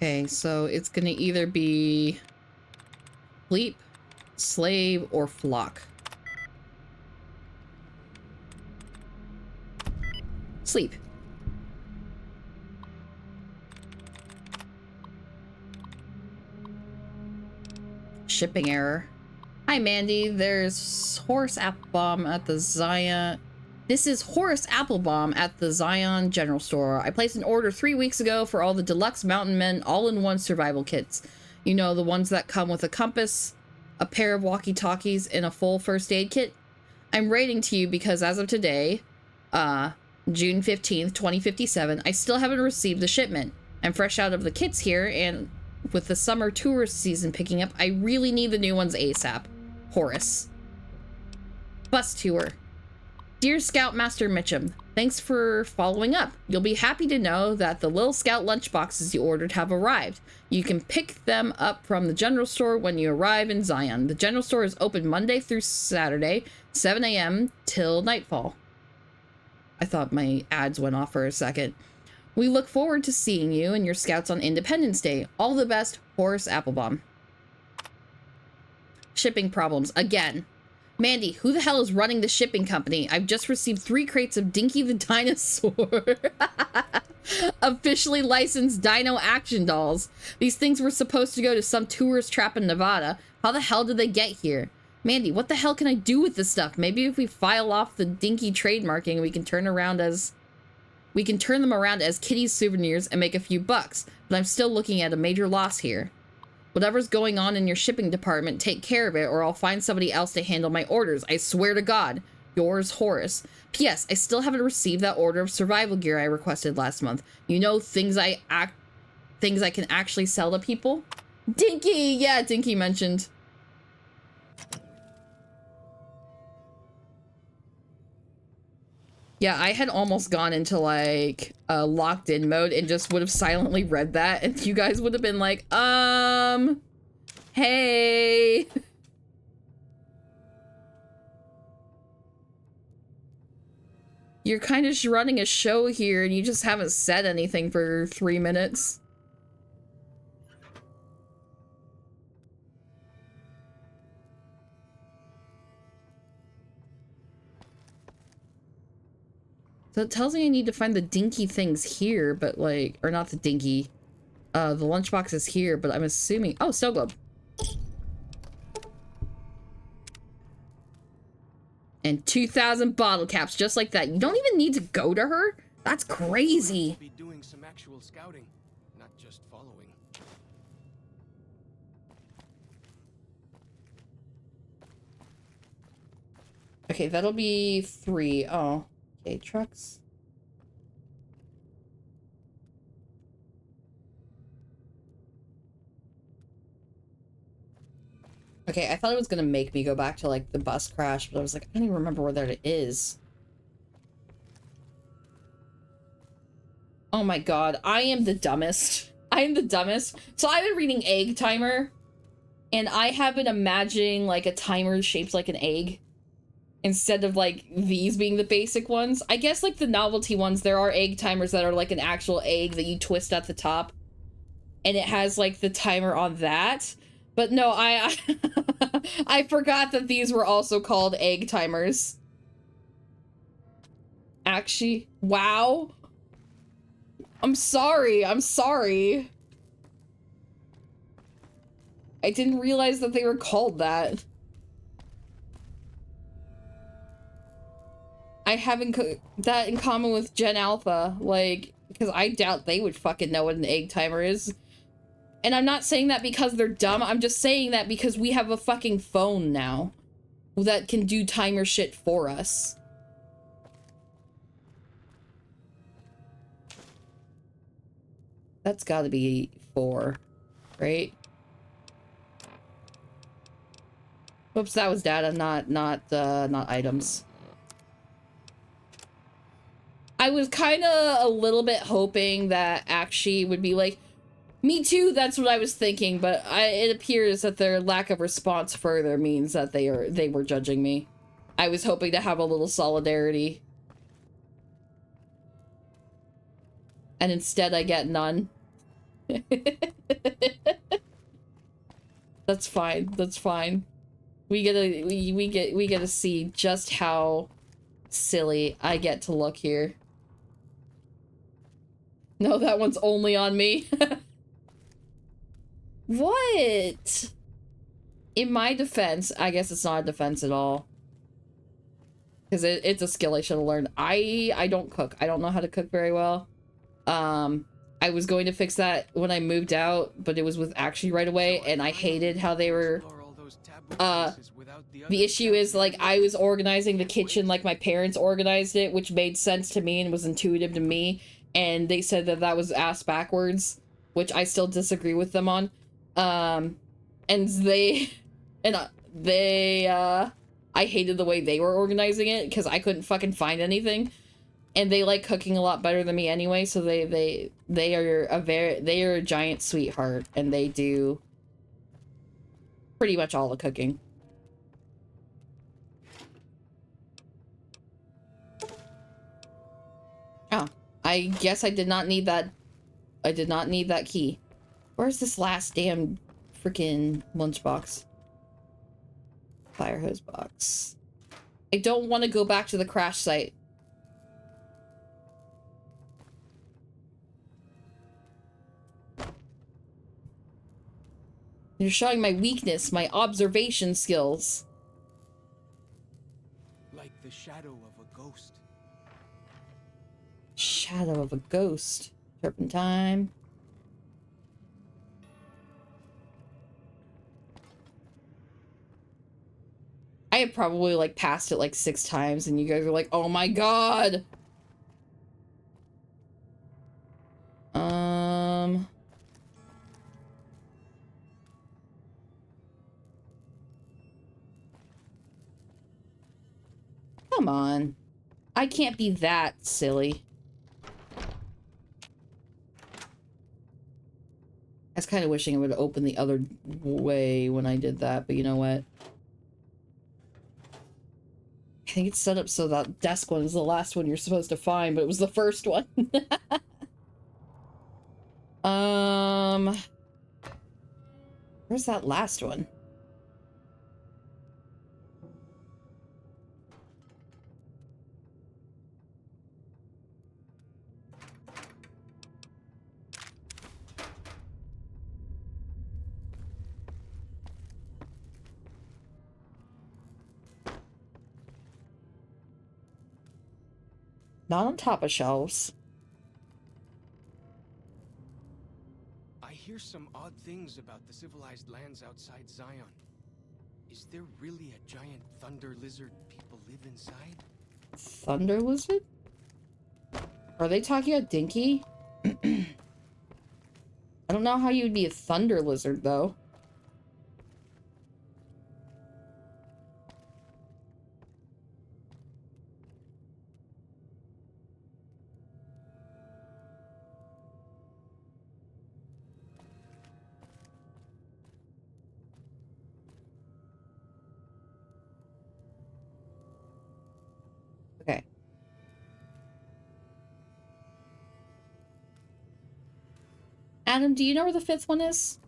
Okay, so it's gonna either be sleep, slave, or flock. Sleep. Shipping error. Hi, Mandy. There's Horace Applebaum at the Zion. This is Horace Applebaum at the Zion General Store. I placed an order 3 weeks ago for all the deluxe Mountain Men all-in-one survival kits. You know, the ones that come with a compass, a pair of walkie-talkies, and a full first aid kit. I'm writing to you because as of today, June 15th, 2057, I still haven't received the shipment. I'm fresh out of the kits here, and with the summer tourist season picking up, I really need the new ones ASAP. Horace. Bus tour. Dear Scoutmaster Mitchum, thanks for following up. You'll be happy to know that the Lil Scout lunchboxes you ordered have arrived. You can pick them up from the general store when you arrive in Zion. The general store is open Monday through Saturday, 7 a.m. till nightfall. I thought my ads went off for a second. We look forward to seeing you and your scouts on Independence Day. All the best, Horace Applebaum. Shipping problems again. Mandy, who the hell is running the shipping company? I've just received 3 crates of Dinky the Dinosaur. Officially licensed Dino action dolls. These things were supposed to go to some tourist trap in Nevada. How the hell did they get here? Mandy, what the hell can I do with this stuff? Maybe if we file off the Dinky trademarking, we can turn them around as Kitty's souvenirs and make a few bucks. But I'm still looking at a major loss here. Whatever's going on in your shipping department, take care of it, or I'll find somebody else to handle my orders. I swear to God. Yours, Horace. P.S. I still haven't received that order of survival gear I requested last month. You know, things I can actually sell to people? Dinky! Yeah, Dinky mentioned. Yeah, I had almost gone into, like, locked in mode and just would have silently read that, and you guys would have been like, hey. You're kind of running a show here, and you just haven't said anything for 3 minutes. So it tells me I need to find the Dinky things here, but like, or not the Dinky. The lunchbox is here, but I'm assuming, oh, snow globe. And 2,000 bottle caps, just like that. You don't even need to go to her? That's crazy. Be doing some actual scouting, not just following. Okay, that'll be 3. Oh. Okay, trucks. Okay, I thought it was gonna make me go back to like the bus crash, but I was like, I don't even remember where that is. Oh my god, I am the dumbest. I am the dumbest. So I've been reading Egg Timer, and I have been imagining like a timer shaped like an egg. Instead of like these being the basic ones. I guess like the novelty ones, there are egg timers that are like an actual egg that you twist at the top. And it has like the timer on that. But no, I I forgot that these were also called egg timers. Actually, wow. I'm sorry. I'm sorry. I didn't realize that they were called that. I haven't that in common with Gen Alpha, like, because I doubt they would fucking know what an egg timer is. And I'm not saying that because they're dumb, I'm just saying that because we have a fucking phone now that can do timer shit for us. That's gotta be 4, right? Whoops, that was data, not items. I was kind of a little bit hoping that Akshi would be like, me too, that's what I was thinking, but it appears that their lack of response further means that they were judging me. I was hoping to have a little solidarity. And instead I get none. That's fine. That's fine. We get to see just how silly I get to look here. No, that one's only on me. What? In my defense, I guess it's not a defense at all. Because it's a skill I should have learned. I don't cook. I don't know how to cook very well. I was going to fix that when I moved out, but it was with Actually right away, and I hated how they were... the issue is, like, I was organizing the kitchen like my parents organized it, which made sense to me and was intuitive to me, and they said that that was ass backwards, which I still disagree with them on. And they... I hated the way they were organizing it, because I couldn't fucking find anything. And they like cooking a lot better than me anyway, so they are a giant sweetheart, and they do pretty much all the cooking. Oh, I guess I did not need that. I did not need that key. Where's this last damn freaking lunchbox? Fire hose box. I don't want to go back to the crash site. You're showing my weakness, my observation skills. Like the shadow of a ghost. Shadow of a ghost. Turpentine. I have probably like passed it like 6 times and you guys are like, oh my god. Come on. I can't be that silly. I was kind of wishing it would open the other way when I did that, but you know what? I think it's set up so that desk one is the last one you're supposed to find, but it was the first one. Where's that last one? Not on top of shelves. I hear some odd things about the civilized lands outside Zion. Is there really a giant thunder lizard people live inside? Thunder lizard? Are they talking about Dinky? I don't know how you would be a thunder lizard, though. Okay. Adam, do you know where the 5th one is?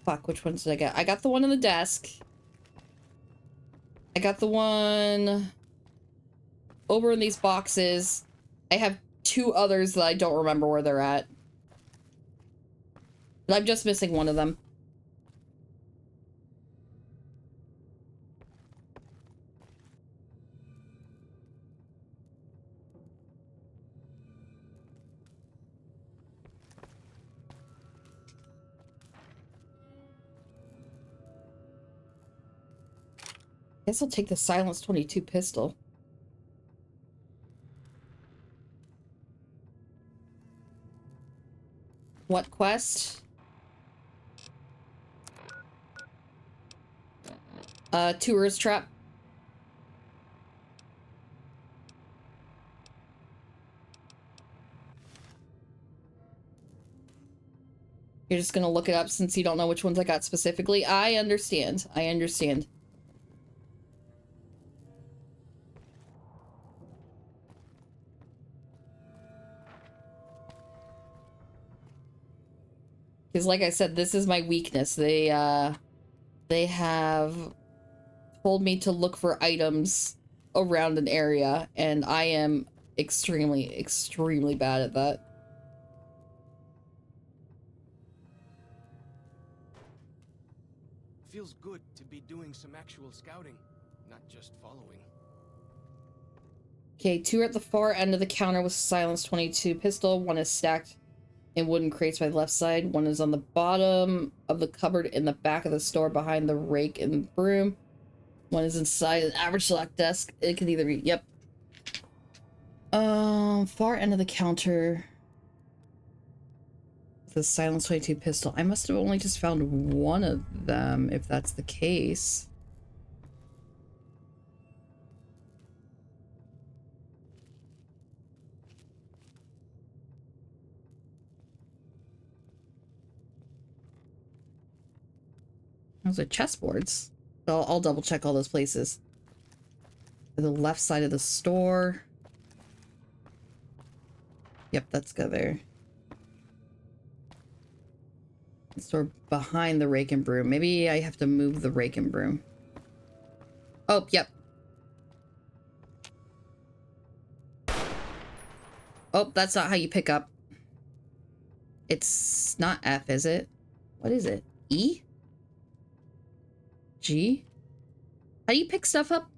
Fuck, which ones did I get? I got the one on the desk. I got the one over in these boxes. I have 2 others that I don't remember where they're at. But I'm just missing one of them. Guess I'll take the Silence 22 pistol. What quest? Tourist trap. You're just gonna look it up since you don't know which ones I got specifically. I understand. I understand. Because like I said, this is my weakness. They have told me to look for items around an area, and I am extremely, extremely bad at that. Feels good to be doing some actual scouting, not just following. Okay, 2 are at the far end of the counter with Silence 22 pistol. 1 is stacked in wooden crates by the left side. 1 is on the bottom of the cupboard in the back of the store behind the rake and broom. 1 is inside an average select desk. It can either be, yep. Far end of the counter. The Silence 22 pistol. I must have only just found 1 of them, if that's the case. Those are chessboards. I'll double check all those places. The left side of the store. Yep, that's go there. The store behind the rake and broom. Maybe I have to move the rake and broom. Oh, yep. Oh, that's not how you pick up. It's not F, is it? What is it? E? G? How do you pick stuff up?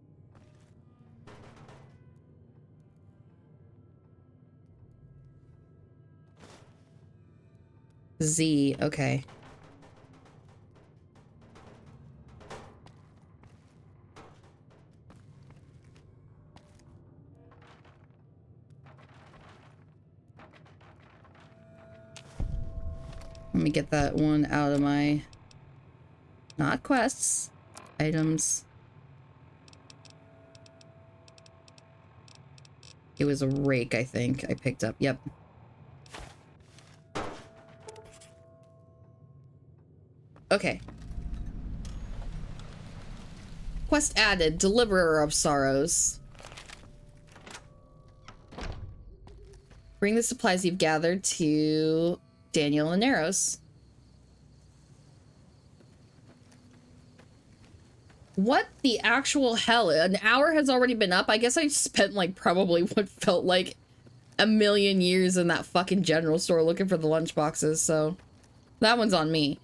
Z, okay. Let me get that one out of my... Not quests. Items. It was a rake, I think, I picked up. Yep. Okay. Quest added. Deliverer of Sorrows. Bring the supplies you've gathered to Daniel and Narrows. What the actual hell? An hour has already been up. I guess I spent like probably what felt like a million years in that fucking general store looking for the lunchboxes, so that one's on me.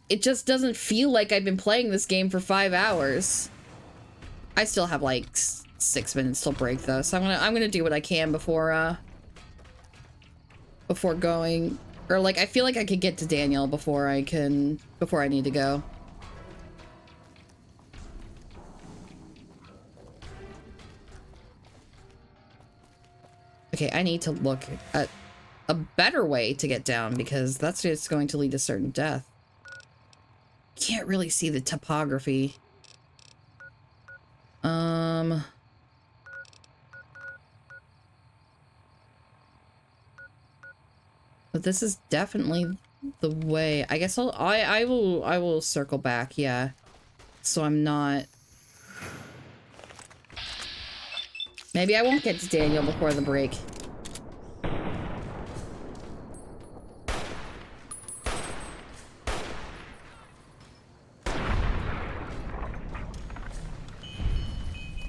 It just doesn't feel like I've been playing this game for 5 hours. I still have like 6 minutes till break though, so I'm gonna do what I can before going, or like I feel like I could get to Daniel before I need to go. Okay, I need to look at a better way to get down because that's just going to lead to certain death. Can't really see the topography. But this is definitely the way. I guess I will circle back, yeah. So I'm not. Maybe I won't get to Daniel before the break.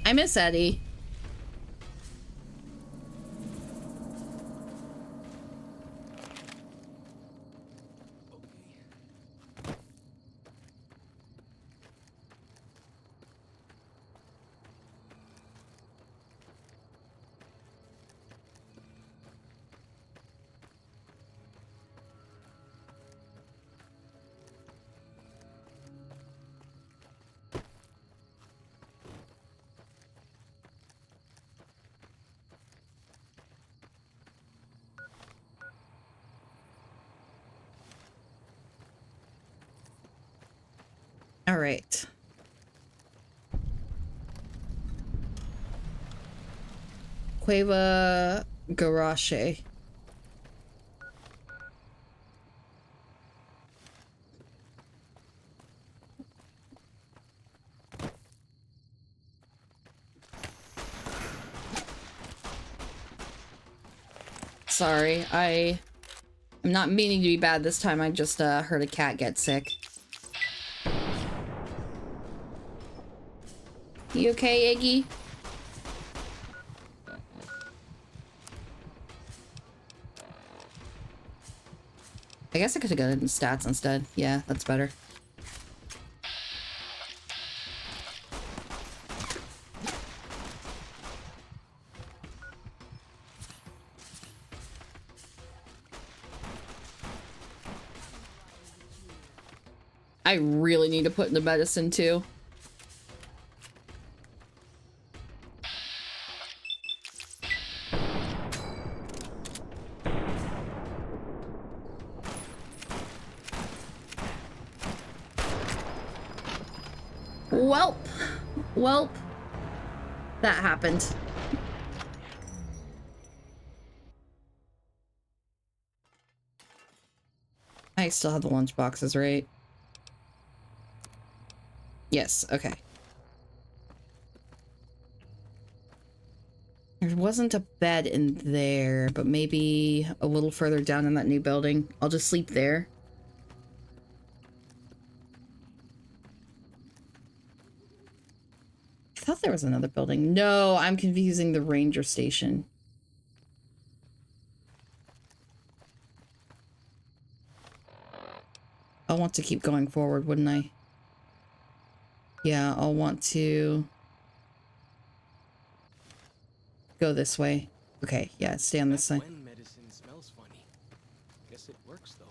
I miss Eddie. All right. Cueva Garache. Sorry, I'm not meaning to be bad this time. I just heard a cat get sick. You okay, Iggy? I guess I could have gotten stats instead. Yeah, that's better. I really need to put in the medicine too. Welp. That happened. I still have the lunch boxes, right? Yes, okay. There wasn't a bed in there, but maybe a little further down in that new building. I'll just sleep there. I thought there was another building. No, I'm confusing the ranger station. I'll want to keep going forward, wouldn't I? Yeah, I'll want to go this way. Okay, yeah, stay on this side. When medicine smells funny. Guess it works though.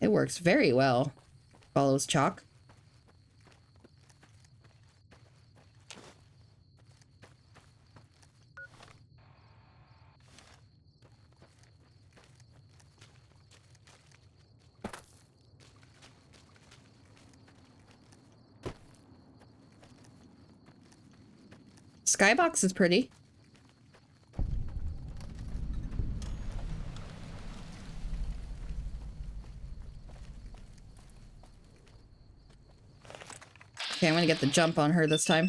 It works very well. Follows chalk. Skybox is pretty. Okay, I'm gonna get the jump on her this time.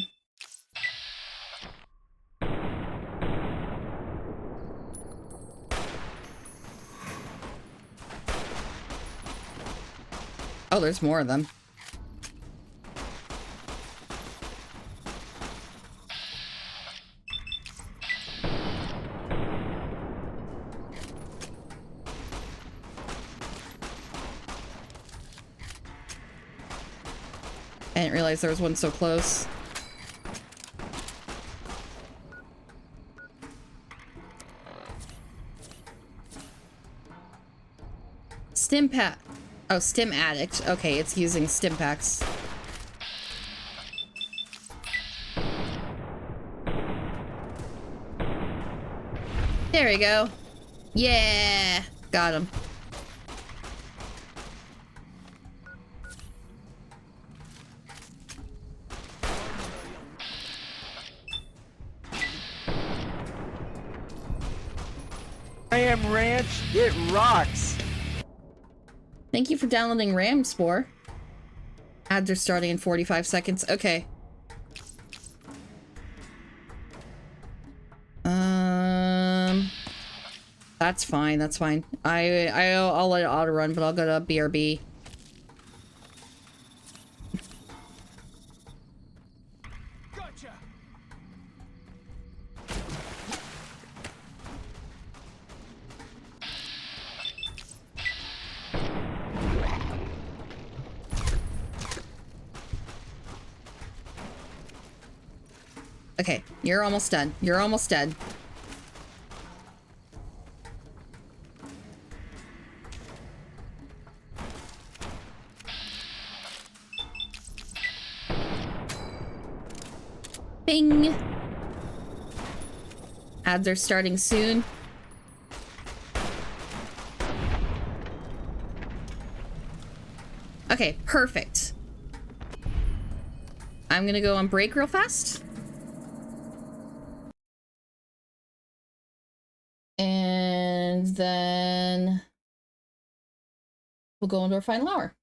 Oh, there's more of them. I didn't realize there was one so close. Stim pack. Oh, Stim Addict. Okay, it's using Stim packs. There we go. Yeah, got him. Ram Ranch, it rocks. Thank you for downloading Ram Spore. Ads are starting in 45 seconds. Okay. That's fine. That's fine. I'll let it auto run, but I'll go to BRB. Gotcha. Okay, you're almost done. You're almost dead. Bing! Ads are starting soon. Okay, perfect. I'm gonna go on break real fast. And then we'll go into our final hour.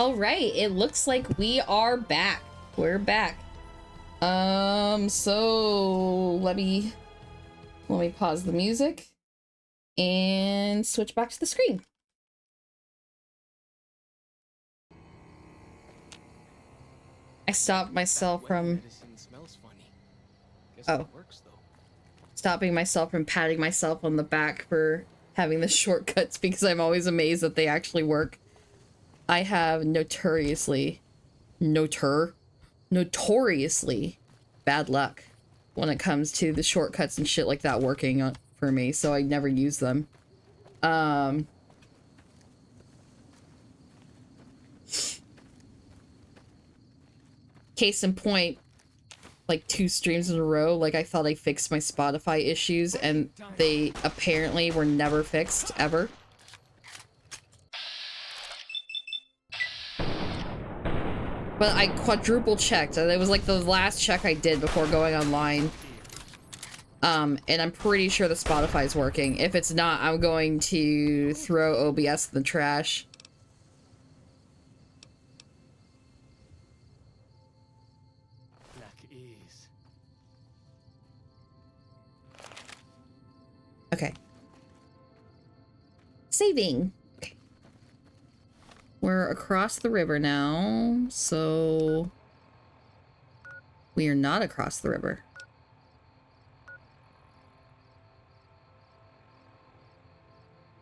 All right, it looks like we are back. We're back. So let me pause the music and switch back to the screen. I stopped myself from stopping myself from patting myself on the back for having the shortcuts because I'm always amazed that they actually work. I have notoriously bad luck when it comes to the shortcuts and shit like that working for me, so I never use them. Case in point, like 2 streams in a row, like I thought I fixed my Spotify issues and they apparently were never fixed ever. But I quadruple checked. It was like the last check I did before going online. And I'm pretty sure the Spotify is working. If it's not, I'm going to throw OBS in the trash. Okay. Saving. Okay. We're across the river now, so we are not across the river.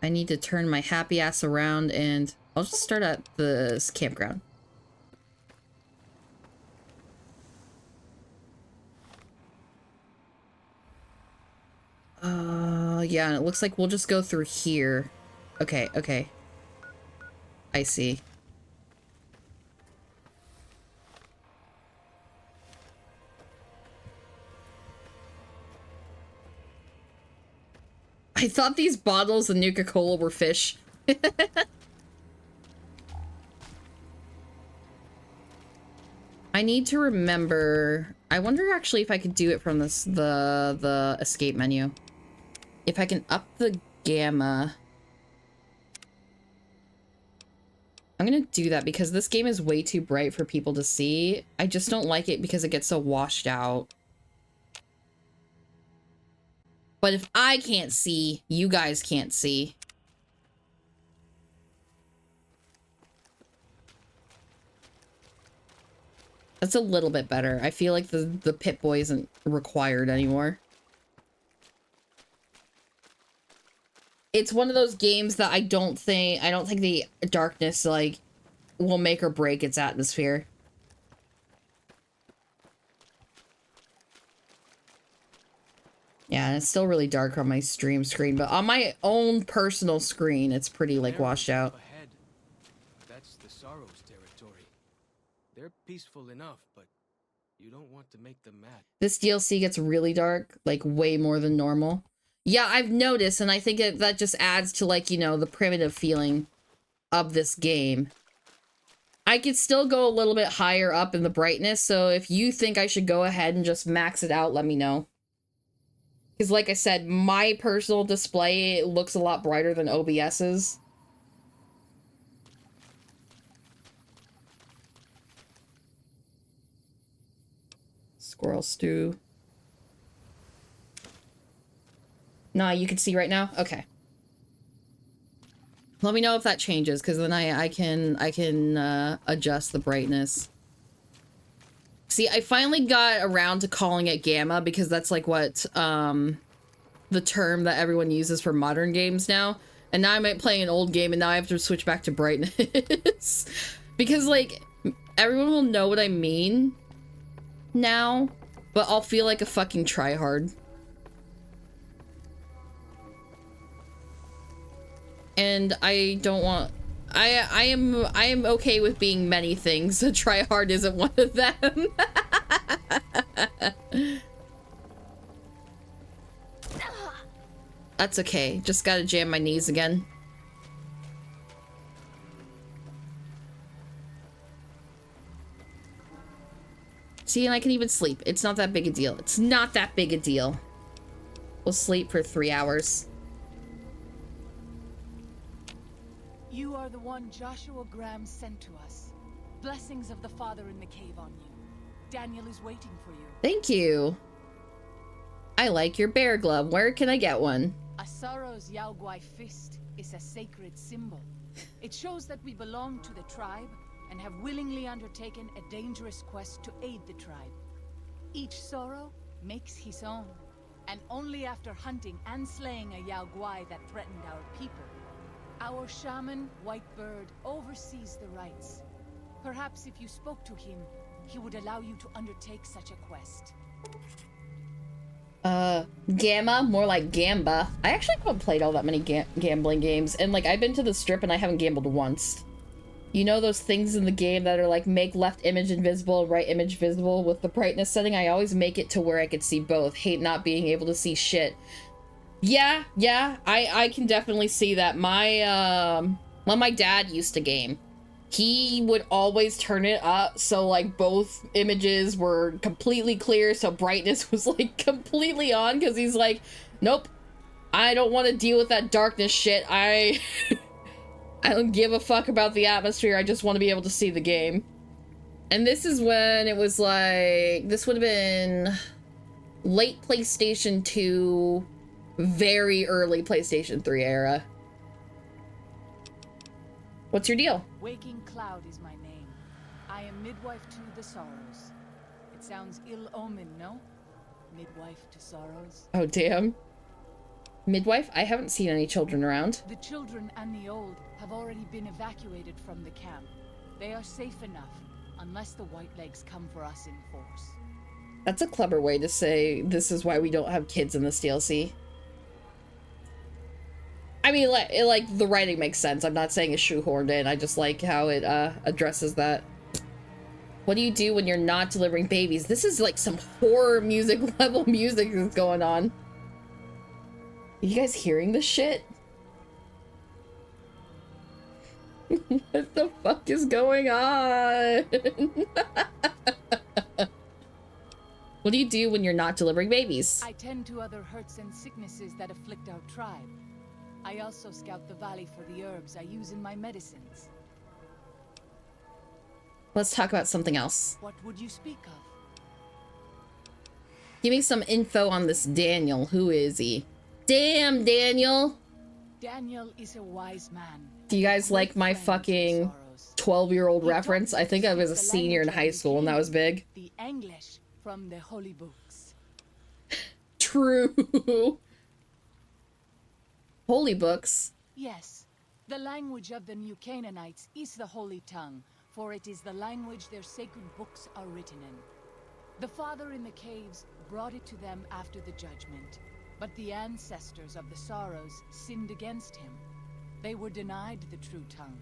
I need to turn my happy ass around and I'll just start at this campground. Yeah, and it looks like we'll just go through here. Okay, okay. I see. I thought these bottles of Nuka-Cola were fish. I need to remember... I wonder actually if I could do it from this the escape menu. If I can up the gamma. I'm gonna do that because this game is way too bright for people to see. I just don't like it because it gets so washed out. But if I can't see, you guys can't see. That's a little bit better. I feel like the Pip-Boy isn't required anymore. It's one of those games that I don't think the darkness like will make or break its atmosphere. Yeah, and it's still really dark on my stream screen, but on my own personal screen, it's pretty like washed out. Ahead. That's the Sorrows territory. They're peaceful enough, but you don't want to make them mad. This DLC gets really dark, like way more than normal. Yeah, I've noticed, and I think that just adds to, like, you know, the primitive feeling of this game. I could still go a little bit higher up in the brightness, so if you think I should go ahead and just max it out, let me know. Because, like I said, my personal display looks a lot brighter than OBS's. Squirrel stew. Nah, you can see right now? Okay. Let me know if that changes, because then I can adjust the brightness. See, I finally got around to calling it gamma, because that's like what, the term that everyone uses for modern games now. And now I'm playing an old game, and now I have to switch back to brightness. Because, like, everyone will know what I mean now, but I'll feel like a fucking tryhard. And I don't want... I am okay with being many things. A tryhard isn't one of them. That's okay. Just gotta jam my knees again. See, and I can even sleep. It's not that big a deal. It's not that big a deal. We'll sleep for 3 hours. You are the one Joshua Graham sent to us. Blessings of the Father in the cave on you. Daniel is waiting for you. Thank you. I like your bear glove. Where can I get one? Asaro's Yaoguai fist is a sacred symbol. It shows that we belong to the tribe and have willingly undertaken a dangerous quest to aid the tribe. Each Soro makes his own, and only after hunting and slaying a Yaoguai that threatened our people. Our shaman, Whitebird, oversees the rites. Perhaps if you spoke to him, he would allow you to undertake such a quest. Gamma, more like Gamba. I actually haven't played all that many gambling games, and like I've been to the strip and I haven't gambled once. You know those things in the game that are like make left image invisible, right image visible with the brightness setting? I always make it to where I could see both. Hate not being able to see shit. Yeah, I can definitely see that. When my dad used to game, he would always turn it up so like both images were completely clear, so brightness was like completely on, because he's like, nope, I don't want to deal with that darkness shit. I don't give a fuck about the atmosphere. I just want to be able to see the game. And this is when it was like, this would have been late PlayStation 2, very early PlayStation 3 era. What's your deal? Waking Cloud is my name. I am midwife to the Sorrows. It sounds ill-omened, no? Midwife to Sorrows. Oh, damn. Midwife? I haven't seen any children around. The children and the old have already been evacuated from the camp. They are safe enough, unless the Whitelegs come for us in force. That's a clever way to say this is why we don't have kids in this DLC. I mean, like the writing makes sense. I'm not saying it's shoehorned in. I just like how it addresses that. What do you do when you're not delivering babies? This is like some horror music level music that's going on. Are you guys hearing this shit? What the fuck is going on? What do you do when you're not delivering babies? I tend to other hurts and sicknesses that afflict our tribe. I also scout the valley for the herbs I use in my medicines. Let's talk about something else. What would you speak of? Give me some info on this Daniel. Who is he? Damn, Daniel! Daniel is a wise man. Do you guys like my fucking 12-year-old reference? I think I was a senior in high school and that was big. The English from the holy books. True. Holy books. Yes, the language of the New Canaanites is the holy tongue, for it is the language their sacred books are written in. The Father in the caves brought it to them after the judgment, but the ancestors of the Sorrows sinned against him. They were denied the true tongue.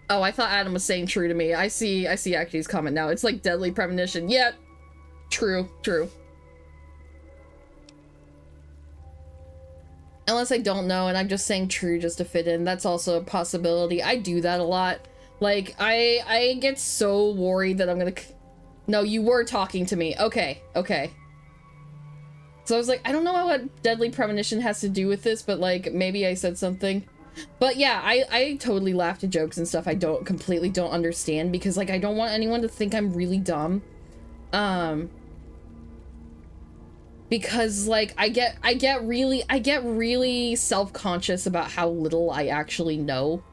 Oh, I thought Adam was saying true to me. I see Aki's comment now. It's like deadly premonition. Yep. True. Unless I don't know and I'm just saying true just to fit in. That's also a possibility. I do that a lot. Like, I get so worried that I'm gonna... No, you were talking to me. Okay. So I was like, I don't know what deadly premonition has to do with this, but like, maybe I said something. But yeah, I totally laughed at jokes and stuff I completely don't understand, because like, I don't want anyone to think I'm really dumb. Because like I get really self-conscious about how little I actually know.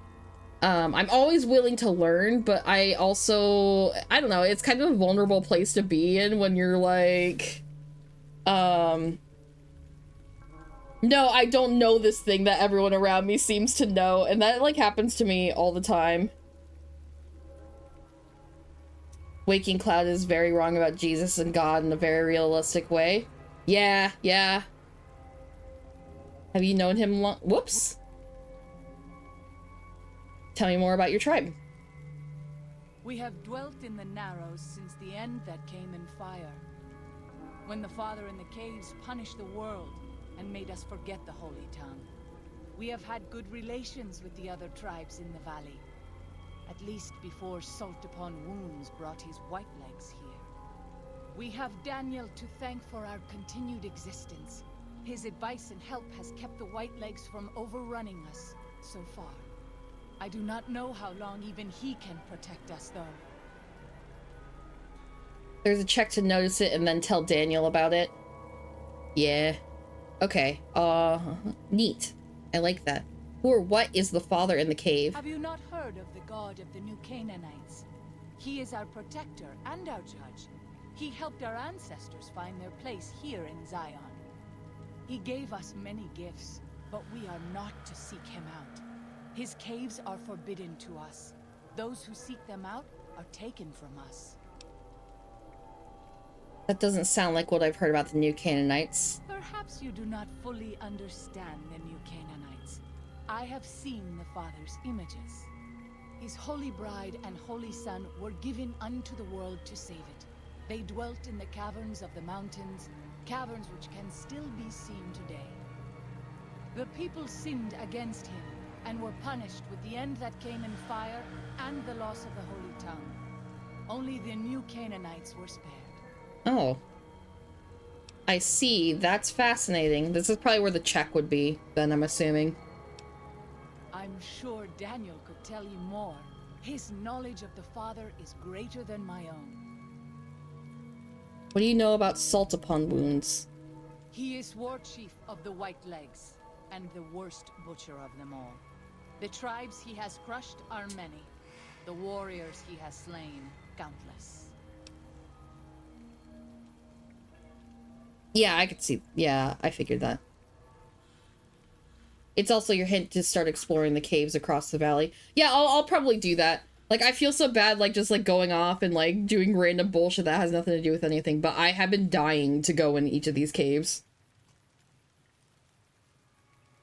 I'm always willing to learn, but I also, I don't know, it's kind of a vulnerable place to be in when you're like, no, I don't know this thing that everyone around me seems to know, and that like happens to me all the time. Waking Cloud is very wrong about Jesus and God in a very realistic way. Yeah. Have you known him long? Whoops. Tell me more about your tribe. We have dwelt in the Narrows since the end that came in fire. When the Father in the caves punished the world and made us forget the Holy Tongue. We have had good relations with the other tribes in the valley. At least before Salt Upon Wounds brought his Whitelegs here. We have Daniel to thank for our continued existence. His advice and help has kept the Whitelegs from overrunning us so far. I do not know how long even he can protect us, though. There's a check to notice it and then tell Daniel about it. Yeah. Okay. Neat. I like that. Who or what is the father in the cave? Have you not heard of the god of the New Canaanites? He is our protector and our judge. He helped our ancestors find their place here in Zion. He gave us many gifts, but we are not to seek him out. His caves are forbidden to us. Those who seek them out are taken from us. That doesn't sound like what I've heard about the New Canaanites. Perhaps you do not fully understand the New Canaanites. I have seen the Father's images. His holy bride and holy son were given unto the world to save it. They dwelt in the caverns of the mountains, caverns which can still be seen today. The people sinned against him and were punished with the end that came in fire and the loss of the holy tongue. Only the New Canaanites were spared. Oh. I see. That's fascinating. This is probably where the check would be, then, I'm assuming. I'm sure Daniel could tell you more. His knowledge of the Father is greater than my own. What do you know about salt upon wounds? He is war chief of the White Legs, and the worst butcher of them all. The tribes he has crushed are many. The warriors he has slain, countless. Yeah, I could see. Yeah, I figured that. It's also your hint to start exploring the caves across the valley. Yeah, I'll probably do that. Like, I feel so bad, like, just, like, going off and, like, doing random bullshit that has nothing to do with anything, but I have been dying to go in each of these caves.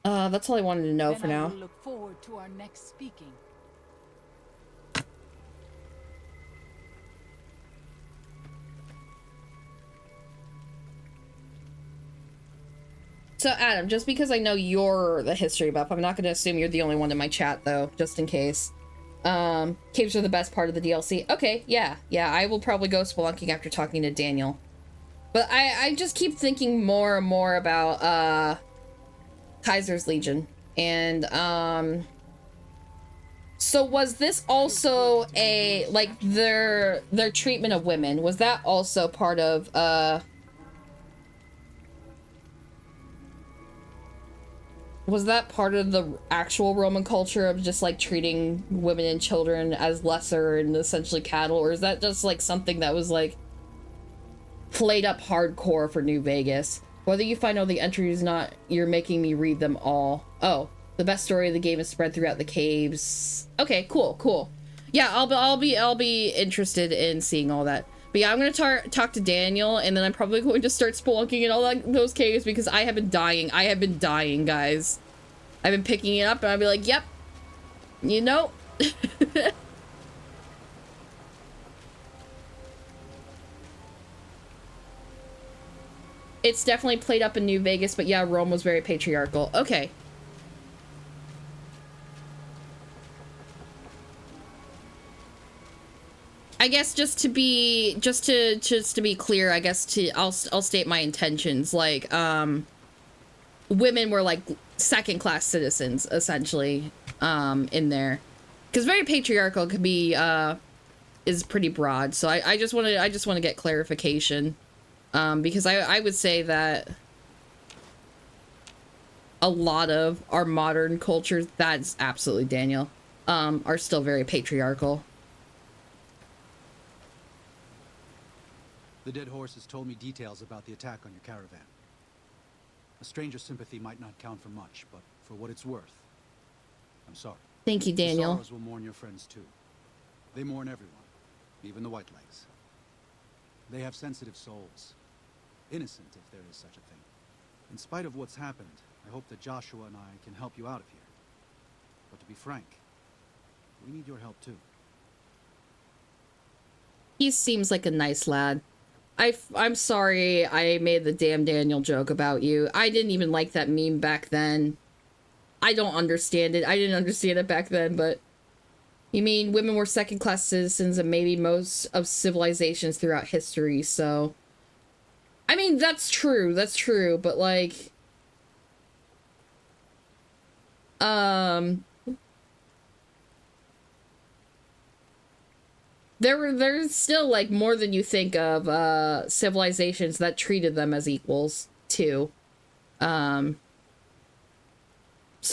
That's all I wanted to know for now. I will look forward to our next speaking. So, Adam, just because I know you're the history buff, I'm not going to assume you're the only one in my chat, though, just in case. Caves are the best part of the DLC. Okay, yeah, I will probably go spelunking after talking to Daniel. But I just keep thinking more and more about, Kaiser's Legion. And, so was this also a, like, their treatment of women, was that also part of, was that part of the actual Roman culture of just, like, treating women and children as lesser and essentially cattle? Or is that just, like, something that was, like, played up hardcore for New Vegas? Whether you find all the entries or not, you're making me read them all. Oh, the best story of the game is spread throughout the caves. Okay, cool. Yeah, I'll be interested in seeing all that. But yeah, I'm gonna talk to Daniel, and then I'm probably going to start spelunking in all those caves because I have been dying. I have been dying, guys. I've been picking it up, and I'll be like, yep. You know? It's definitely played up in New Vegas, but yeah, Rome was very patriarchal. Okay. I guess just to be clear, I guess I'll state my intentions. Like, women were like second-class citizens essentially, in there, because very patriarchal could be is pretty broad. So I just want to get clarification, because I would say that a lot of our modern cultures, that's absolutely Daniel, are still very patriarchal. The dead horse has told me details about the attack on your caravan. A stranger's sympathy might not count for much, but for what it's worth, I'm sorry. Thank you, Daniel. The sorrows will mourn your friends too. They mourn everyone, even the Whitelegs. They have sensitive souls. Innocent, if there is such a thing. In spite of what's happened, I hope that Joshua and I can help you out of here. But to be frank, we need your help too. He seems like a nice lad. I'm sorry I made the damn Daniel joke about you. I didn't even like that meme back then. I don't understand it. I didn't understand it back then, but... You mean women were second-class citizens in maybe most of civilizations throughout history, so... I mean, that's true, but like... There's still like more than you think of civilizations that treated them as equals too. So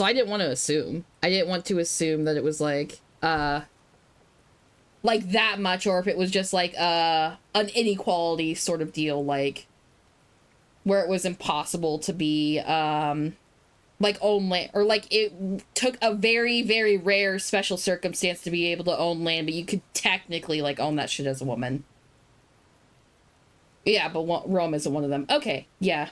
I didn't want to assume. I didn't want to assume that it was like that much, or if it was just like an inequality sort of deal, like where it was impossible to be like own land, or like it took a very, very rare special circumstance to be able to own land, but you could technically like own that shit as a woman. Yeah, but Rome isn't one of them. Okay, yeah.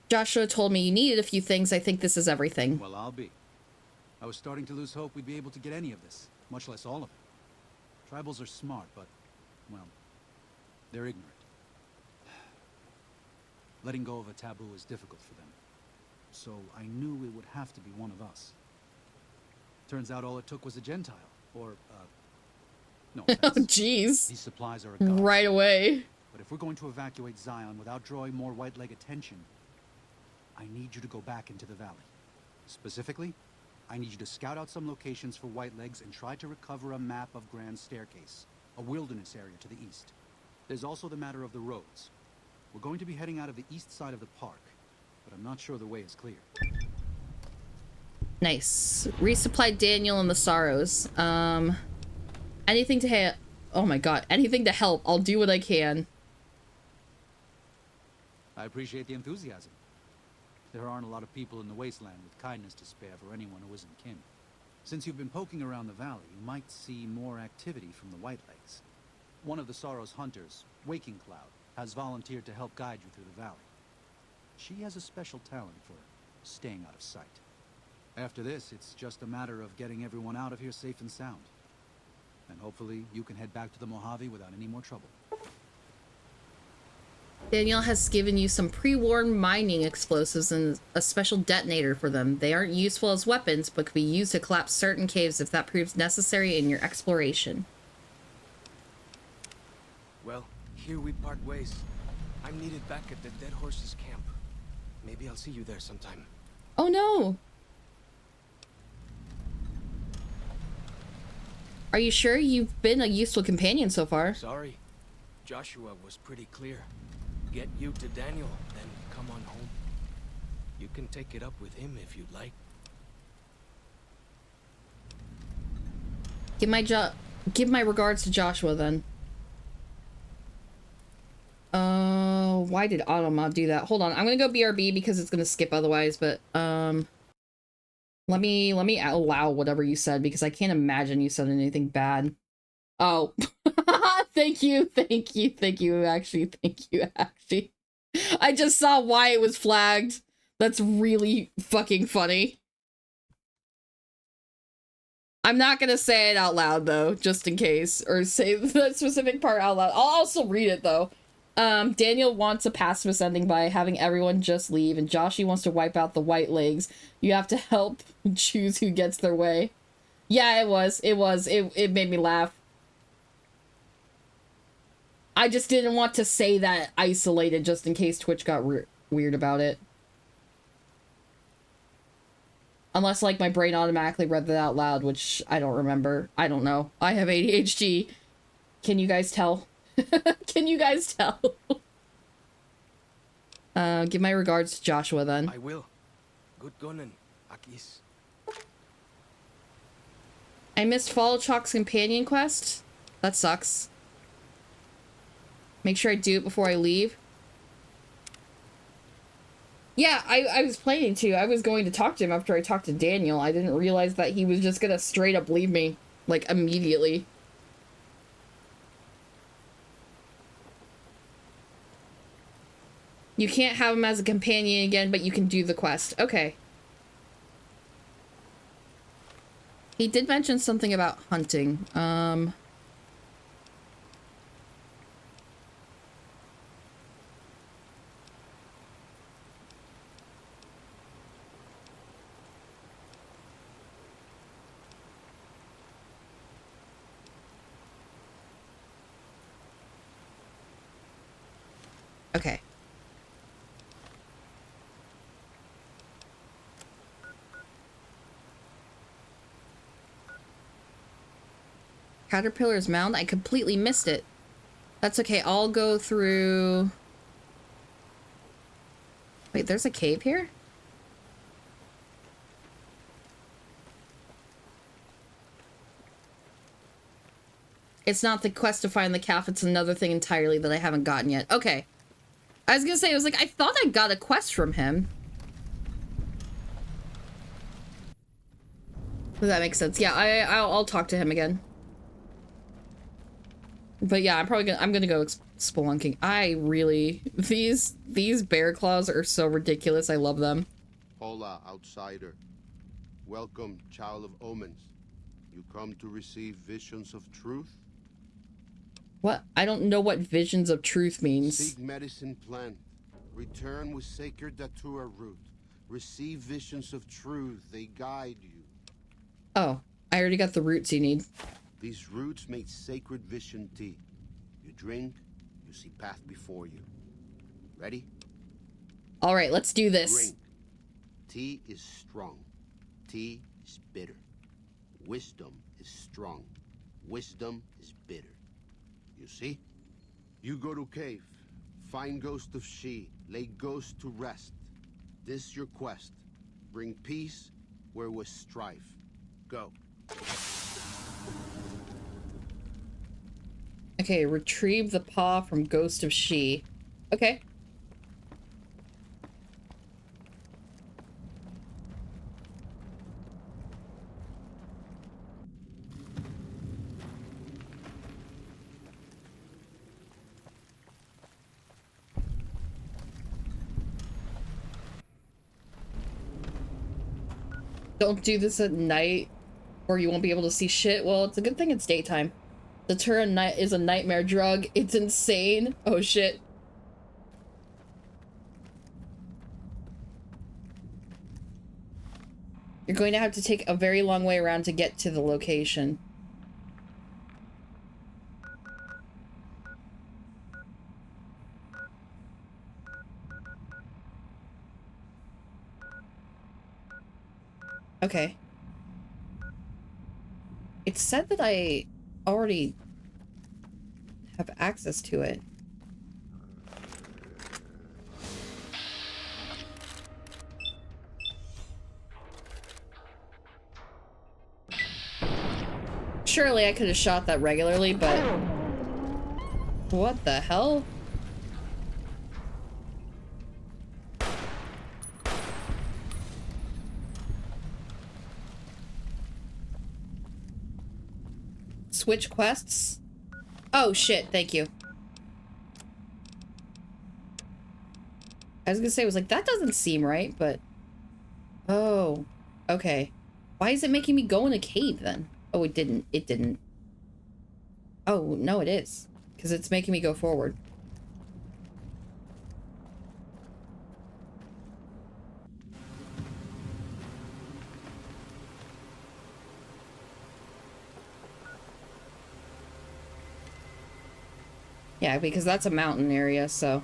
Joshua told me you needed a few things. I think this is everything. Well, I'll be. I was starting to lose hope we'd be able to get any of this, much less all of it. Tribals are smart, but, well, they're ignorant. Letting go of a taboo is difficult for them. So I knew it would have to be one of us. Turns out all it took was a Gentile, or, no offense. Oh, jeez. These supplies are a godsend. Right away. But if we're going to evacuate Zion without drawing more White Leg attention, I need you to go back into the valley. Specifically, I need you to scout out some locations for White Legs and try to recover a map of Grand Staircase, a wilderness area to the east. There's also the matter of the roads. We're going to be heading out of the east side of the park, but I'm not sure the way is clear. Nice. Resupply Daniel and the Sorrows. Anything to help. Oh my god, anything to help. I'll do what I can. I appreciate the enthusiasm. There aren't a lot of people in the wasteland with kindness to spare for anyone who isn't kin. Since you've been poking around the valley, you might see more activity from the Whitelegs. One of the Sorrow's hunters, Waking Cloud, has volunteered to help guide you through the valley. She has a special talent for staying out of sight. After this, it's just a matter of getting everyone out of here safe and sound. And hopefully you can head back to the Mojave without any more trouble. Daniel has given you some pre-war mining explosives and a special detonator for them. They aren't useful as weapons, but could be used to collapse certain caves if that proves necessary in your exploration. Well, here we part ways. I'm needed back at the Dead Horses camp. Maybe I'll see you there sometime. Oh no! Are you sure you've been a useful companion so far? Sorry. Joshua was pretty clear. Get you to Daniel, then come on home. You can take it up with him if you'd like. Give my regards to Joshua then. Why did Automod do that? Hold on, I'm gonna go BRB because it's gonna skip otherwise, but let me allow whatever you said because I can't imagine you said anything bad. Oh. Thank you, actually. I just saw why it was flagged. That's really fucking funny. I'm not gonna say it out loud, though, just in case. Or say that specific part out loud. I'll also read it, though. Daniel wants a pacifist ending by having everyone just leave, and Joshy wants to wipe out the White Legs. You have to help choose who gets their way. Yeah, it was. It made me laugh. I just didn't want to say that isolated just in case Twitch got weird about it. Unless, like, my brain automatically read that out loud, which I don't remember. I don't know. I have ADHD. Can you guys tell? Can you guys tell? Give my regards to Joshua, then. I will. Good gunning, Akis. I missed Follow Chalk's companion quest? That sucks. Make sure I do it before I leave. Yeah, I was planning to. I was going to talk to him after I talked to Daniel. I didn't realize that he was just gonna straight up leave me. Like, immediately. You can't have him as a companion again, but you can do the quest. Okay. He did mention something about hunting. Okay. Caterpillar's Mound? I completely missed it. That's okay, I'll go through... Wait, there's a cave here? It's not the quest to find the calf, it's another thing entirely that I haven't gotten yet. Okay. I was gonna say, I was like, I thought I got a quest from him. But that makes sense. Yeah, I'll talk to him again. But yeah, I'm gonna go spelunking. I really, these bear claws are so ridiculous. I love them. Hola, outsider. Welcome, child of omens. You come to receive visions of truth? What? I don't know what visions of truth means. Seek medicine plant. Return with sacred datura root. Receive visions of truth. They guide you. Oh, I already got the roots you need. These roots make sacred vision tea. You drink, you see path before you. Ready? All right, let's do this. Drink. Tea is strong. Tea is bitter. Wisdom is strong. Wisdom is bitter. You see? You go to cave. Find ghost of she. Lay ghost to rest. This your quest. Bring peace where was strife. Go. Okay, retrieve the paw from Ghost of She. Okay. Don't do this at night or you won't be able to see shit. Well, it's a good thing it's daytime. Datura night is a nightmare drug. It's insane. Oh shit. You're going to have to take a very long way around to get to the location. Okay. It said that I already have access to it. Surely I could have shot that regularly, but... What the hell? Switch quests? Oh shit, thank you. I was gonna say, I was like, that doesn't seem right, but... Oh, okay. Why is it making me go in a cave then? Oh, it didn't. It didn't. Oh, no, it is. Because it's making me go forward. Yeah, because that's a mountain area, so...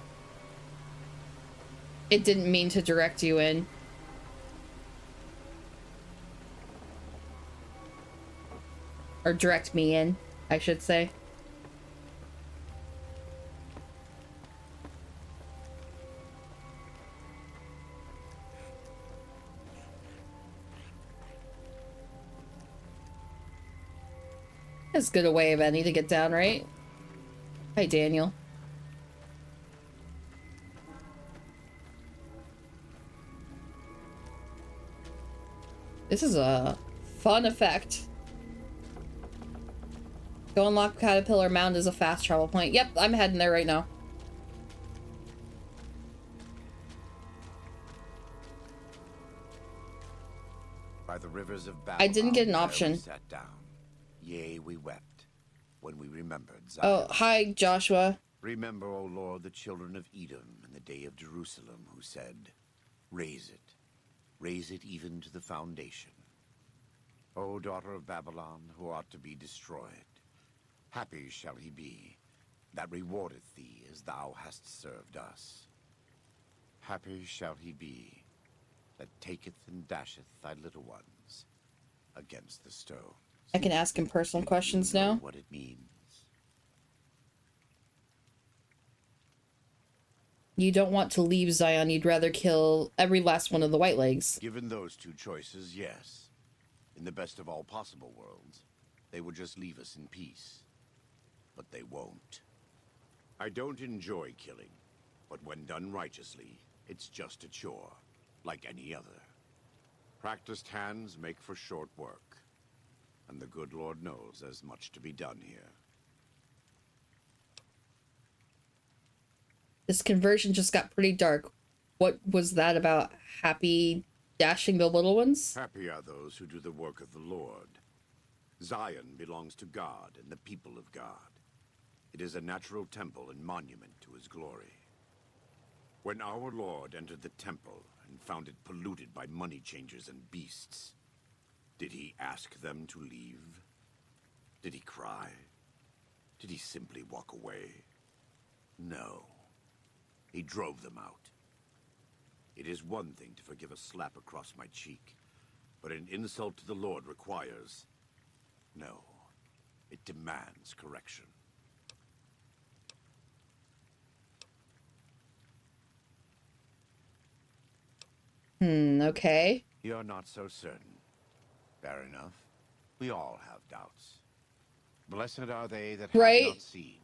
It didn't mean to direct you in. Or direct me in, I should say. As good a way of any to get down, right? Hi, Daniel. This is a fun effect. Go unlock Caterpillar Mound as a fast travel point. Yep, I'm heading there right now. By the rivers of I didn't get an option. We sat down. Yea, we wept when we remembered Zion. Oh, hi, Joshua. Remember, O Lord, the children of Edom in the day of Jerusalem, who said, raise it even to the foundation. O daughter of Babylon, who ought to be destroyed, happy shall he be that rewardeth thee as thou hast served us. Happy shall he be that taketh and dasheth thy little ones against the stones. I can ask him personal questions now. What it means. You don't want to leave Zion. You'd rather kill every last one of the Whitelegs. Given those two choices, yes. In the best of all possible worlds, they would just leave us in peace. But they won't. I don't enjoy killing, but when done righteously, it's just a chore, like any other. Practiced hands make for short work, and the good Lord knows there's much to be done here. This conversion just got pretty dark. What was that about? Happy dashing the little ones? Happy are those who do the work of the Lord. Zion belongs to God and the people of God. It is a natural temple and monument to his glory. When our Lord entered the temple and found it polluted by money changers and beasts, did he ask them to leave? Did he cry? Did he simply walk away? No. He drove them out. It is one thing to forgive a slap across my cheek, but an insult to the Lord requires... No. It demands correction. Okay. You're not so certain. Fair enough. We all have doubts. Blessed are they that have not seen,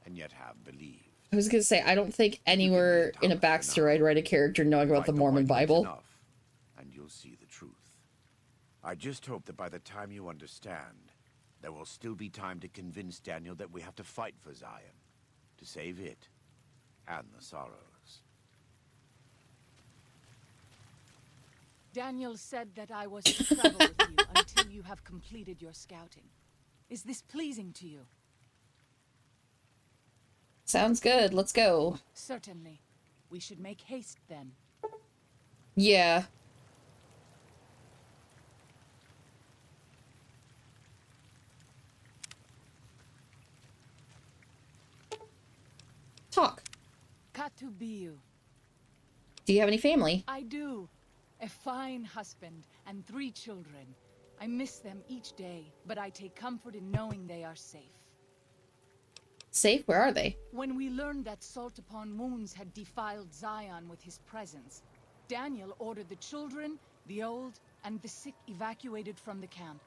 and yet have believed. I was gonna say, I don't think anywhere in a backstory I'd write a character knowing about the Mormon Bible. And you'll see the truth. I just hope that by the time you understand, there will still be time to convince Daniel that we have to fight for Zion, to save it, and the Sorrows. Daniel said that I was to travel with you until you have completed your scouting. Is this pleasing to you? Sounds good. Let's go. Certainly. We should make haste then. Yeah. Talk. Katubiu. Do you have any family? I do. A fine husband and 3 children. I miss them each day, but I take comfort in knowing they are safe. Safe? Where are they? When we learned that Salt Upon Wounds had defiled Zion with his presence, Daniel ordered the children, the old, and the sick evacuated from the camp.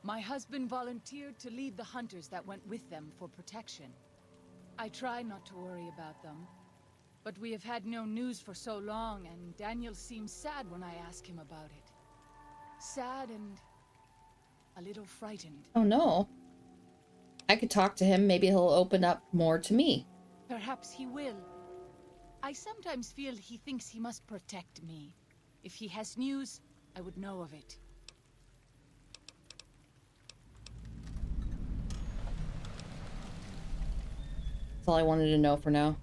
My husband volunteered to lead the hunters that went with them for protection. I try not to worry about them, but we have had no news for so long, and Daniel seems sad when I ask him about it. Sad and a little frightened. Oh no. I could talk to him. Maybe he'll open up more to me. Perhaps he will. I sometimes feel he thinks he must protect me. If he has news, I would know of it. That's all I wanted to know for now.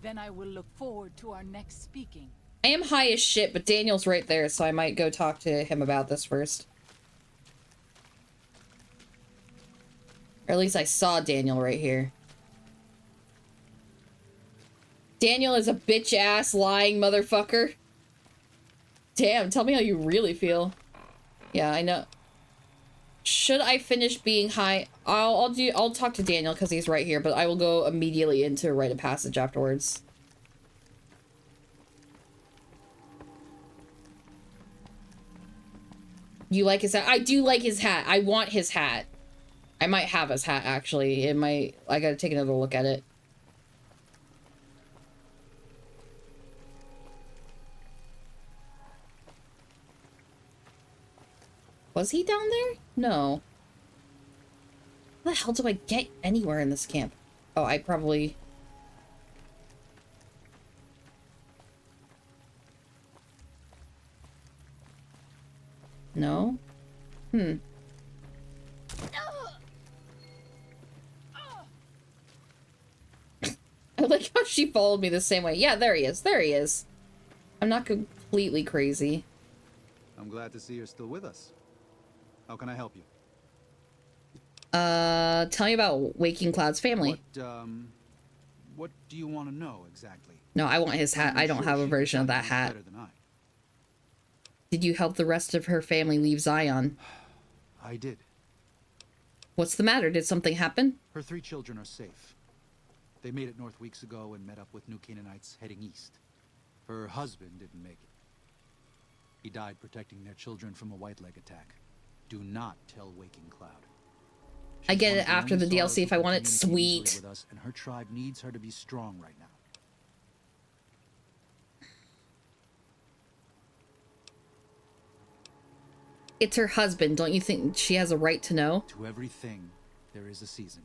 Then I will look forward to our next speaking. I am high as shit, but Daniel's right there, so I might go talk to him about this first. Or at least I saw Daniel right here. Daniel is a bitch-ass lying motherfucker. Damn, tell me how you really feel. Yeah, I know. Should I finish being high? I'll talk to Daniel because he's right here, but I will go immediately into Rite of Passage afterwards. You like his hat? I do like his hat. I want his hat. I might have his hat, actually. It might... I gotta take another look at it. Was he down there? No. How the hell do I get anywhere in this camp? Oh, I probably... No? Hmm. I like how she followed me the same way. Yeah, there he is. There he is. I'm not completely crazy. I'm glad to see you're still with us. How can I help you? Tell me about Waking Cloud's family. What do you want to know exactly? No, I want his hat. I don't have a version of that hat. Better than I. Did you help the rest of her family leave Zion? I did. What's the matter? Did something happen? Her 3 children are safe. They made it north weeks ago and met up with New Canaanites heading east. Her husband didn't make it. He died protecting their children from a white leg attack. Do not tell Waking Cloud. I get it after the DLC if I want it sweet. With us, and her tribe needs her to be strong right now. It's her husband. Don't you think she has a right to know? To everything, there is a season.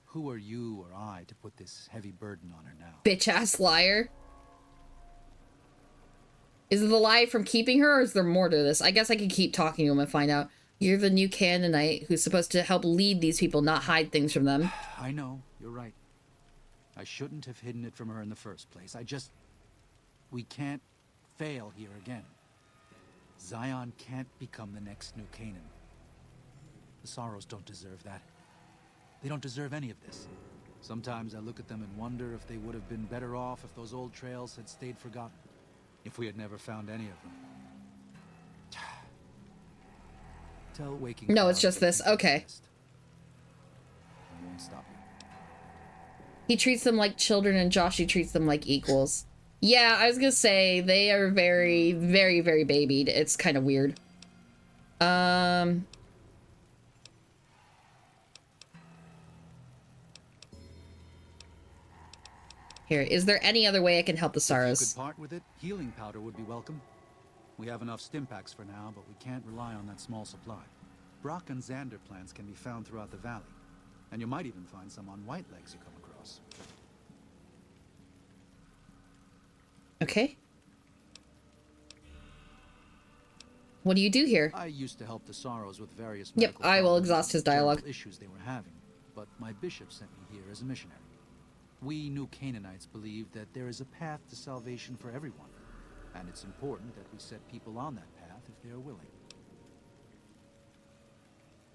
Who are you or I to put this heavy burden on her now? Bitch-ass liar. Is it the lie from keeping her, or is there more to this? I guess I could keep talking to him and find out. You're the new Canaanite who's supposed to help lead these people, not hide things from them. I know, you're right. I shouldn't have hidden it from her in the first place. We can't fail here again. Zion can't become the next New Canaan. The Sorrows don't deserve that. They don't deserve any of this. Sometimes I look at them and wonder if they would have been better off if those old trails had stayed forgotten. If we had never found any of them. Tell Waking No, it's just this. Okay. I won't stop you. He treats them like children and Joshy treats them like equals. Yeah, I was gonna say, they are very, very, very babied. It's kind of weird. Here, is there any other way I can help the Sorrows? If you could part with it, healing powder would be welcome. We have enough stim packs for now, but we can't rely on that small supply. Brock and Xander plants can be found throughout the valley, and you might even find some on White Legs you come across. Okay. What do you do here? I used to help the Sorrows with various Yep, I will exhaust his dialogue. Issues they were having, but my bishop sent me here as a missionary. We New Canaanites believe that there is a path to salvation for everyone, and it's important that we set people on that path if they are willing.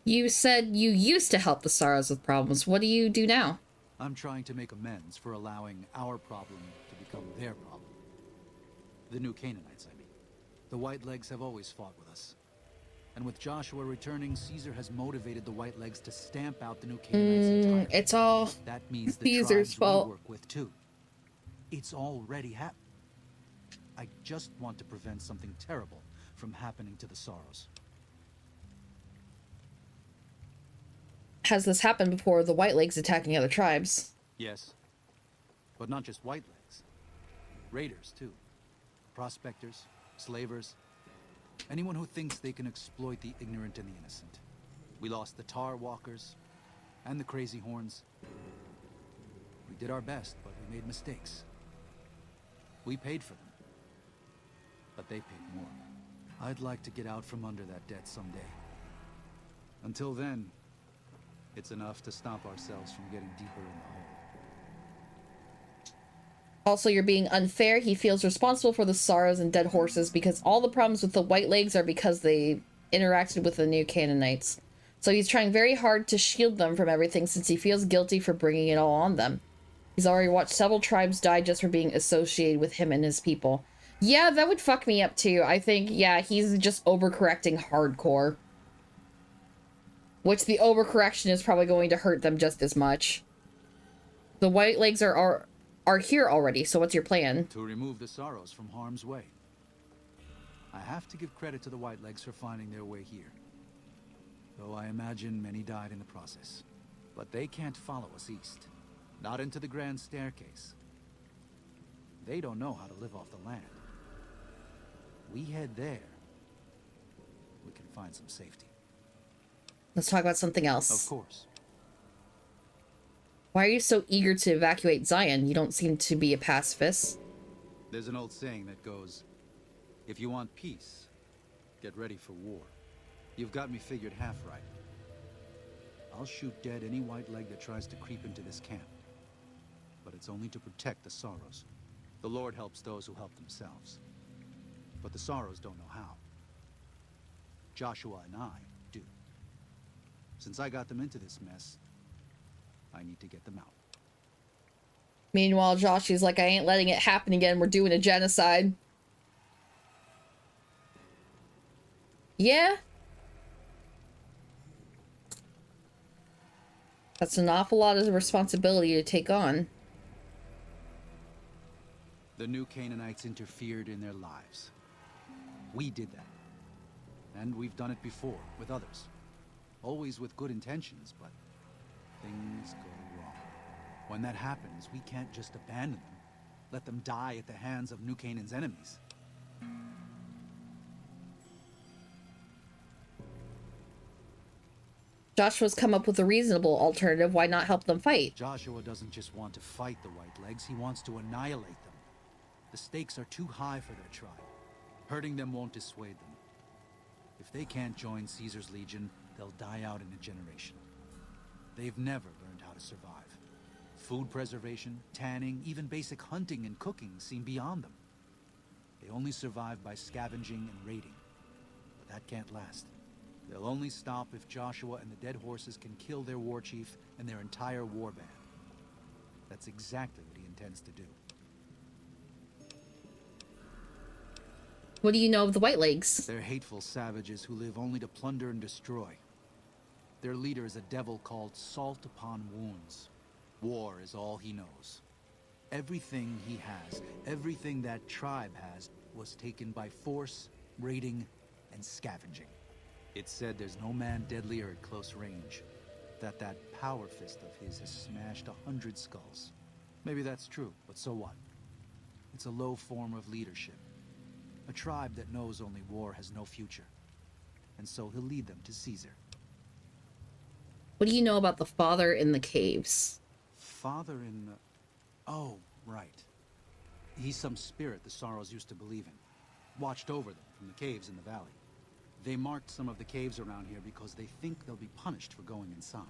You said you used to help the Sorrows with problems. What do you do now? I'm trying to make amends for allowing our problem to become their problem. The New Canaanites, I mean. The White Legs have always fought with us. And with Joshua returning, Caesar has motivated the White Legs to stamp out the New Canaanites entirely. It's all that means the Caesar's tribes fault. we work with too. It's already happened. I just want to prevent something terrible from happening to the Sorrows. Has this happened before, the White Legs attacking other tribes? Yes. But not just White Legs. Raiders, too. Prospectors, slavers. Anyone who thinks they can exploit the ignorant and the innocent. We lost the Tar Walkers and the Crazy Horns. We did our best, but we made mistakes. We paid for them. But they paid more. I'd like to get out from under that debt someday. Until then, it's enough to stop ourselves from getting deeper in the hole. Also, you're being unfair. He feels responsible for the Sorrows and dead horses because all the problems with the White Legs are because they interacted with the New Canaanites. So he's trying very hard to shield them from everything since he feels guilty for bringing it all on them. He's already watched several tribes die just for being associated with him and his people. Yeah, that would fuck me up too. I think, yeah, he's just overcorrecting hardcore. Which the overcorrection is probably going to hurt them just as much. The White Legs are here already, so what's your plan? To remove the Sorrows from harm's way. I have to give credit to the White Legs for finding their way here. Though I imagine many died in the process. But they can't follow us east. Not into the Grand Staircase. They don't know how to live off the land. We head there. We can find some safety. Let's talk about something else. Of course. Why are you so eager to evacuate Zion? You don't seem to be a pacifist. There's an old saying that goes, if you want peace, get ready for war. You've got me figured half right. I'll shoot dead any White Leg that tries to creep into this camp. But it's only to protect the Sorrows. The Lord helps those who help themselves. But the Sorrows don't know how. Joshua and I do. Since I got them into this mess, I need to get them out. Meanwhile, Joshy's like, I ain't letting it happen again. We're doing a genocide. Yeah? That's an awful lot of responsibility to take on. The new Canaanites interfered in their lives. We did that. And we've done it before, with others. Always with good intentions, but things go wrong. When that happens, we can't just abandon them. Let them die at the hands of New Canaan's enemies. Joshua's come up with a reasonable alternative. Why not help them fight? Joshua doesn't just want to fight the Whitelegs, he wants to annihilate them. The stakes are too high for their tribe. Hurting them won't dissuade them. If they can't join Caesar's legion, they'll die out in a generation. They've never learned how to survive. Food preservation, tanning, even basic hunting and cooking seem beyond them. They only survive by scavenging and raiding. But that can't last. They'll only stop if Joshua and the dead horses can kill their war chief and their entire war band. That's exactly what he intends to do. What do you know of the Whitelegs? They're hateful savages who live only to plunder and destroy. Their leader is a devil called Salt Upon Wounds. War is all he knows. Everything he has, everything that tribe has, was taken by force, raiding, and scavenging. It's said there's no man deadlier at close range. That power fist of his has smashed 100 skulls. Maybe that's true, but so what? It's a low form of leadership. A tribe that knows only war has no future. And so he'll lead them to Caesar. What do you know about the father in the caves? Father in the... Oh, right. He's some spirit the Sorrows used to believe in. Watched over them from the caves in the valley. They marked some of the caves around here because they think they'll be punished for going inside.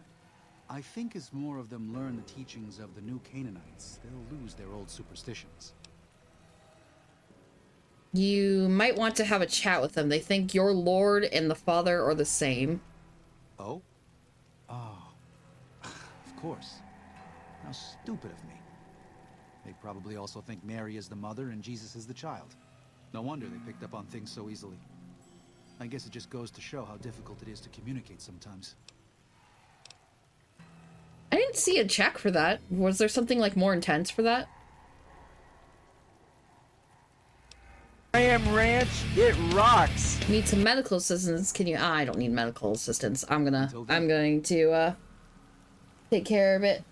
I think as more of them learn the teachings of the new Canaanites, they'll lose their old superstitions. You might want to have a chat with them. They think your lord and the father are the same. Oh? Oh. Of course. How stupid of me. They probably also think Mary is the mother and Jesus is the child. No wonder they picked up on things so easily. I guess it just goes to show how difficult it is to communicate sometimes. I didn't see a check for that. Was there something like more intense for that? I am Ranch, it rocks. Need some medical assistance. Can you? I don't need medical assistance. I'm going to take care of it.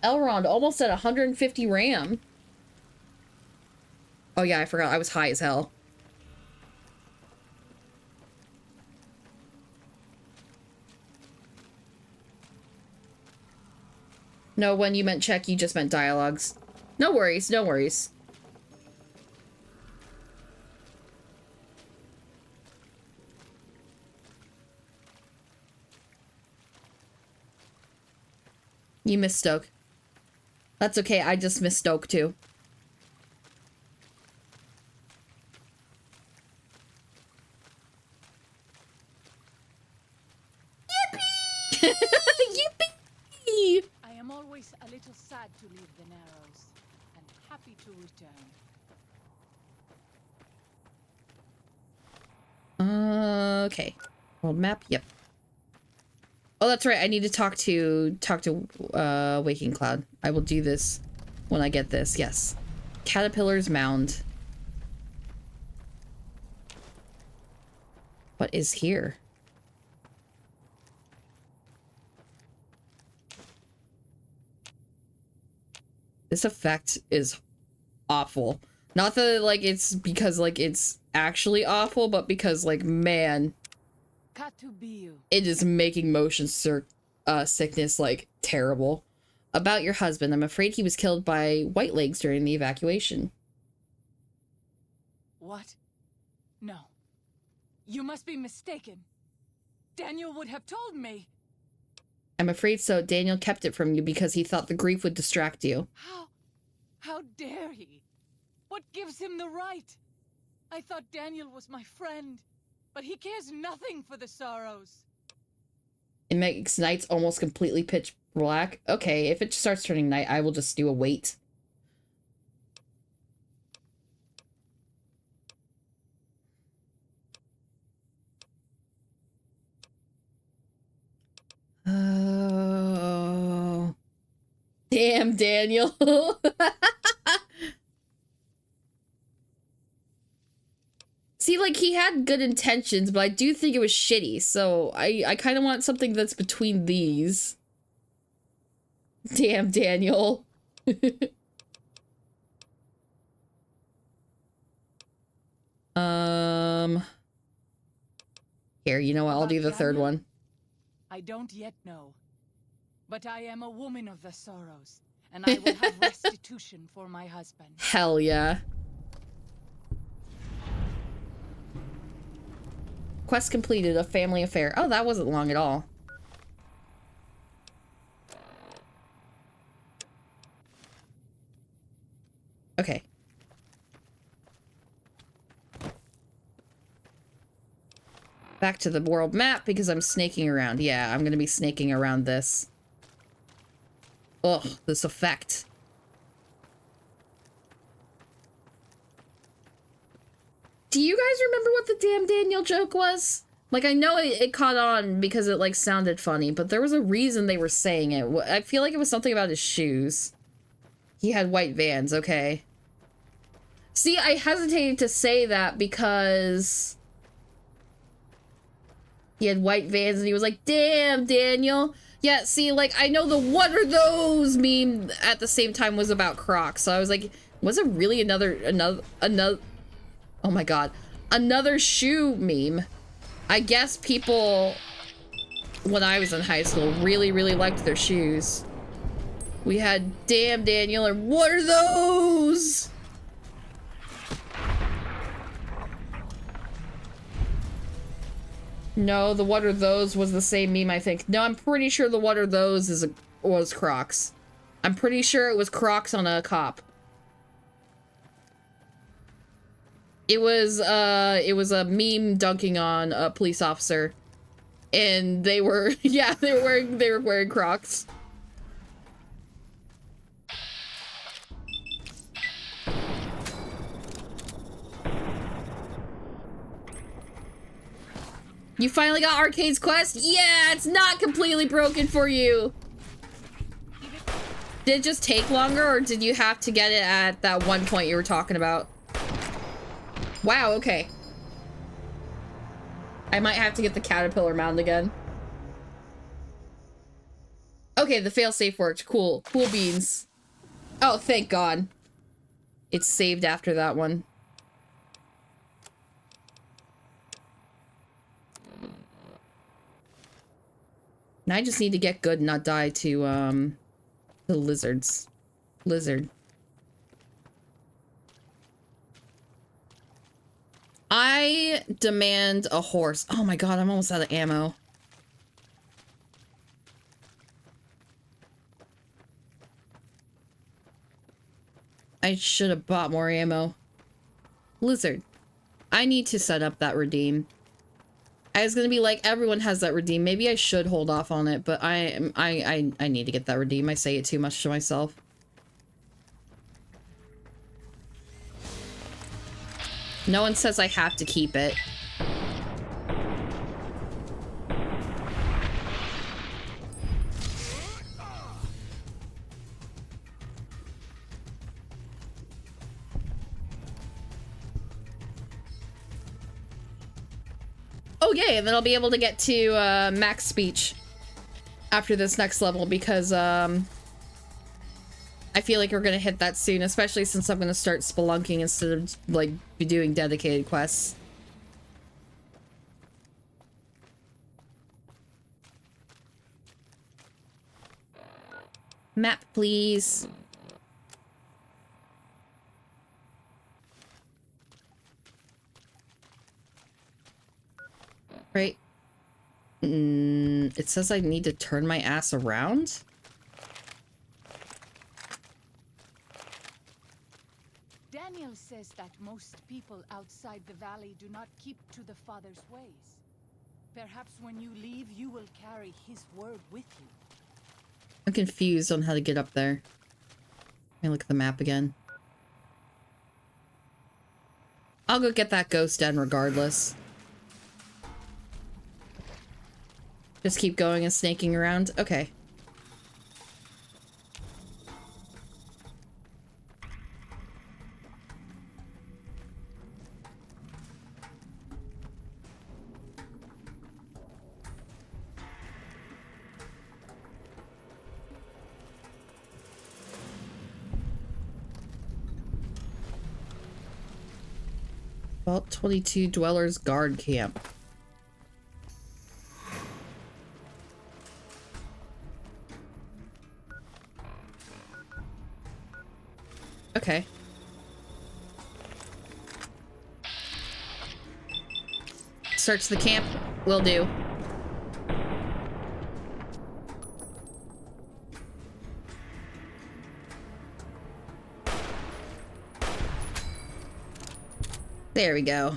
Elrond almost at 150 RAM. Oh yeah, I forgot. I was high as hell. No, when you meant check, you just meant dialogues. No worries, no worries. You missed Stoke. That's okay, I just missed Stoke too. Yippee! Yippee! I am always a little sad to leave the Narrows, and happy to return. Okay. World map, yep. Oh, that's right. I need to talk to Waking Cloud. I will do this when I get this. Yes. Caterpillar's Mound. What is here? This effect is awful. Not that like it's because like it's actually awful, but because like man, it is making motion sickness like terrible. About your husband, I'm afraid he was killed by Whitelegs during the evacuation. What? No. You must be mistaken. Daniel would have told me. I'm afraid so. Daniel kept it from you because he thought the grief would distract you. How dare he? What gives him the right? I thought Daniel was my friend, but he cares nothing for the Sorrows. It makes nights almost completely pitch black. Okay, if it starts turning night, I will just do a wait. Damn, Daniel. See, like, he had good intentions, but I do think it was shitty, so I kind of want something that's between these. Damn, Daniel. Here, you know what? I'll do the third one. I don't yet know. But I am a woman of the sorrows, and I will have restitution for my husband. Hell yeah. Quest completed, a family affair. Oh, that wasn't long at all. Okay. Back to the world map because I'm snaking around. Yeah, I'm gonna be snaking around this. Ugh, this effect. Do you guys remember what the damn Daniel joke was? Like, I know it caught on because it, like, sounded funny, but there was a reason they were saying it. I feel like it was something about his shoes. He had white Vans, okay. See, I hesitated to say that because he had white Vans and he was like, damn, Daniel. Yeah, see, like, I know the what are those meme at the same time was about Crocs, so I was like, was it really another, oh my god, another shoe meme? I guess people, when I was in high school, really, really liked their shoes. We had damn Daniel and what are those? No, the what are those was the same meme, I think. No, I'm pretty sure the what are those was Crocs. I'm pretty sure it was Crocs on a cop. It was a meme dunking on a police officer. And they were, yeah, they were wearing Crocs. You finally got Arcade's Quest? Yeah, it's not completely broken for you. Did it just take longer, or did you have to get it at that one point you were talking about? Wow, okay. I might have to get the caterpillar mound again. Okay, the failsafe worked. Cool. Cool beans. Oh, thank God. It's saved after that one. And I just need to get good and not die to, the lizards. Lizard. I demand a horse. Oh my god, I'm almost out of ammo. I should have bought more ammo. Lizard. I need to set up that redeem. I was gonna be like, everyone has that redeem. Maybe I should hold off on it, but I need to get that redeem. I say it too much to myself. No one says I have to keep it. Oh yay, and then I'll be able to get to max speech after this next level because I feel like we're gonna hit that soon, especially since I'm gonna start spelunking instead of like be doing dedicated quests. Map, please. Right. It says I need to turn my ass around. Daniel says that most people outside the valley do not keep to the Father's ways. Perhaps when you leave, you will carry his word with you. I'm confused on how to get up there. Let me look at the map again. I'll go get that ghost den regardless. Just keep going and snaking around? Okay. Vault 22 Dwellers Guard Camp. Okay. Search the camp. Will do. There we go.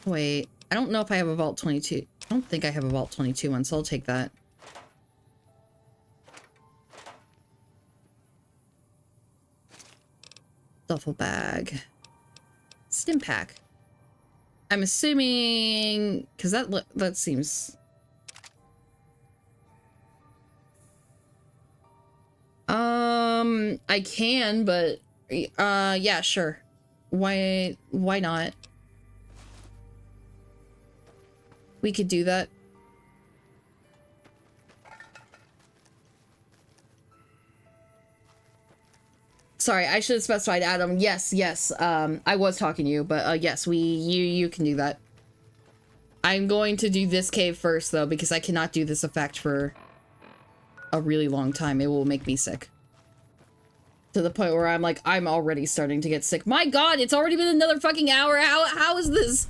Wait, I don't know if I have a Vault 22. I don't think I have a Vault 22 one, so I'll take that. Duffel bag. Stim pack. I'm assuming... Because that seems... I can, but... yeah, sure. Why not? We could do that. Sorry, I should have specified, Adam. Yes, I was talking to you, but yes, you can do that. I'm going to do this cave first, though, because I cannot do this effect for a really long time. It will make me sick. To the point where I'm like, I'm already starting to get sick. My god, it's already been another fucking hour. How is this?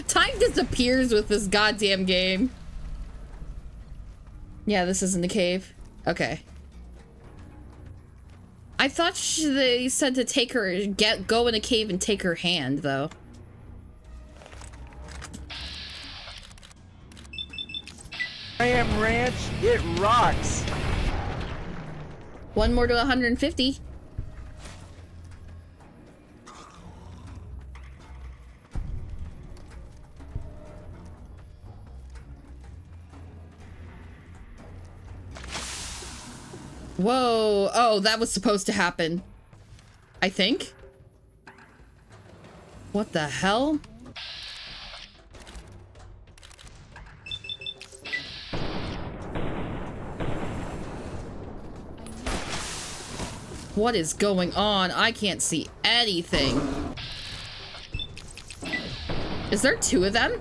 Time disappears with this goddamn game. Yeah, this isn't the cave. Okay. I thought they said to take her, go in a cave and take her hand, though. I am Ranch, it rocks. One more to 150. Whoa. Oh, that was supposed to happen. I think. What the hell? What is going on? I can't see anything. Is there two of them?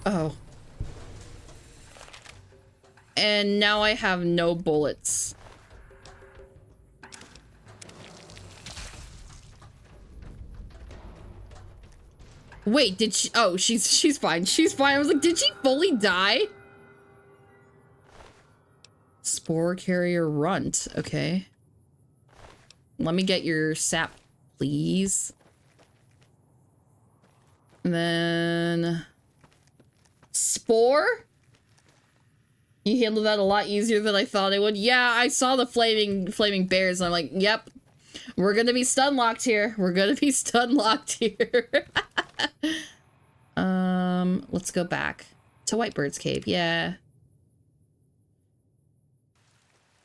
Oh. And now I have no bullets. Wait, did she? Oh, she's fine. She's fine. I was like, did she fully die? Spore carrier runt. Okay. Let me get your sap, please. And then spore? You handled that a lot easier than I thought it would. Yeah, I saw the flaming bears and I'm like, yep. We're gonna be stun locked here. We're gonna be stun locked here. Let's go back to Whitebird's cave. Yeah.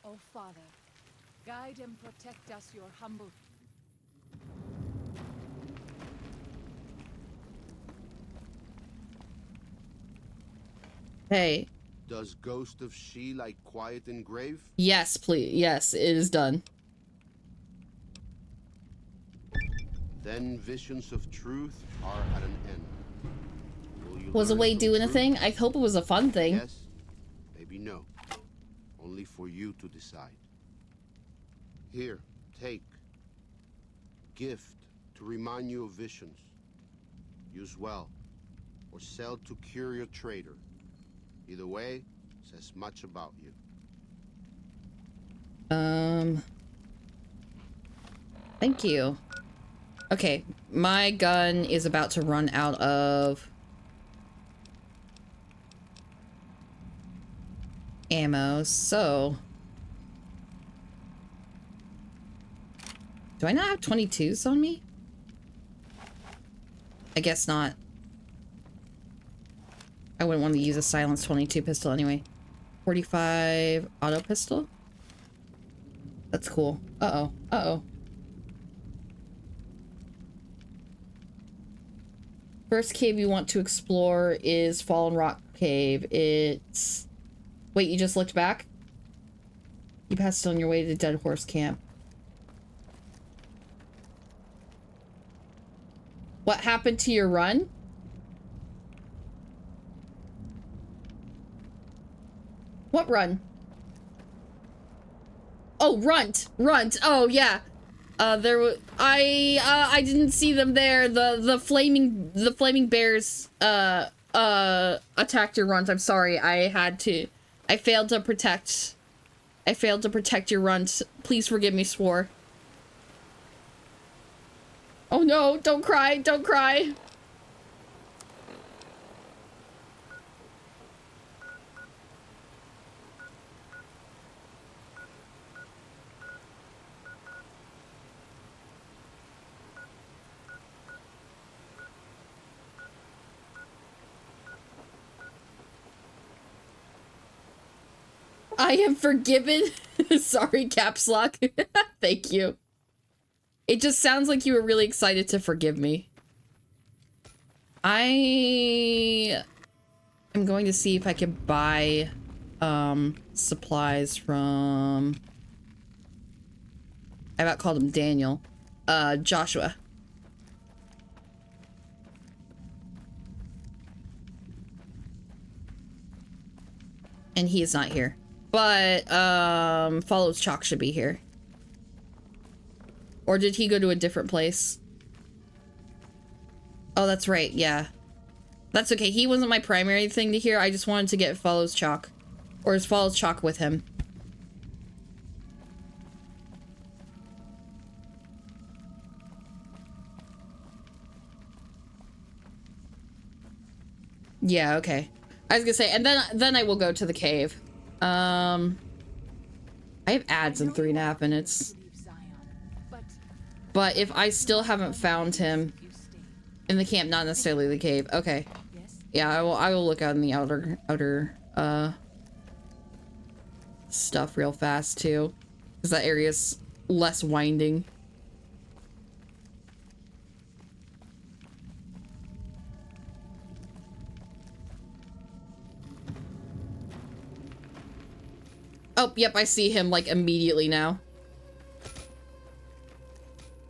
Oh, Father, guide and protect us, your humble. Hey. Does Ghost of She like quiet and grave? Yes, please. Yes, it is done. Then visions of truth are at an end. Was a way doing a thing? I hope it was a fun thing. Yes, maybe no. Only for you to decide. Here, take. Gift to remind you of visions. Use well. Or sell to curious trader. Either way, says much about you. Thank you. Okay, my gun is about to run out of ammo, so do I not have 22s on me? I guess not. I wouldn't want to use a silenced 22 pistol anyway. 45 auto pistol? That's cool. Uh-oh. Uh-oh. First cave you want to explore is Fallen Rock Cave. It's... Wait, you just looked back? You passed on your way to Dead Horse Camp. What happened to your run? What run? Oh, Runt. Runt. Oh, yeah. I didn't see them there. The flaming bears attacked your Runt. I'm sorry. I failed to protect your Runt. Please forgive me, Swore. Oh no, don't cry, don't cry. I am forgiven. Sorry, caps lock. Thank you. It just sounds like you were really excited to forgive me. I am going to see if I can buy supplies from... I about called him Daniel. Joshua. And he is not here. But, Follows Chalk should be here. Or did he go to a different place? Oh, that's right, yeah. That's okay, he wasn't my primary thing to hear. I just wanted to get Follows Chalk. Or is Follows Chalk with him? Yeah, okay. I was gonna say, and then I will go to the cave. I have ads in 3.5 minutes. But if I still haven't found him in the camp, not necessarily the cave. Okay. Yeah, I will look out in the outer stuff real fast too. Because that area's less winding. Oh, yep, I see him, like, immediately now.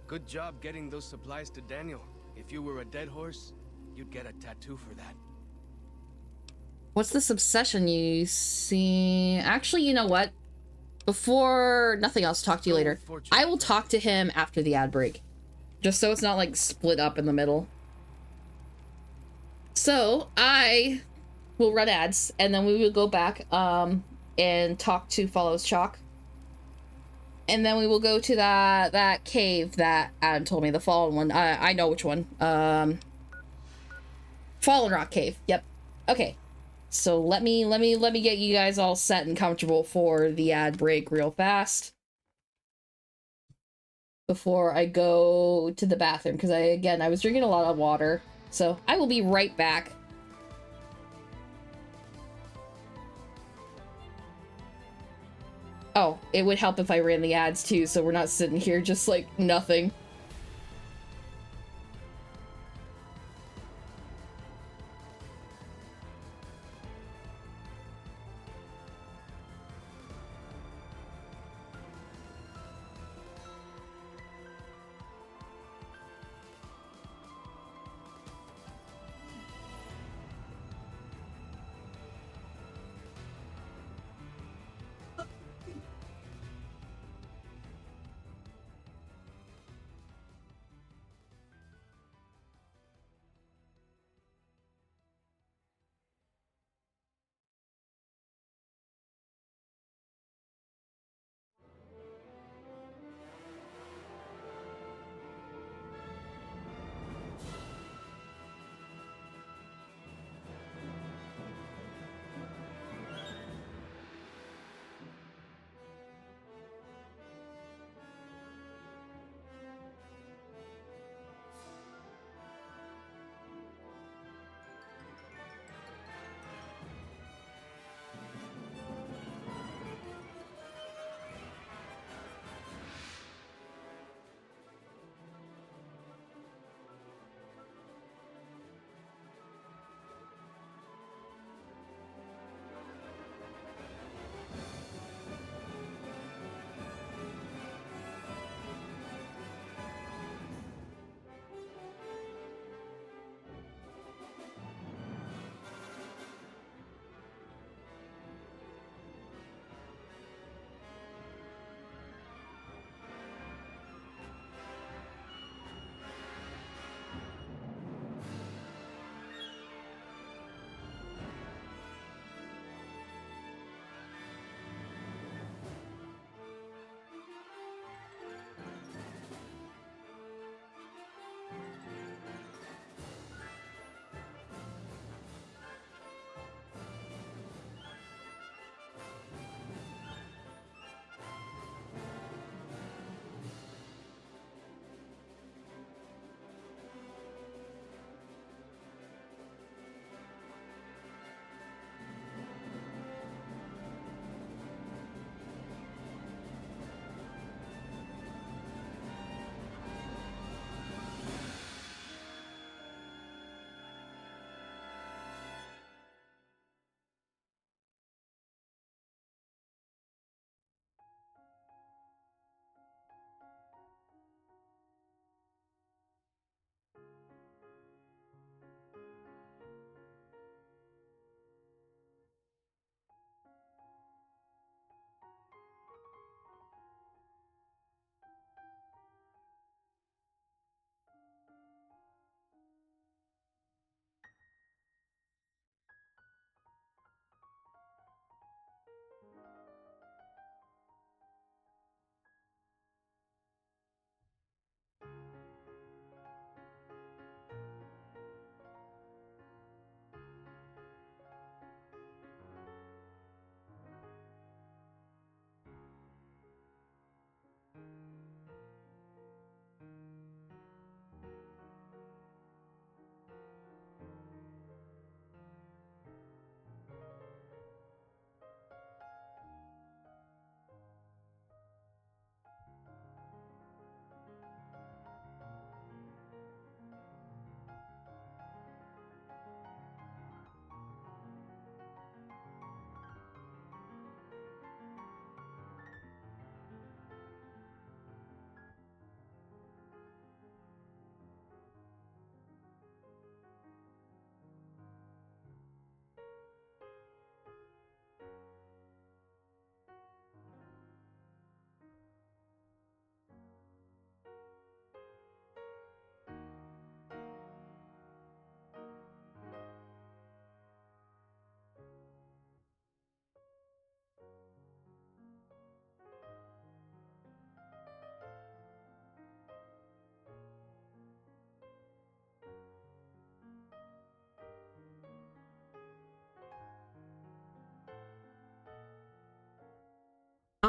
Good job getting those supplies to Daniel. If you were a dead horse, you'd get a tattoo for that. What's this obsession you see? Actually, you know what? Before nothing else, talk to you later. I will talk to him after the ad break. Just so it's not, like, split up in the middle. So, I will run ads, and then we will go back, and talk to Follows Chalk. And then we will go to that cave that Adam told me, the fallen one. I know which one. Fallen Rock Cave. Yep. Okay. So let me get you guys all set and comfortable for the ad break real fast. Before I go to the bathroom, because I was drinking a lot of water. So I will be right back. Oh, it would help if I ran the ads too, so we're not sitting here just like nothing.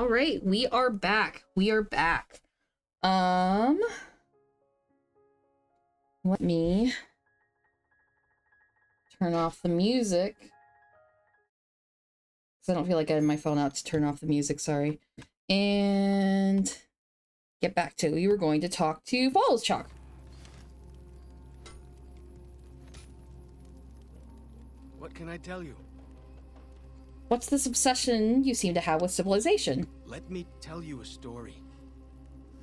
All right, we are back. We are back. Let me turn off the music. Because I don't feel like I had my phone out to turn off the music, sorry. And get back to, we were going to talk to Falls Chalk. What can I tell you? What's this obsession you seem to have with civilization? Let me tell you a story.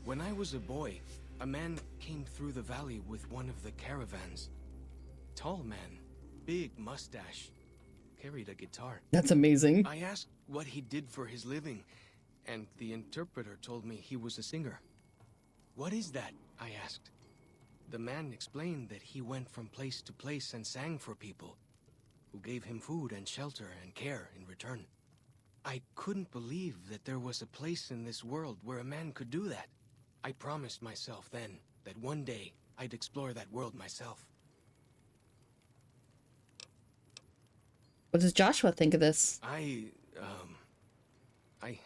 When I was a boy, a man came through the valley with one of the caravans. Tall man, big mustache, carried a guitar. That's amazing. I asked what he did for his living, and the interpreter told me he was a singer. What is that? I asked. The man explained that he went from place to place and sang for people, who gave him food and shelter and care in return. I couldn't believe that there was a place in this world where a man could do that. I promised myself then that one day I'd explore that world myself. What does Joshua think of this? I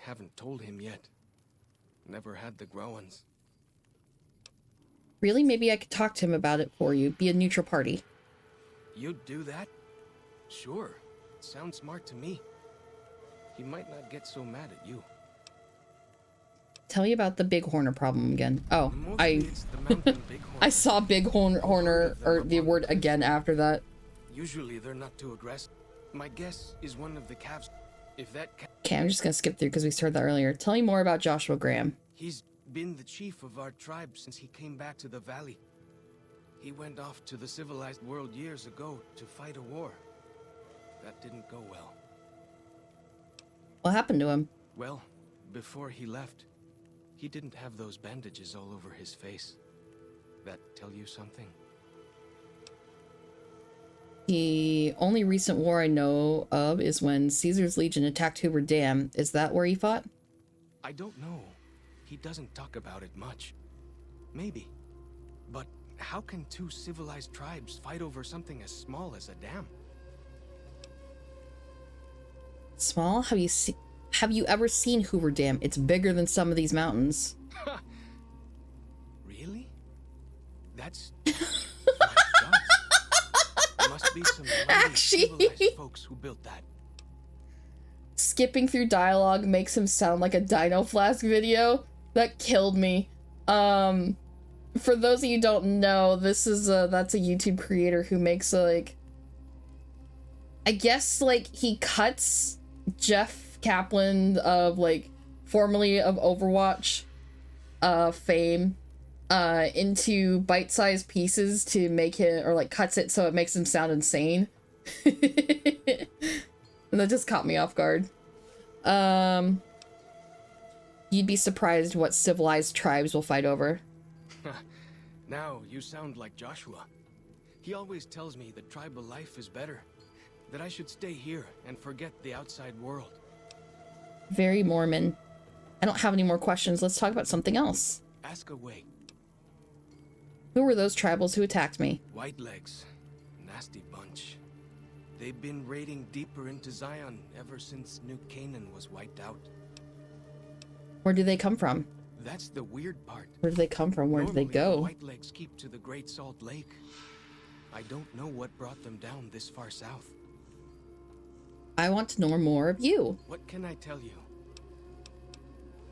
haven't told him yet. Never had the Growans. Really? Maybe I could talk to him about it for you. Be a neutral party. You'd do that? Sure. Sounds smart to me. He might not get so mad at you. Tell me about the Bighorner problem again. Oh, Mostly it's the mountain bighorn. I saw Bighorner, or the word again after that. Usually they're not too aggressive. My guess is one of the calves. If that Okay, I'm just gonna skip through because we started that earlier. Tell me more about Joshua Graham. He's been the chief of our tribe since he came back to the valley. He went off to the civilized world years ago to fight a war. That didn't go well. What happened to him? Well, before he left, he didn't have those bandages all over his face. That tell you something? The only recent war I know of is when Caesar's Legion attacked Hoover Dam. Is that where he fought? I don't know. He doesn't talk about it much. Maybe. But how can two civilized tribes fight over something as small as a dam? Small? Have you ever seen Hoover Dam? It's bigger than some of these mountains. Really? That's must be some mighty civilized folks who built that. Skipping through dialogue makes him sound like a Dino Flask video. That killed me. For those of you who don't know, that's a YouTube creator who makes like, I guess like he cuts Jeff Kaplan of like formerly of Overwatch fame into bite-sized pieces to make it, or like cuts it so it makes him sound insane. And that just caught me off guard. You'd be surprised what civilized tribes will fight over. Now you sound like Joshua. He always tells me that tribal life is better, that I should stay here and forget the outside world. Very Mormon. I don't have any more questions. Let's talk about something else. Ask away. Who were those tribals who attacked me? Whitelegs. Nasty bunch. They've been raiding deeper into Zion ever since New Canaan was wiped out. Where do they come from? That's the weird part. Where do they come from? Where do they go? Whitelegs keep to the Great Salt Lake. I don't know what brought them down this far south. I want to know more of you. What can I tell you?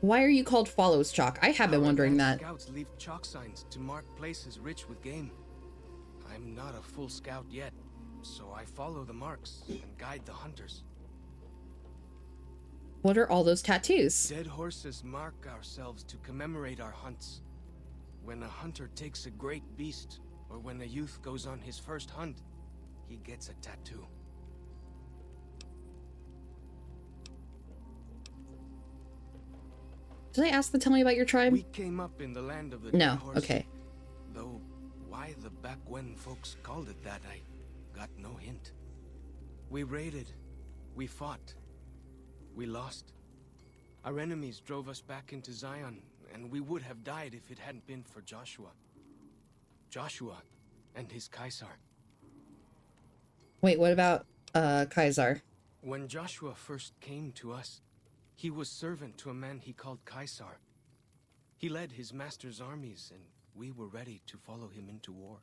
Why are you called Follows Chalk? I have been wondering that. Scouts leave chalk signs to mark places rich with game. I'm not a full scout yet, so I follow the marks and guide the hunters. What are all those tattoos? Dead horses mark ourselves to commemorate our hunts. When a hunter takes a great beast, or when a youth goes on his first hunt, he gets a tattoo. Did I ask to tell me about your tribe? We came up in the land of the No, dead horse. okay. Though why the back when folks called it that, I got no hint. We raided, we fought, we lost. Our enemies drove us back into Zion, and we would have died if it hadn't been for Joshua. Joshua and his Caesar. Wait, what about Kaisar? When Joshua first came to us, He was servant to a man he called Caesar. He led his master's armies, and we were ready to follow him into war.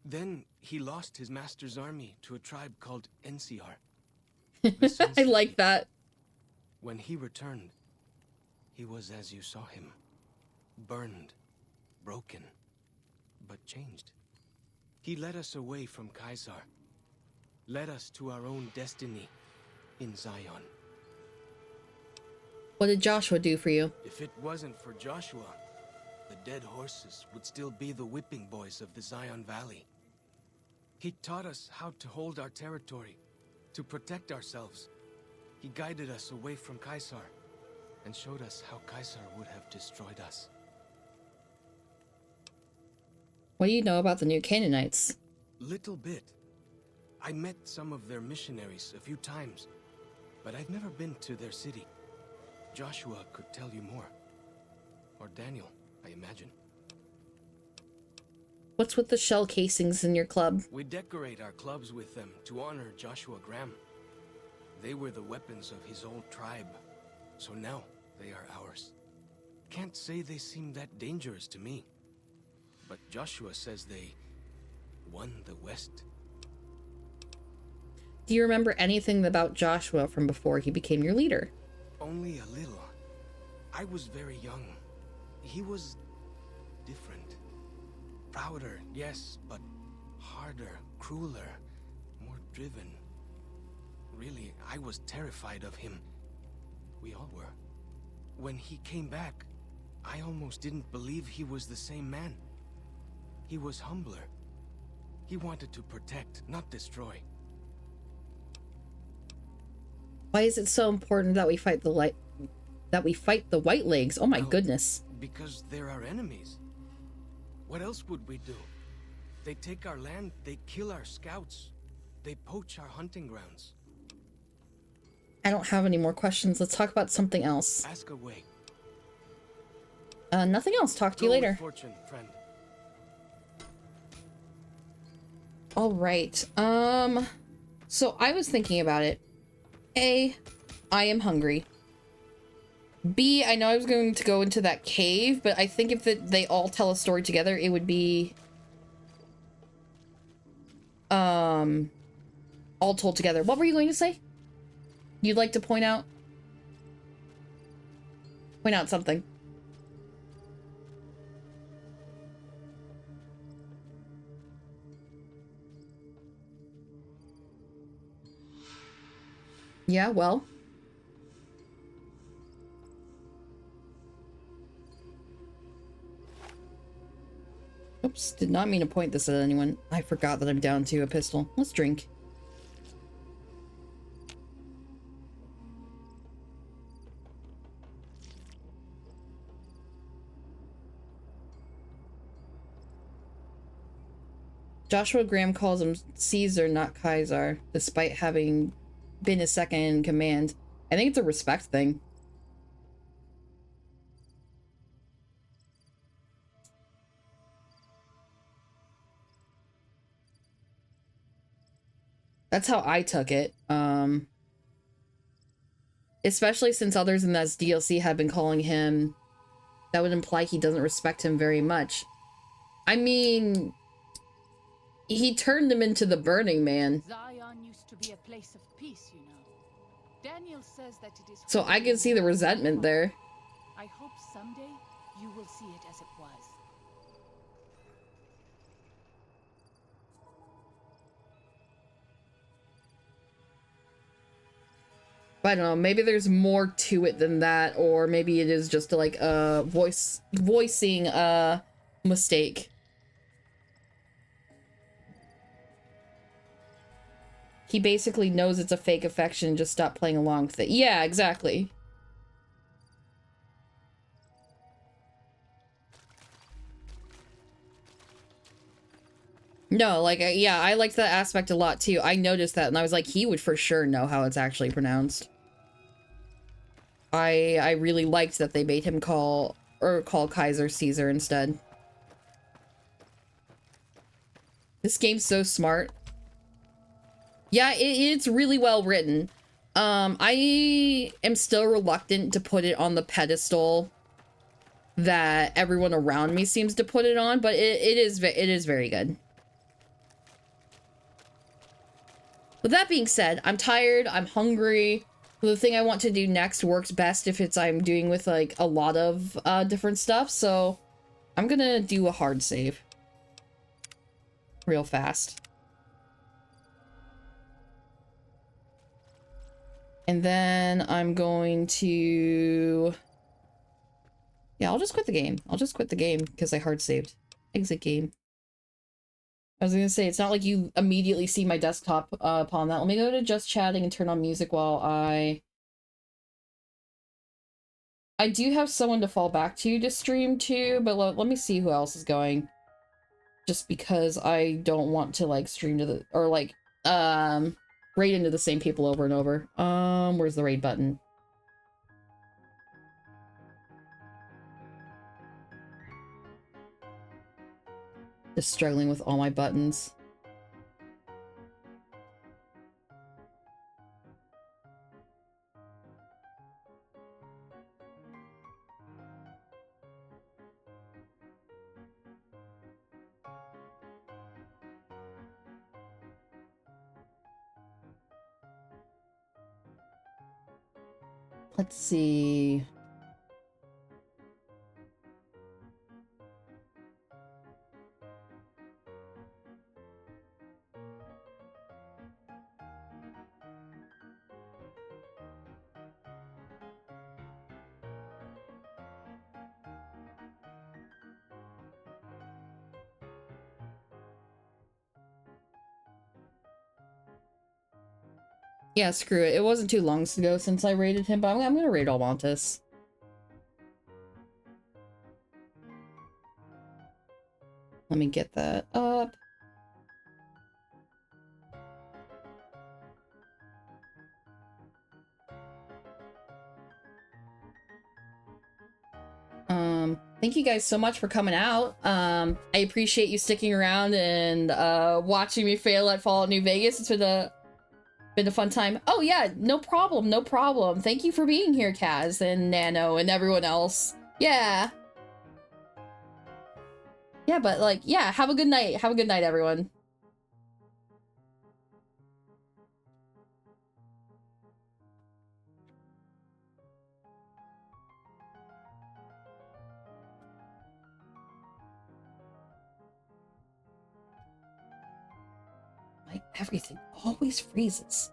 Then he lost his master's army to a tribe called NCR. I like that. When he returned, he was as you saw him. Burned, broken, but changed. He led us away from Caesar. Led us to our own destiny in Zion. What did Joshua do for you? If it wasn't for Joshua, the dead horses would still be the whipping boys of the Zion Valley. He taught us how to hold our territory, to protect ourselves. He guided us away from Caesar, and showed us how Caesar would have destroyed us. What do you know about the New Canaanites? Little bit. I met some of their missionaries a few times, but I've never been to their city. Joshua could tell you more. Or Daniel, I imagine. What's with the shell casings in your club? We decorate our clubs with them to honor Joshua Graham. They were the weapons of his old tribe, so now they are ours. Can't say they seem that dangerous to me, but Joshua says they won the West. Do you remember anything about Joshua from before he became your leader? Only a little. I was very young. He was different. Prouder, yes, but harder, crueler, more driven. Really, I was terrified of him. We all were. When he came back, I almost didn't believe he was the same man. He was humbler. He wanted to protect, not destroy. Why is it so important that we fight the White Legs? Oh my goodness. Because they're our enemies. What else would we do? They take our land, they kill our scouts, they poach our hunting grounds. I don't have any more questions. Let's talk about something else. Ask away. Nothing else. Talk to you later. Fortune, friend. All right. So I was thinking about it. A, I am hungry. B, I know I was going to go into that cave, but I think if they all tell a story together, it would be all told together. What were you going to say? You'd like to point out something. Yeah, well. Oops, did not mean to point this at anyone. I forgot that I'm down to a pistol. Let's drink. Joshua Graham calls him Caesar, not Kaiser, despite having been his second in command. I think it's a respect thing. That's how I took it. Especially since others in that DLC have been calling him, that would imply he doesn't respect him very much. I mean, he turned him into the Burning Man. Zion used to be a place of peace, you know. Daniel says that it is. So I can see the resentment there. I hope someday you will see it as it was. But I don't know, maybe there's more to it than that, or maybe it is just like a voicing a mistake. He basically knows it's a fake affection and just stopped playing along with it. Yeah, exactly. No, like, yeah, I liked that aspect a lot too. I noticed that and I was like, he would for sure know how it's actually pronounced. I really liked that they made him call Kaiser Caesar instead. This game's so smart. Yeah, it's really well written. I am still reluctant to put it on the pedestal that everyone around me seems to put it on, but it is very good. With that being said, I'm tired, I'm hungry. The thing I want to do next works best if I'm doing with like a lot of different stuff, so I'm gonna do a hard save real fast. And then I'm going to... Yeah, I'll just quit the game. I'll just quit the game because I hard saved. Exit game. I was gonna say, it's not like you immediately see my desktop upon that. Let me go to just chatting and turn on music while I do have someone to fall back to stream to, but let me see who else is going. Just because I don't want to like stream to the, or like, raid into the same people over and over. Where's the raid button? Just struggling with all my buttons. Let's see. Yeah, screw it. It wasn't too long ago since I raided him, but I'm gonna raid Almontis. Let me get that up. Thank you guys so much for coming out. I appreciate you sticking around and watching me fail at Fallout New Vegas. It's been a fun time. Oh yeah, no problem, no problem. Thank you for being here, Kaz and Nano and everyone else. Yeah. Yeah, but like, yeah, have a good night. Have a good night, everyone. Like, everything always freezes.